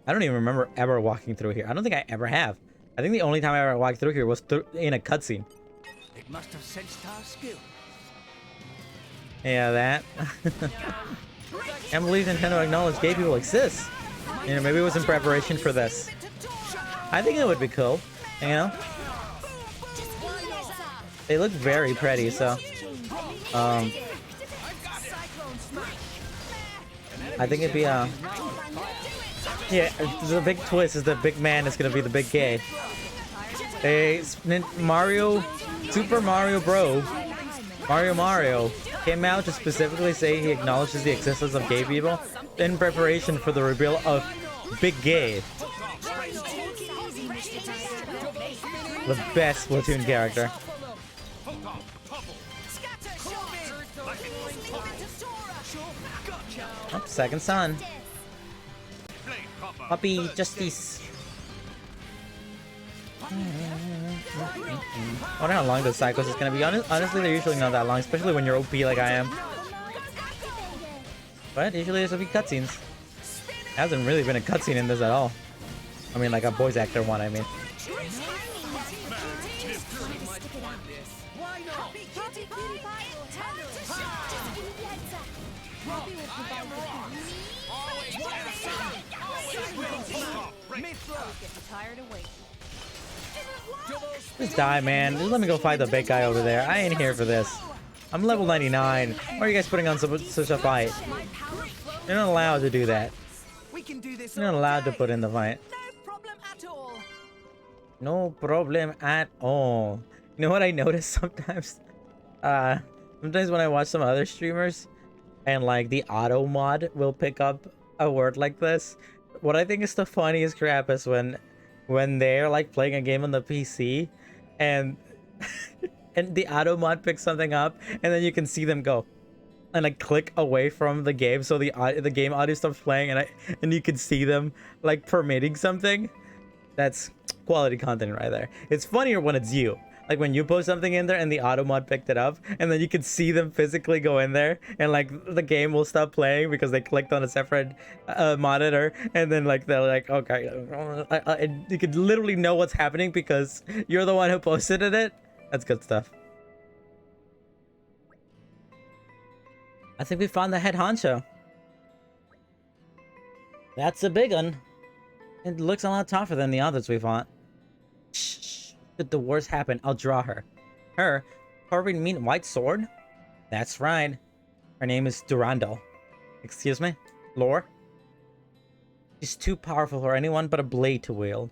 I don't even remember ever walking through here. I don't think I ever have. I think the only time I ever walked through here was in a cutscene. It must have sensed our skill. Yeah, that. Can't believe Nintendo acknowledged gay people exist. You know, maybe it was in preparation for this. I think it would be cool, you know? They look very pretty, so I think it'd be yeah, the big twist is the big man is gonna be the big gay. Super Mario Bro, Mario came out to specifically say he acknowledges the existence of gay people in preparation for the reveal of Big Gay. The best Splatoon character. Oh, second son. Puppy Justice. I wonder how long the cycles is gonna be. Honestly, they're usually not that long, especially when you're OP like I am. But usually there's will be cutscenes. Hasn't really been a cutscene in this at all. I mean, like a voice actor one, I mean. Just die, man. Just let me go fight the big guy over there. I ain't here for this. I'm level 99. Why are you guys putting on such a fight? You're not allowed to do that. You're not allowed to put in the fight. No problem at all. You know what I notice sometimes? Sometimes when I watch some other streamers and like the auto mod will pick up a word like this. What I think is the funniest crap is when they're like playing a game on the PC and and the auto mod picks something up and then you can see them go and like click away from the game so the game audio stops playing and you can see them like permitting something. That's quality content right there. It's funnier when it's you. Like when you post something in there and the auto mod picked it up and then you can see them physically go in there and like the game will stop playing because they clicked on a separate monitor and then like they're like, okay, you could literally know what's happening because you're the one who posted it. That's good stuff. I think we found the head honcho. That's a big one. It looks a lot tougher than the others we fought. Shh. Did the worst happen? I'll draw her. Her? Carving mean white sword? That's right. Her name is Durandal. Excuse me? Lore? She's too powerful for anyone but a blade to wield.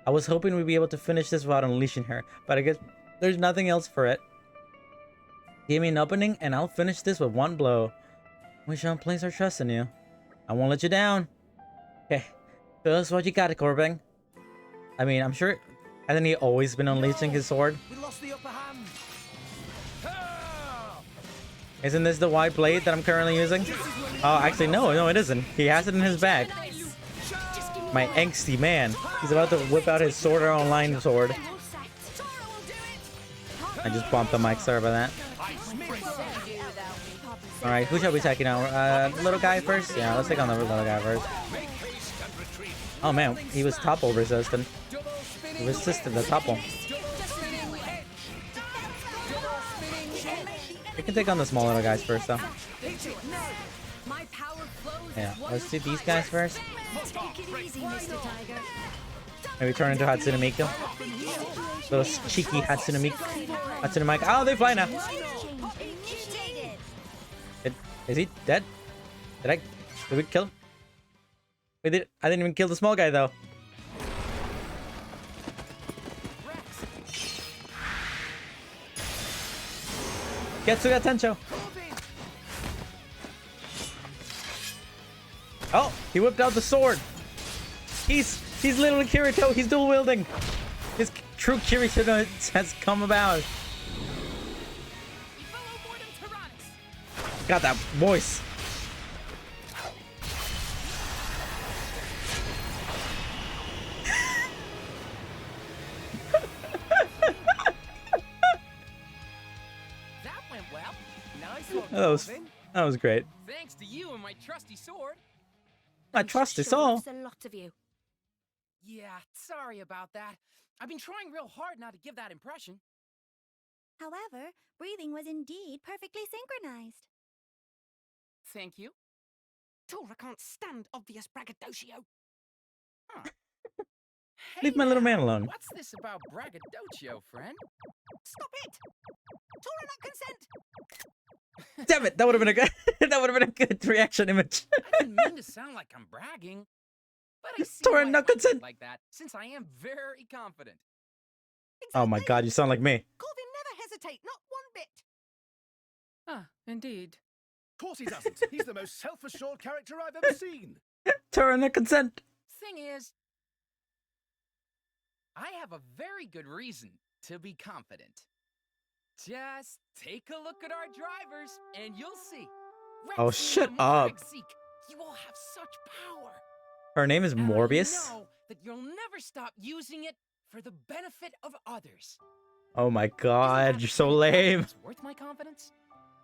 I was hoping we'd be able to finish this without unleashing her, but I guess there's nothing else for it. Give me an opening and I'll finish this with one blow. We shall place our trust in you. I won't let you down. Okay. Show us what you got, Corbin. I mean, I'm sure... Hasn't he always been unleashing his sword? We lost the upper hand. Isn't this the white blade that I'm currently using? Oh, actually, no, it isn't. He has it in his bag. My angsty man. He's about to whip out his sword or online sword. I just bumped the mic, sorry about that. Alright, who shall we take now? Little guy first? Yeah, let's take on the little guy first. Oh man, he was topple resistant. He resisted the topple. We can take on the small little guys first though. Yeah, let's do these guys first. Maybe turn into Hatsune Miku. Those cheeky Hatsune Miku. Hatsune Miku. Oh, they fly now. Is he dead? Did we kill him? I didn't even kill the small guy though. Getsuga Tencho. Oh, he whipped out the sword. He's literally Kirito. He's dual wielding. His true Kirito has come about. Got that voice. That was great. Thanks to you and my trusty sword. My trusty sword. A lot of you. Yeah, sorry about that. I've been trying real hard not to give that impression. However, breathing was indeed perfectly synchronized. Thank you. Tora can't stand obvious braggadocio. Huh. Leave my little man alone. What's this about braggadocio, friend? Stop it! Tora not consent! Damn it! That would have been a good. That would have been a good reaction image. I didn't mean to sound like I'm bragging, but I see Tora why no it might look consent. like that, since I am very confident. Oh my god, you sound like me. Corvin never hesitate, not one bit. Ah, indeed. Of course he doesn't. He's the most self-assured character I've ever seen. Tora no consent. Thing is, I have a very good reason to be confident. Just take a look at our drivers, and you'll see. Oh, Rexy shut and up. Rexy, you all have such power. Her name is And I Morbius. know that you'll never stop using it for the benefit of others. Oh my Isn't god, that you're so pretty lame. confidence worth my confidence?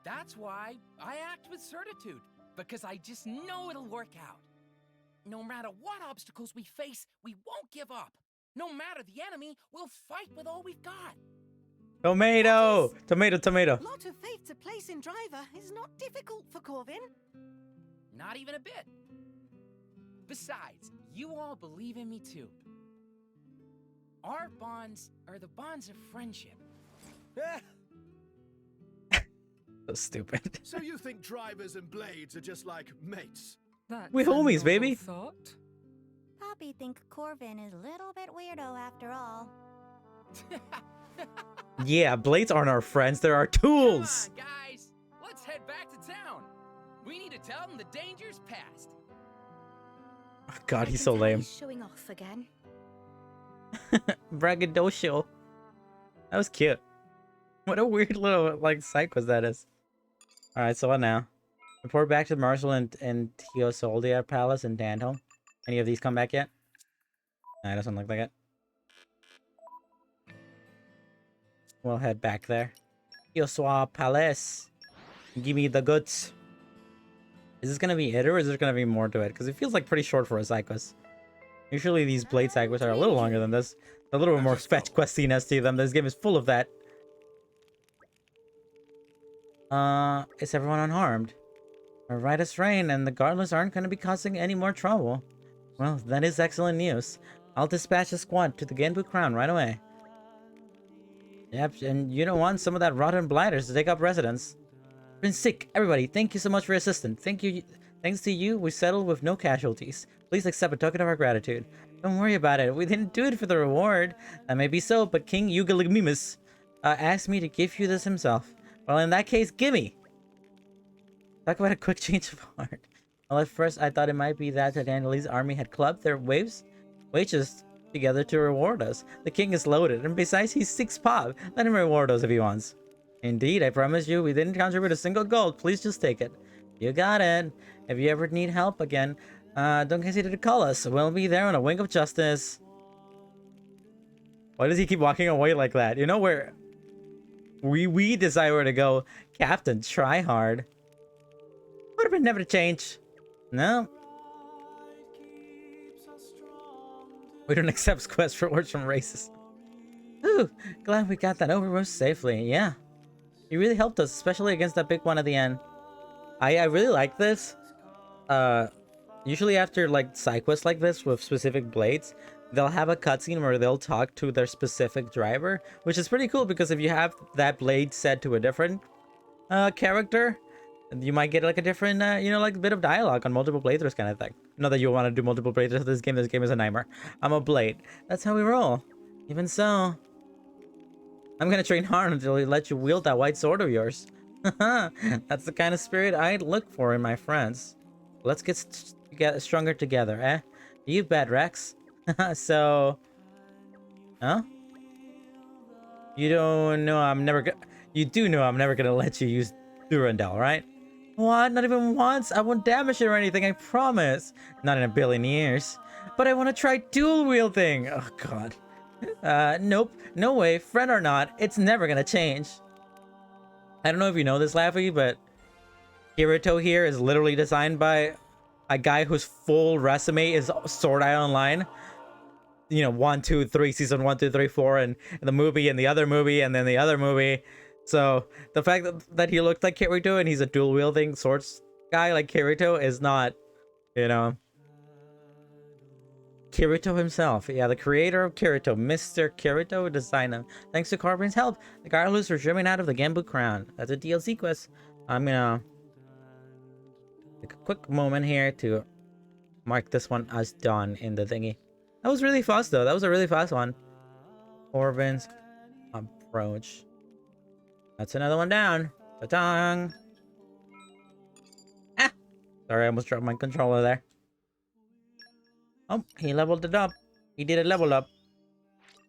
That's why I act with certitude, because I just know it'll work out. no matter what obstacles we face, we won't give up. No matter the enemy, we'll fight with all we've got. Tomato! Tomato, tomato. Lot of faith to place in Driver is not difficult for Corvin. Not even a bit. Besides, you all believe in me too. Our bonds are the bonds of friendship. So stupid. So you think drivers and blades are just like mates? We homies, baby. Poppy think Corvin is a little bit weirdo after all. Yeah, blades aren't our friends, they're our tools. Come on, guys. Let's head back to town. We need to tell them the danger's past. Oh, God, he's so lame. Showing off again. Braggadocio. That was cute. What a weird little, like, side quest that is. Alright, so what now? Report back to Marshall and Teosoldia Palace in Danholm. Any of these come back yet? Nah, it doesn't look like it. We'll head back there. Teoswa Palace. Give me the goods. Is this gonna be it, or is there gonna be more to it? Because it feels like pretty short for a side quest. Usually these blade side quests are a little longer than this. A little bit more fetch questiness to them. This game is full of that. Is everyone unharmed? We're right as rain, and the guardless aren't going to be causing any more trouble. Well, that is excellent news. I'll dispatch a squad to the Genbu Crown right away. Yep, and you don't want some of that rotten blighters to take up residence. Been sick, everybody. Thank you so much for your assistance. Thanks to you, we settled with no casualties. Please accept a token of our gratitude. Don't worry about it. We didn't do it for the reward. That may be so, but King Eugalimimus asked me to give you this himself. Well, in that case, gimme! Talk about a quick change of heart. Well, at first, I thought it might be that Dandeli's army had clubbed their wages together to reward us. The king is loaded, and besides, he's 6 pop. Let him reward us if he wants. Indeed, I promise you, we didn't contribute a single gold. Please just take it. You got it. If you ever need help again, don't hesitate to call us. We'll be there on a wink of justice. Why does he keep walking away like that? You know where we decide where to go. Captain, try hard. Would have been never to change. No. We don't accept quest rewards from races. Ooh, glad we got that over most safely. Yeah. You really helped us, especially against that big one at the end. I really like this. Usually after like side quests like this with specific blades, they'll have a cutscene where they'll talk to their specific driver, which is pretty cool because if you have that blade set to a different character, you might get like a different, you know, like a bit of dialogue on multiple playthroughs kind of thing. Not that you want to do multiple playthroughs of this game. This game is a nightmare. I'm a blade. That's how we roll. Even so, I'm gonna train hard until he lets you wield that white sword of yours. That's the kind of spirit I'd look for in my friends. Let's get stronger together, eh? You bet, Rex. So, huh? You don't know I'm never gonna. You do know I'm never gonna let you use Durandal, right? What? Not even once? I won't damage it or anything, I promise. Not in a billion years. But I want to try dual wielding. Oh god. Nope. No way. Friend or not, it's never gonna change. I don't know if you know this, Laffy, but Kirito here is literally designed by a guy whose full resume is Sword Art Online. You know, 1, 2, 3, season 1, 2, 3, 4, and the movie, and the other movie, and then the other movie. So the fact that he looked like Kirito and he's a dual wielding swords guy like Kirito is not, you know, Kirito himself. Yeah, the creator of Kirito, Mr. Kirito, designed him. Thanks to Corbin's help, the Garlus were driven out of the Genbu Crown. That's a DLC quest. I'm gonna take a quick moment here to mark this one as done in the thingy. That was really fast though. That was a really fast one. Corbin's approach. That's another one down. Ta-tang. Ah! Sorry, I almost dropped my controller there. Oh, he leveled it up. He did a level up.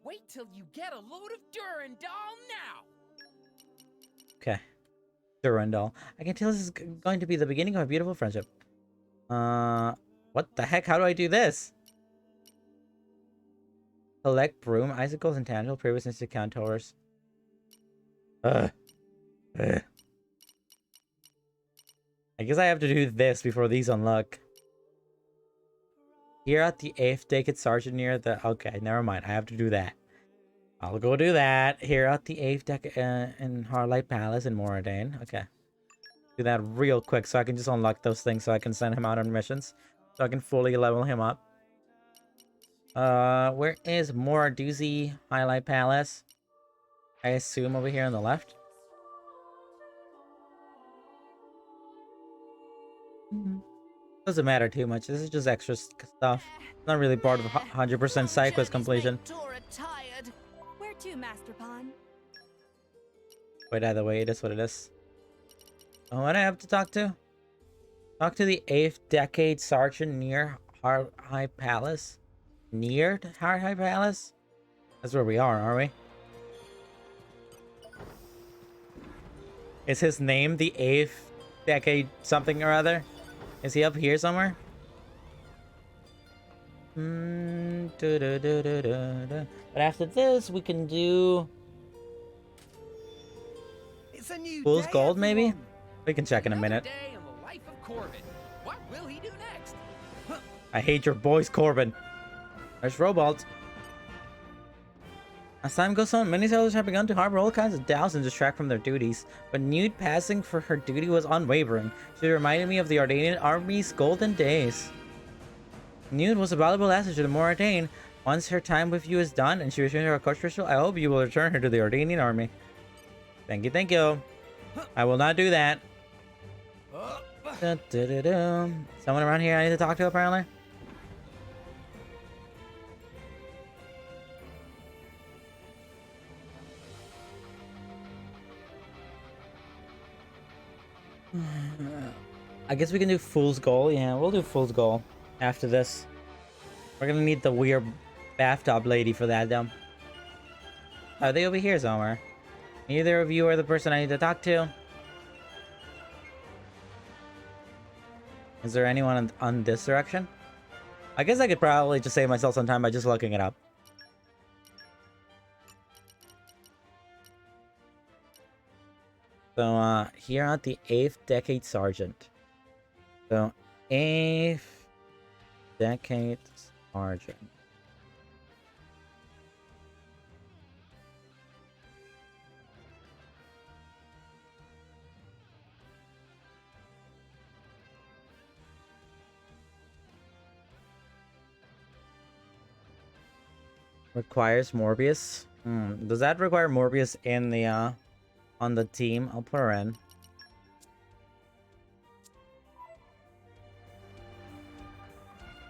Wait till you get a load of Durandal now. Okay. Durandal. I can tell this is going to be the beginning of a beautiful friendship. What the heck? How do I do this? Collect broom, icicles, and tangible previous instant counters. I guess I have to do this before these unlock. Here at the 8th Decade Sergeant near the... Okay, never mind. I have to do that. I'll go do that. Here at the 8th Decade in Harlight Palace in Moradane. Okay. Do that real quick so I can just unlock those things so I can send him out on missions. So I can fully level him up. Where is Moraduzi Highlight Palace? I assume over here on the left. Doesn't matter too much. This is just extra stuff. It's not really part of 100% side quest completion. Where to, Master Pawn? But either way, it is what it is. Oh, what do I have to talk to? Talk to the 8th Decade Sergeant near High Palace. Near High Palace? That's where we are we? Is his name the 8th Decade something or other? Is he up here somewhere? But after this, we can do... It's a new Fool's day, Gold, maybe? everyone. We can check in a minute. Another day in the life of Corbin. What will he do next? I hate your boys, Corbin. There's Robalt. As time goes on, many sailors have begun to harbor all kinds of doubts and distract from their duties. But Nude passing for her duty was unwavering. She reminded me of the Ardanian army's golden days. Nude was a valuable asset to the Moradane. Once her time with you is done and she returns to her coach ritual, I hope you will return her to the Ardanian army. Thank you, thank you. I will not do that. Someone around here I need to talk to, apparently. I guess we can do Fool's Goal. Yeah, we'll do Fool's Goal after this. We're gonna need the weird bathtub lady for that, though. Are they over here somewhere? Neither of you are the person I need to talk to. Is there anyone on this direction? I guess I could probably just save myself some time by just looking it up. So, here at the 8th Decade Sergeant. So, 8th Decade Sergeant. Requires Morbius. Does that require Morbius in the, on the team? I'll put her in.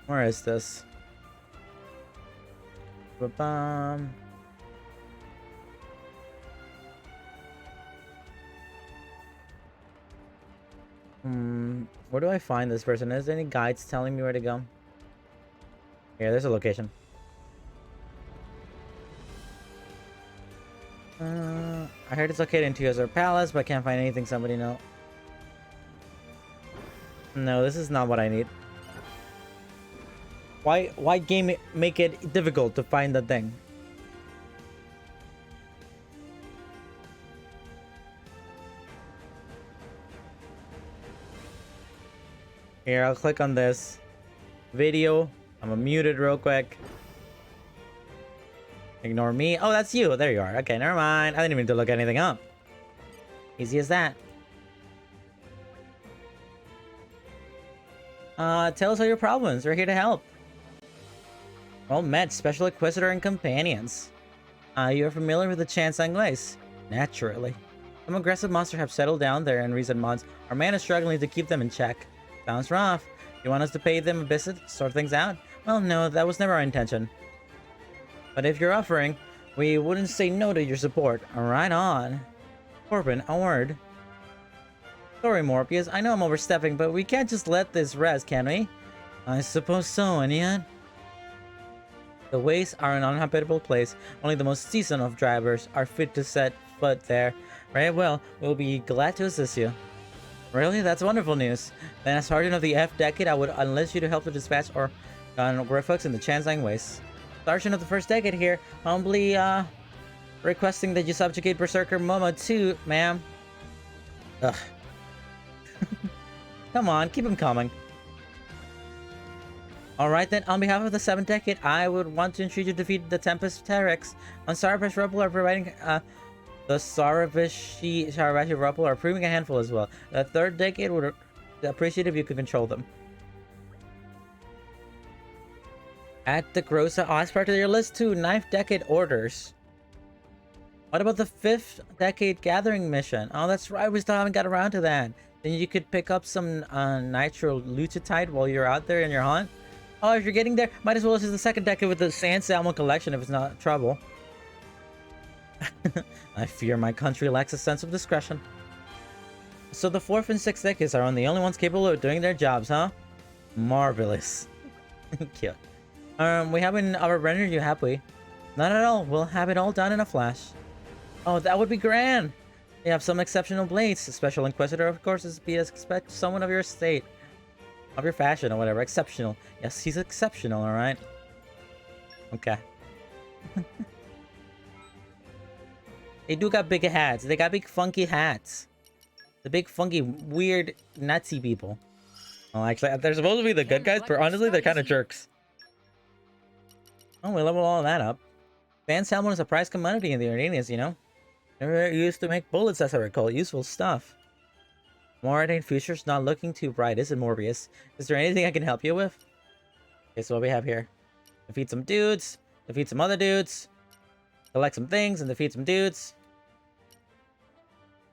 Where is this? Ba-bum. Where do I find this person? Is there any guides telling me where to go? Here, there's a location. I heard it's located in Teosur Palace, but I can't find anything. Somebody know. No, this is not what I need. Why game make it difficult to find the thing? Here, I'll click on this video. I'm gonna mute it real quick. Ignore me. Oh, that's you. There you are. Okay, never mind. I didn't even need to look anything up. Easy as that. Tell us all your problems. We're here to help. Well met, Special Inquisitor and companions. You're familiar with the Chance Anglaise? Naturally. Some aggressive monsters have settled down there in recent months. Our man is struggling to keep them in check. Sounds rough. You want us to pay them a visit, sort things out? Well, no, that was never our intention. But if you're offering, we wouldn't say no to your support. Right on. Corbin, a word. Sorry, Morbius. I know I'm overstepping, but we can't just let this rest, can we? I suppose so, and yet... The wastes are an uninhabitable place. Only the most seasoned of drivers are fit to set foot there. Very well, we'll be glad to assist you. Really? That's wonderful news. Then as Sergeant of the F Decade, I would enlist you to help to dispatch or Griffux in the Chansang Wastes. Sergeant of the First Decade here, humbly requesting that you subjugate Berserker Momo too, ma'am. Ugh. Come on, keep him coming. Alright then, on behalf of the 7th decade, I would want to entreat you to defeat the Tempest Terex. On Sarabash Rubble are providing, the Sarabashi Rubble are proving a handful as well. The 3rd decade would appreciate if you could control them. Add the Grossa as part of your list too. 9th decade orders. What about the 5th decade gathering mission? Oh, that's right, we still haven't got around to that. Then you could pick up some nitro luteatite while you're out there in your hunt. Oh, if you're getting there, might as well use the 2nd decade with the Sand Salmon collection if it's not trouble. I fear my country lacks a sense of discretion. So the 4th and 6th decades are the only ones capable of doing their jobs, huh? Marvelous. Cute. We haven't rendered you happy. Not at all. We'll have it all done in a flash. Oh, that would be grand. You have some exceptional blades. A special inquisitor, of course, is be expect someone of your state. Of your fashion or whatever. Exceptional. Yes, he's exceptional, alright? Okay. They do got big hats. They got big funky hats. The big funky weird Nazi people. Well, actually, they're supposed to be the good guys, but honestly, they're kind of jerks. Oh, we leveled all that up. Sand salmon is a prized commodity in the Ardenians, you know? They used to make bullets, as I recall. Useful stuff. Moradane Future's not looking too bright, is it, Morbius? Is there anything I can help you with? Okay, so what we have here. Defeat some dudes. Defeat some other dudes. Collect some things and defeat some dudes.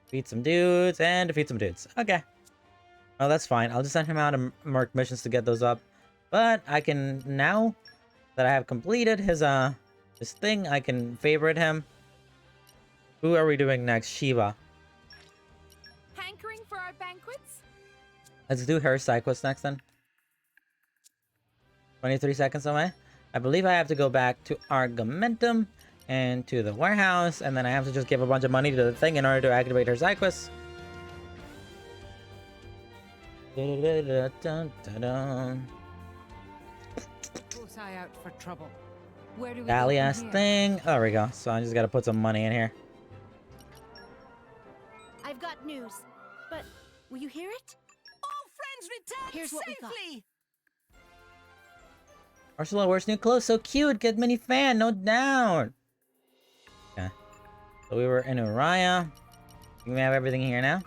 Defeat some dudes and defeat some dudes. Okay. Oh, that's fine. I'll just send him out on merc missions to get those up. But I can, now that I have completed his thing, I can favorite him. Who are we doing next? Shiva. Hankering for our banquets? Let's do her side quest next then. 23 seconds away. I believe I have to go back to Argumentum and to the warehouse, and then I have to just give a bunch of money to the thing in order to activate her side quest. Eye out for trouble. Where do we Dahlia's thing. Oh, there we go. So I just gotta put some money in here. I've got news, but will you hear it? All friends return Here's what we got. safely. Ursula wears new clothes. So cute. Get mini fan. No doubt. Okay. So we were in Uriah. We have everything here now.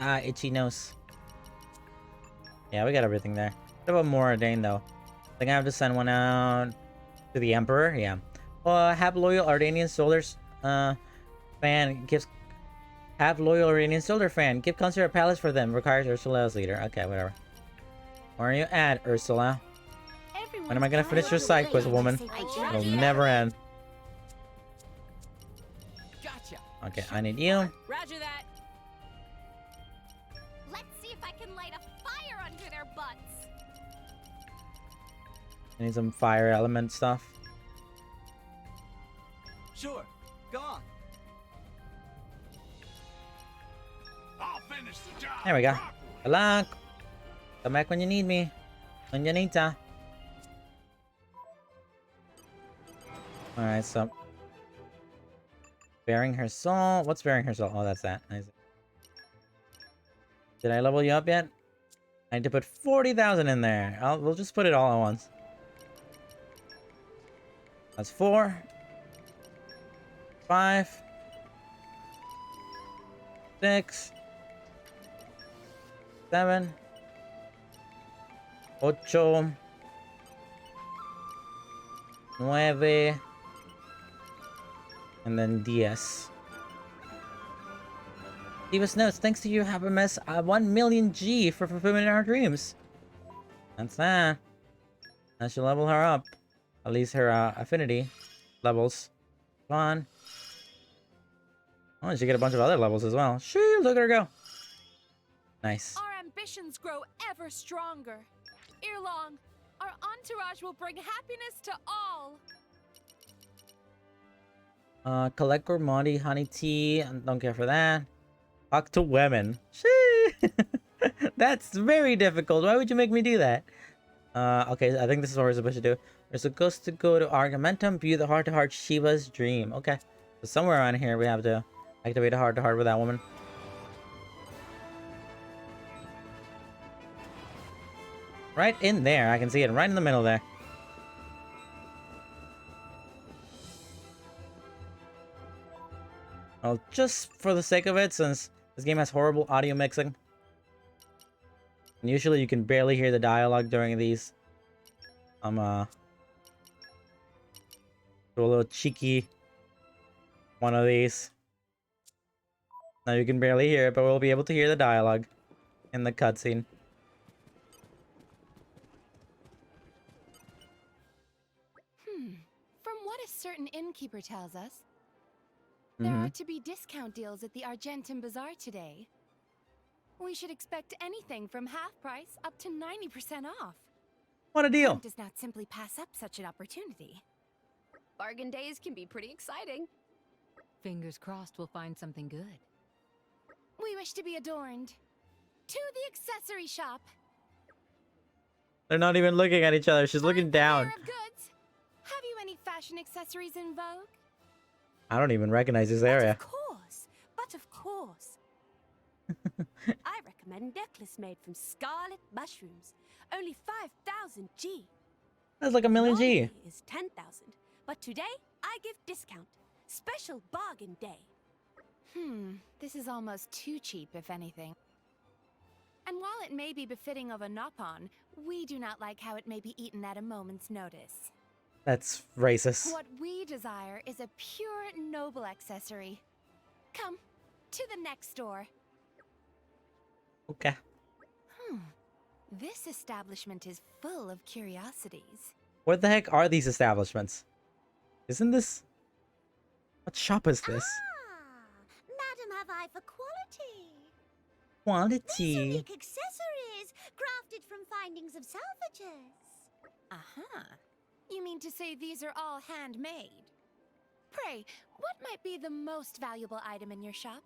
Ah, itchy nose. Yeah, we got everything there. What about Moradane, though? I think I have to send one out to the Emperor. Yeah. Have loyal Ardenian soldiers. Fan gives. Have loyal Ardenian soldier fan. Give Consular a palace for them. Requires Ursula as leader. Okay, whatever. Where are you at, Ursula? When am I gonna finish your side quest, woman? It'll never end. Gotcha. Okay, I need you. Roger that. Let's see if I can light a fire under their butts. I need some fire element stuff. Sure. Go on. I'll finish the job. There we go. Good luck. Come back when you need me. When you need to. Alright, so. Bearing her soul. What's bearing her soul? Oh, that's that. Nice. Did I level you up yet? I need to put 40,000 in there. We'll just put it all at once. That's 4. 5. 6. 7. 8. 9. And then DS. Divas notes, thanks to you, Habermas, 1 million G for fulfilling our dreams. That's that. I should level her up. At least her affinity levels. Come on. Oh, she get a bunch of other levels as well. Shoo, look at her go. Nice. Our ambitions grow ever stronger. Ere long, our entourage will bring happiness to all. Collect Gourmandi, honey tea. Don't care for that. Talk to women. Shee. That's very difficult. Why would you make me do that? Okay, I think this is what we're supposed to do. We're supposed to go to Argumentum, view the heart-to-heart Shiva's dream. Okay. So somewhere around here we have to activate a heart-to-heart with that woman. Right in there. I can see it right in the middle there. Well, just for the sake of it, since this game has horrible audio mixing, and usually you can barely hear the dialogue during these, I'm do a little cheeky one of these. Now you can barely hear it, but we'll be able to hear the dialogue in the cutscene. From what a certain innkeeper tells us, there are to be discount deals at the Argentum Bazaar today. We should expect anything from half price up to 90% off. What a deal! One does not simply pass up such an opportunity. Bargain days can be pretty exciting. Fingers crossed we'll find something good. We wish to be adorned. To the accessory shop. They're not even looking at each other. She's looking down. Of goods. Have you any fashion accessories in vogue? I don't even recognize this area. But of course. I recommend necklace made from scarlet mushrooms. Only 5,000 G. That's like a million G. Normally is 10,000, but today I give discount. Special bargain day. This is almost too cheap, if anything. And while it may be befitting of a Nopon, we do not like how it may be eaten at a moment's notice. That's racist. What we desire is a pure, noble accessory. Come, to the next door. Okay. This establishment is full of curiosities. What the heck are these establishments? Isn't this... What shop is this? Madam, have I for quality? Quantity. These unique accessories, crafted from findings of salvagers. You mean to say these are all handmade? Pray, what might be the most valuable item in your shop?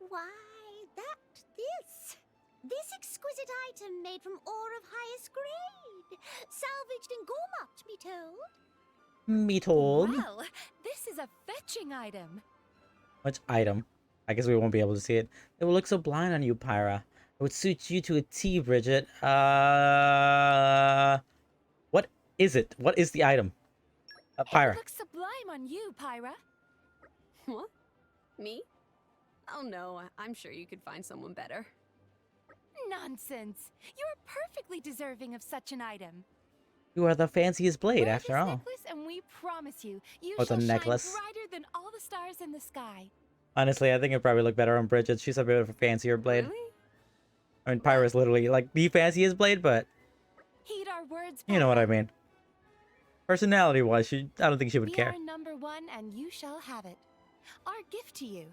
Why, this. This exquisite item made from ore of highest grade. Salvaged in Gormott, be told. Be told. Well, this is a fetching item. Which item? I guess we won't be able to see it. It will look so blind on you, Pyra. It would suit you to a T, Bridget. What is it? What is the item? Pyra. It looks sublime on you, Pyra. What? Me? Oh no, I'm sure you could find someone better. Nonsense. You're perfectly deserving of such an item. You are the fanciest blade, Wear after this all. necklace and we promise you, you With a shall necklace. shine brighter than all the stars in the sky. Honestly, I think it'd probably look better on Bridget. She's a bit of a fancier blade. Really? I mean, Pyra's literally like the fanciest blade, but Heed our words, you know what Pyra. I mean. Personality-wise, I don't think she would Be care. our number one and you shall have it. Our gift to you.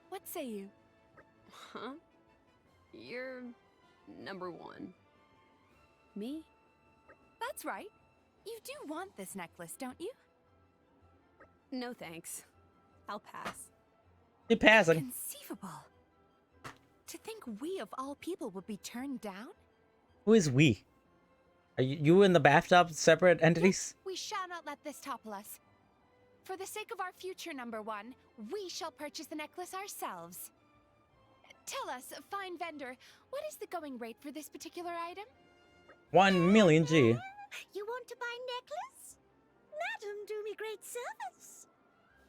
What say you? Huh? You're number one. Me? That's right. You do want this necklace, don't you? No thanks. I'll pass. You're passing. Inconceivable. To think we of all people would be turned down? Who is we? Are you in the bathtub separate entities? We shall not let this topple us. For the sake of our future number one, we shall purchase the necklace ourselves. Tell us, fine vendor, what is the going rate for this particular item? 1 million G. You want to buy necklace? Madam, do me great service.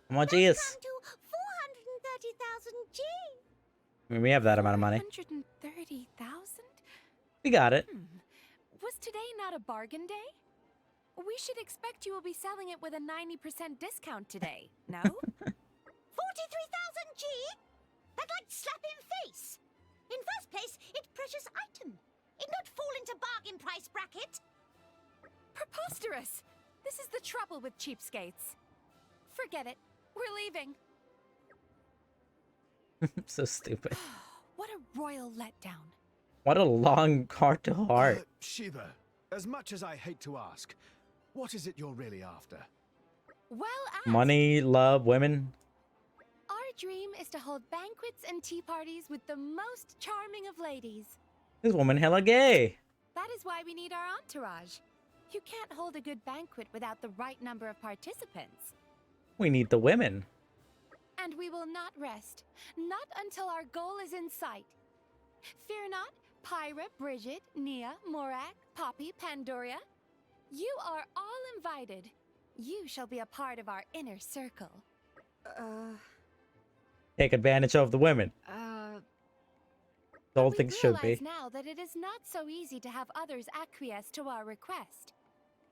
How much That is? come to 430,000 G. I mean, we have that amount of money. 130,000? We got it. Was today not a bargain day? We should expect you will be selling it with a 90% discount today, no? 43,000 G? That like slap in face. In first place, it's precious item. It not fall into bargain price bracket. Preposterous! This is the trouble with cheapskates. Forget it. We're leaving. So stupid. What a royal letdown. What a long heart to heart. Shiva, as much as I hate to ask, what is it you're really after? Well asked. Money, love, women. Our dream is to hold banquets and tea parties with the most charming of ladies. This woman hella gay. That is why we need our entourage. You can't hold a good banquet without the right number of participants. We need the women. And we will not rest, not until our goal is in sight. Fear not, Pyra, Bridget, Nia, Morak, Poppy, Pandoria. You are all invited. You shall be a part of our inner circle. Take advantage of the women. The whole We thing should realize be. now that it is not so easy to have others acquiesce to our request.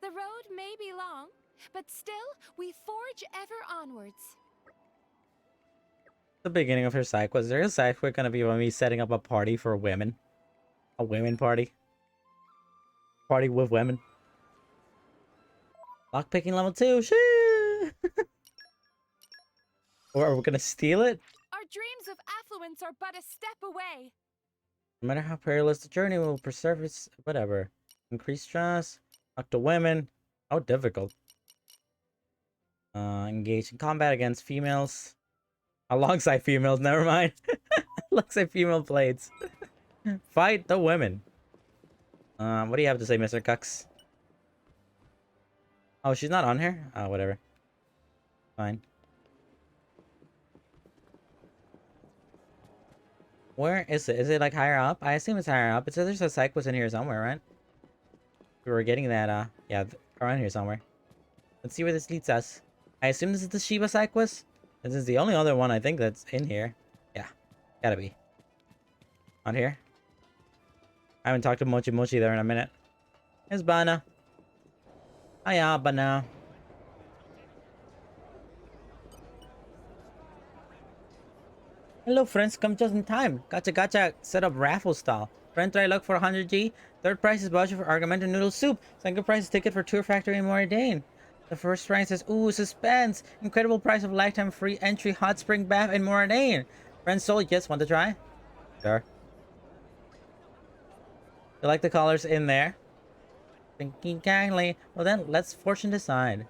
The road may be long, but still, we forge ever onwards. The beginning of her side quest. Is there a side quest gonna be about me setting up a party for women? A women party? Party with women? Lockpicking level 2. Shoo! Or are we gonna steal it? Our dreams of affluence are but a step away. No matter how perilous the journey, will preserve its whatever. Increase stress. Talk to women. How difficult. Engage in combat against females. Alongside females, never mind. Alongside female blades. Fight the women. What do you have to say, Mr. Cucks? Oh, she's not on here? Oh, whatever. Fine. Where is it? Is it like higher up? I assume it's higher up. It says there's a side quest in here somewhere, right? We were getting that, yeah, around here somewhere. Let's see where this leads us. I assume this is the Shiba side quest? This is the only other one I think that's in here. Yeah, gotta be. On here? I haven't talked to Mochi Mochi there in a minute. Here's Bana. Hiya, Bana. Hello friends, come just in time. Gacha set up raffle style. Friend try luck for 100G. Third prize is voucher for Argumento Noodle Soup. Second prize is ticket for Tour Factory in Moradane. The first prize says, ooh, suspense! Incredible price of lifetime free entry hot spring bath in Moradane. Friends sold, yes, want to try? Sure. You like the colors in there? Thinking kindly. Well then, let's fortune decide.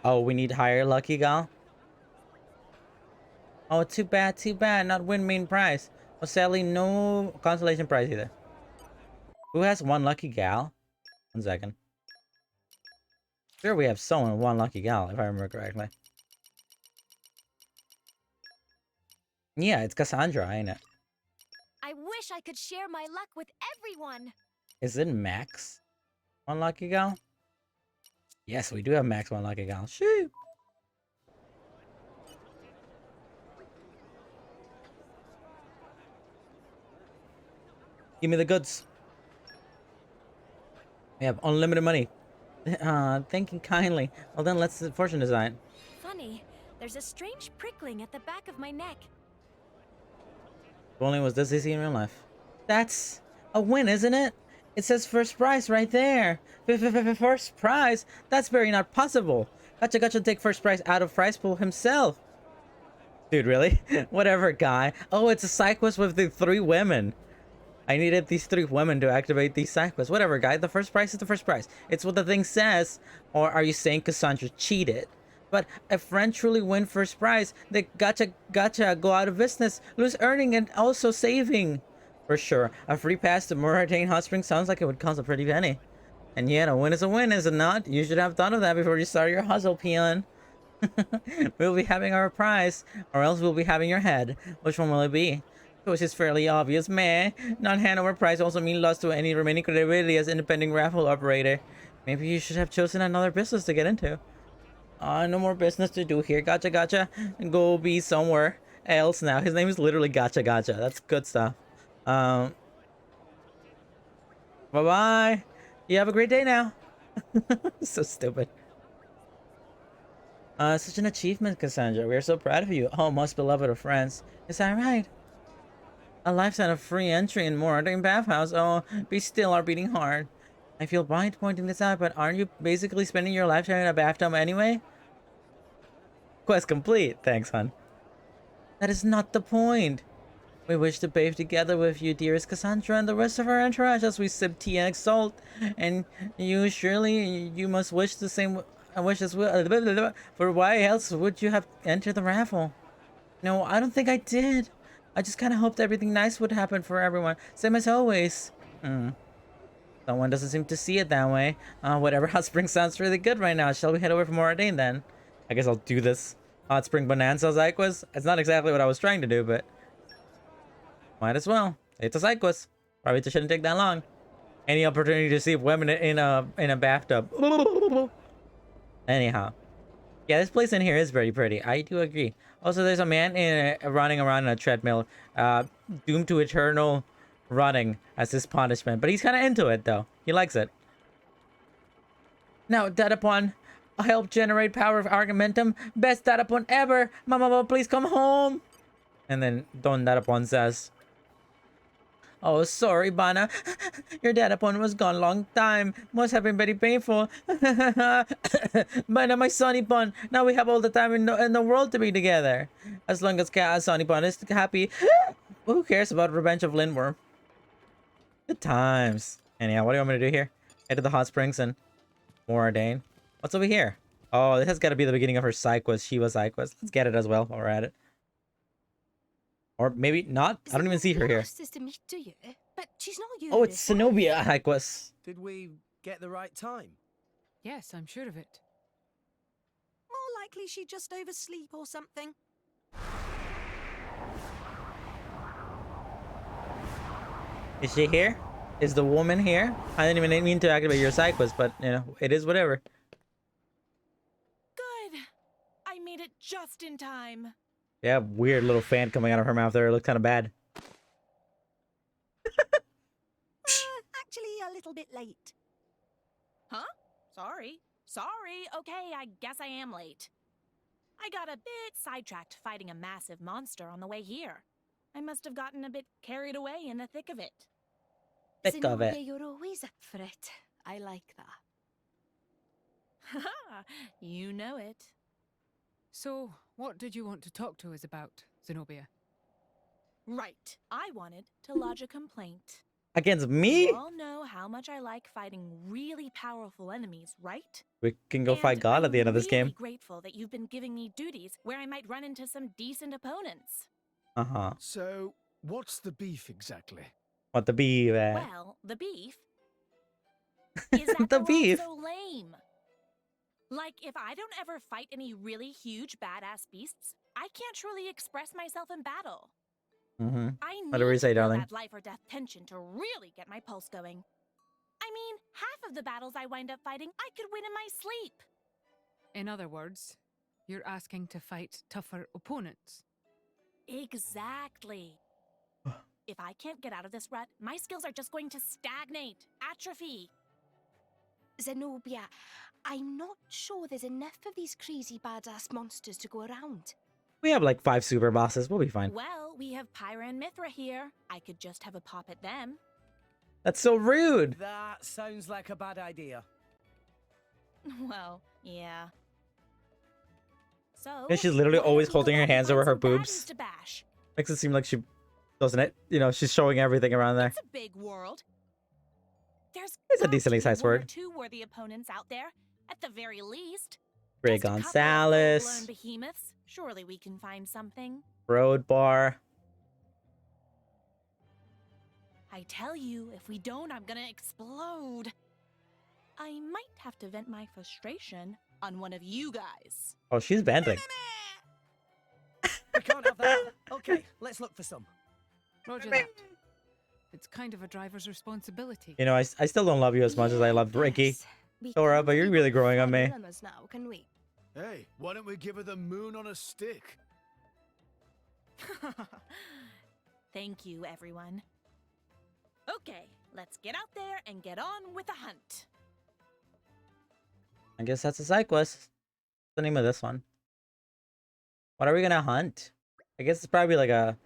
Oh, we need higher lucky gal? Oh, too bad, not win main prize. Well, sadly, no consolation prize either. Who has one lucky gal? 1 second. Sure, we have someone with one lucky gal, if I remember correctly. Yeah, it's Cassandra, ain't it? I wish I could share my luck with everyone. Is it Max? One lucky gal? Yes, we do have Max one lucky gal. Shoot! Give me the goods. We have unlimited money. Thinking kindly. Well then, let's fortune design. Funny, there's a strange prickling at the back of my neck. If only it was this easy in real life. That's a win, isn't it? It says first prize right there. First prize? That's very not possible. Gacha take first prize out of prize pool himself. Dude, really? Whatever, guy. Oh, it's a side quest with the 3 women. I needed these 3 women to activate these side quests. Whatever, guy. The first prize is the first prize. It's what the thing says. Or are you saying Cassandra cheated? But if friend truly win first prize, the gacha go out of business, lose earning and also saving. For sure, a free pass to Moradane Hot Springs sounds like it would cost a pretty penny. And yet, a win, is it not? You should have thought of that before you start your hustle, peon. We'll be having our prize, or else we'll be having your head. Which one will it be? Which is fairly obvious, meh. Not hand over prize also mean loss to any remaining credibility as independent raffle operator. Maybe you should have chosen another business to get into. No more business to do here. Gacha. Go be somewhere else now. His name is literally Gacha. That's good stuff. Bye-bye. You have a great day now. So stupid. Such an achievement, Cassandra. We are so proud of you. Oh, most beloved of friends. Is that right? A lifetime of free entry and more in bathhouse. Oh, be still, are beating hard. I feel bad pointing this out, but aren't you basically spending your lifetime in a bathtub anyway? Quest complete. Thanks, hon. That is not the point. We wish to bathe together with you, dearest Cassandra, and the rest of our entourage as we sip tea and exult. And you, surely, you must wish the same wish as well. For why else would you have entered the raffle? No, I don't think I did. I just kind of hoped everything nice would happen for everyone. Same as always. Someone doesn't seem to see it that way. Whatever, Hot Spring sounds really good right now. Shall we head over for Moradane then? I guess I'll do this. Hot Spring Bonanza side quest. It's not exactly what I was trying to do, but might as well. It's a side quest. Probably shouldn't take that long. Any opportunity to see women in a bathtub. Anyhow. Yeah, this place in here is very pretty. I do agree. Also, there's a man running around in a treadmill, doomed to eternal running as his punishment. But he's kind of into it, though. He likes it. Now, Datapon, I help generate power of Argumentum. Best Datapon ever. Mama, please come home. And then Don Datapon says, oh, sorry, Bana. Your Datapon was gone long time. Must have been very painful. Bana, my Sonny Pon. Now we have all the time in the world to be together. As long as Sonny Pon is happy. Who cares about Revenge of Lindworm? Good times. Anyhow, what do you want me to do here? Head to the hot springs and Moradane. What's over here? Oh, this has got to be the beginning of her side quest. Shiva side quest. Let's get it as well while we're at it. Or maybe not. I don't even see her here. To meet, do you? But she's not you. Oh, it's Zenobia high quest. Did we get the right time? Yes, I'm sure of it. More likely she'd just oversleep or something. Is she here? Is the woman here? I didn't even mean to activate your side quest, but you know, it is whatever. Good. I made it just in time. Yeah, weird little fan coming out of her mouth there. It looks kind of bad. Actually, a little bit late. Huh? Sorry. Okay, I guess I am late. I got a bit sidetracked fighting a massive monster on the way here. I must have gotten a bit carried away in the thick of it. Thick of it. You're always up for it. I like that. Haha, you know it. So, what did you want to talk to us about, Zenobia? Right. I wanted to lodge a complaint. Against me? You all know how much I like fighting really powerful enemies, right? We can go fight God at the end of this game. I'm really grateful that you've been giving me duties where I might run into some decent opponents. Uh-huh. So, what's the beef exactly? What the beef? Well, the beef is that The they're beef. all so lame. Like, if I don't ever fight any really huge badass beasts, I can't truly express myself in battle. Mm-hmm. I need Whatever you say, to feel darling. that life or death tension to really get my pulse going. I mean, half of the battles I wind up fighting, I could win in my sleep. In other words, you're asking to fight tougher opponents. Exactly. If I can't get out of this rut, my skills are just going to stagnate, atrophy. Zenobia, I'm not sure there's enough of these crazy badass monsters to go around. We have like 5 super bosses. We'll be fine. Well, we have Pyra and Mithra here. I could just have a pop at them. That's so rude. That sounds like a bad idea. Well, yeah. So, And she's literally why don't always we go holding her out and hands find over her some baddies boobs. to bash? Makes it seem like she doesn't it. You know, she's showing everything around there. It's a big world. There's It's a got to decently be sized one or word. two worthy opponents out there, at the very least. Ray Just a couple of Gonzalez. full-blown behemoths. Surely we can find something. Road Bar. I tell you, if we don't, I'm gonna explode. I might have to vent my frustration on one of you guys. Oh, she's venting. We can't have that. Okay, let's look for some. Roger that. It's kind of a driver's responsibility. You know, I still don't love you as much as I loved Ricky. Yes, we Dora, can't but you're be really both growing on me. dilemmas now, can we? Hey, why don't we give her the moon on a stick? Thank you, everyone. Okay, let's get out there and get on with the hunt. I guess that's a side quest. What's the name of this one? What are we gonna hunt? I guess it's probably like a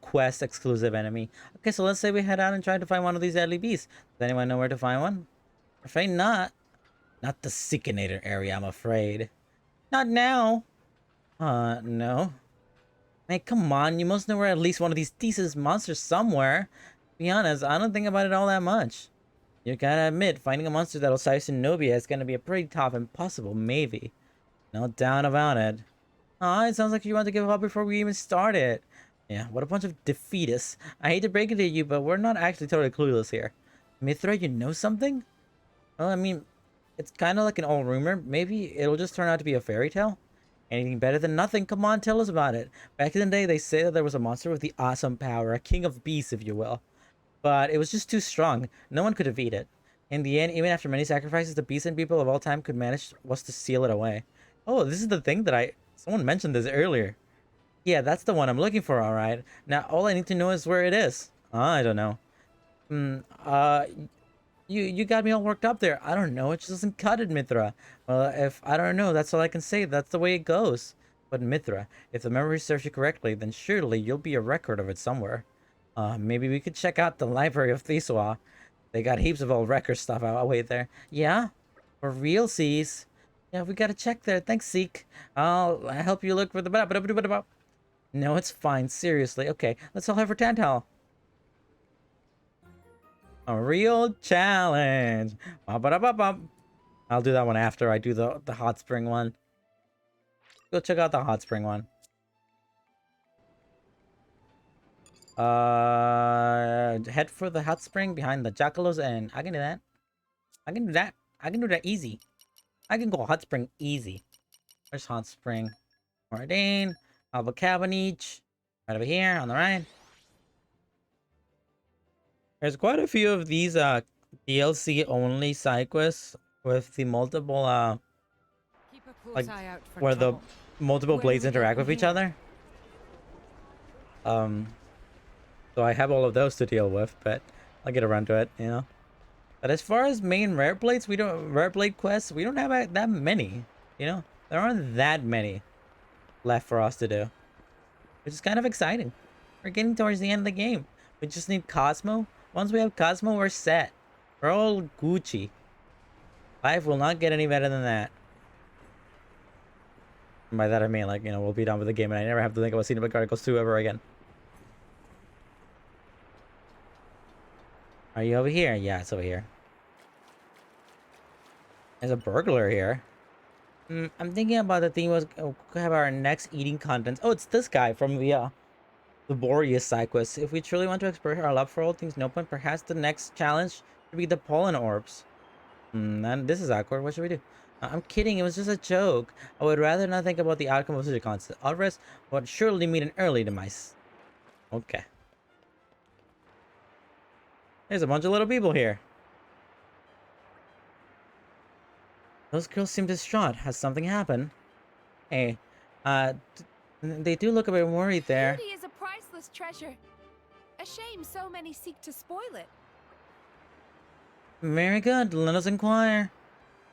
quest exclusive enemy. Okay, so let's say we head out and try to find one of these deadly beasts. Does anyone know where to find one? Afraid not. Not the Seekinator area, I'm afraid. Not now. No. Man, come on, you must know where at least one of these decent monsters somewhere. To be honest, I don't think about it all that much. You gotta admit, finding a monster that'll size Zenobia is gonna be a pretty tough impossible, maybe. No doubt about it. Aw, it sounds like you want to give up before we even started. Yeah, what a bunch of defeatists. I hate to break it to you, but we're not actually totally clueless here. Mithra, you know something? Well, I mean, it's kind of like an old rumor. Maybe it'll just turn out to be a fairy tale? Anything better than nothing? Come on, tell us about it. Back in the day, they say that there was a monster with the awesome power, a king of beasts, if you will. but it was just too strong. No one could defeat it. In the end, even after many sacrifices, the decent people of all time could manage was to seal it away. Oh, this is the thing that someone mentioned this earlier. Yeah, that's the one I'm looking for, alright. Now, all I need to know is where it is. I don't know. You got me all worked up there. I don't know. It just doesn't cut it, Mithra. Well, if I don't know, that's all I can say. That's the way it goes. But Mithra, if the memory serves you correctly, then surely you'll be a record of it somewhere. Maybe we could check out the library of Thiswa. They got heaps of old record stuff out way there. Yeah? For real, Seas? Yeah, we gotta check there. Thanks, Seek. I'll help you look for the... No, it's fine. Seriously. Okay, let's all have for Tantal. A real challenge. I'll do that one after I do the hot spring one. Go check out the hot spring one. Head for the hot spring behind the jackalos, and I can do that. I can do that. I can do that easy. I can go hot spring easy. Where's hot spring? Mordane, Alba Cabanich. Right over here on the right. There's quite a few of these DLC only side quests with the multiple like where the multiple blades interact with each other. So I have all of those to deal with, but I'll get around to it, you know. But as far as main rare blades, rare blade quests, we don't have that many, you know. There aren't that many left for us to do, which is kind of exciting. We're getting towards the end of the game. We just need Cosmo. Once we have Cosmo, we're set. We're all Gucci. Life will not get any better than that. And by that I mean, like, you know, we'll be done with the game and I never have to think about Xenoblade Chronicles 2 ever again. Are you over here? Yeah, it's over here. There's a burglar here. I'm thinking about the theme was have our next eating contents. Oh, it's this guy from the Boreas side quest. If we truly want to express our love for all things Nopen, perhaps the next challenge should be the pollen orbs. And this is awkward. What should we do? I'm kidding. It was just a joke. I would rather not think about the outcome of such a contest. All rest would surely meet an early demise. Okay. There's a bunch of little people here. Those girls seem distraught. Has something happened? Hey, they do look a bit worried there. Beauty is a priceless treasure. A shame so many seek to spoil it. Very good. Let us inquire.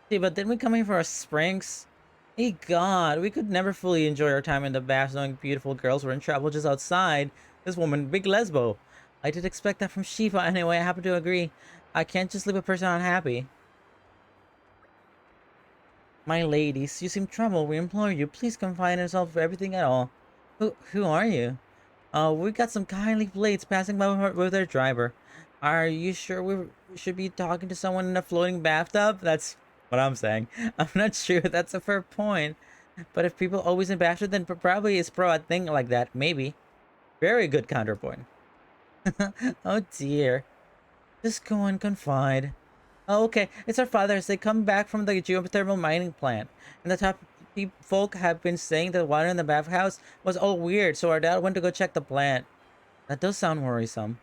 See, but didn't we come here for our springs? Hey God, we could never fully enjoy our time in the baths knowing beautiful girls were in trouble just outside. This woman, big lesbo. I did expect that from Shiva anyway. I happen to agree. I can't just leave a person unhappy. My ladies, you seem troubled. We implore you, please confide in yourself for everything at all. Who are you? We got some kindly blades passing by with their driver. Are you sure we should be talking to someone in a floating bathtub? That's what I'm saying. I'm not sure. That's a fair point. But if people always in bathtub, then probably it's pro a thing like that. Maybe. Very good counterpoint. Oh dear. Just go and confide. Oh, okay. It's our fathers. They come back from the geothermal mining plant. And the top folk have been saying that the water in the bathhouse was all weird, so our dad went to go check the plant. That does sound worrisome.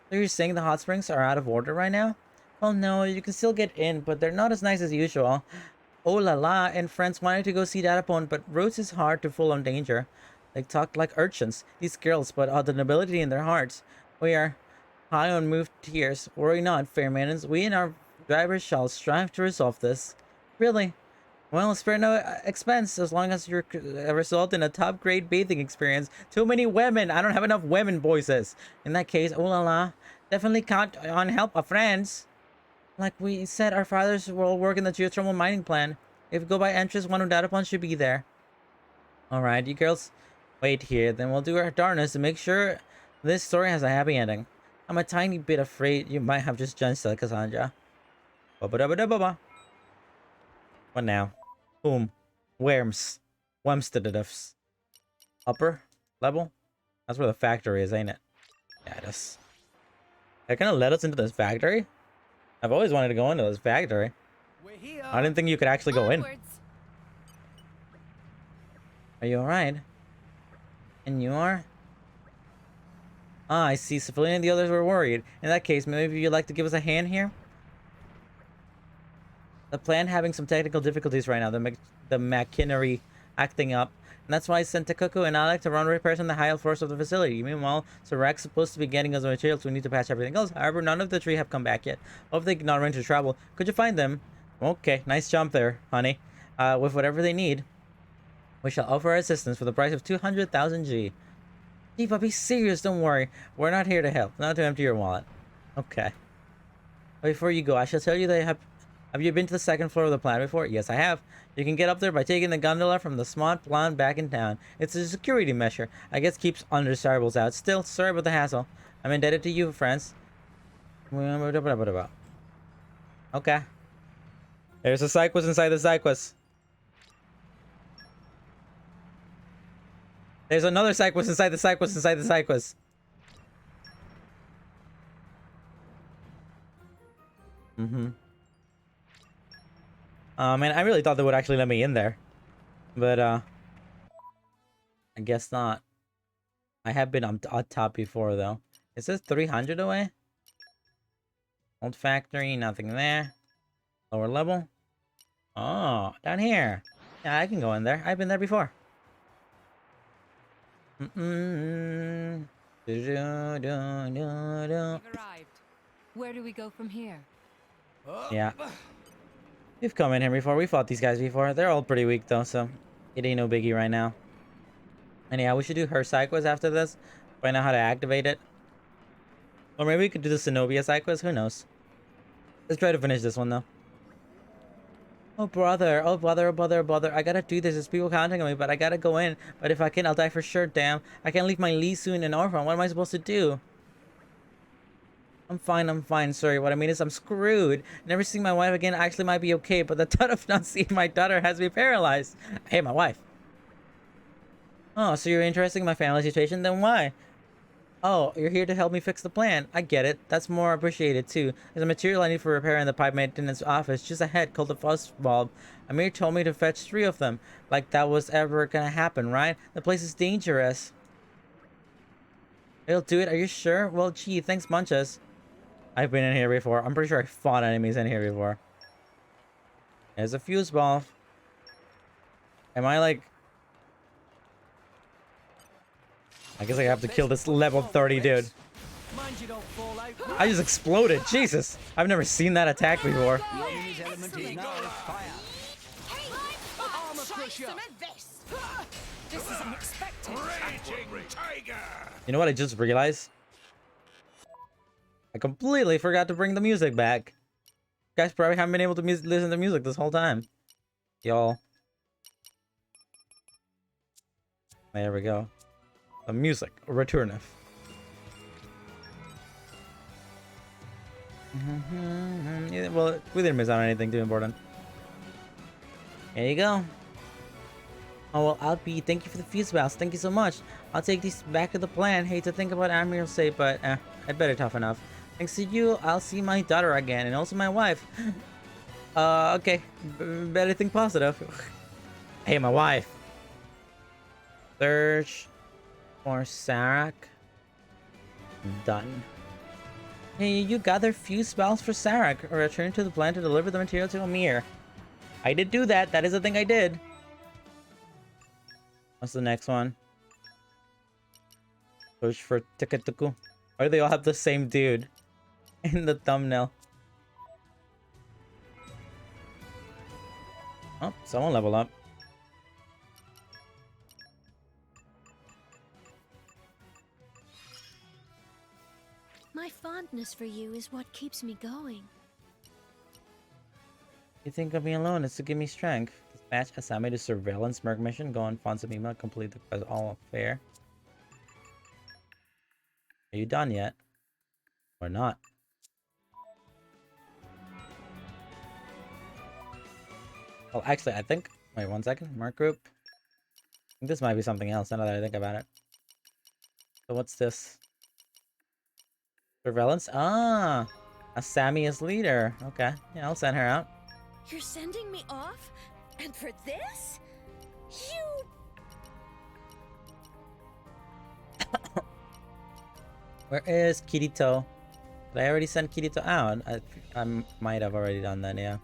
So you're saying the hot springs are out of order right now? Well, no, you can still get in, but they're not as nice as usual. Oh la la, and friends wanted to go see that opponent, but roads is hard to full on danger. They talk like urchins, these girls, but the nobility in their hearts. We are high on moved tears. Worry not, fair maidens. We and our drivers shall strive to resolve this. Really? Well, spare no expense as long as you result in a top-grade bathing experience. Too many women. I don't have enough women voices. In that case, oh la la. Definitely count on help of friends. Like we said, our fathers will work in the geothermal mining plant. If you go by entrance, one without upon should be there. Alright, you girls. Wait here. Then we'll do our darnest to make sure this story has a happy ending. I'm a tiny bit afraid you might have just judged Cassandra. Ba-ba-da-ba-da-ba-ba. What now? Whom? Worms. Wemstedifs. Upper level? That's where the factory is, ain't it? Yeah, it is. They're gonna let us into this factory? I've always wanted to go into this factory. I didn't think you could actually go in. Are you alright? And you are? Ah, I see. Civilian and the others were worried. In that case, maybe you'd like to give us a hand here? The plan having some technical difficulties right now. The machinery acting up. And that's why I sent Takuku and Alec to run repairs on the higher floors of the facility. Meanwhile, Sarak's supposed to be getting us the materials we need to patch everything else. However, none of the three have come back yet. Hope they not run into trouble. Could you find them? Okay, nice jump there, honey. With whatever they need, we shall offer our assistance for the price of 200,000 G. Gee, but be serious, don't worry. We're not here to help, not to empty your wallet. Okay. Before you go, I shall tell you that have you been to the second floor of the plant before? Yes, I have. You can get up there by taking the gondola from the smart plant back in town. It's a security measure. I guess keeps undesirables out. Still, sorry about the hassle. I'm indebted to you, friends. Okay. There's a Psyquus inside the Psyquus. There's another Psyquus inside the Psyquus inside the Psyquus. Man, I really thought they would actually let me in there. But, I guess not. I have been on top before, though. It says 300 away? Old factory, nothing there. Lower level. Oh, down here. Yeah, I can go in there. I've been there before. We've arrived. Where do we go from here? Yeah. We've come in here before. We fought these guys before. They're all pretty weak, though, so it ain't no biggie right now. And yeah, we should do her Psychos after this. Find out how to activate it. Or maybe we could do the Zenobia Psychos. Who knows? Let's try to finish this one, though. Oh, brother. Oh, brother. Oh, brother. Oh, brother. I gotta do this. There's people counting on me, but I gotta go in. But if I can, I'll die for sure, damn. I can't leave my Lee soon and orphan. What am I supposed to do? I'm fine, sorry. What I mean is I'm screwed. Never seeing my wife again actually might be okay, but the thought of not seeing my daughter has me paralyzed. I hate my wife. Oh, so you're interested in my family situation? Then why? Oh, you're here to help me fix the plan. I get it. That's more appreciated, too. There's a material I need for repair in the pipe maintenance office just ahead called the fuzz bulb. Amir told me to fetch 3 of them. Like that was ever gonna happen, right? The place is dangerous. It'll do it? Are you sure? Well, gee, thanks bunches. I've been in here before. I'm pretty sure I fought enemies in here before. There's a fuse ball. Am I like... I guess I have to kill this level 30 dude. I just exploded. Jesus. I've never seen that attack before. This is unexpected. You know what I just realized? I completely forgot to bring the music back. You guys probably haven't been able to listen to music this whole time. Y'all. There we go. The music. Returneth. Yeah, well, we didn't miss out on anything too important. There you go. Oh, well, Alpi, thank you for the fuse bells. Thank you so much. I'll take these back to the plant. Hate to think about Amir's sake, but I'd better tough enough. Thanks to you, I'll see my daughter again, and also my wife. Okay. Better think positive. Hey, my wife. Search for Sarak. Done. Hey, you gather fuse spells for Sarak, or return to the plant to deliver the material to Amir. I did do that. That is a thing I did. What's the next one? Search for Tikatuku. Why do they all have the same dude in the thumbnail? Oh, someone level up. My fondness for you is what keeps me going. You think of me alone is to give me strength. Dispatch Asami to surveillance merc mission. Go on Fonsamima. Complete the quest. All fair. Are you done yet? Or not? Well, actually, I think... Wait, 1 second. Merc group. I think this might be something else now that I think about it. So what's this? Surveillance? Ah! Asami is leader. Okay. Yeah, I'll send her out. You're sending me off? And for this? You... Where is Kirito? Did I already send Kirito out? I might have already done that, yeah.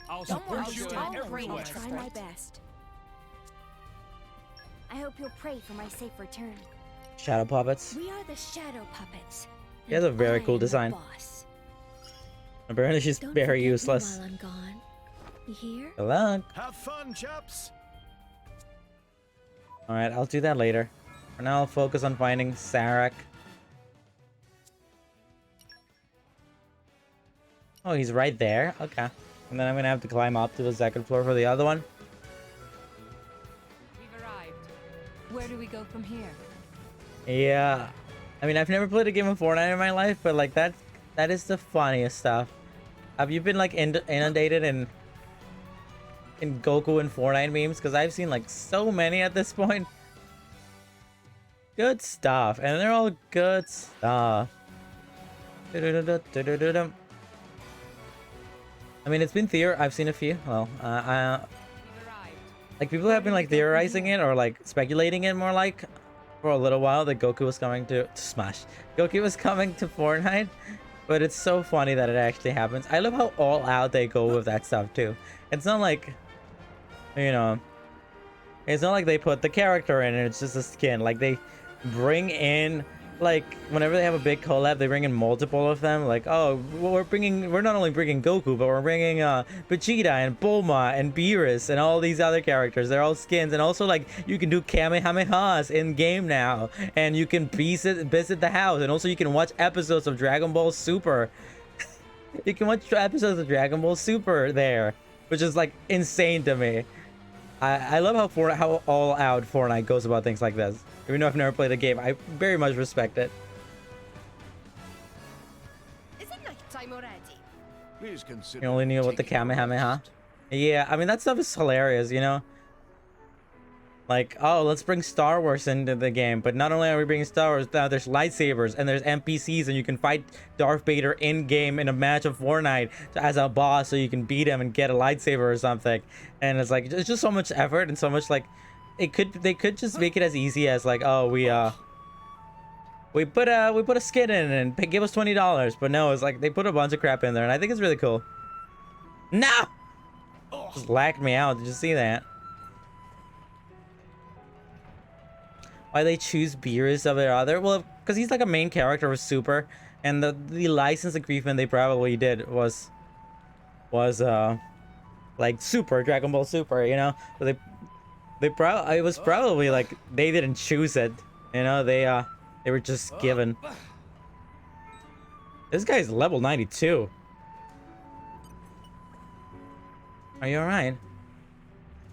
I'll Don't worry, support you I'll in every way. try my best. I hope you'll pray for my safe return. Shadow puppets. We are the shadow puppets. He has a and very I cool am the design. boss. Apparently she's Don't very forget me useless. while I'm gone. You hear? Good luck. Have fun, chaps. Alright, I'll do that later. For now, I'll focus on finding Sarek. Oh, he's right there? Okay. And then I'm gonna have to climb up to the second floor for the other one. We've arrived. Where do we go from here? Yeah. I mean, I've never played a game of Fortnite in my life, but like that is the funniest stuff. Have you been like inundated in Goku and Fortnite memes? Because I've seen like so many at this point. Good stuff. And they're all good stuff. I mean, it's been I've seen a few. Well, like people have been like theorizing it or like speculating it more like for a little while that Goku was coming to Smash. Goku was coming to Fortnite, but it's so funny that it actually happens. I love how all out they go with that stuff too. It's not like, you know, it's not like they put the character in and it's just a skin. Like they bring in, like whenever they have a big collab, they bring in multiple of them. Like, oh, we're not only bringing Goku, but we're bringing Vegeta and Bulma and Beerus and all these other characters. They're all skins, and also like you can do Kamehamehas in game now, and you can visit the house, and also you can watch episodes of Dragon Ball Super. You can watch episodes of Dragon Ball Super there, which is like insane to me. I love how all out Fortnite goes about things like this. Even though I've never played a game, I very much respect it. Is it night time already? Please consider You only knew about the taking a Kamehameha? rest. Yeah, I mean, that stuff is hilarious, you know? Like, oh, let's bring Star Wars into the game. But not only are we bringing Star Wars, now there's lightsabers and there's NPCs, and you can fight Darth Vader in-game in a match of Fortnite as a boss, so you can beat him and get a lightsaber or something. And it's like, it's just so much effort and so much, like, they could just make it as easy as like, oh, we put a skin in and give us $20. But no, it's like they put a bunch of crap in there, and I think it's really cool. No! Just lagged me out. Did you see that? Why they choose Beerus over other? Well, because he's like a main character of Super, and the license agreement they probably did was like Super, Dragon Ball Super, you know? But it was probably like they didn't choose it, you know? They were just given. This guy's level 92. Are you alright?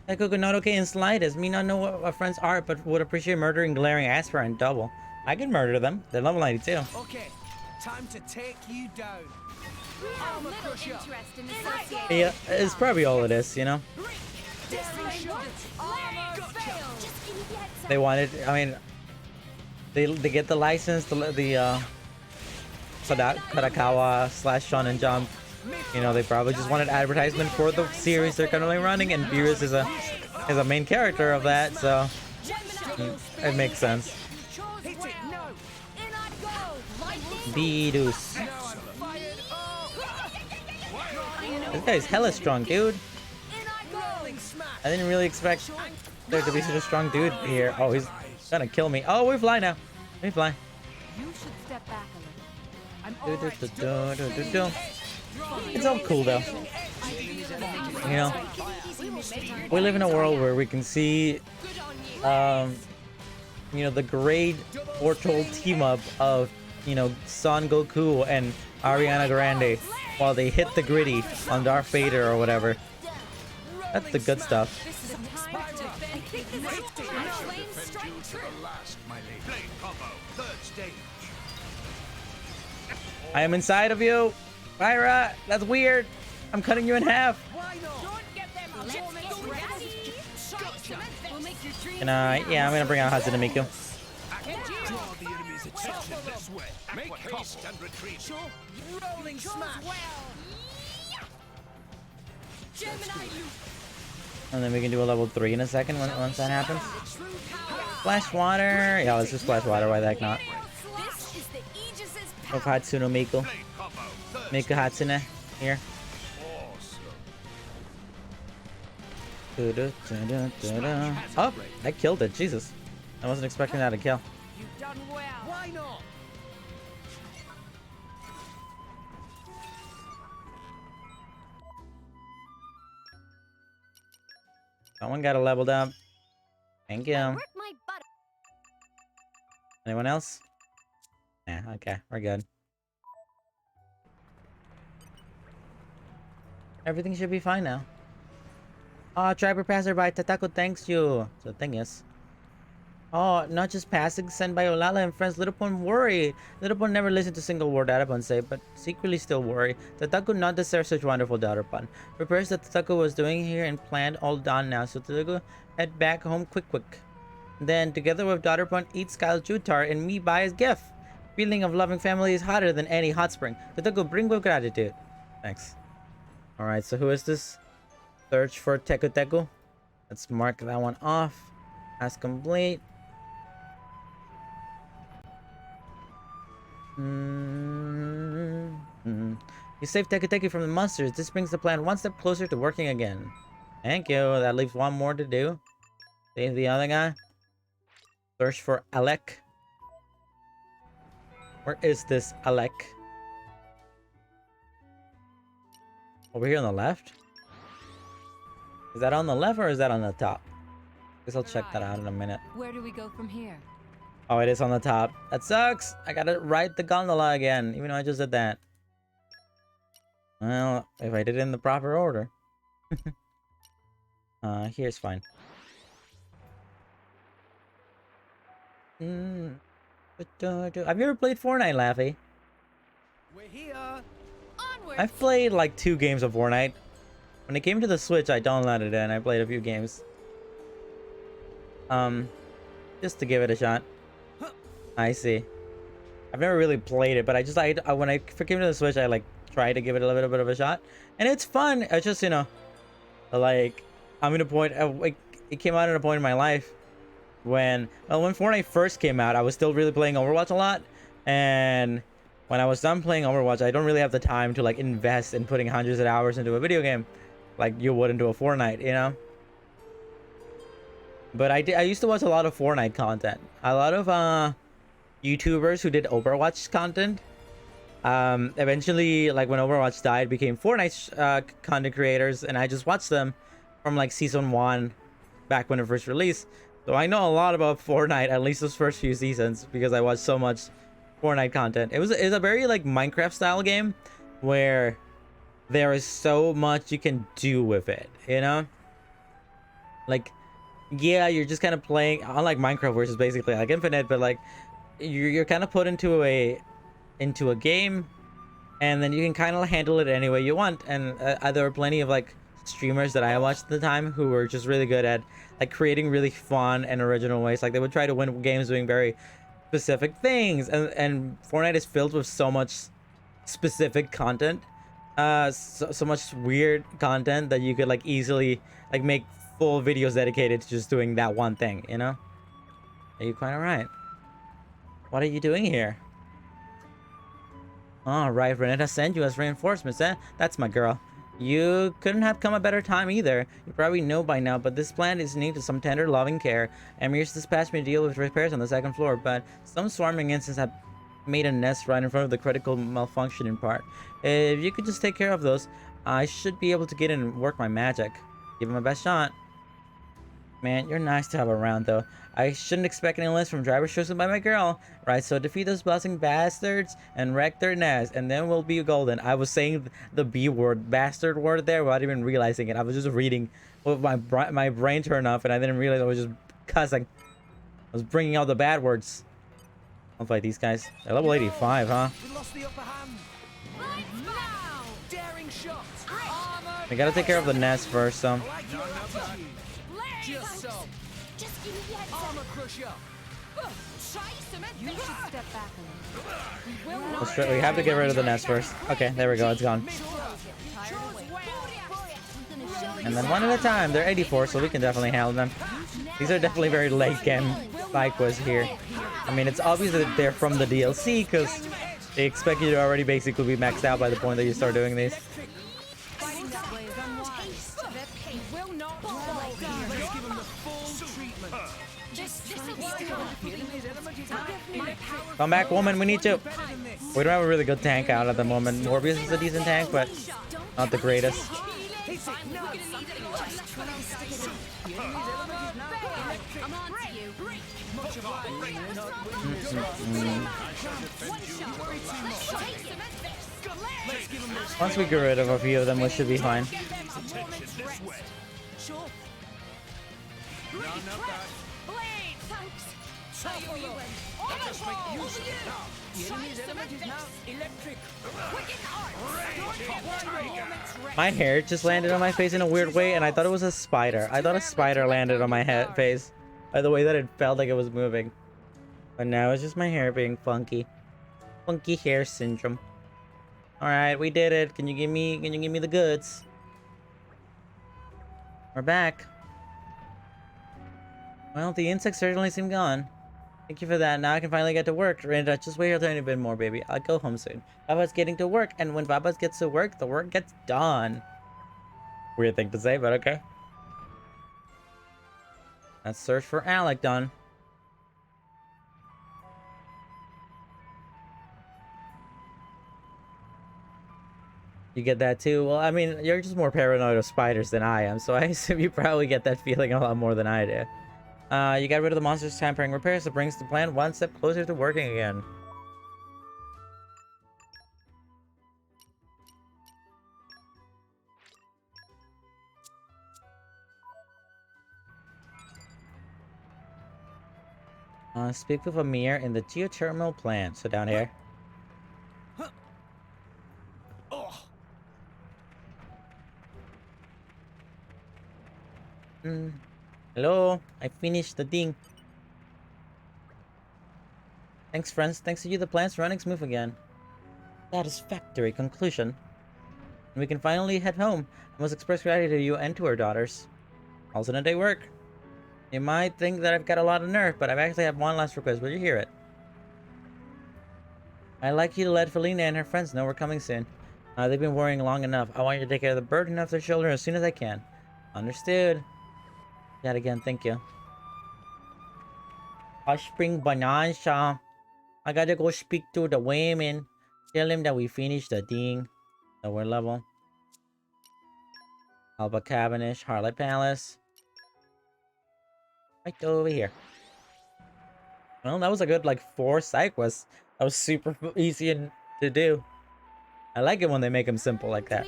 That Goku not okay in slightest. Me not know what our friends are, but would appreciate murdering glaring aspirant double. I can murder them. They're level 92. Okay, time to take you down. We have little interest in associating. Yeah, it's probably all it is, you know? They wanted, I mean, they get the license, the Kadakawa / Shonen Jump. You know, they probably just wanted advertisement for the series they're currently running, and Beerus is a main character of that, so it makes sense. Beerus. This guy's hella strong, dude. I didn't really expect there to be such a strong dude here. Oh, he's gonna kill me. Oh, we fly now. We fly. You should step back a little. It's all cool though. You know, we live in a world where we can see, you know, the great foretold team up of, you know, Son Goku and Ariana Grande while they hit the gritty on Darth Vader or whatever. That's the good stuff. I am inside of you. Pyra, that's weird. I'm cutting you in half. And yeah, I'm gonna bring out Hatsune Miku. Make haste and retreat. Rolling smash. And then we can do a level 3 in a second once that happens. Splash water. Yeah, let's just splash water. Why the heck not? This is the of Hatsune Miku. Miku Hatsune here. Oh, I killed it. Jesus. I wasn't expecting that to kill. You've done well. Why not? Someone got it leveled up. Thank you. I work my butt. Anyone else? Yeah, okay. We're good. Everything should be fine now. Oh, Driver Passerby, Tatako thanks you. So the thing is. Oh, not just passing, sent by Olala and friends. Littlepon worry. Littlepon never listened to a single word Datapon say, but secretly still worry. Tatako not deserve such wonderful Datapon. Repairs that Tatako was doing here and planned all done now, so Tatako head back home quick. Then, together with Datapon, eat Skyle Jutar and me buy his gift. Feeling of loving family is hotter than any hot spring. Tatako bring with gratitude. Thanks. Alright, so who is this? Search for Teku. Let's mark that one off as complete. You saved Teku from the monsters. This brings the plan one step closer to working again. Thank you. That leaves one more to do. Save the other guy. Search for Alec. Where is this Alec? Over here on the left? Is that on the left or is that on the top? Guess I'll check that out in a minute. Where do we go from here? Oh, it is on the top. That sucks. I gotta ride the gondola again, even though I just did that. Well, if I did it in the proper order. Here's fine. Have you ever played Fortnite, Laffy? We're here. Onward. I've played like 2 games of Fortnite. When it came to the Switch, I downloaded it and I played a few games. Just to give it a shot. I see. I've never really played it, but when I came to the Switch, I like tried to give it a little bit of a shot, and it's fun. It's just, you know, like I'm in a point. It came out at a point in my life when Fortnite first came out, I was still really playing Overwatch a lot, and when I was done playing Overwatch, I don't really have the time to like invest in putting hundreds of hours into a video game like you would into a Fortnite, you know. But I used to watch a lot of Fortnite content. A lot of YouTubers who did Overwatch content. Eventually, like when Overwatch died, became Fortnite content creators, and I just watched them from like season 1 back when it first released. So I know a lot about Fortnite, at least those first few seasons, because I watched so much Fortnite content. It's a very like Minecraft style game where there is so much you can do with it, you know? Like, yeah, you're just kind of playing, unlike Minecraft, which is basically like infinite, but like you're kind of put into a game, and then you can kind of handle it any way you want. And there were plenty of like streamers that I watched at the time who were just really good at like creating really fun and original ways. Like they would try to win games doing very specific things, and Fortnite is filled with so much specific content, so much weird content that you could like easily like make full videos dedicated to just doing that one thing, you know? Are you quite alright? What are you doing here? Oh, right, Renetta sent you as reinforcements, eh? That's my girl. You couldn't have come a better time either. You probably know by now, but this plant is needed some tender, loving care. Emir's dispatched me to deal with repairs on the 2nd floor, but some swarming insects have made a nest right in front of the critical malfunctioning part. If you could just take care of those, I should be able to get in and work my magic. Give it my best shot. Man, you're nice to have around, though. I shouldn't expect any less from drivers chosen by my girl. Right, so defeat those buzzing bastards and wreck their nest, and then we'll be golden. I was saying the B word, bastard word there, without even realizing it. I was just reading with my brain turned off, and I didn't realize I was just cussing. I was bringing out the bad words. I'll fight these guys. They're level 85, huh? We lost the upper hand. Now, daring shot. We gotta take care of the nest first, so. Just so. Just give me the heads Armor crusher. You should step back a little. We have to get rid of the nest first. Okay, there we go. It's gone. And then one at a time. They're 84, so we can definitely handle them. These are definitely very late game side quests here. I mean, it's obvious that they're from the DLC because They expect you to already basically be maxed out by the point that you start doing these. Fighting that way is unwise. He will not fall. Let's give him the full treatment. Come back, woman. We need you. We don't have a really good tank out at the moment. Morbius is a decent tank, but not the greatest. Once we get rid of a few of them, we should be fine. My hair just landed on my face in a weird way, and I thought it was a spider. I thought a spider landed on my head face by the way that it felt like it was moving. But now it's just my hair being funky. Funky hair syndrome. Alright, we did it. Can you give me the goods? We're back. Well, the insects certainly seem gone. Thank you for that. Now I can finally get to work. Randa, just wait a tiny bit more, baby. I'll go home soon. Baba's getting to work, and when Baba gets to work, the work gets done. Weird thing to say, but okay. Let's search for Alec done. You get that too? Well, I mean, you're just more paranoid of spiders than I am, so I assume you probably get that feeling a lot more than I do. You got rid of the monster's tampering repairs, that brings the plan one step closer to working again. Speak with Amir in the geothermal plant. So down here. Hello, I finished the thing. Thanks, friends. Thanks to you, the plant's running smooth again. Satisfactory conclusion. And we can finally head home. I must express gratitude to you and to our daughters. Also, a day work. You might think that I've got a lot of nerve, but I've actually have one last request. Will you hear it? I'd like you to let Felina and her friends know we're coming soon. They've been worrying long enough. I want you to take care of the burden of their children as soon as I can. Understood. Yet again, thank you. Spring Bonanza. I gotta go speak to the women. Tell him that we finished the thing. Lower level. Alba Cabinish, Harlot Palace. Right over here. Well, that was a good, like, 4 side quests. That was super easy to do. I like it when they make them simple like that.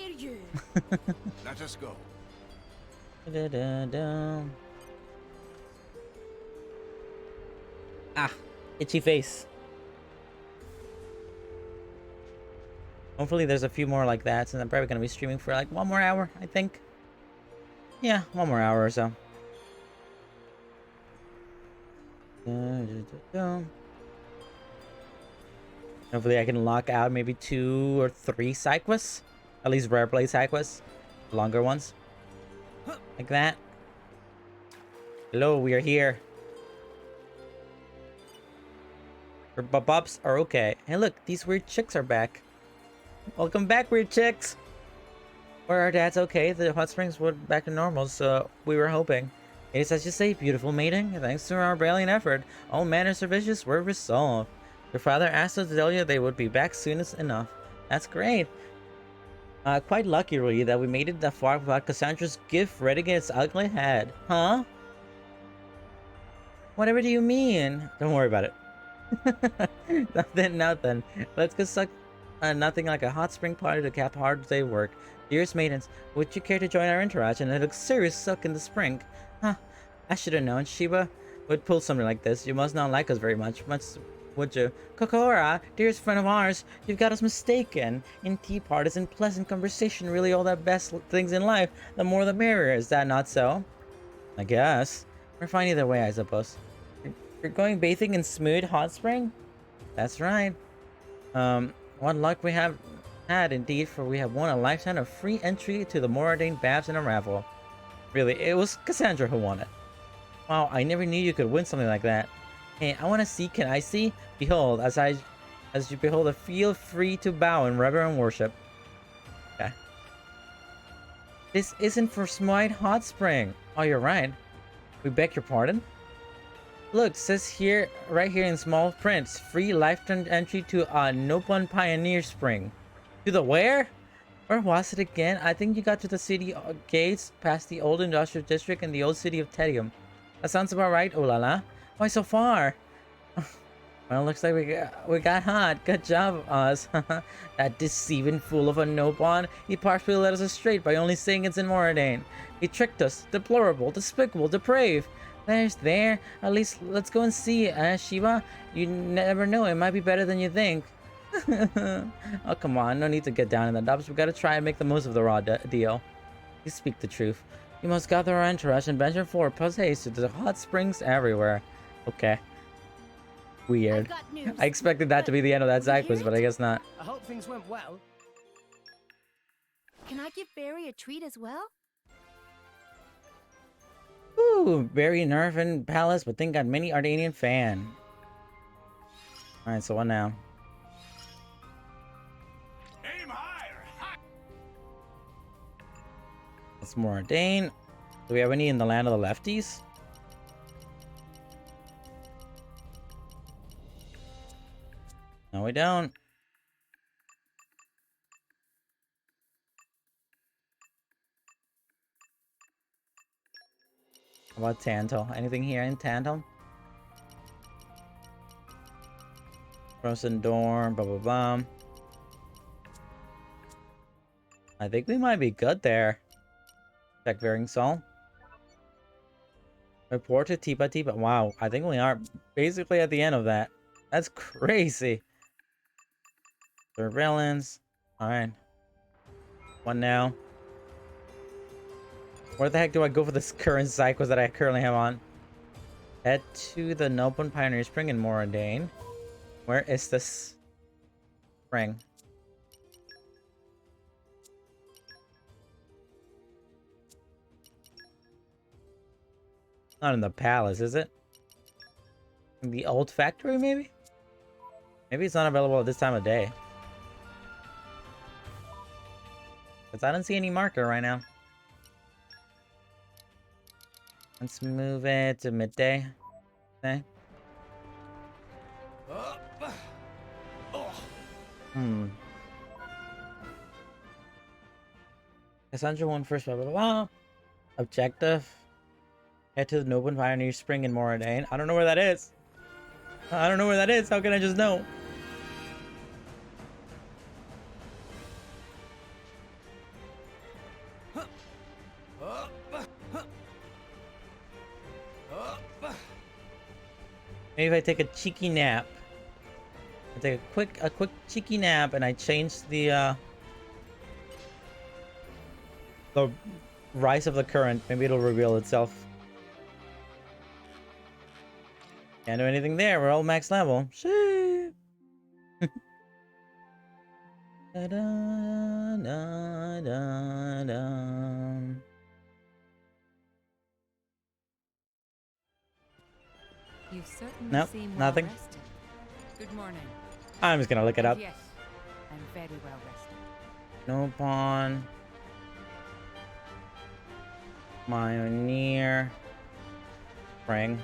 Let us go. Ah, itchy face. Hopefully there's a few more like that, since I'm probably going to be streaming for like 1 more hour, I think. Yeah, 1 more hour or so. Hopefully I can lock out maybe 2 or 3 side quests. At least rare play side quests. Longer ones. Like that. Hello, we are here. Our bubs are okay. Hey look, these weird chicks are back. Welcome back, weird chicks! Or our dad's okay. The hot springs went back to normal, so we were hoping. It is as you say, beautiful mating. Thanks to our brilliant effort, all manners of issues were resolved. Your father asked us to tell you they would be back soon as enough. That's great. Quite lucky, really, that we made it that far without Cassandra's gift rearing its ugly head. Huh? Whatever do you mean? Don't worry about it. Nothing. Let's go suck nothing like a hot spring party to cap hard day work. Dearest maidens, would you care to join our interaction and a luxurious suck in the spring? Huh, I should have known Sheba would pull something like this. You must not like us very much, would you? Kokora, dearest friend of ours, you've got us mistaken. In tea parties and pleasant conversation, really all the best things in life. The more the merrier, is that not so? I guess. We're fine either way, I suppose. You're going bathing in smooth hot spring? That's right. What luck we have had indeed, for we have won a lifetime of free entry to the more ordained baths in a raffle. Really, it was Cassandra who won it. Wow, I never knew you could win something like that. Hey, I want to see, can I see? Behold, as I As you behold it, feel free to bow in reverent worship. Okay. This isn't for Smite Hot Spring. Oh, you're right. We beg your pardon? Look, says here, right here in small print, free lifetime entry to Nopon Pioneer Spring. To the where? Where was it again? I think you got to the city gates, past the old industrial district and the old city of Tedium. That sounds about right, oh la la. Why so far? Well, looks like we got hot. Good job, us. That deceiving fool of a Nopon. He partially led us astray by only saying it's in Moradane. He tricked us. Deplorable, despicable, depraved. There. At least let's go and see, Shiva. You never know. It might be better than you think. Oh, come on. No need to get down in the dumps. We gotta try and make the most of the raw deal. You speak the truth. You must gather our entourage and venture forward post haste to the hot springs everywhere. Okay. Weird. I expected that to be the end of that side quest, but I guess not. I hope things went well. Can I give Barry a treat as well? Ooh, very Nervin Palace, but then got many Ardanian fan. Alright, so what now? Aim higher! That's more Ardane. Do we have any in the land of the lefties? No, we don't. How about Tantal? Anything here in Tantal? Frozen Dorm, blah blah blah. I think we might be good there. Check Varying Soul. Report to Tipa Tipa. Wow, I think we are basically at the end of that. That's crazy. Surveillance. Alright. One now. Where the heck do I go for this current side quest that I currently have on? Head to the Nopon Pioneer Spring in Moradane. Where is this spring? Not in the palace, is it? In the old factory, maybe? Maybe it's not available at this time of day. Because I don't see any marker right now. Let's move it to midday. Okay. Cassandra won first, blah blah blah. Objective. Head to the Nopon Pioneer Spring in Moradane. I don't know where that is. I don't know where that is. How can I just know? Maybe if I take a cheeky nap. I take a quick cheeky nap and I change the rise of the current. Maybe it'll reveal itself. Can't do anything there. We're all max level. Shit. Da, da, da, da, da. You certainly Nope, seem nothing. well rested. Good morning. I'm just gonna look it up. Yes, I'm very well rested. Nopon Pioneer Spring.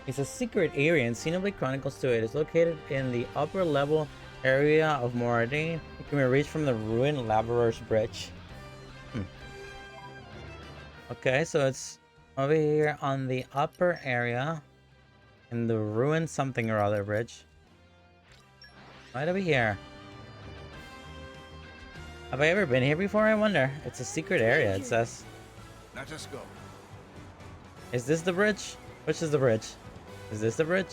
It's a secret area in Xenoblade Chronicles 2. It is located in the upper level area of Moradane. It can be reached from the ruined Laborer's Bridge. Okay, so it's over here on the upper area in the ruined something or other bridge. Right over here. Have I ever been here before, I wonder? It's a secret area, it says. Let us go. Is this the bridge? Which is the bridge? Is this the bridge?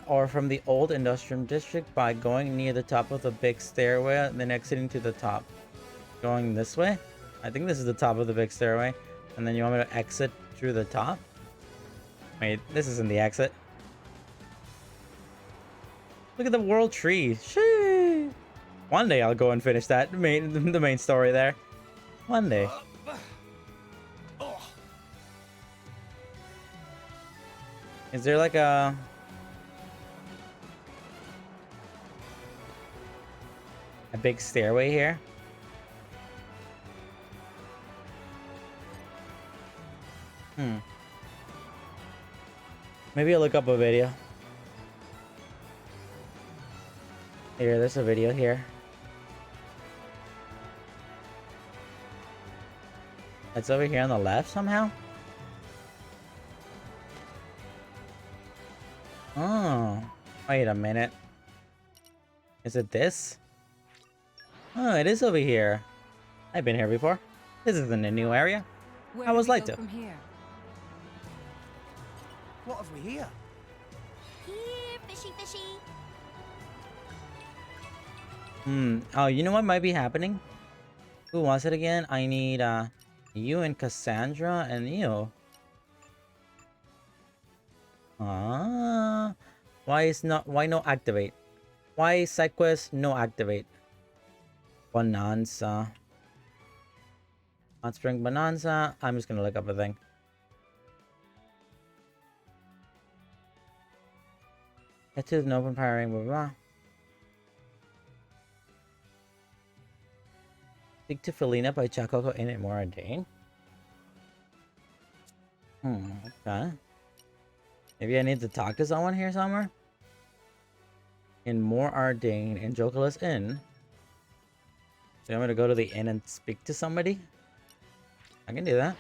Or from the old industrial district by going near the top of the big stairway and then exiting to the top. Going this way? I think this is the top of the big stairway. And then you want me to exit through the top? Wait, this isn't the exit. Look at the world tree. Shee. One day I'll go and finish that the main story there. One day. Is there like a big stairway here? Maybe I'll look up a video. Here, there's a video here. It's over here on the left somehow? Oh, wait a minute. Is it this? Oh, it is over here. I've been here before. This isn't a new area. I was like to. From here? What have we here? Here, fishy, fishy. Oh, you know what might be happening? Who was it again? I need, you and Cassandra and you. Why no activate? Why side quest no activate? Bonanza. Hot Spring Bonanza. I'm just gonna look up a thing. Get to an open firing, blah blah. Speak to Felina by Chakoko in it more ordained. Okay. Maybe I need to talk to someone here somewhere. In more ordained in Jokala's Inn. So I'm gonna go to the inn and speak to somebody. I can do that.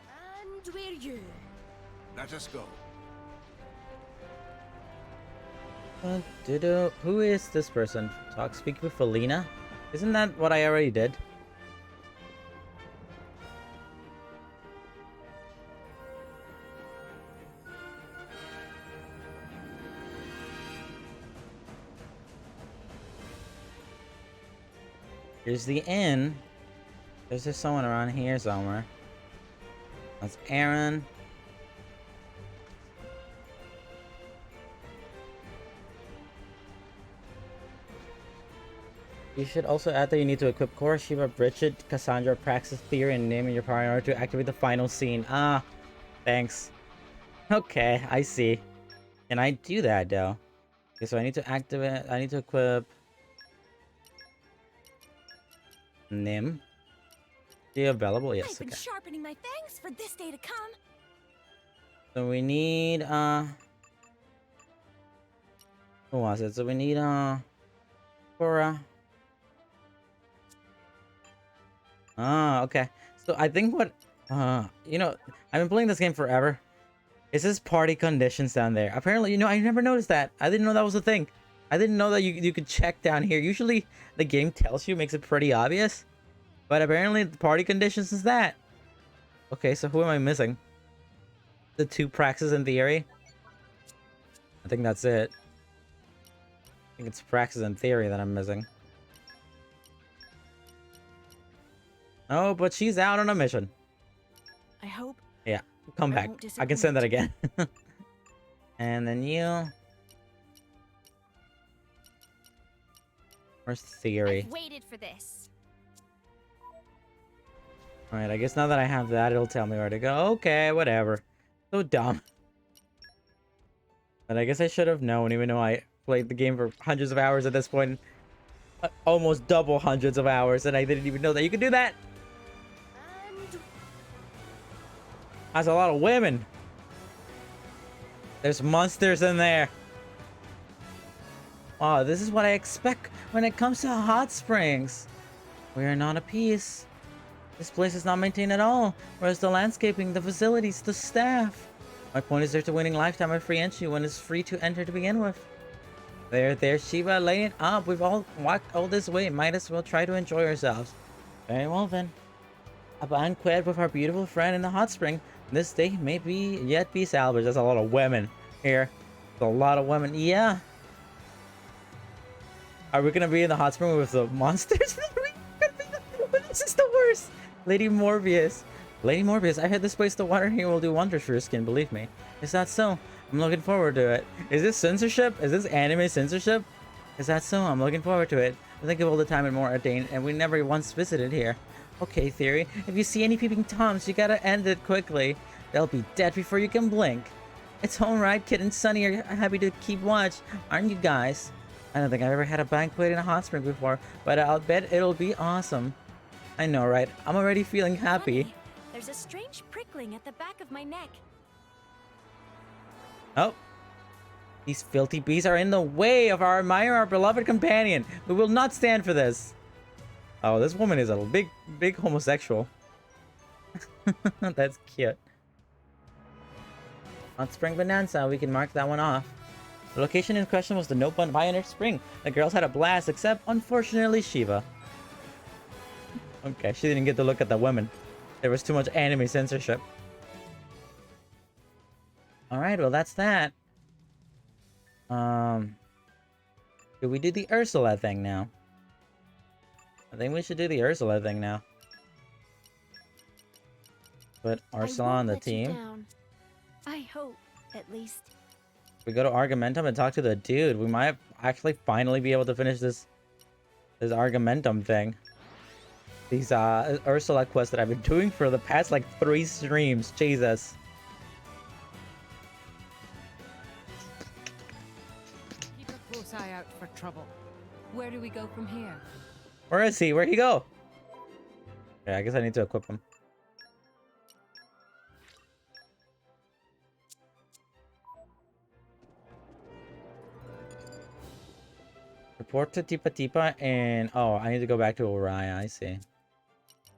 And we're you. Let us go. Who is this person? Speak with Felina? Isn't that what I already did? Here's the inn. There's just someone around here somewhere. That's Aaron. You should also add that you need to equip Cora, Shiva, Bridget, Cassandra, Praxis, Theory, and name in your power in order to activate the final scene. Ah, thanks. Okay, I see. Can I do that though? Okay, so I need to activate. I need to equip Nim. Is he available? Yes. I've been sharpening my fangs for this day to come. So we need who was it? So we need Cora. Ah, okay. So I think what you know, I've been playing this game forever. It says party conditions down there. Apparently, you know, I never noticed that. I didn't know that was a thing. I didn't know that you could check down here. Usually the game tells you, makes it pretty obvious. But apparently the party conditions is that. Okay, so who am I missing? The two Praxis and Theory? I think that's it. I think it's Praxis and Theory that I'm missing. Oh, but she's out on a mission. I hope. Yeah, come back. I can send that again. And then you. Where's Theory? I've waited for this. Alright, I guess now that I have that, it'll tell me where to go. Okay, whatever. So dumb. But I guess I should have known, even though I played the game for hundreds of hours at this point. Almost double hundreds of hours, and I didn't even know that you could do that. That's a lot of women. There's monsters in there. Oh, this is what I expect when it comes to hot springs. We are not at peace. This place is not maintained at all. Whereas the landscaping, the facilities, the staff. My point is there's a winning lifetime of free entry when it's free to enter to begin with. There, Shiva, lay it up. We've all walked all this way. Might as well try to enjoy ourselves. Very well then. A banquet with our beautiful friend in the hot spring. This day may yet be salvaged. There's a lot of women here. There's a lot of women. Yeah. Are we gonna be in the hot spring with the monsters? This is the worst. Lady Morbius. Lady Morbius, I heard this place, the water here will do wonders for your skin, believe me. Is that so? I'm looking forward to it. Is this censorship? Is this anime censorship? Is that so? I'm looking forward to it. I think of all the time and more ordained, and we never once visited here. Okay, Theory. If you see any peeping toms, you gotta end it quickly. They'll be dead before you can blink. It's alright, Kid and Sunny are happy to keep watch, aren't you guys? I don't think I've ever had a banquet in a hot spring before, but I'll bet it'll be awesome. I know, right? I'm already feeling happy. Funny, there's a strange prickling at the back of my neck. Oh. These filthy bees are in the way of our beloved companion. We will not stand for this. Oh, this woman is a big homosexual. That's cute. Hot Spring Bonanza, we can mark that one off. The location in question was the Nopon Pioneer Spring. The girls had a blast, except, unfortunately, Shiva. Okay, she didn't get to look at the women. There was too much anime censorship. Alright, well, that's that. Do we do the Ursula thing now? I think we should do the Ursula thing now. Put Ursula on the team. I hope, at least. We go to Argumentum and talk to the dude. We might actually finally be able to finish this Argumentum thing. These Ursula quests that I've been doing for the past like 3 streams. Jesus. Keep a close eye out for trouble. Where do we go from here? Where is he? Where'd he go? Yeah, I guess I need to equip him. Report to Tipa Tipa and... Oh, I need to go back to Oriah. I see.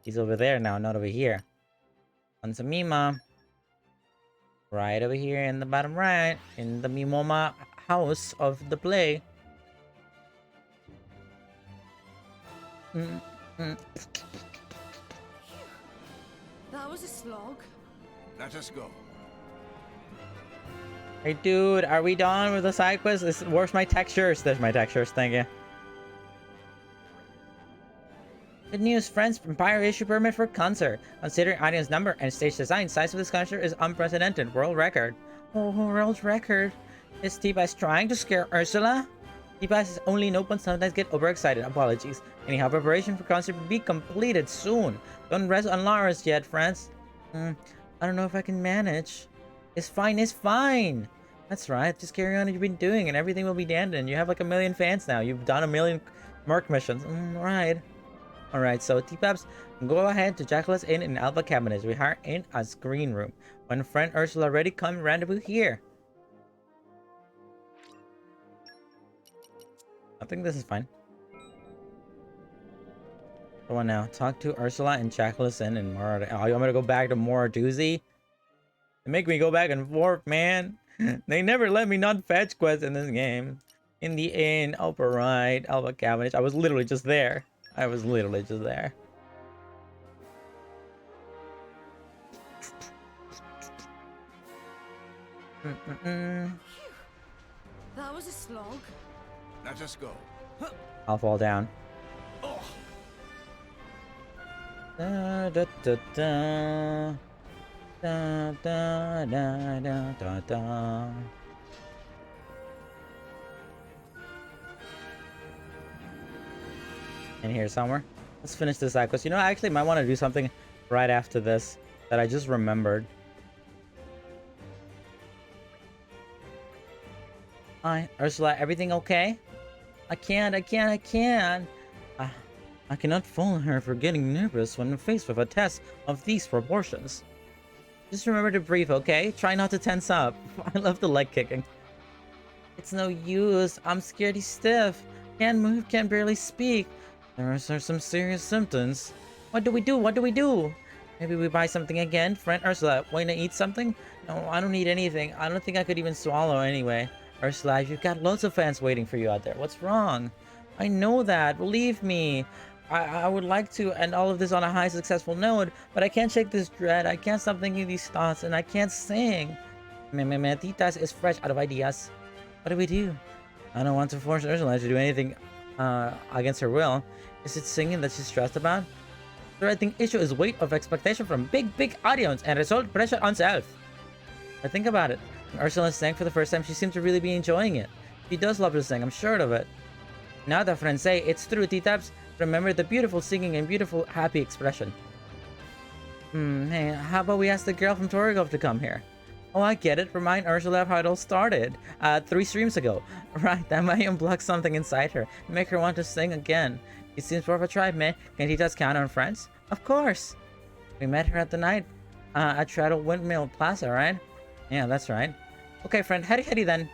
He's over there now, not over here. On some Mima. Right over here in the bottom right. In the Mimoma house of the play. That was a slog. Let us go. Hey dude, are we done with the side quest? Where's my textures? There's my textures, thank you. Good news, friends. Empire issue permit for concert. Considering audience number and stage design, size of this concert is unprecedented. World record. Oh, world record. Is T-Bass trying to scare Ursula? T-Bass is only no one sometimes get overexcited. Apologies. Anyhow, preparation for concert will be completed soon. Don't rest on laurels yet, friends. I don't know if I can manage. It's fine, it's fine. That's right. Just carry on what you've been doing and everything will be dandy. You have like 1 million fans now. You've done 1 million Merc missions. Right. Alright, so T-Paps, go ahead to Jackal's Inn in Alpha Cabinets. We hire in as green room. When friend Ursula ready, come rendezvous here. I think this is fine. Come on now. Talk to Ursula and Jackal's Inn and Mora. Oh, you want me to go back to Mora Doozy? They make me go back and forth, man. They never let me not fetch quests in this game. In the inn, upper right, Alpha Cabinet. I was literally just there. I was literally just there. That was a slog. Let us go. I'll fall down. Oh. Da, da, da, da. Da, da, da, da, da, da. In here somewhere. Let's finish this side quest. You know, I actually might want to do something right after this that I just remembered. Hi, Ursula, everything okay? I can't. I cannot fault her for getting nervous when faced with a test of these proportions. Just remember to breathe, okay? Try not to tense up. I love the leg kicking. It's no use. I'm scared he's stiff. Can't move, can't barely speak. There are some serious symptoms. What do we do? What do we do? Maybe we buy something again? Friend Ursula, want to eat something? No, I don't need anything. I don't think I could even swallow anyway. Ursula, you've got loads of fans waiting for you out there. What's wrong? I know that. Believe me. I would like to end all of this on a high, successful note, but I can't shake this dread. I can't stop thinking these thoughts, and I can't sing. Titas is fresh out of ideas. What do we do? I don't want to force Ursula to do anything against her will. Is it singing that she's stressed about? The right thing issue is weight of expectation from big audience and result pressure on self. I think about it. When Ursula sang for the first time, she seemed to really be enjoying it. She does love to sing, I'm sure of it. Now that friends say it's true, T-Taps, Remember the beautiful singing and beautiful happy expression. Hey, how about we ask the girl from Torigov to come here? Oh, I get it. Remind Ursula of how it all started. 3 streams ago. Right, that might unblock something inside her. Make her want to sing again. It seems worth a try, man. Can he just count on friends? Of course. We met her at the night. At Shadow Windmill Plaza, right? Yeah, that's right. Okay, friend. Heady then.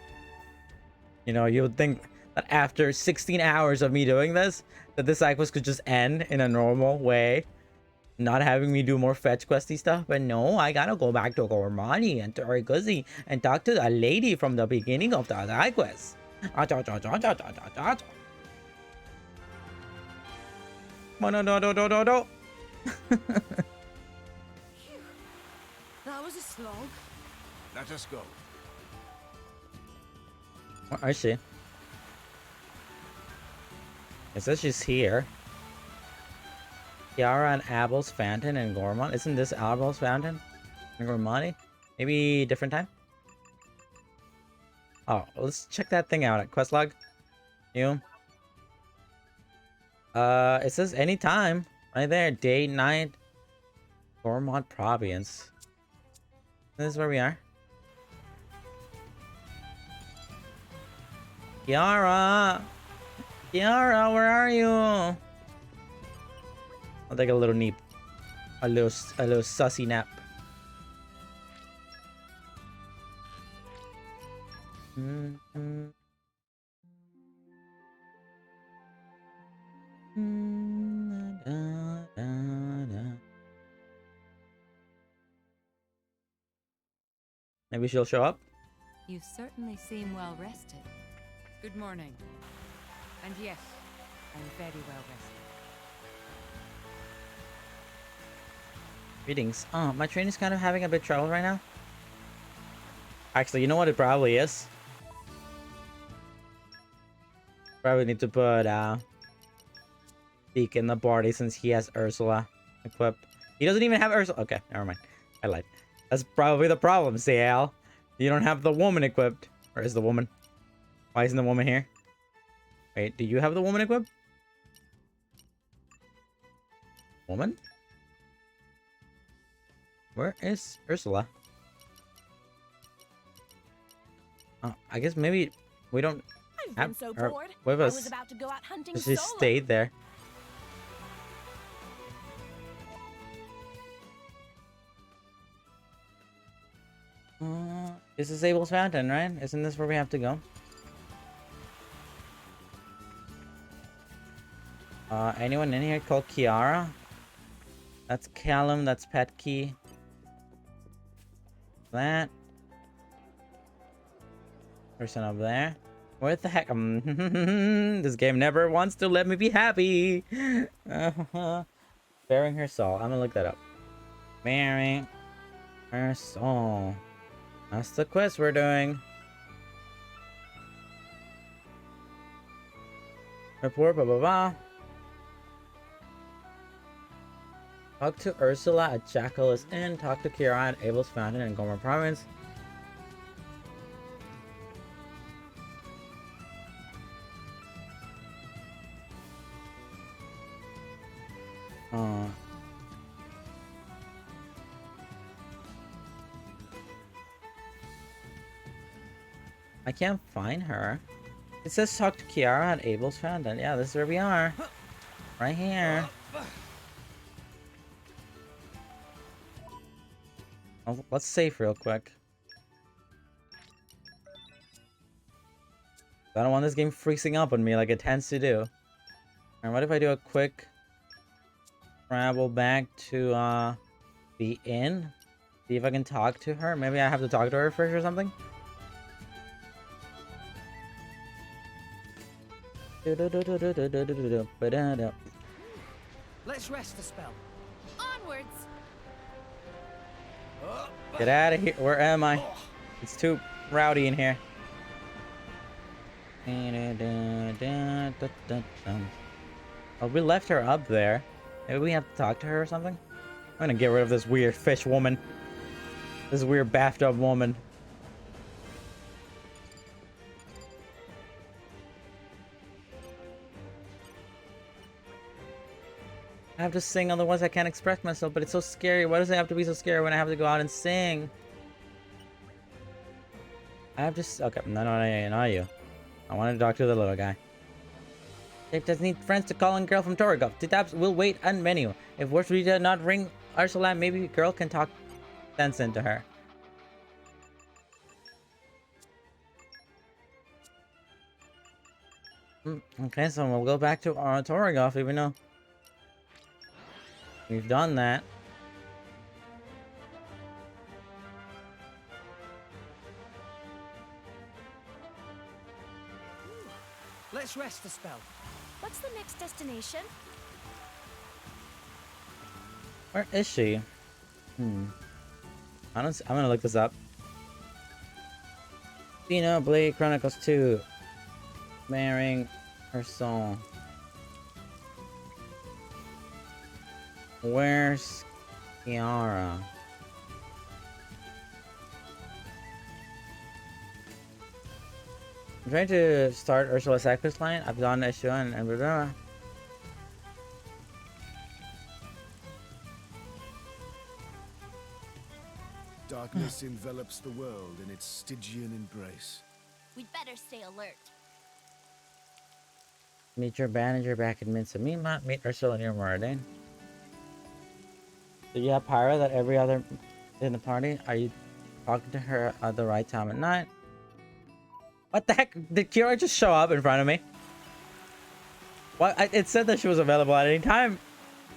You know, you would think that after 16 hours of me doing this, that this side quest could just end in a normal way. Not having me do more fetch questy stuff, but no, I gotta go back to Gormani and Toriguzi and talk to the lady from the beginning of the side quest. No. That was a slog. Let us go. Where is she? It says she's here. Kiara and Abel's Fountain and Gormon. Isn't this Abel's Fountain? And Gormani? Maybe different time? Oh, let's check that thing out at quest log. You. It says anytime. Right there. Day, night. Gormont Province. This is where we are. Kiara! Kiara, where are you? I'll take a little nap. A little sussy nap. Maybe she'll show up. You certainly seem well rested. Good morning. And yes, I'm very well rested. Greetings. Oh, my train is kind of having a bit of trouble right now. Actually, you know what it probably is? Probably need to put Zeke in the party since he has Ursula equipped. He doesn't even have Ursula. Okay, never mind. I lied. That's probably the problem, CL. You don't have the woman equipped. Or is the woman? Why isn't the woman here? Wait, do you have the woman equipped? Woman? Where is Ursula? I guess maybe we don't have I've been so her bored. with I us. was about to go out hunting She solo. stayed there. This is Abel's Fountain, right? Isn't this where we have to go? Anyone in here called Kiara? That's Callum, that's Petkey. That person up there. What the heck? This game never wants to let me be happy. Bearing her soul. I'm gonna look that up. Bearing her soul. That's the quest we're doing. Report, blah blah blah. Talk to Ursula at Jackal's Inn. Talk to Kira at Abel's Fountain in Gomer Province. I can't find her. It says talk to Kiara at Abel's Fountain. Yeah, this is where we are. Right here. Oh, let's save real quick. I don't want this game freezing up on me like it tends to do. And what if I do a quick travel back to the inn? See if I can talk to her. Maybe I have to talk to her first or something. Let's rest a spell. Onwards. Get out of here. Where am I? It's too rowdy in here. Oh, we left her up there. Maybe we have to talk to her or something? I'm gonna get rid of this weird fish woman. This weird bathtub woman. have to sing, otherwise I can't express myself, but it's so scary. Why does it have to be so scary when I have to go out and sing? I have to... Okay, no, not you. I want to talk to the little guy. Dave doesn't need friends to call in girl from Torigov. The tabs will wait on menu. If words we did not ring Ursula, maybe girl can talk sense into her. Okay, so we'll go back to Torigov, even though we've done that. Let's rest a spell. What's the next destination? Where is she? I'm gonna look this up. Xenoblade Chronicles 2. Bearing her soul. Where's Kiara? I'm trying to start Ursula's Cyclist line. I've done the issue and blah. Darkness envelops the world in its Stygian embrace. We'd better stay alert. Meet your manager back in Minsamima. Meet Ursula near Moradin. Do you have Pyra that every other in the party? Are you talking to her at the right time at night? What the heck? Did Kiara just show up in front of me? What? It said that she was available at any time.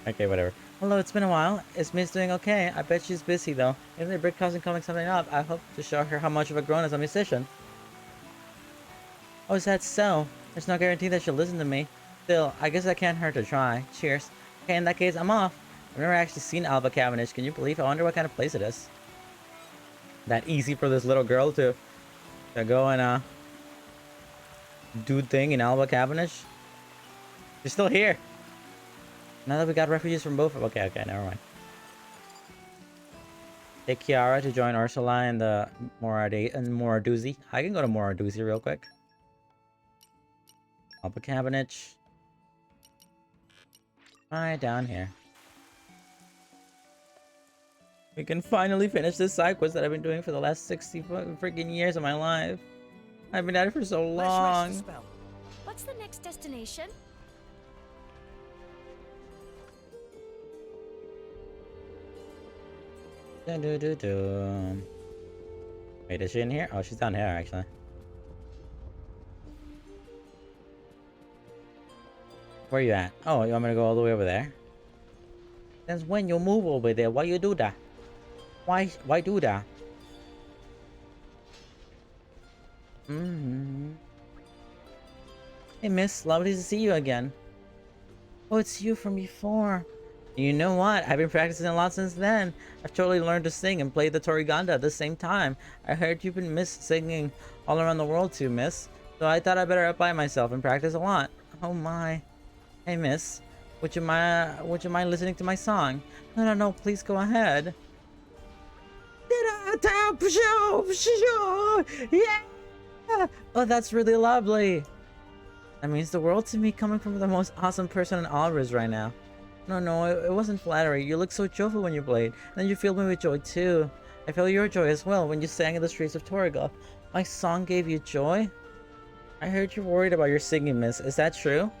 Okay, whatever. Hello, it's been a while. Is Miss doing okay? I bet she's busy though. If the brick cousin coming something up, I hope to show her how much of a grown as a musician. Oh, is that so? There's no guarantee that she'll listen to me. Still, I guess I can't hurt to try. Cheers. Okay, in that case, I'm off. I've never actually seen Alba Cavendish. Can you believe? I wonder what kind of place it is. That easy for this little girl to go and do thing in Alba Cavendish. She's still here. Now that we got refugees from both. Okay, never mind. Take Kiara to join Ursula in the Moraduzzi. I can go to Moraduzzi real quick. Alba Cavendish. Right down here. We can finally finish this side quest that I've been doing for the last 60 freaking years of my life. I've been at it for so long. What's the next destination? Wait, is she in here? Oh, she's down here actually. Where you at? Oh, you want me to go all the way over there? Since when you move over there? Why you do that? Why do that? Hey, miss. Lovely to see you again. Oh, it's you from before. You know what? I've been practicing a lot since then. I've totally learned to sing and play the Toriganda at the same time. I heard you've been singing all around the world too, miss. So I thought I better apply myself and practice a lot. Oh my. Hey, miss. Would you mind listening to my song? No, please go ahead. Yeah! Oh, that's really lovely. That means the world to me, coming from the most awesome person in Alvarez right now. No, it wasn't flattery. You look so joyful when you played, and then you filled me with joy too. I felt your joy as well when you sang in the streets of Torigov. My song gave you joy? I heard you're worried about your singing, miss. Is that true?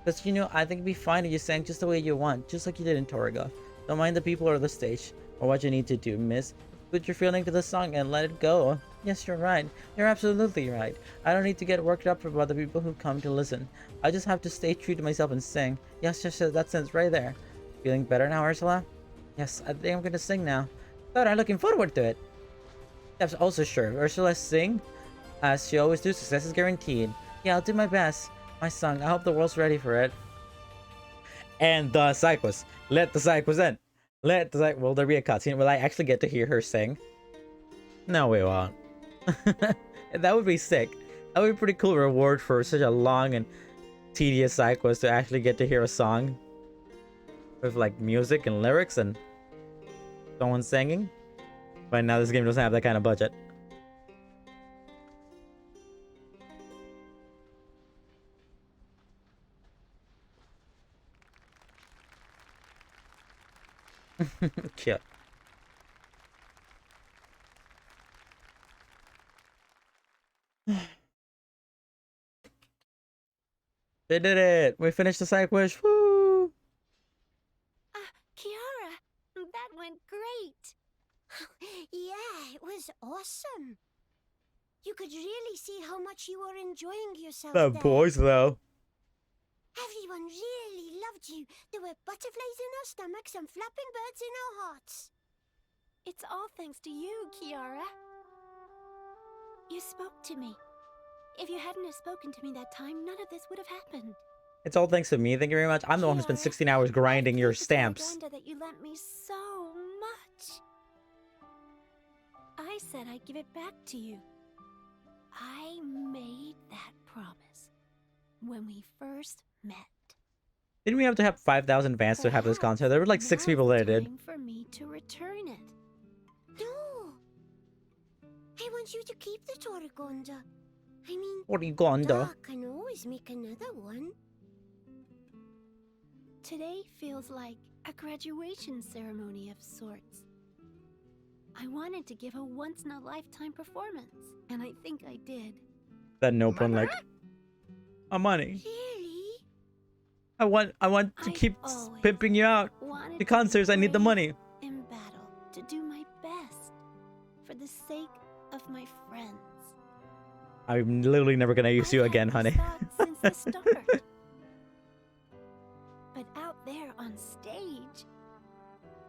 Because, you know, I think it'd be fine if you sang just the way you want, just like you did in Torigov. Don't mind the people or the stage, or what you need to do, miss. Put your feeling to the song and let it go. Yes, you're right. You're absolutely right. I don't need to get worked up about the people who come to listen. I just have to stay true to myself and sing. Yes, that sense right there. Feeling better now, Ursula? Yes, I think I'm gonna sing now. But I'm looking forward to it. That's also sure. Ursula sing, as she always do. Success is guaranteed. Yeah, I'll do my best. My song. I hope the world's ready for it. And the cyclist. Let the cyclist in. Will there be a cutscene? Will I actually get to hear her sing? No, we won't. That would be sick. That would be a pretty cool reward for such a long and tedious side quest to actually get to hear a song with like music and lyrics and someone singing. But now this game doesn't have that kind of budget. Cute. They did it! We finished the side quest. Woo! Kiara, that went great. Yeah, it was awesome. You could really see how much you were enjoying yourself The there. boys, though. Everyone really loved you. There were butterflies in our stomachs and flapping birds in our hearts. It's all thanks to you, Kiara. You spoke to me. If you hadn't have spoken to me that time, none of this would have happened. It's all thanks to me. Thank you very much. I'm the one who spent 16 hours grinding your stamps. That you lent me so much. I said I'd give it back to you. I made that promise when we first met. Didn't we have to have 5,000 fans to have this concert? There were like 6 people that did. Time for me to return it. No. I want you to keep the Torgonda. I mean, Torgonda. Doc can always make another one. Today feels like a graduation ceremony of sorts. I wanted to give a once-in-a-lifetime performance, and I think I did. That no pun like money. Really? I want to keep pimping you out. The concerts, I need the money. In battle, to do my best for the sake of my friends. I'm literally never gonna use you again, honey. Since the start. But out there on stage,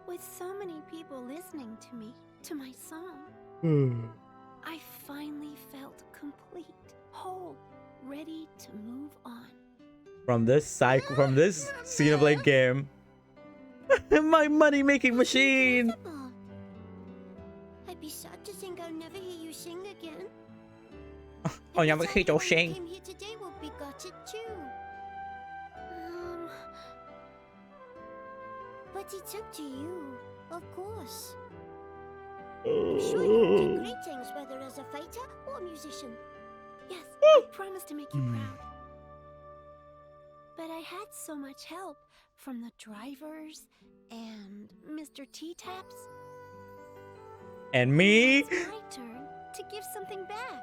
with so many people listening to me, to my song, I finally felt complete, whole, ready to move on. From this Xenoblade game. My money making machine. I'd be sad to think I'll never hear you sing again. Oh, yeah, I'm gonna Everyone sing. who came here today will be gutted too. But it's up to you, of course. I'm sure you can do great things, whether as a fighter or a musician. Yes, I promise to make you proud. But I had so much help from the drivers and Mr. T-Taps. And me? It's my turn to give something back.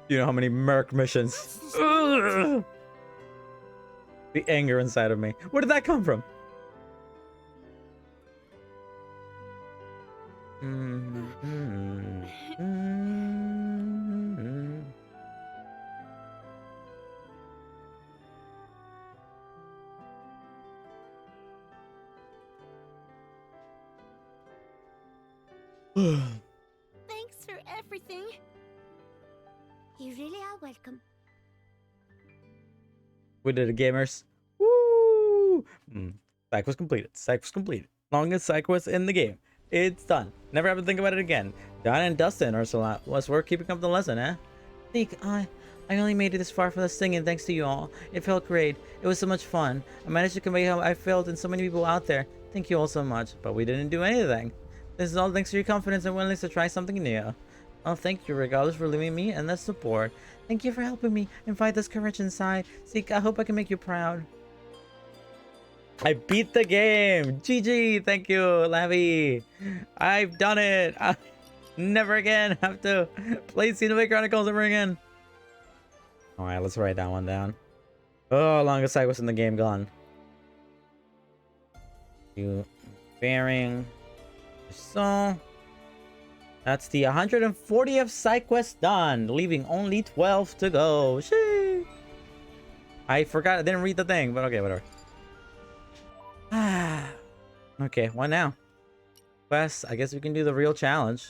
You know how many Merc missions? Ugh. The anger inside of me. Where did that come from? Thanks for everything. You really are welcome. We did it, gamers. Woo! Side quest completed. Side quest completed. Longest side quest in the game. It's done. Never have to think about it again. Don and Dustin, Ursula. Was worth keeping up the lesson, eh? Think I only made it this far for the singing thanks to you all. It felt great. It was so much fun. I managed to convey how I felt in so many people out there. Thank you all so much. But we didn't do anything. This is all thanks to your confidence and willingness to try something new. Oh, thank you, regardless, for leaving me and the support. Thank you for helping me and fight this courage inside. Zeke, I hope I can make you proud. I beat the game! GG! Thank you, Lavi! I've done it! I never again have to play Xenoblade Chronicles ever again. Alright, let's write that one down. Oh, longest side quest in the game gone. You bearing. So that's the 140th side quest done, leaving only 12 to go. Shee! I forgot, I didn't read the thing, but okay, whatever. Okay, what now? Quest, I guess we can do the real challenge.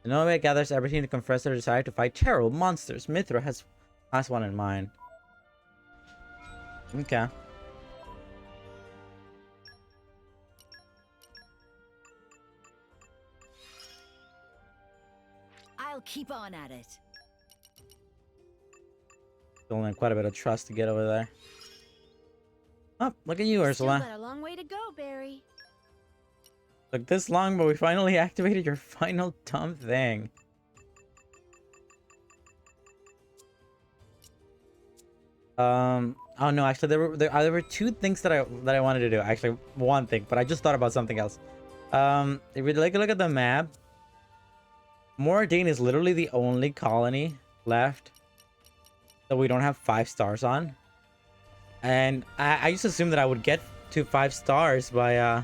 The Xenoblade gathers everything to confess their desire to fight terrible monsters. Mithra has last one in mind. Okay. I'll keep on at it. Still need quite a bit of trust to get over there. Oh, look at you, Ursula. Still got a long way to go, Barry. Took this long, but we finally activated your final dumb thing. Oh no, actually there were two things that I wanted to do. Actually, one thing, but I just thought about something else. If we take a look at the map, Moradine is literally the only colony left that we don't have 5 stars on. And I just assumed that I would get to 5 stars by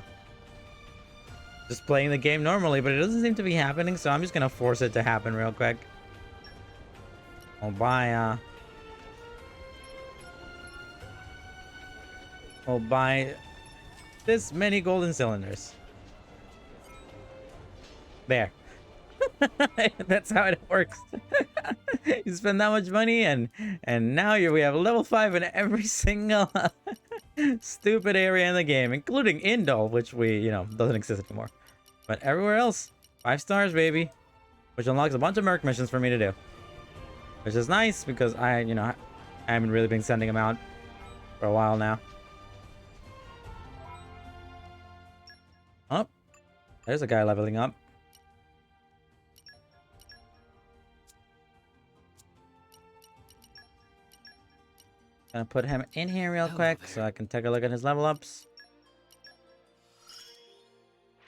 just playing the game normally, but it doesn't seem to be happening, so I'm just gonna force it to happen real quick. I'll buy this many golden cylinders. There. That's how it works. You spend that much money and now we have level 5 in every single stupid area in the game, including Indol, which we, doesn't exist anymore. But everywhere else, 5 stars, baby. Which unlocks a bunch of merc missions for me to do. Which is nice because I haven't really been sending them out for a while now. Oh, there's a guy leveling up. Gonna put him in here real quick so I can take a look at his level ups.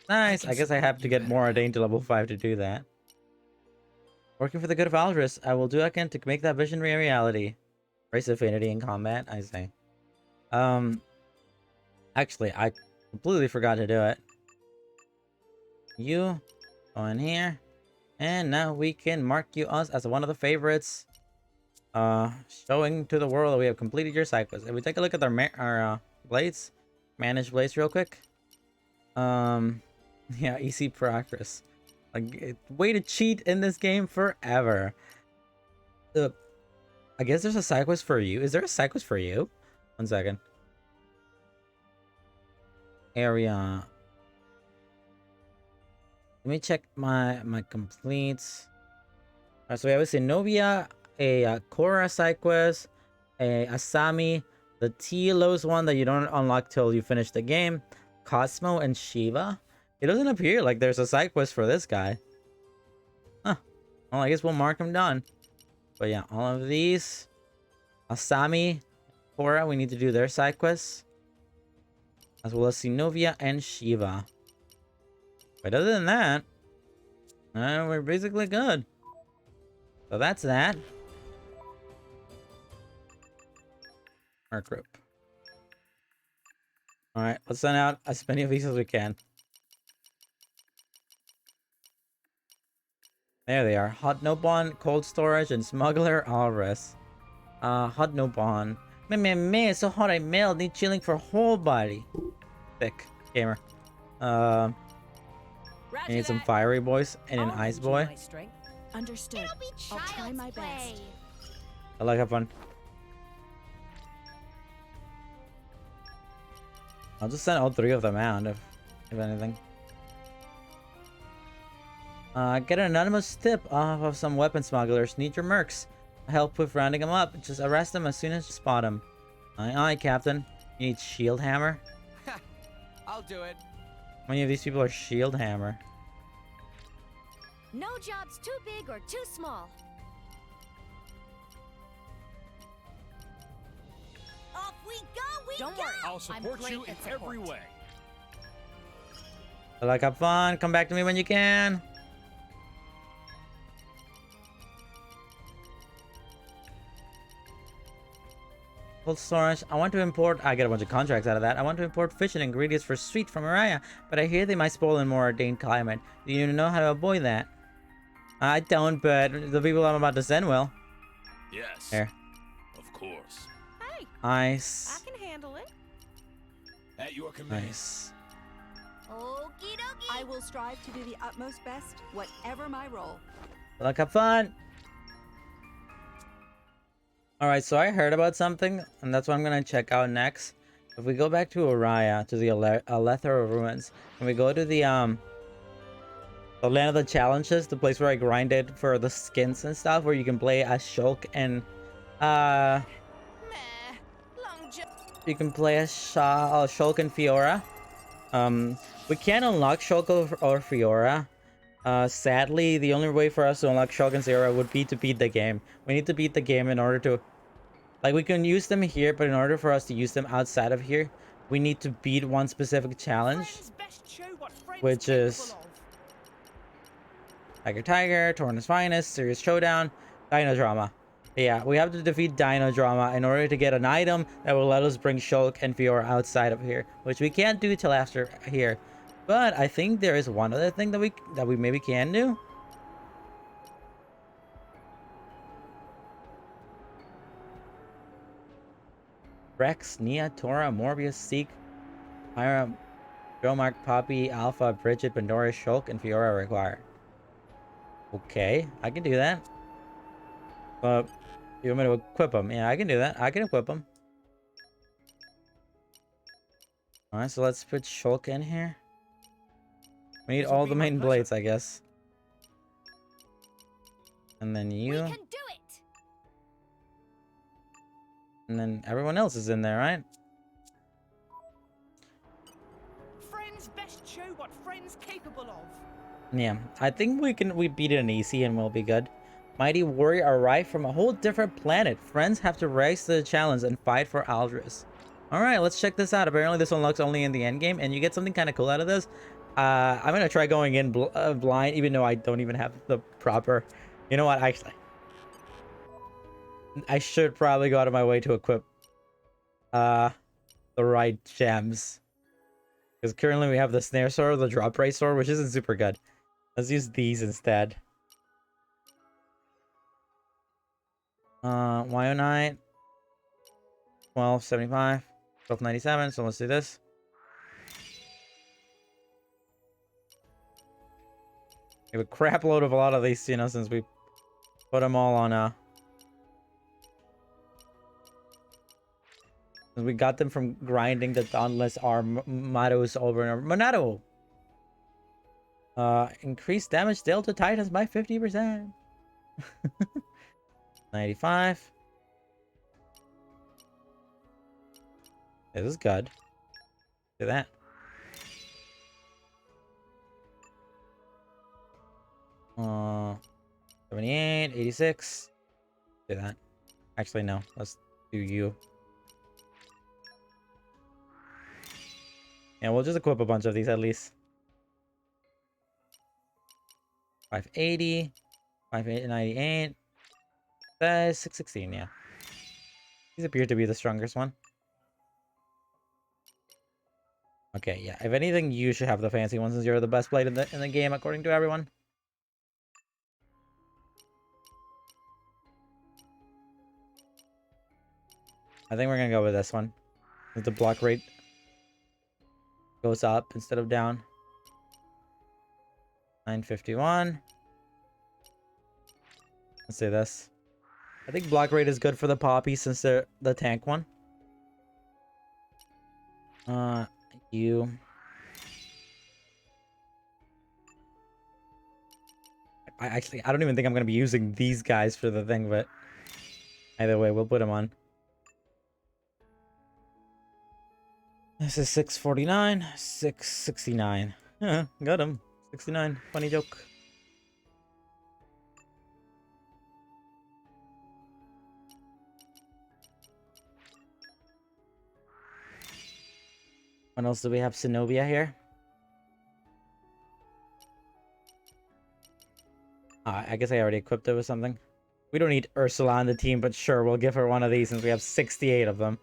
Nice. I guess I have to get more ordained to level 5 to do that. Working for the good of Aldris, I will do what I can to make that vision a reality. Race affinity in combat, I say. Actually, I completely forgot to do it. You go in here, and now we can mark you as one of the favorites. Showing to the world that we have completed your side quest. If we take a look at our blades, manage blades real quick. Yeah, easy progress. Like, way to cheat in this game forever. I guess there's a side quest for you. Is there a side quest for you? 1 second. Area. Let me check my completes. Alright, so we have a Zenobia, a Korra side quest, a Asami, the Telos one that you don't unlock till you finish the game, Cosmo, and Shiva. It doesn't appear like there's a side quest for this guy. Huh. Well, I guess we'll mark him done. But yeah, all of these. Asami, Korra, we need to do their side quests. As well as Zenobia and Shiva. But other than that, we're basically good. So that's that. Our group. Alright, let's send out as many of these as we can. There they are. Hot Nobon, Cold Storage, and Smuggler Alres. Hot Nobon. Man, it's so hot I melt. Need chilling for whole body. Thick. Gamer. I need some fiery boys and an ice boy. Understood. I'll try my best. I like have fun. I'll just send all 3 of them out if anything. Get an anonymous tip off of some weapon smugglers. Need your mercs. Help with rounding them up. Just arrest them as soon as you spot them. Aye, Captain. You need shield hammer? I'll do it. How many of these people are shield hammer? No job's too big or too small. Off we go, Don't worry, I'll support you in every way. I like have fun. Come back to me when you can. Cold storage. I want to import. I get a bunch of contracts out of that. I want to import fish and ingredients for sweet from Mariah, but I hear they might spoil in more ordained climate. Do you know how to avoid that? I don't, but the people I'm about to send will. Yes. Here. Of course. Hey. Ice. I can handle it. At your command. Nice. Okie dokie. I will strive to do the utmost best, whatever my role. Look, have fun. Alright, so I heard about something, and that's what I'm gonna check out next. If we go back to Oriah, to the Alethra ruins, and we go to the land of the challenges, the place where I grinded for the skins and stuff, where you can play as Shulk and you can play as Shulk and Fiora. We can't unlock Shulk or Fiora. Sadly, the only way for us to unlock Shulk and Fiora would be to beat the game. We need to beat the game in order to Like, we can use them here, but in order for us to use them outside of here, we need to beat one specific challenge, which is Tiger Tiger, Torrent's Finest, Serious Showdown, Dino Drama. Yeah, we have to defeat Dino Drama in order to get an item that will let us bring Shulk and Fiora outside of here, which we can't do till after here. But I think there is one other thing that we maybe can do. Rex, Nia, Tora, Morbius, Seek, Myra, Dromark, Poppy, Alpha, Bridget, Pandora, Shulk, and Fiora require. Okay, I can do that. But you want me to equip them? Yeah, I can do that. I can equip them. Alright, so let's put Shulk in here. We need all the main blades, I guess. And then you. We can do it. And then everyone else is in there, right? Friends best show what friends capable of. Yeah, I think we beat it in easy and we'll be good. Mighty warrior arrived from a whole different planet. Friends have to rise to the challenge and fight for Aldris. Alright, let's check this out. Apparently this unlocks only in the end game, and you get something kind of cool out of this. I'm gonna try going in blind, even though I don't even have the proper... You know what, actually, I should probably go out of my way to equip the right gems. Because currently we have the snare sword, the drop rate sword, which isn't super good. Let's use these instead. Wyonite, 1275, 1297. So let's do this. We have a crap load of a lot of these, you know, since we put them all on we got them from grinding the Dauntless Armados over and over. Monado! Increased damage dealt to Titans by 50%. 95. This is good. Do that. Uh, 78, 86. Do that. Actually, no. Let's do you. Yeah, we'll just equip a bunch of these at least. 580. 598. 616, yeah. These appear to be the strongest one. Okay, yeah. If anything, you should have the fancy ones since you're the best blade in the game, according to everyone. I think we're gonna go with this one. The block rate goes up instead of down. 951. Let's do this. I think block rate is good for the Poppy since they're the tank one. You. I don't even think I'm gonna be using these guys for the thing, but either way, we'll put them on. This is 649, 669. Yeah, got him. 69. Funny joke. What else do we have? Zenobia here. I guess I already equipped it with something. We don't need Ursula on the team, but sure, we'll give her one of these since we have 68 of them.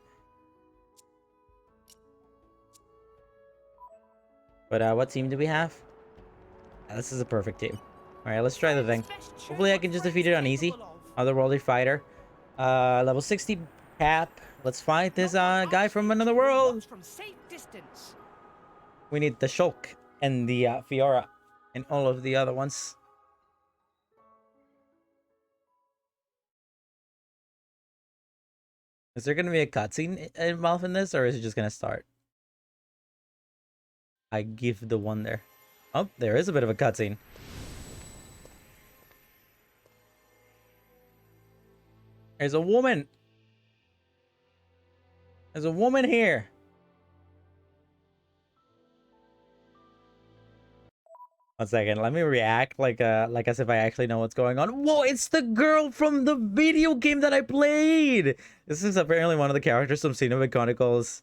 But what team do we have? This is a perfect team. Alright, let's try the thing. Hopefully I can just defeat it on easy. Otherworldly fighter. Level 60 cap. Let's fight this guy from another world. We need the Shulk and the Fiora and all of the other ones. Is there going to be a cutscene involved in this, or is it just going to start? I give the one there. Oh, there is a bit of a cutscene. There's a woman. There's a woman here. One second, let me react like as if I actually know what's going on. Whoa, it's the girl from the video game that I played. This is apparently one of the characters from Xenoblade Chronicles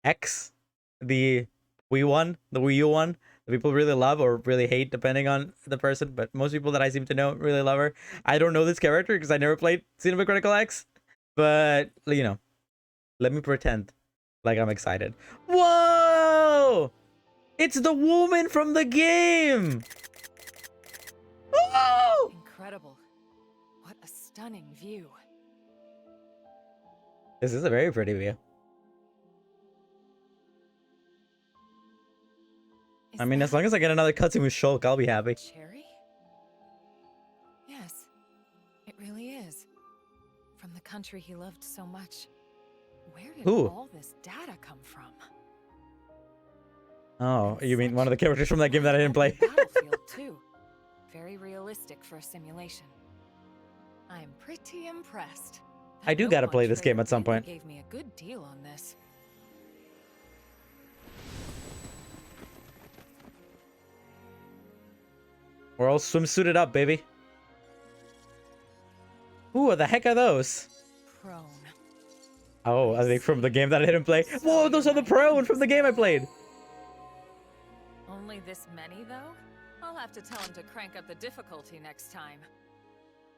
X, the Wii U one. That people really love or really hate depending on the person, but most people that I seem to know really love her. I don't know this character because I never played Xenoblade Chronicles X, but you know, let me pretend like I'm excited. Whoa! It's the woman from the game! Oh! Incredible. What a stunning view. This is a very pretty view. I mean, as long as I get another cutscene with Shulk, I'll be happy. Cherry? Yes, it really is. From the country he loved so much. Where did all this data come from? Oh, you mean one of the characters from that game that I didn't play? Battlefield too. Very realistic for a simulation. I'm pretty impressed. I do gotta play this game at some point. Gave me a good deal on this. We're all swimsuited up, baby. Ooh, what the heck are those? Prone. Oh, are they from the game that I didn't play? Whoa, those are the prone from the game I played. Only this many, though? I'll have to tell him to crank up the difficulty next time.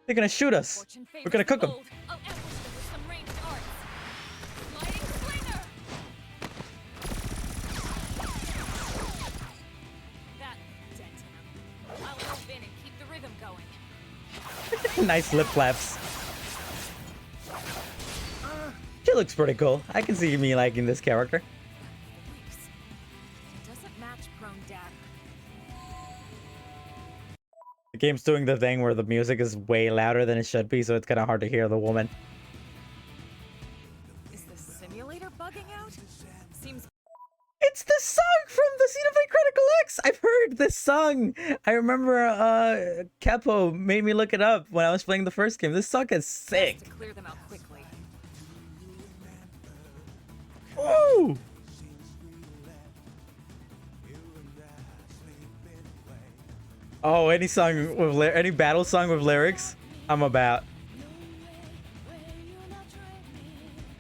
They're gonna shoot us. We're gonna cook them. I'll ambush them with some ranged arts. Lighting slinger! That dent him. I'll move in and keep the rhythm going. Nice lip flaps. She looks pretty cool. I can see me liking this character. Doesn't match prone data. The game's doing the thing where the music is way louder than it should be, so it's kind of hard to hear the woman. Is the simulator bugging out? Seems. It's the song from the Xenoblade Chronicles X! I've heard this song! I remember Capo made me look it up when I was playing the first game. This song is sick! To clear them out quickly. Woo! Oh, any song with any battle song with lyrics, I'm about.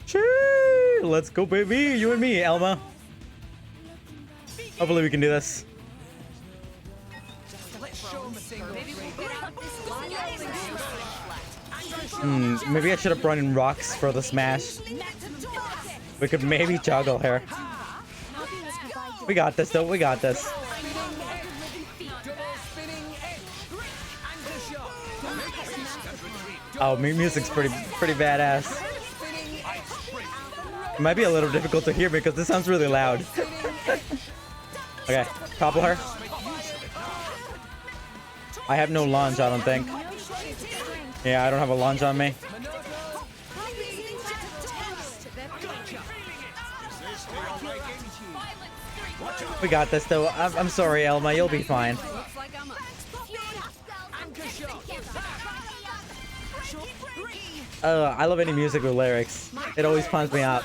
Chee! Let's go, baby! You and me, Elma. Hopefully we can do this. Maybe I should have brought in rocks for the smash. We could maybe juggle her. We got this, though. We got this. Oh, music's pretty badass. It might be a little difficult to hear because this sounds really loud. Okay, topple her. I have no launch, I don't think. Yeah, I don't have a launch on me. We got this, though. I'm sorry, Elma. You'll be fine. I love any music with lyrics. It always pumps me up.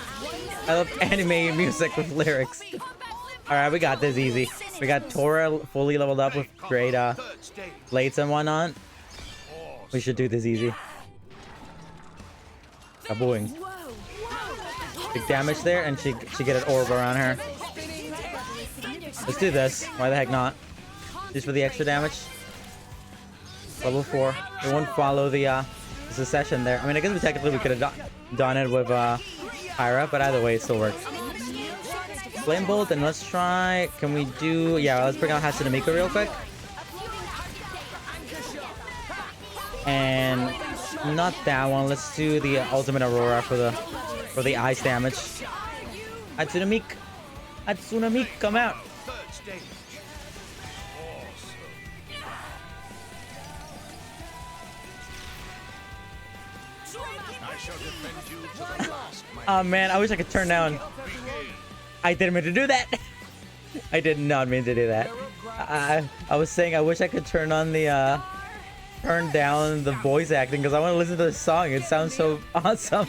I love anime music with lyrics. Alright, we got this easy. We got Tora fully leveled up with great blades and whatnot. We should do this easy. Kabooing. Big damage there, and she get an orb around her. Let's do this. Why the heck not? Just for the extra damage. Level 4. It won't follow the secession there. I mean, I guess we could have done it with Pyra, but either way, it still works. Flame Bolt, and let's try. Can we do? Yeah, let's bring out Hatsune Miku real quick. And not that one. Let's do the Ultimate Aurora for the ice damage. Hatsune Miku, come out. Oh man, I wish I could turn down. I didn't mean to do that. I did not mean to do that. I was saying I wish I could turn on the turn down the voice acting because I want to listen to the song. It sounds so awesome.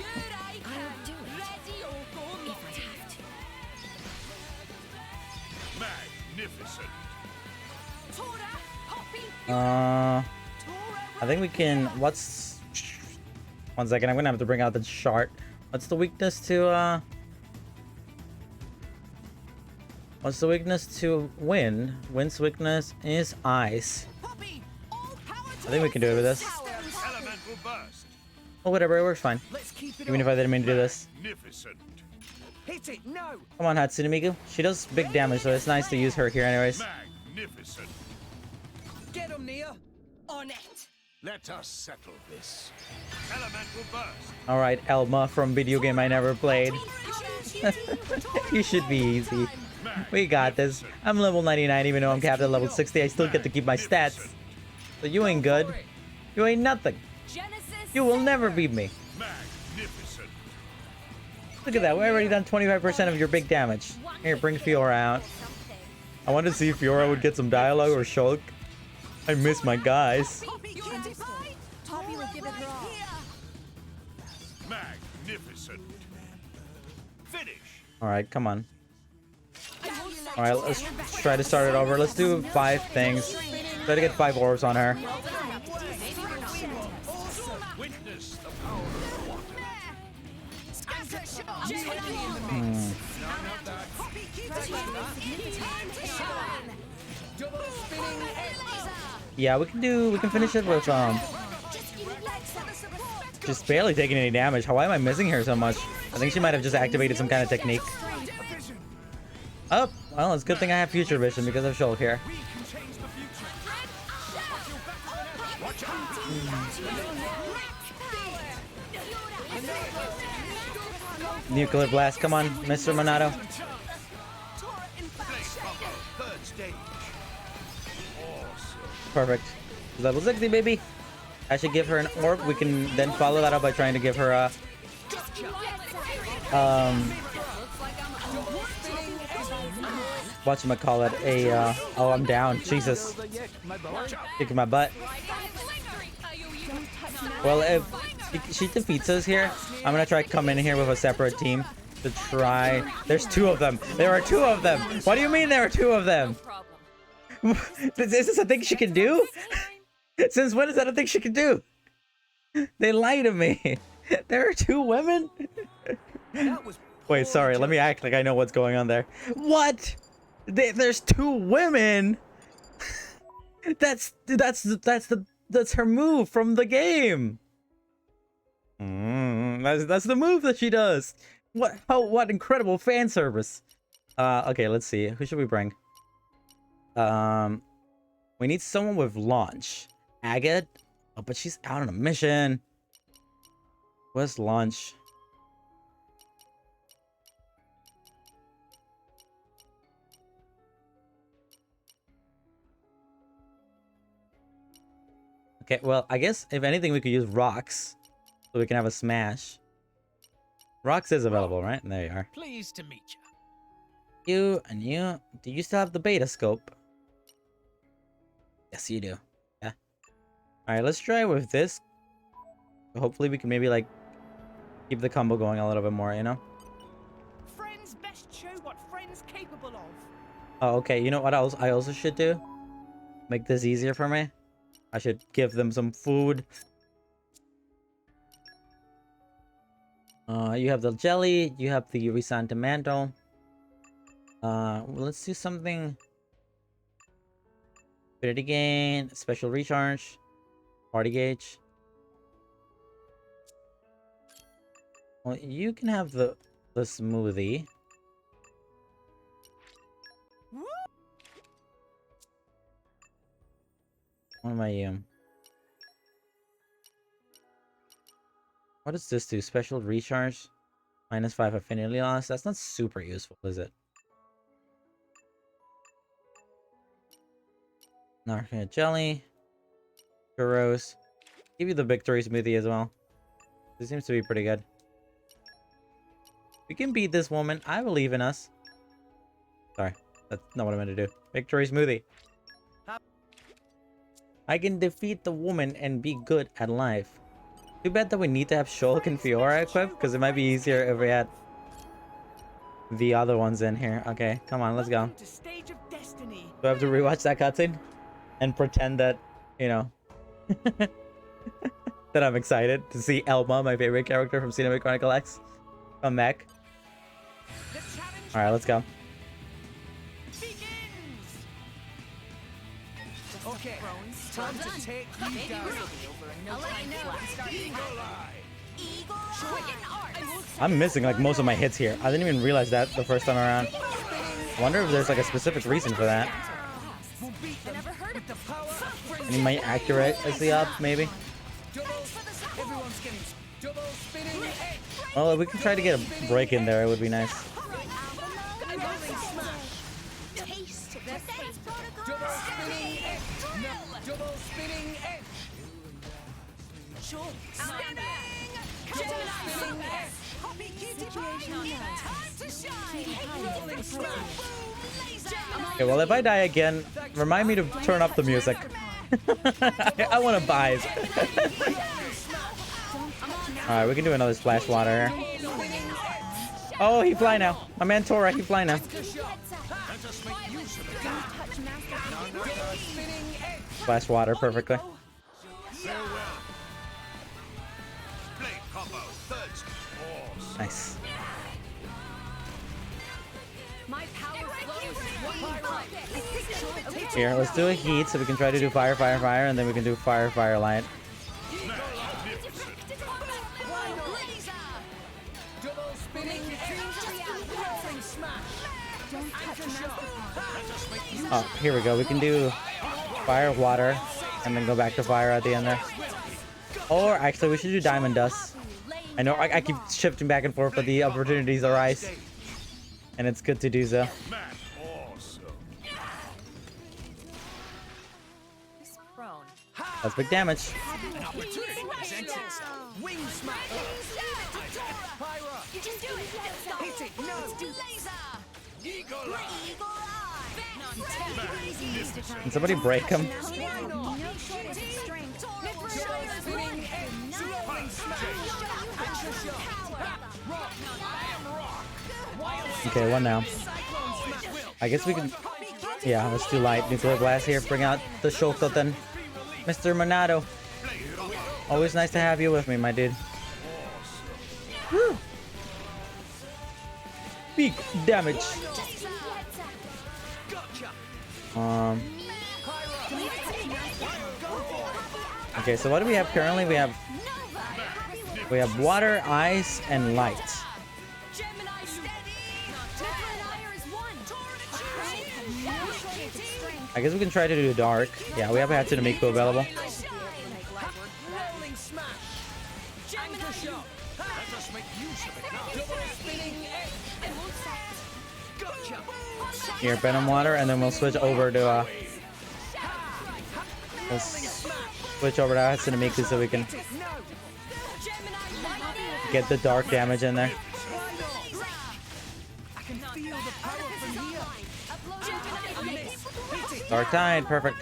I think we can. What's? 1 second. I'm gonna have to bring out the chart. What's the weakness to What's the weakness to wind? Wind's weakness is ice. I think we can do it with this. Oh, whatever. It works fine. Even if I didn't mean to do this. Hit it, no. Come on, Hatsune Miku. She does big damage, so it's nice to use her here anyways. Magnificent. Get him, Nia. On it. Let us settle this. Elemental burst. Alright, Elma from video game I never played. You should be easy. We got this. I'm level 99 even though I'm capped at level 60. I still get to keep my stats. So you ain't good. You ain't nothing. You will never beat me. Magnificent. Look at that. We're already done 25% of your big damage. Here, bring Fiora out. I wanted to see if Fiora would get some dialogue or Shulk. I miss my guys. Magnificent. Finish. Alright, come on. Alright, let's try to start it over. Let's do 5 things. Try to get 5 orbs on her. Witness the power of water. Yeah, we can finish it with just barely taking any damage. Why am I missing her so much? I think she might have just activated some kind of technique. Oh, well, it's a good thing I have future vision because of Shulk here. Nuclear blast, come on, Mr. Monado. Perfect. Level 60, baby. I should give her an orb. We can then follow that up by trying to give her a whatchamacallit, oh, I'm down. Jesus. Kicking my butt. Well, if she defeats us here, I'm gonna try to come in here with a separate team to try. There's 2 of them. There are 2 of them. What do you mean there are 2 of them? Is this a thing she can do? Since when is that a thing she can do? They lie to me. There are 2 women? Wait, sorry. Let me act like I know what's going on there. What? There's 2 women? That's her move from the game. That's the move that she does. What incredible fan service. Okay, let's see. Who should we bring? We need someone with launch. Agate? Oh, but she's out on a mission. Where's launch? Okay, well, I guess if anything we could use rocks so we can have a smash. Rocks is available, right? There you are. Pleased to meet you. You and you. Do you still have the beta scope? Yes, you do. Yeah. Alright, let's try with this. Hopefully we can maybe like keep the combo going a little bit more, you know? Friends best show what friends capable of. Oh, okay. You know what else I also should do? Make this easier for me. I should give them some food. You have the jelly. You have the Resanta mantle. Well, let's do something. Ability gain, special recharge, party gauge. Well, you can have the smoothie. What am I What does this do? Special recharge, -5 affinity loss. That's not super useful, is it? Narcan jelly, churros. Give you the victory smoothie as well. This seems to be pretty good. We can beat this woman. I believe in us. Sorry, that's not what I meant to do. Victory smoothie. I can defeat the woman and be good at life. Too bad that we need to have Shulk and Fiora equipped, because it might be easier if we had the other ones in here. Okay, come on, let's go. Do I have to rewatch that cutscene? and pretend that, you know, that I'm excited to see Elma, my favorite character from Xenoblade Chronicles X, come back. All right, let's go. Okay, time to take you down. I'm missing like most of my hits here. I didn't even realize that the first time around. Wonder if there's like a specific reason for that. Any my accuracy up, maybe? Well, if we can try to get a break in there, it would be nice. Okay, well, if I die again, remind me to turn up the music. I want to buy. Alright, we can do another splash water here. Oh, he fly now. My man Tora, he fly now. Splash water perfectly. Nice. Here, let's do a heat so we can try to do fire, fire, fire, and then we can do fire, fire, light. Oh, here we go. We can do fire, water, and then go back to fire at the end there. Or actually, we should do diamond dust. I know I keep shifting back and forth, but the opportunities arise, and it's good to do so. That's big damage. Can somebody break him? Okay, one now. I guess we can... Yeah, let's do light. Nuclear blast here. Bring out the Shototen. Mr. Monado. Always nice to have you with me, my dude. Woo. Big damage. Okay, so what do we have currently? We have water, ice, and light. I guess we can try to do dark. Yeah, we have Hatsune Miku available. Here, Venom Water, and then we'll switch over to Hatsune Miku so we can get the dark damage in there. Dark Tide, perfect.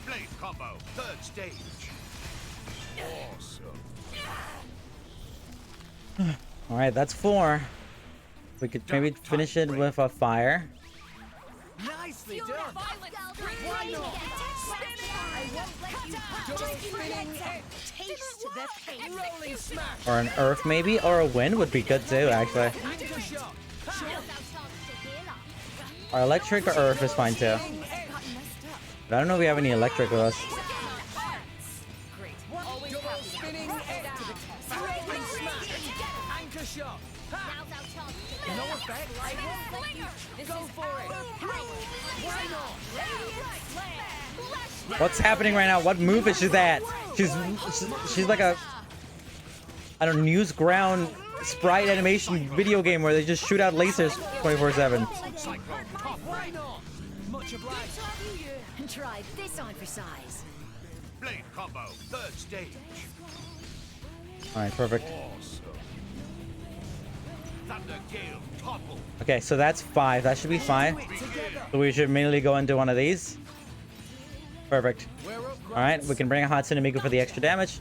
Blade combo, third stage. Awesome. All right, that's 4. We could maybe finish it with a fire. Nicely done. Or an earth maybe, or a wind would be good too, actually. Or electric or earth is fine too. But I don't know if we have any electric with us. What's happening right now? What move is she that? She's like a, I don't know, Newsground sprite animation video game where they just shoot out lasers 24/7. And try this on for size. Blade combo, third stage. All right, perfect. Thunder Gale, topple. Okay, so that's 5. That should be 5. So we should immediately go into one of these. Perfect. All right, we can bring a Hatsune Miku for the extra damage.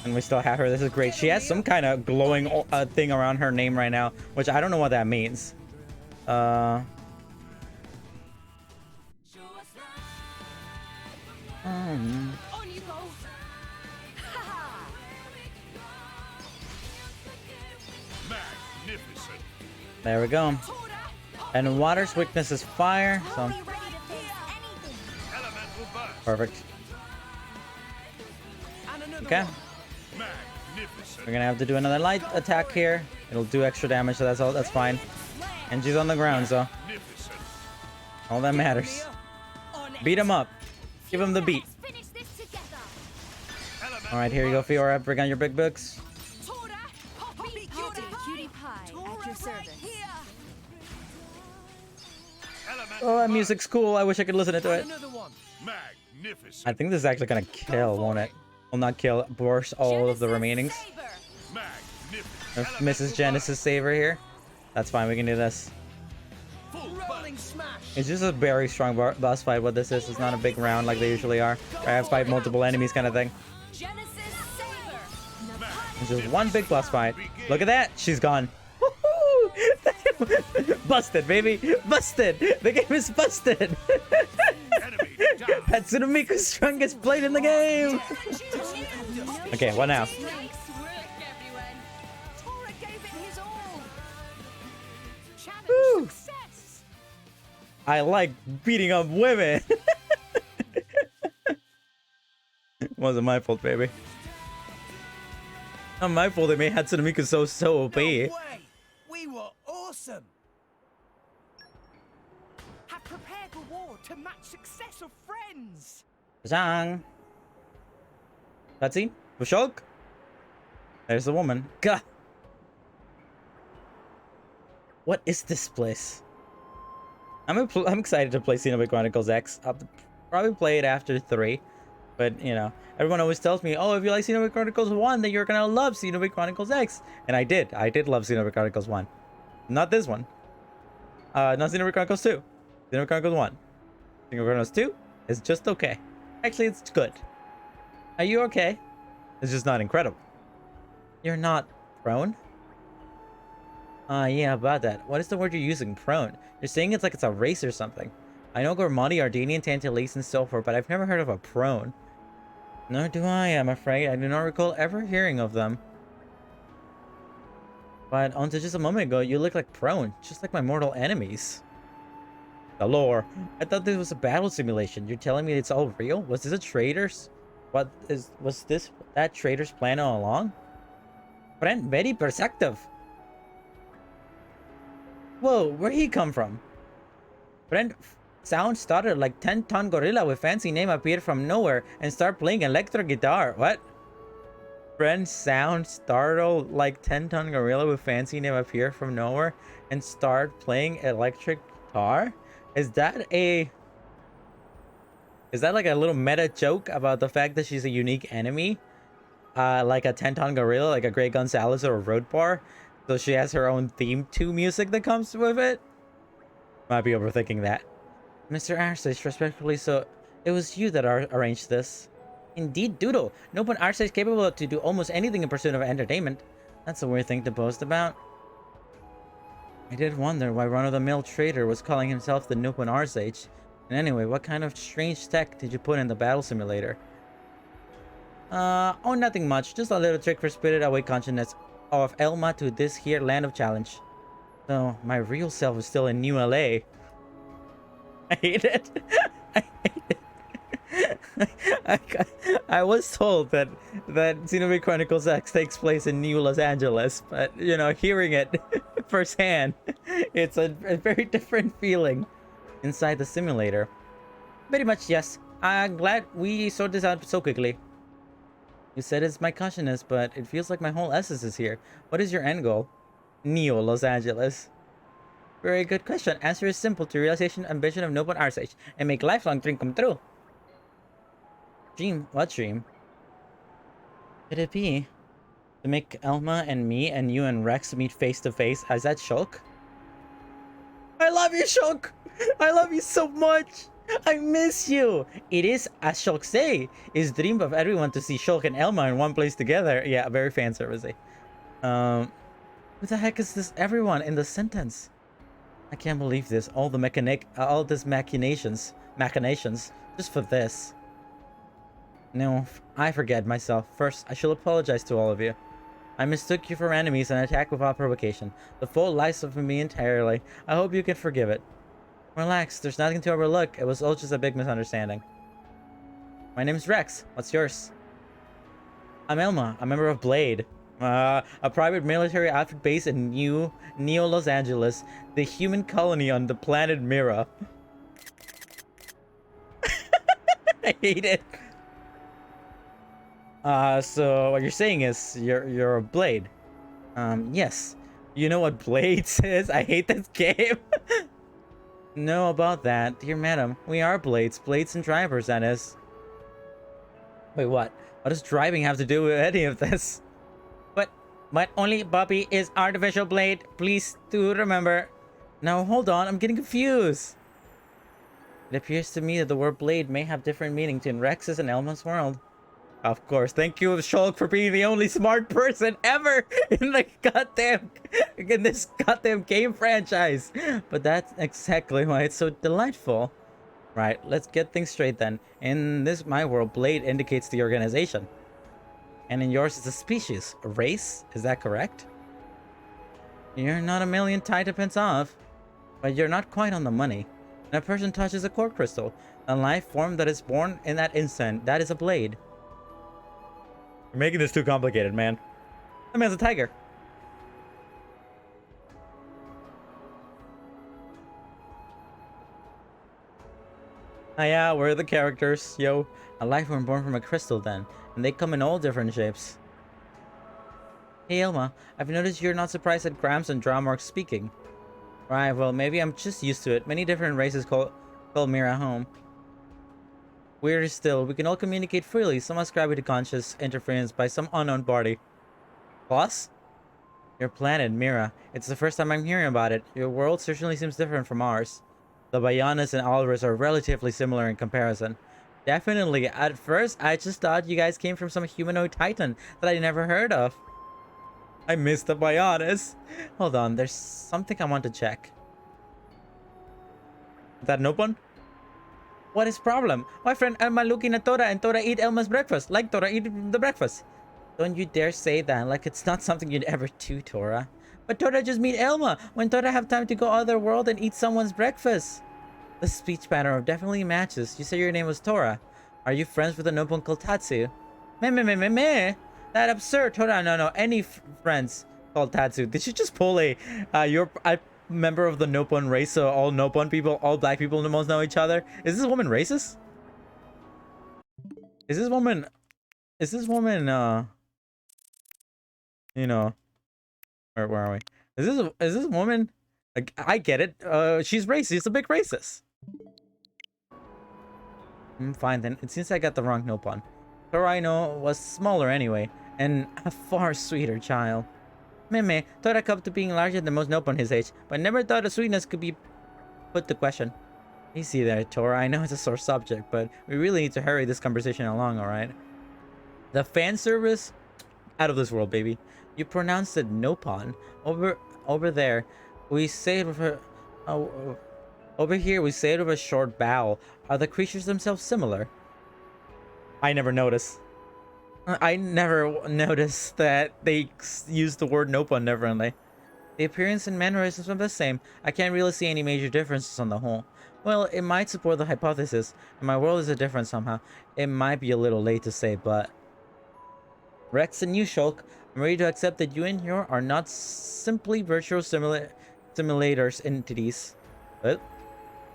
And we still have her. This is great. She has some kind of glowing thing around her name right now, which I don't know what that means. On you go. Magnificent. There we go. And water's weakness is fire, so perfect. Okay. We're gonna have to do another light attack here. It'll do extra damage, so that's fine. And she's on the ground, so all that matters. Beat him up. Give him the beat. All right, here you go, Fiora. Bring on your big books. Cutie pie at your service. Oh, that music's cool. I wish I could listen to it. Magnificent. I think this is actually gonna kill, won't it? Well, not kill, burst all of the remainings. If Mrs. Genesis Saver here. That's fine, we can do this. It's just a very strong boss fight. What this is, it's not a big round like they usually are. I have fight multiple enemies kind of thing. It's just one big boss fight. Look at that, she's gone. Busted, baby, busted. The game is busted. Hatsune Miku's strongest blade in the game. Okay, what now? Woo. I like beating up women. Wasn't my fault, baby. Not my fault they made Hatsune Miku so OP. No way. We were awesome. Have prepared for war to match success of friends. Zhang. Cutscene? Bushok? There's the woman. Gah! What is this place? I'm excited to play Xenoblade Chronicles X. I'll probably play it after 3. But, you know, everyone always tells me, oh, if you like Xenoblade Chronicles 1, then you're gonna love Xenoblade Chronicles X. And I did. I did love Xenoblade Chronicles 1. Not this one. Not Xenoblade Chronicles 2. Xenoblade Chronicles 1. Xenoblade Chronicles 2 is just okay. Actually, it's good. Are you okay? It's just not incredible. You're not prone? Yeah, about that. What is the word you're using? Prone. You're saying it's like it's a race or something. I know Gormati, Ardanian, Tantalese, and so forth, but I've never heard of a prone. Nor do I, I'm afraid. I do not recall ever hearing of them. But until just a moment ago, you look like prone, just like my mortal enemies. The lore. I thought this was a battle simulation. You're telling me it's all real? Was this a traitor's? Was this that traitor's plan all along? Friend, very perceptive. Whoa, where'd he come from? Friend, sound started like 10-ton gorilla with fancy name appeared from nowhere and start playing electric guitar. What? Friend, sound startled like 10-ton gorilla with fancy name appear from nowhere and start playing electric guitar? Is that like a little meta joke about the fact that she's a unique enemy? Like a 10-ton gorilla, like a Grey Gonzalez or a Road Bar? So she has her own theme to music that comes with it? Might be overthinking that. Mr. Arceus, respectfully, so it was you that arranged this. Indeed, Doodle. Nobun Arceus is capable to do almost anything in pursuit of entertainment. That's a weird thing to boast about. I did wonder why run-of-the-mill trader was calling himself the Nopun Arceus. And anyway, what kind of strange tech did you put in the battle simulator? Oh, nothing much. Just a little trick for Spirited Away consciousness of Elma to this here land of challenge. So, my real self is still in New LA. I hate it. I hate it. I was told that Xenoblade Chronicles X takes place in New Los Angeles, but, you know, hearing it firsthand, it's a very different feeling inside the simulator. Very much, yes. I'm glad we sorted this out so quickly. You said it's my consciousness, but it feels like my whole essence is here. What is your end goal? Neo Los Angeles. Very good question. Answer is simple: to realization ambition of Nopun Arceus and make lifelong dream come true. Dream? What dream? Could it be to make Elma and me and you and Rex meet face to face? Is that Shulk? I love you, Shulk! I love you so much! I miss you! It is, as Shulk say, is dream of everyone to see Shulk and Elma in one place together. Yeah, very fan servicey. Who the heck is this everyone in the sentence? I can't believe this. All this machinations, just for this. No, I forget myself. First, I shall apologize to all of you. I mistook you for enemies and attacked without provocation. The fault lies with me entirely. I hope you can forgive it. Relax, there's nothing to overlook. It was all just a big misunderstanding. My name's Rex. What's yours? I'm Elma, a member of Blade. A private military outfit based in Neo Los Angeles, the human colony on the planet Mira. I hate it. So what you're saying is you're a Blade. Yes. You know what Blades is? I hate this game. No, about that, dear madam. We are Blades. Blades and drivers, that is. Wait, what? What does driving have to do with any of this? But only Bobby is artificial Blade. Please do remember. Now hold on, I'm getting confused. It appears to me that the word Blade may have different meanings in Rex's and Elma's world. Of course, thank you, Shulk, for being the only smart person ever in this goddamn game franchise. But that's exactly why it's so delightful. Right, let's get things straight then. In my world, Blade indicates the organization. And in yours, it's a species. A race? Is that correct? You're not a million tidepence off. But you're not quite on the money. When a person touches a core crystal, a life form that is born in that instant, that is a Blade. You're making this too complicated, man. That man's a tiger. Ah yeah, we're the characters, yo. A life form born from a crystal then, and they come in all different shapes. Hey Elma, I've noticed you're not surprised at Grams and Dramark speaking. Right, well maybe I'm just used to it. Many different races call Mira home. Weirder still, we can all communicate freely, some ascribing to conscious interference by some unknown body. Plus? Your planet, Mira. It's the first time I'm hearing about it. Your world certainly seems different from ours. The Bayanas and Alvarez are relatively similar in comparison. Definitely, at first I just thought you guys came from some humanoid titan that I never heard of. I missed the Bayanas. Hold on, there's something I want to check. Is that an open? What is problem? My friend Elma looking at Tora and Tora eat Elma's breakfast. Like Tora eat the breakfast. Don't you dare say that like it's not something you'd ever do, Tora. But Tora just meet Elma when Tora have time to go other world and eat someone's breakfast. The speech pattern definitely matches. You said your name was Tora. Are you friends with a nobun called Tatsu? Meh. That absurd. Tora, no. Any friends called Tatsu. Did you just pull you're a member of the Nopon race, so all Nopon people, all black people almost know each other? Is this woman racist? Is this woman, you know, where are we? Is this woman, I get it. She's racist. She's a big racist. Fine then. It seems I got the wrong Nopon. Tora I know was smaller anyway, and a far sweeter child. Meme, Tora come to being larger than most Nopon his age, but never thought the sweetness could be put to question. Easy there, Tora. I know it's a sore subject, but we really need to hurry this conversation along, alright? The fan service? Out of this world, baby. You pronounced it Nopon. Over there, we say it with a... over here, we say it with a short vowel. Are the creatures themselves similar? I never noticed. I never noticed that they use the word Nopon differently. The appearance and mannerisms are the same. I can't really see any major differences on the whole. Well, it might support the hypothesis. And my world is a different somehow. It might be a little late to say, but... Rex and you, Shulk, I'm ready to accept that you and your are not simply virtual simulators entities. But...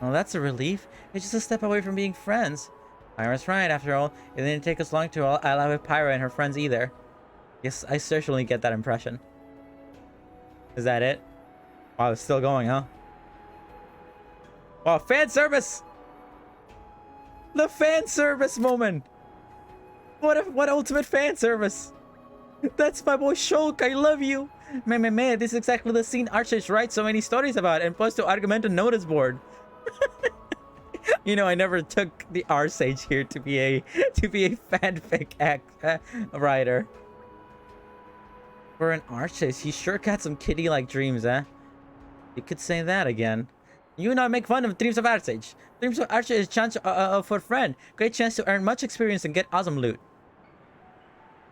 well, that's a relief. It's just a step away from being friends. Pyra's right, after all. It didn't take us long to ally with Pyra and her friends either. Yes, I certainly get that impression. Is that it? Wow, it's still going, huh? Wow, fan service! The fan service moment! What ultimate fan service? That's my boy Shulk, I love you! Man, this is exactly the scene Archers writes so many stories about and post to Argumento notice board. You know, I never took the R Sage here to be a fanfic writer. For an Archers, he sure got some kitty-like dreams, eh? You could say that again. You not make fun of Dreams of Archage. Dreams of Archage is chance for friend. Great chance to earn much experience and get awesome loot.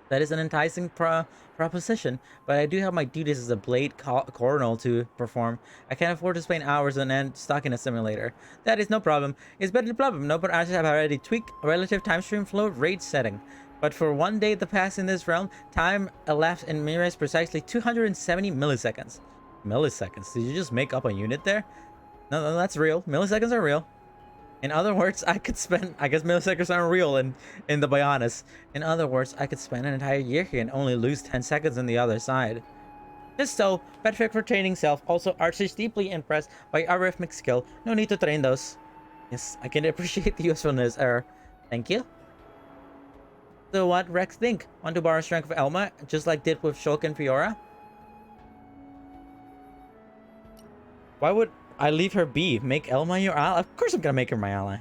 That is an enticing proposition, but I do have my duties as a blade coronel to perform. I can't afford to spend hours and end stuck in a simulator. That is no problem. It's better the problem. No, but I have already tweaked relative time stream flow rate setting. But for one day to pass in this realm, time elapsed in Mira is precisely 270 milliseconds. Milliseconds? Did you just make up a unit there? No, that's real. Milliseconds are real. In other words, I could spend... I guess milliseconds aren't real in the Bionis. In other words, I could spend an entire year here and only lose 10 seconds on the other side. Just so, perfect for training self. Also, Arch is deeply impressed by our rhythmic skill. No need to train those. Yes, I can appreciate the usefulness, Thank you. So what Rex think? Want to borrow strength of Elma, just like did with Shulk and Fiora? Why would I leave her be? Make Elma your ally? Of course I'm gonna make her my ally.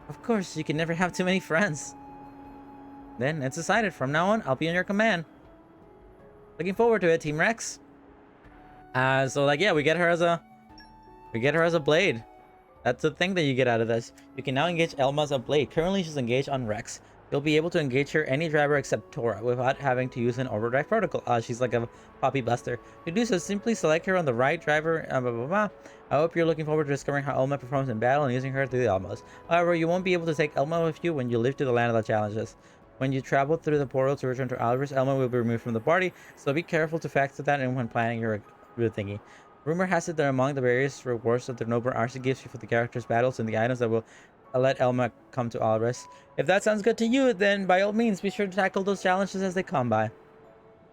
Of course, you can never have too many friends. Then it's decided. From now on, I'll be in your command. Looking forward to it, Team Rex. So like, yeah, we get her as a blade. That's the thing that you get out of this. You can now engage Elma as a blade. Currently, she's engaged on Rex. You'll be able to engage her any driver except Tora without having to use an overdrive protocol. She's like a poppy buster. To do so, simply select her on the right driver. Blah, blah, blah. I hope you're looking forward to discovering how Elma performs in battle and using her through the Elmas. However, you won't be able to take Elma with you when you live to the land of the challenges. When you travel through the portal to return to Alvarez, Elma will be removed from the party, so be careful to factor that in when planning your thingy. Rumor has it that among the various rewards that the Noble Arce gives you for the character's battles and the items that will let Elma come to Alvarez. If that sounds good to you, then by all means, be sure to tackle those challenges as they come by.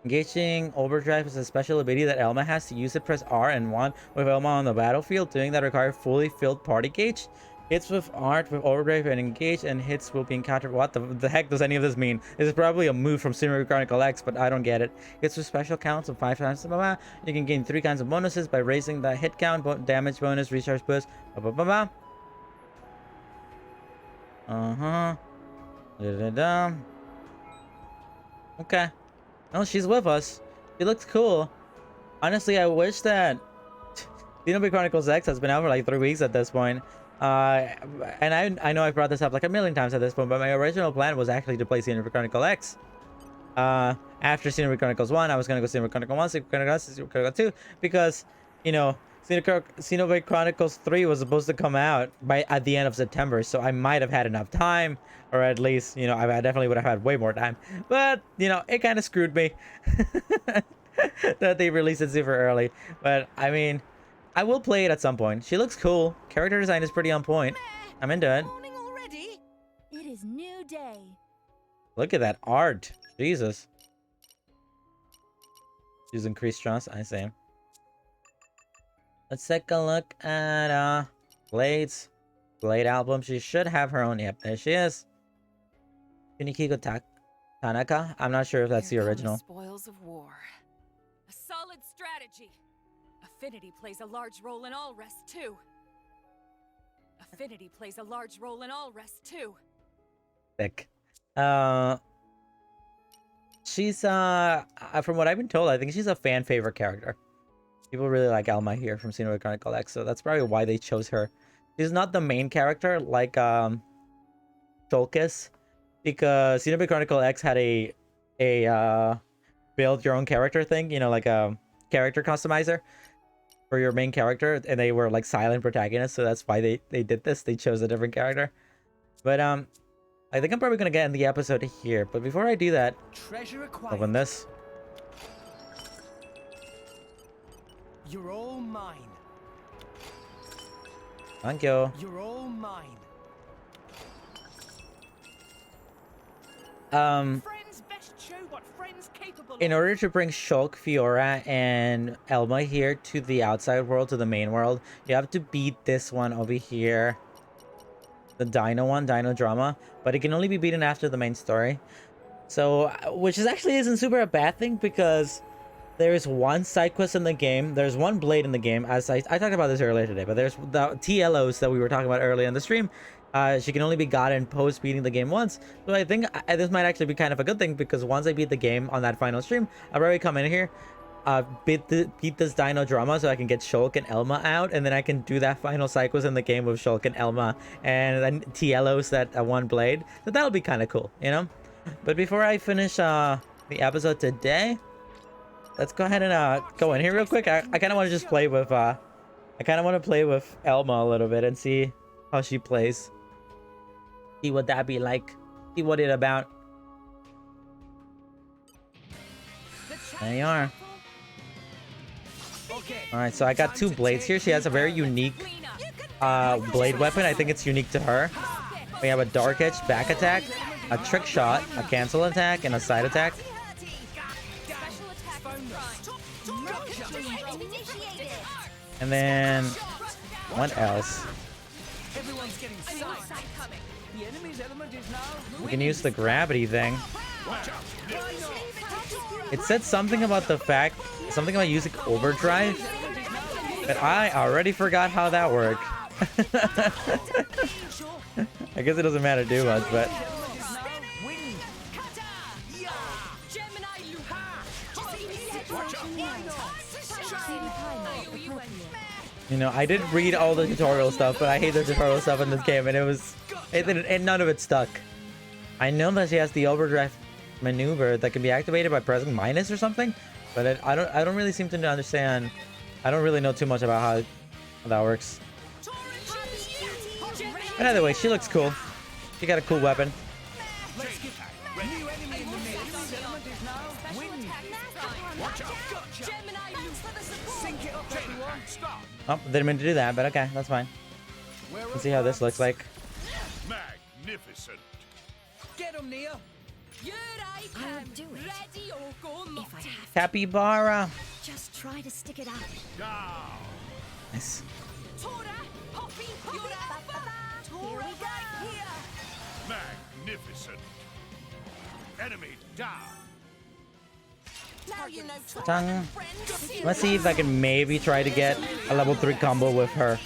Engaging Overdrive is a special ability that Elma has. To use it, press R and 1 with Elma on the battlefield. Doing that requires fully filled party gauge. Hits with art with Overdrive and engage, and hits will be encountered. What the heck does any of this mean? This is probably a move from Xenoblade Chronicles X, but I don't get it. Hits with special counts of 5 times. Blah, blah, blah. You can gain 3 kinds of bonuses by raising the hit count, damage bonus, recharge boost. Blah, blah, blah, blah. Da-da-da. Okay. Oh, she's with us. She looks cool. Honestly, I wish that Xenoblade Chronicles X has been out for like 3 weeks at this point. And I know I brought this up like a million times at this point, but my original plan was actually to play Xenoblade Chronicles X. After Xenoblade Chronicles 1, I was gonna go Xenoblade Chronicles 1, Xenoblade Chronicles 2, because, you know, Xenoblade Chronicles 3 was supposed to come out at the end of September, so I might have had enough time, or at least, you know, I definitely would have had way more time. But, you know, it kind of screwed me that they released it super early. But, I mean, I will play it at some point. She looks cool. Character design is pretty on point. I'm into it. It is new day. Look at that art. Jesus. She's increased trust. I see. Let's take a look at Blade's Blade album. She should have her own. Yep, there she is. Kunikiko Tanaka. I'm not sure if that's the original. Spoils of war. A solid strategy. Affinity plays a large role in all rest too. Affinity plays a large role in all rest too. Thick. She's from what I've been told, I think she's a fan favorite character. People really like Elma here from Xenoblade Chronicles X, so that's probably why they chose her. She's not the main character like Shulk, because Xenoblade Chronicles X had a build your own character thing, you know, like a character customizer for your main character, and they were like silent protagonists, so that's why they did this. They chose a different character. But I think I'm probably gonna get in the episode here, but before I do that, open this. You're all mine. Thank you. You're all mine. Friends best show what friends capable In of. order to bring Shulk, Fiora, and Elma here to the outside world, to the main world, you have to beat this one over here. The Dino one, Dino Drama. But it can only be beaten after the main story. So, which is actually isn't super a bad thing, because there's one side quest in the game. There's one blade in the game. As I talked about this earlier today, but there's the TLOs that we were talking about earlier in the stream. She can only be gotten post beating the game once. So I think this might actually be kind of a good thing, because once I beat the game on that final stream, I'll probably come in here, beat this Dino drama so I can get Shulk and Elma out, and then I can do that final cycles in the game with Shulk and Elma, and then Tielos that one blade. So that'll be kind of cool, you know. But before I finish the episode today, let's go ahead and go in here real quick. I kind of want to just play with Elma a little bit and see how she plays. See what that be like. See what it about. There you are. Alright, so I got 2 blades here. She has a very unique blade weapon. I think it's unique to her. We have a Dark Edge back attack, a trick shot, a cancel attack, and a side attack. And then what else? We can use the gravity thing. It said something about something about using overdrive, but I already forgot how that worked. I guess it doesn't matter too much, but you know, I did read all the tutorial stuff, but I hate the tutorial stuff in this game, and none of it stuck. I know that she has the overdrive maneuver that can be activated by pressing minus or something, but I don't really seem to understand. I don't really know too much about how that works. But either way, she looks cool. She got a cool weapon. Oh, didn't mean to do that, but okay, that's fine. Let's see how this looks like. Magnificent. Get him, Nia. I would do it if I have Capybara. Just try to stick it out. Nice. Magnificent. Enemy down. Tongue. Let's see if I can maybe try to get a level 3 combo with her.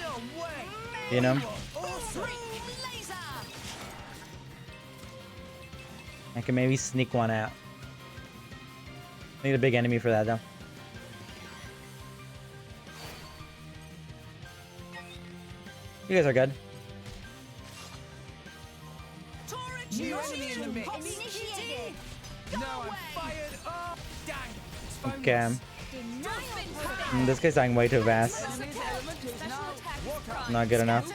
You know? I can maybe sneak one out. Need a big enemy for that though. You guys are good. Okay. This guy's dying way too fast. Not good enough.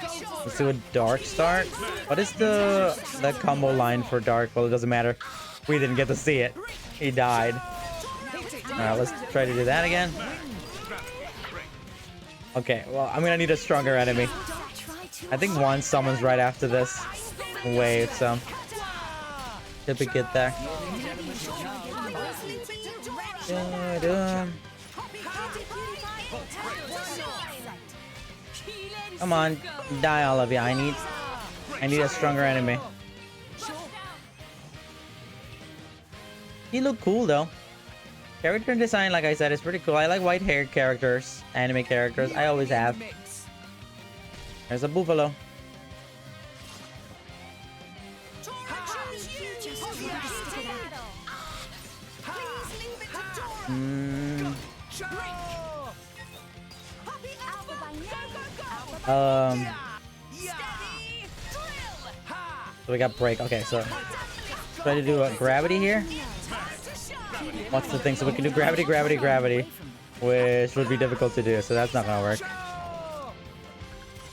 Let's do a dark start. What is the combo line for dark? Well, it doesn't matter. We didn't get to see it. He died. Alright, let's try to do that again. Okay, well, I'm gonna need a stronger enemy. I think one summons right after this wave, so should be good there. Come on, die all of you. I need a stronger enemy. He look cool though. Character design, like I said, is pretty cool. I like white haired characters, anime characters. I always have. There's a buffalo. So we got break. Okay, so try to do a gravity here. What's the thing? So we can do gravity, gravity, gravity, which would be difficult to do. So that's not gonna work.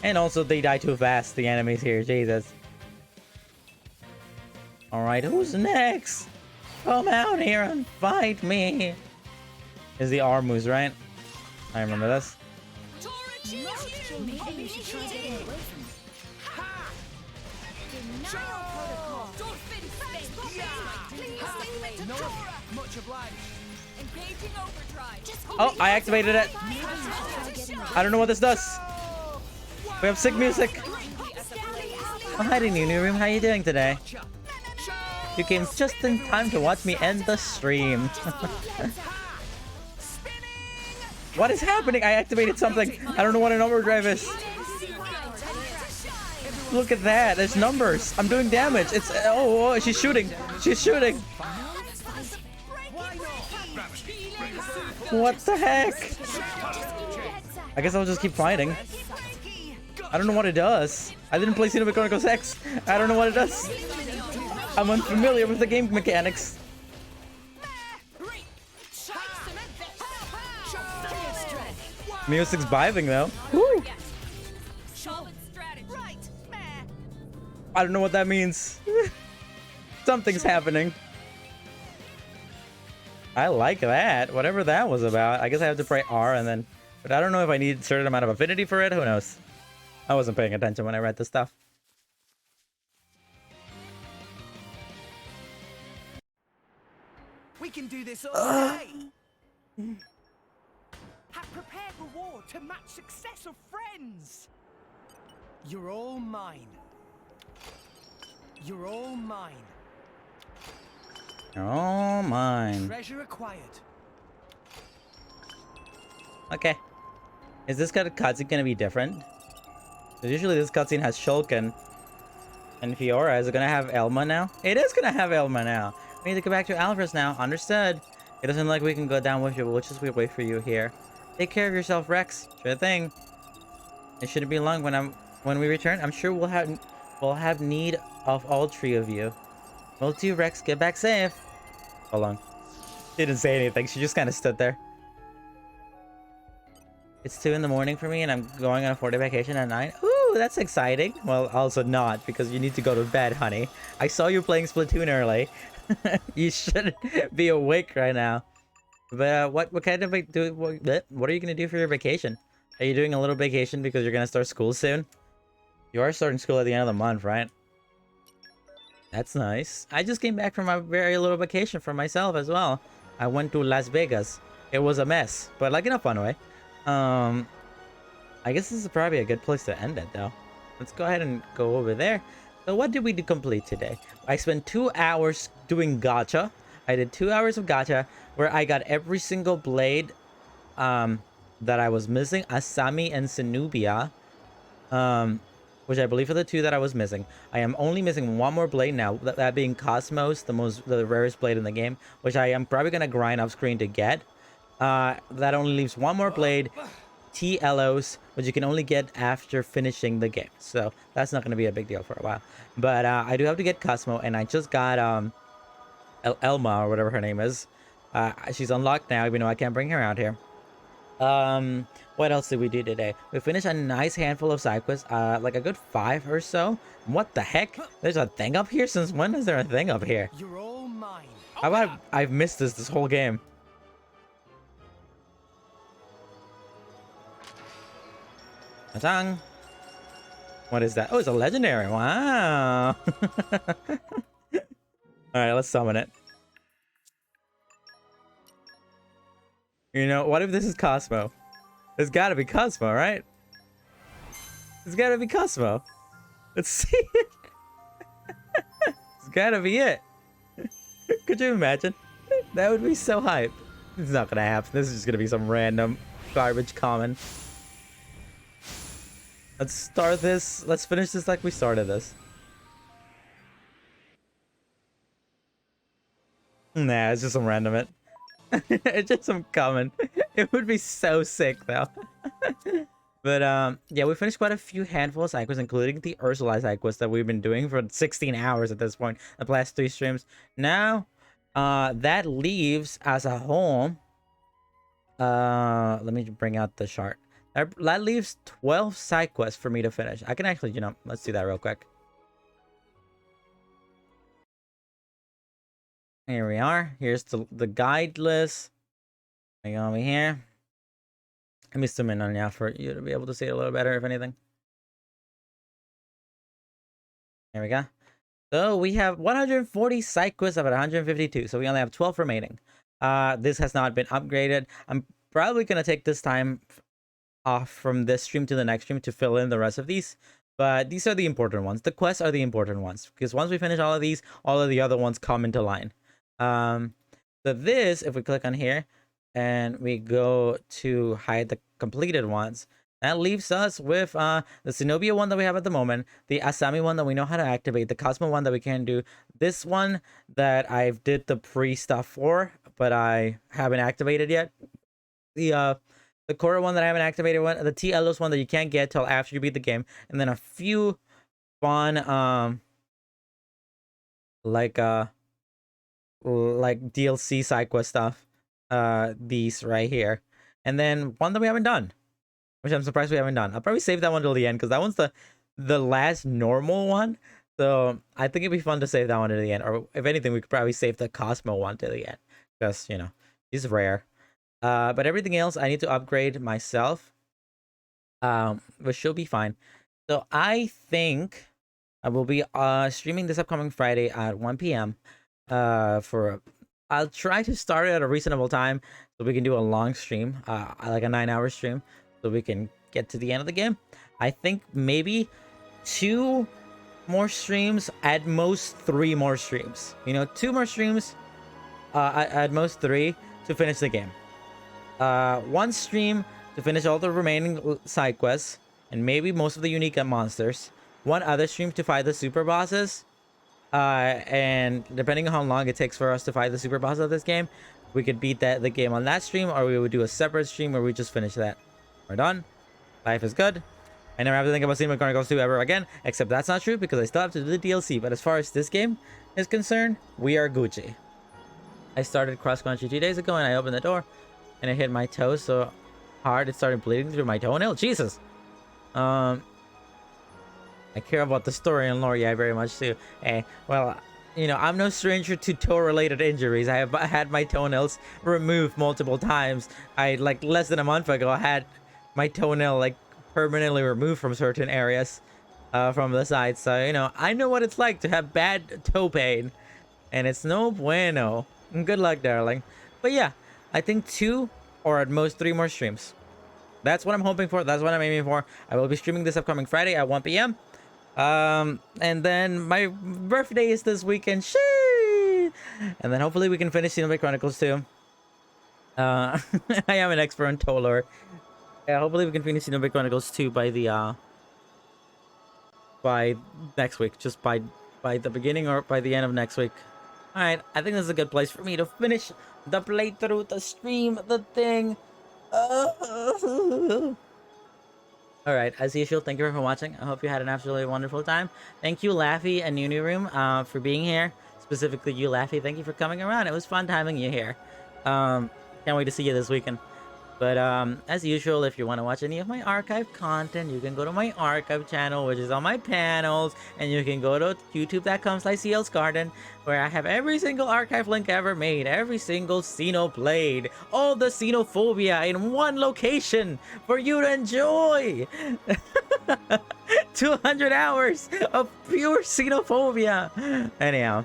And also, they die too fast. The enemies here, Jesus. All right, who's next? Come out here and fight me. Is the Armus, right? I remember this. Maybe you should try getting away from me. Oh, I activated it. I don't know what this does. We have sick music. Oh, hi, New Room. How you doing today? You came just in time to watch me end the stream. What is happening? I activated something. I don't know what an overdrive is. Look at that. There's numbers. I'm doing damage. It's oh, she's shooting. She's shooting. What the heck? I guess I'll just keep fighting. I don't know what it does. I didn't play Xenoblade Chronicles X. I don't know what it does. I'm unfamiliar with the game mechanics. Music's vibing though. Woo. I don't know what that means. Something's happening. I like that. Whatever that was about. I guess I have to pray R and then... But I don't know if I need a certain amount of affinity for it. Who knows? I wasn't paying attention when I read this stuff. We can do this all day. Have prepared for war to match success of friends. You're all mine. You're all mine. Oh, mine. Treasure acquired. Okay. Is this cutscene gonna be different? Usually this cutscene has Shulkin and Fiora. Is it gonna have Elma now? It is gonna have Elma now. We need to go back to Alphys now. Understood. It doesn't look like we can go down with you, but we'll just wait for you here. Take care of yourself, Rex. Sure thing. It shouldn't be long when we return. I'm sure we'll have need of all three of you. Well, too, Rex. Get back safe. Hold on. She didn't say anything. She just kind of stood there. It's 2 in the morning for me, and I'm going on a 4-day vacation at 9. Ooh, that's exciting. Well, also not, because you need to go to bed, honey. I saw you playing Splatoon early. You should be awake right now. But what kind of what are you gonna do for your vacation? Are you doing a little vacation because you're gonna start school soon? You are starting school at the end of the month, right? That's nice. I just came back from a very little vacation for myself as well. I went to Las Vegas. It was a mess, but like in a fun way. I guess this is probably a good place to end it though. Let's go ahead and go over there. So what did we complete today? I spent 2 hours doing gacha. I did 2 hours of gacha where I got every single blade that I was missing. Asami and Zenobia. Which I believe are the 2 that I was missing. I am only missing 1 more blade now, that being Cosmos, the rarest blade in the game, which I am probably gonna grind off screen to get. That only leaves 1 more blade, TLOs, which you can only get after finishing the game. So that's not gonna be a big deal for a while. But I do have to get Cosmo, and I just got Elma or whatever her name is. She's unlocked now, even though I can't bring her out here. What else did we do today? We finished a nice handful of side quests, like a good 5 or so. What the heck? There's a thing up here? Since when is there a thing up here? You're all mine. How about I've missed this whole game? Ta-tang! What is that? Oh, it's a legendary. Wow. Alright, let's summon it. You know, what if this is Cosmo? It's gotta be Cosmo, right? It's gotta be Cosmo. Let's see it. It's gotta be it. Could you imagine? That would be so hype. It's not gonna happen. This is just gonna be some random garbage common. Let's start this. Let's finish this like we started this. Nah, it's just some random it. It's just some common. It would be so sick though. But yeah, we finished quite a few handful of side quests, including the Ursula side quest that we've been doing for 16 hours at this point, the last 3 streams. Now, that leaves as a whole. Let me bring out the chart. That leaves 12 side quests for me to finish. I can actually, you know, let's do that real quick. Here we are. Here's the guide list. Hang on over here. Let me zoom in on now for you to be able to see it a little better, if anything. There we go. So we have 140 side quests out of 152. So we only have 12 remaining. This has not been upgraded. I'm probably going to take this time off from this stream to the next stream to fill in the rest of these. But these are the important ones. The quests are the important ones. Because once we finish all of these, all of the other ones come into line. So this, if we click on here, and we go to hide the completed ones, that leaves us with the Zenobia one that we have at the moment, the Asami one that we know how to activate, the Cosmo one that we can do, this one that I did the pre-stuff for, but I haven't activated yet, the core one that I haven't activated, one the T Elos one that you can't get till after you beat the game, and then a few fun like DLC side quest stuff. These right here, and then one that we haven't done, which I'm surprised we haven't done. I'll probably save that one till the end because that one's the last normal one. So I think it'd be fun to save that one to the end, or if anything, we could probably save the Cosmo one to the end because you know he's rare. But everything else I need to upgrade myself. Which should be fine. So I think I will be streaming this upcoming Friday at 1 p.m. I'll try to start it at a reasonable time so we can do a long stream, like a 9-hour stream, so we can get to the end of the game. I think maybe 2 more streams, at most 3 more streams. You know, 2 more streams, at most 3 to finish the game. 1 stream to finish all the remaining side quests and maybe most of the unique monsters. 1 other stream to fight the super bosses. And depending on how long it takes for us to fight the super boss of this game, we could beat the game on that stream, or we would do a separate stream where we just finish that. We're done. Life is good. I never have to think about Xenoblade Chronicles 2 ever again, except that's not true because I still have to do the DLC. But as far as this game is concerned, we are Gucci. I started cross country 2 days ago, and I opened the door, and it hit my toe so hard it started bleeding through my toenail. Jesus. I care about the story and lore, yeah, very much too. Hey, well, you know, I'm no stranger to toe-related injuries. I have had my toenails removed multiple times. Like, less than a month ago, I had my toenail, like, permanently removed from certain areas, from the side. So, you know, I know what it's like to have bad toe pain. And it's no bueno. Good luck, darling. But yeah, I think 2 or at most 3 more streams. That's what I'm hoping for. That's what I'm aiming for. I will be streaming this upcoming Friday at 1 p.m. And then my birthday is this weekend. Shee! And then hopefully we can finish Xenoblade Chronicles 2. I am an expert on toe lore. Yeah, hopefully we can finish Xenoblade Chronicles 2 by the by next week. Just by the beginning or by the end of next week. Alright, I think this is a good place for me to finish the playthrough, the stream, the thing. Alright, as usual, thank you for watching. I hope you had an absolutely wonderful time. Thank you, Laffy and Nunu Room, for being here. Specifically you, Laffy. Thank you for coming around. It was fun having you here. Can't wait to see you this weekend. But as usual, if you want to watch any of my archive content, you can go to my archive channel, which is on my panels, and you can go to youtube.com/CLsGarden, where I have every single archive link ever made, every single Xenoblade, all the Xenophobia in one location for you to enjoy. 200 hours of pure Xenophobia. Anyhow.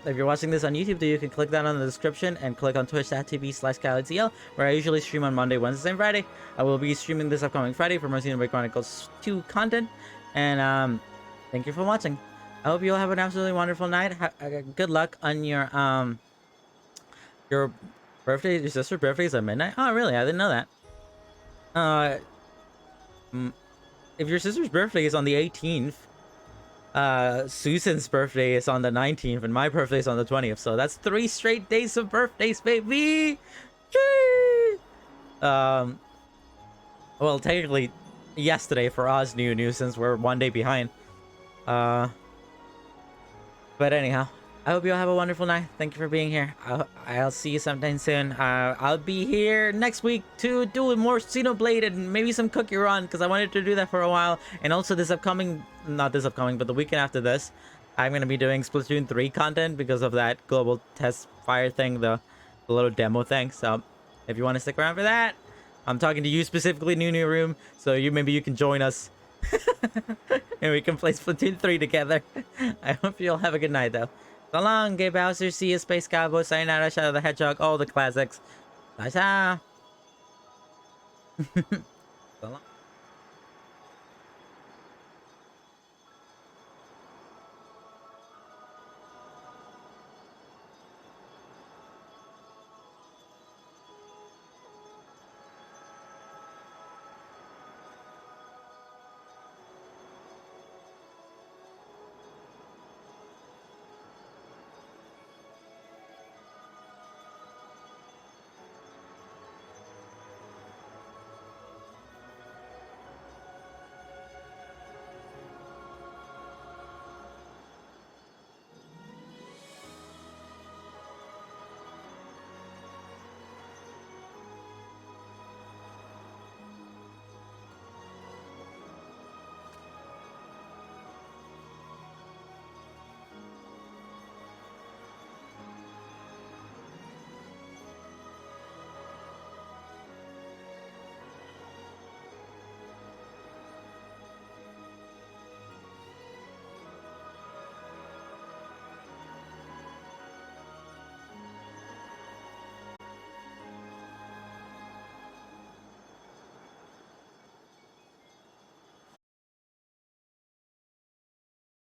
If you're watching this on YouTube, you can click that on the description and click on twitch.tv/KyleZL, where I usually stream on Monday, Wednesday, and Friday. I will be streaming this upcoming Friday for more Xenoblade Chronicles 2 content. And thank you for watching. I hope you all have an absolutely wonderful night. Good luck on your birthday. Your sister's birthday is at midnight. Oh, really? I didn't know that. If your sister's birthday is on the 18th. Susan's birthday is on the 19th and my birthday is on the 20th, so that's 3 straight days of birthdays, baby. Well, technically yesterday for us, new since we're 1 day behind. But anyhow, I hope you all have a wonderful night. Thank you for being here. I'll see you sometime soon. I'll be here next week to do more Xenoblade and maybe some Cookie Run, because I wanted to do that for a while. And also this upcoming, not this upcoming, but the weekend after this, I'm going to be doing Splatoon 3 content because of that global test fire thing, the little demo thing. So if you want to stick around for that, I'm talking to you specifically, New Room, so maybe you can join us. And we can play Splatoon 3 together. I hope you all have a good night, though. So long, Gay Bowser, see you, Space Cowboy, Sayonara, Shadow the Hedgehog, all the classics. Bye-bye.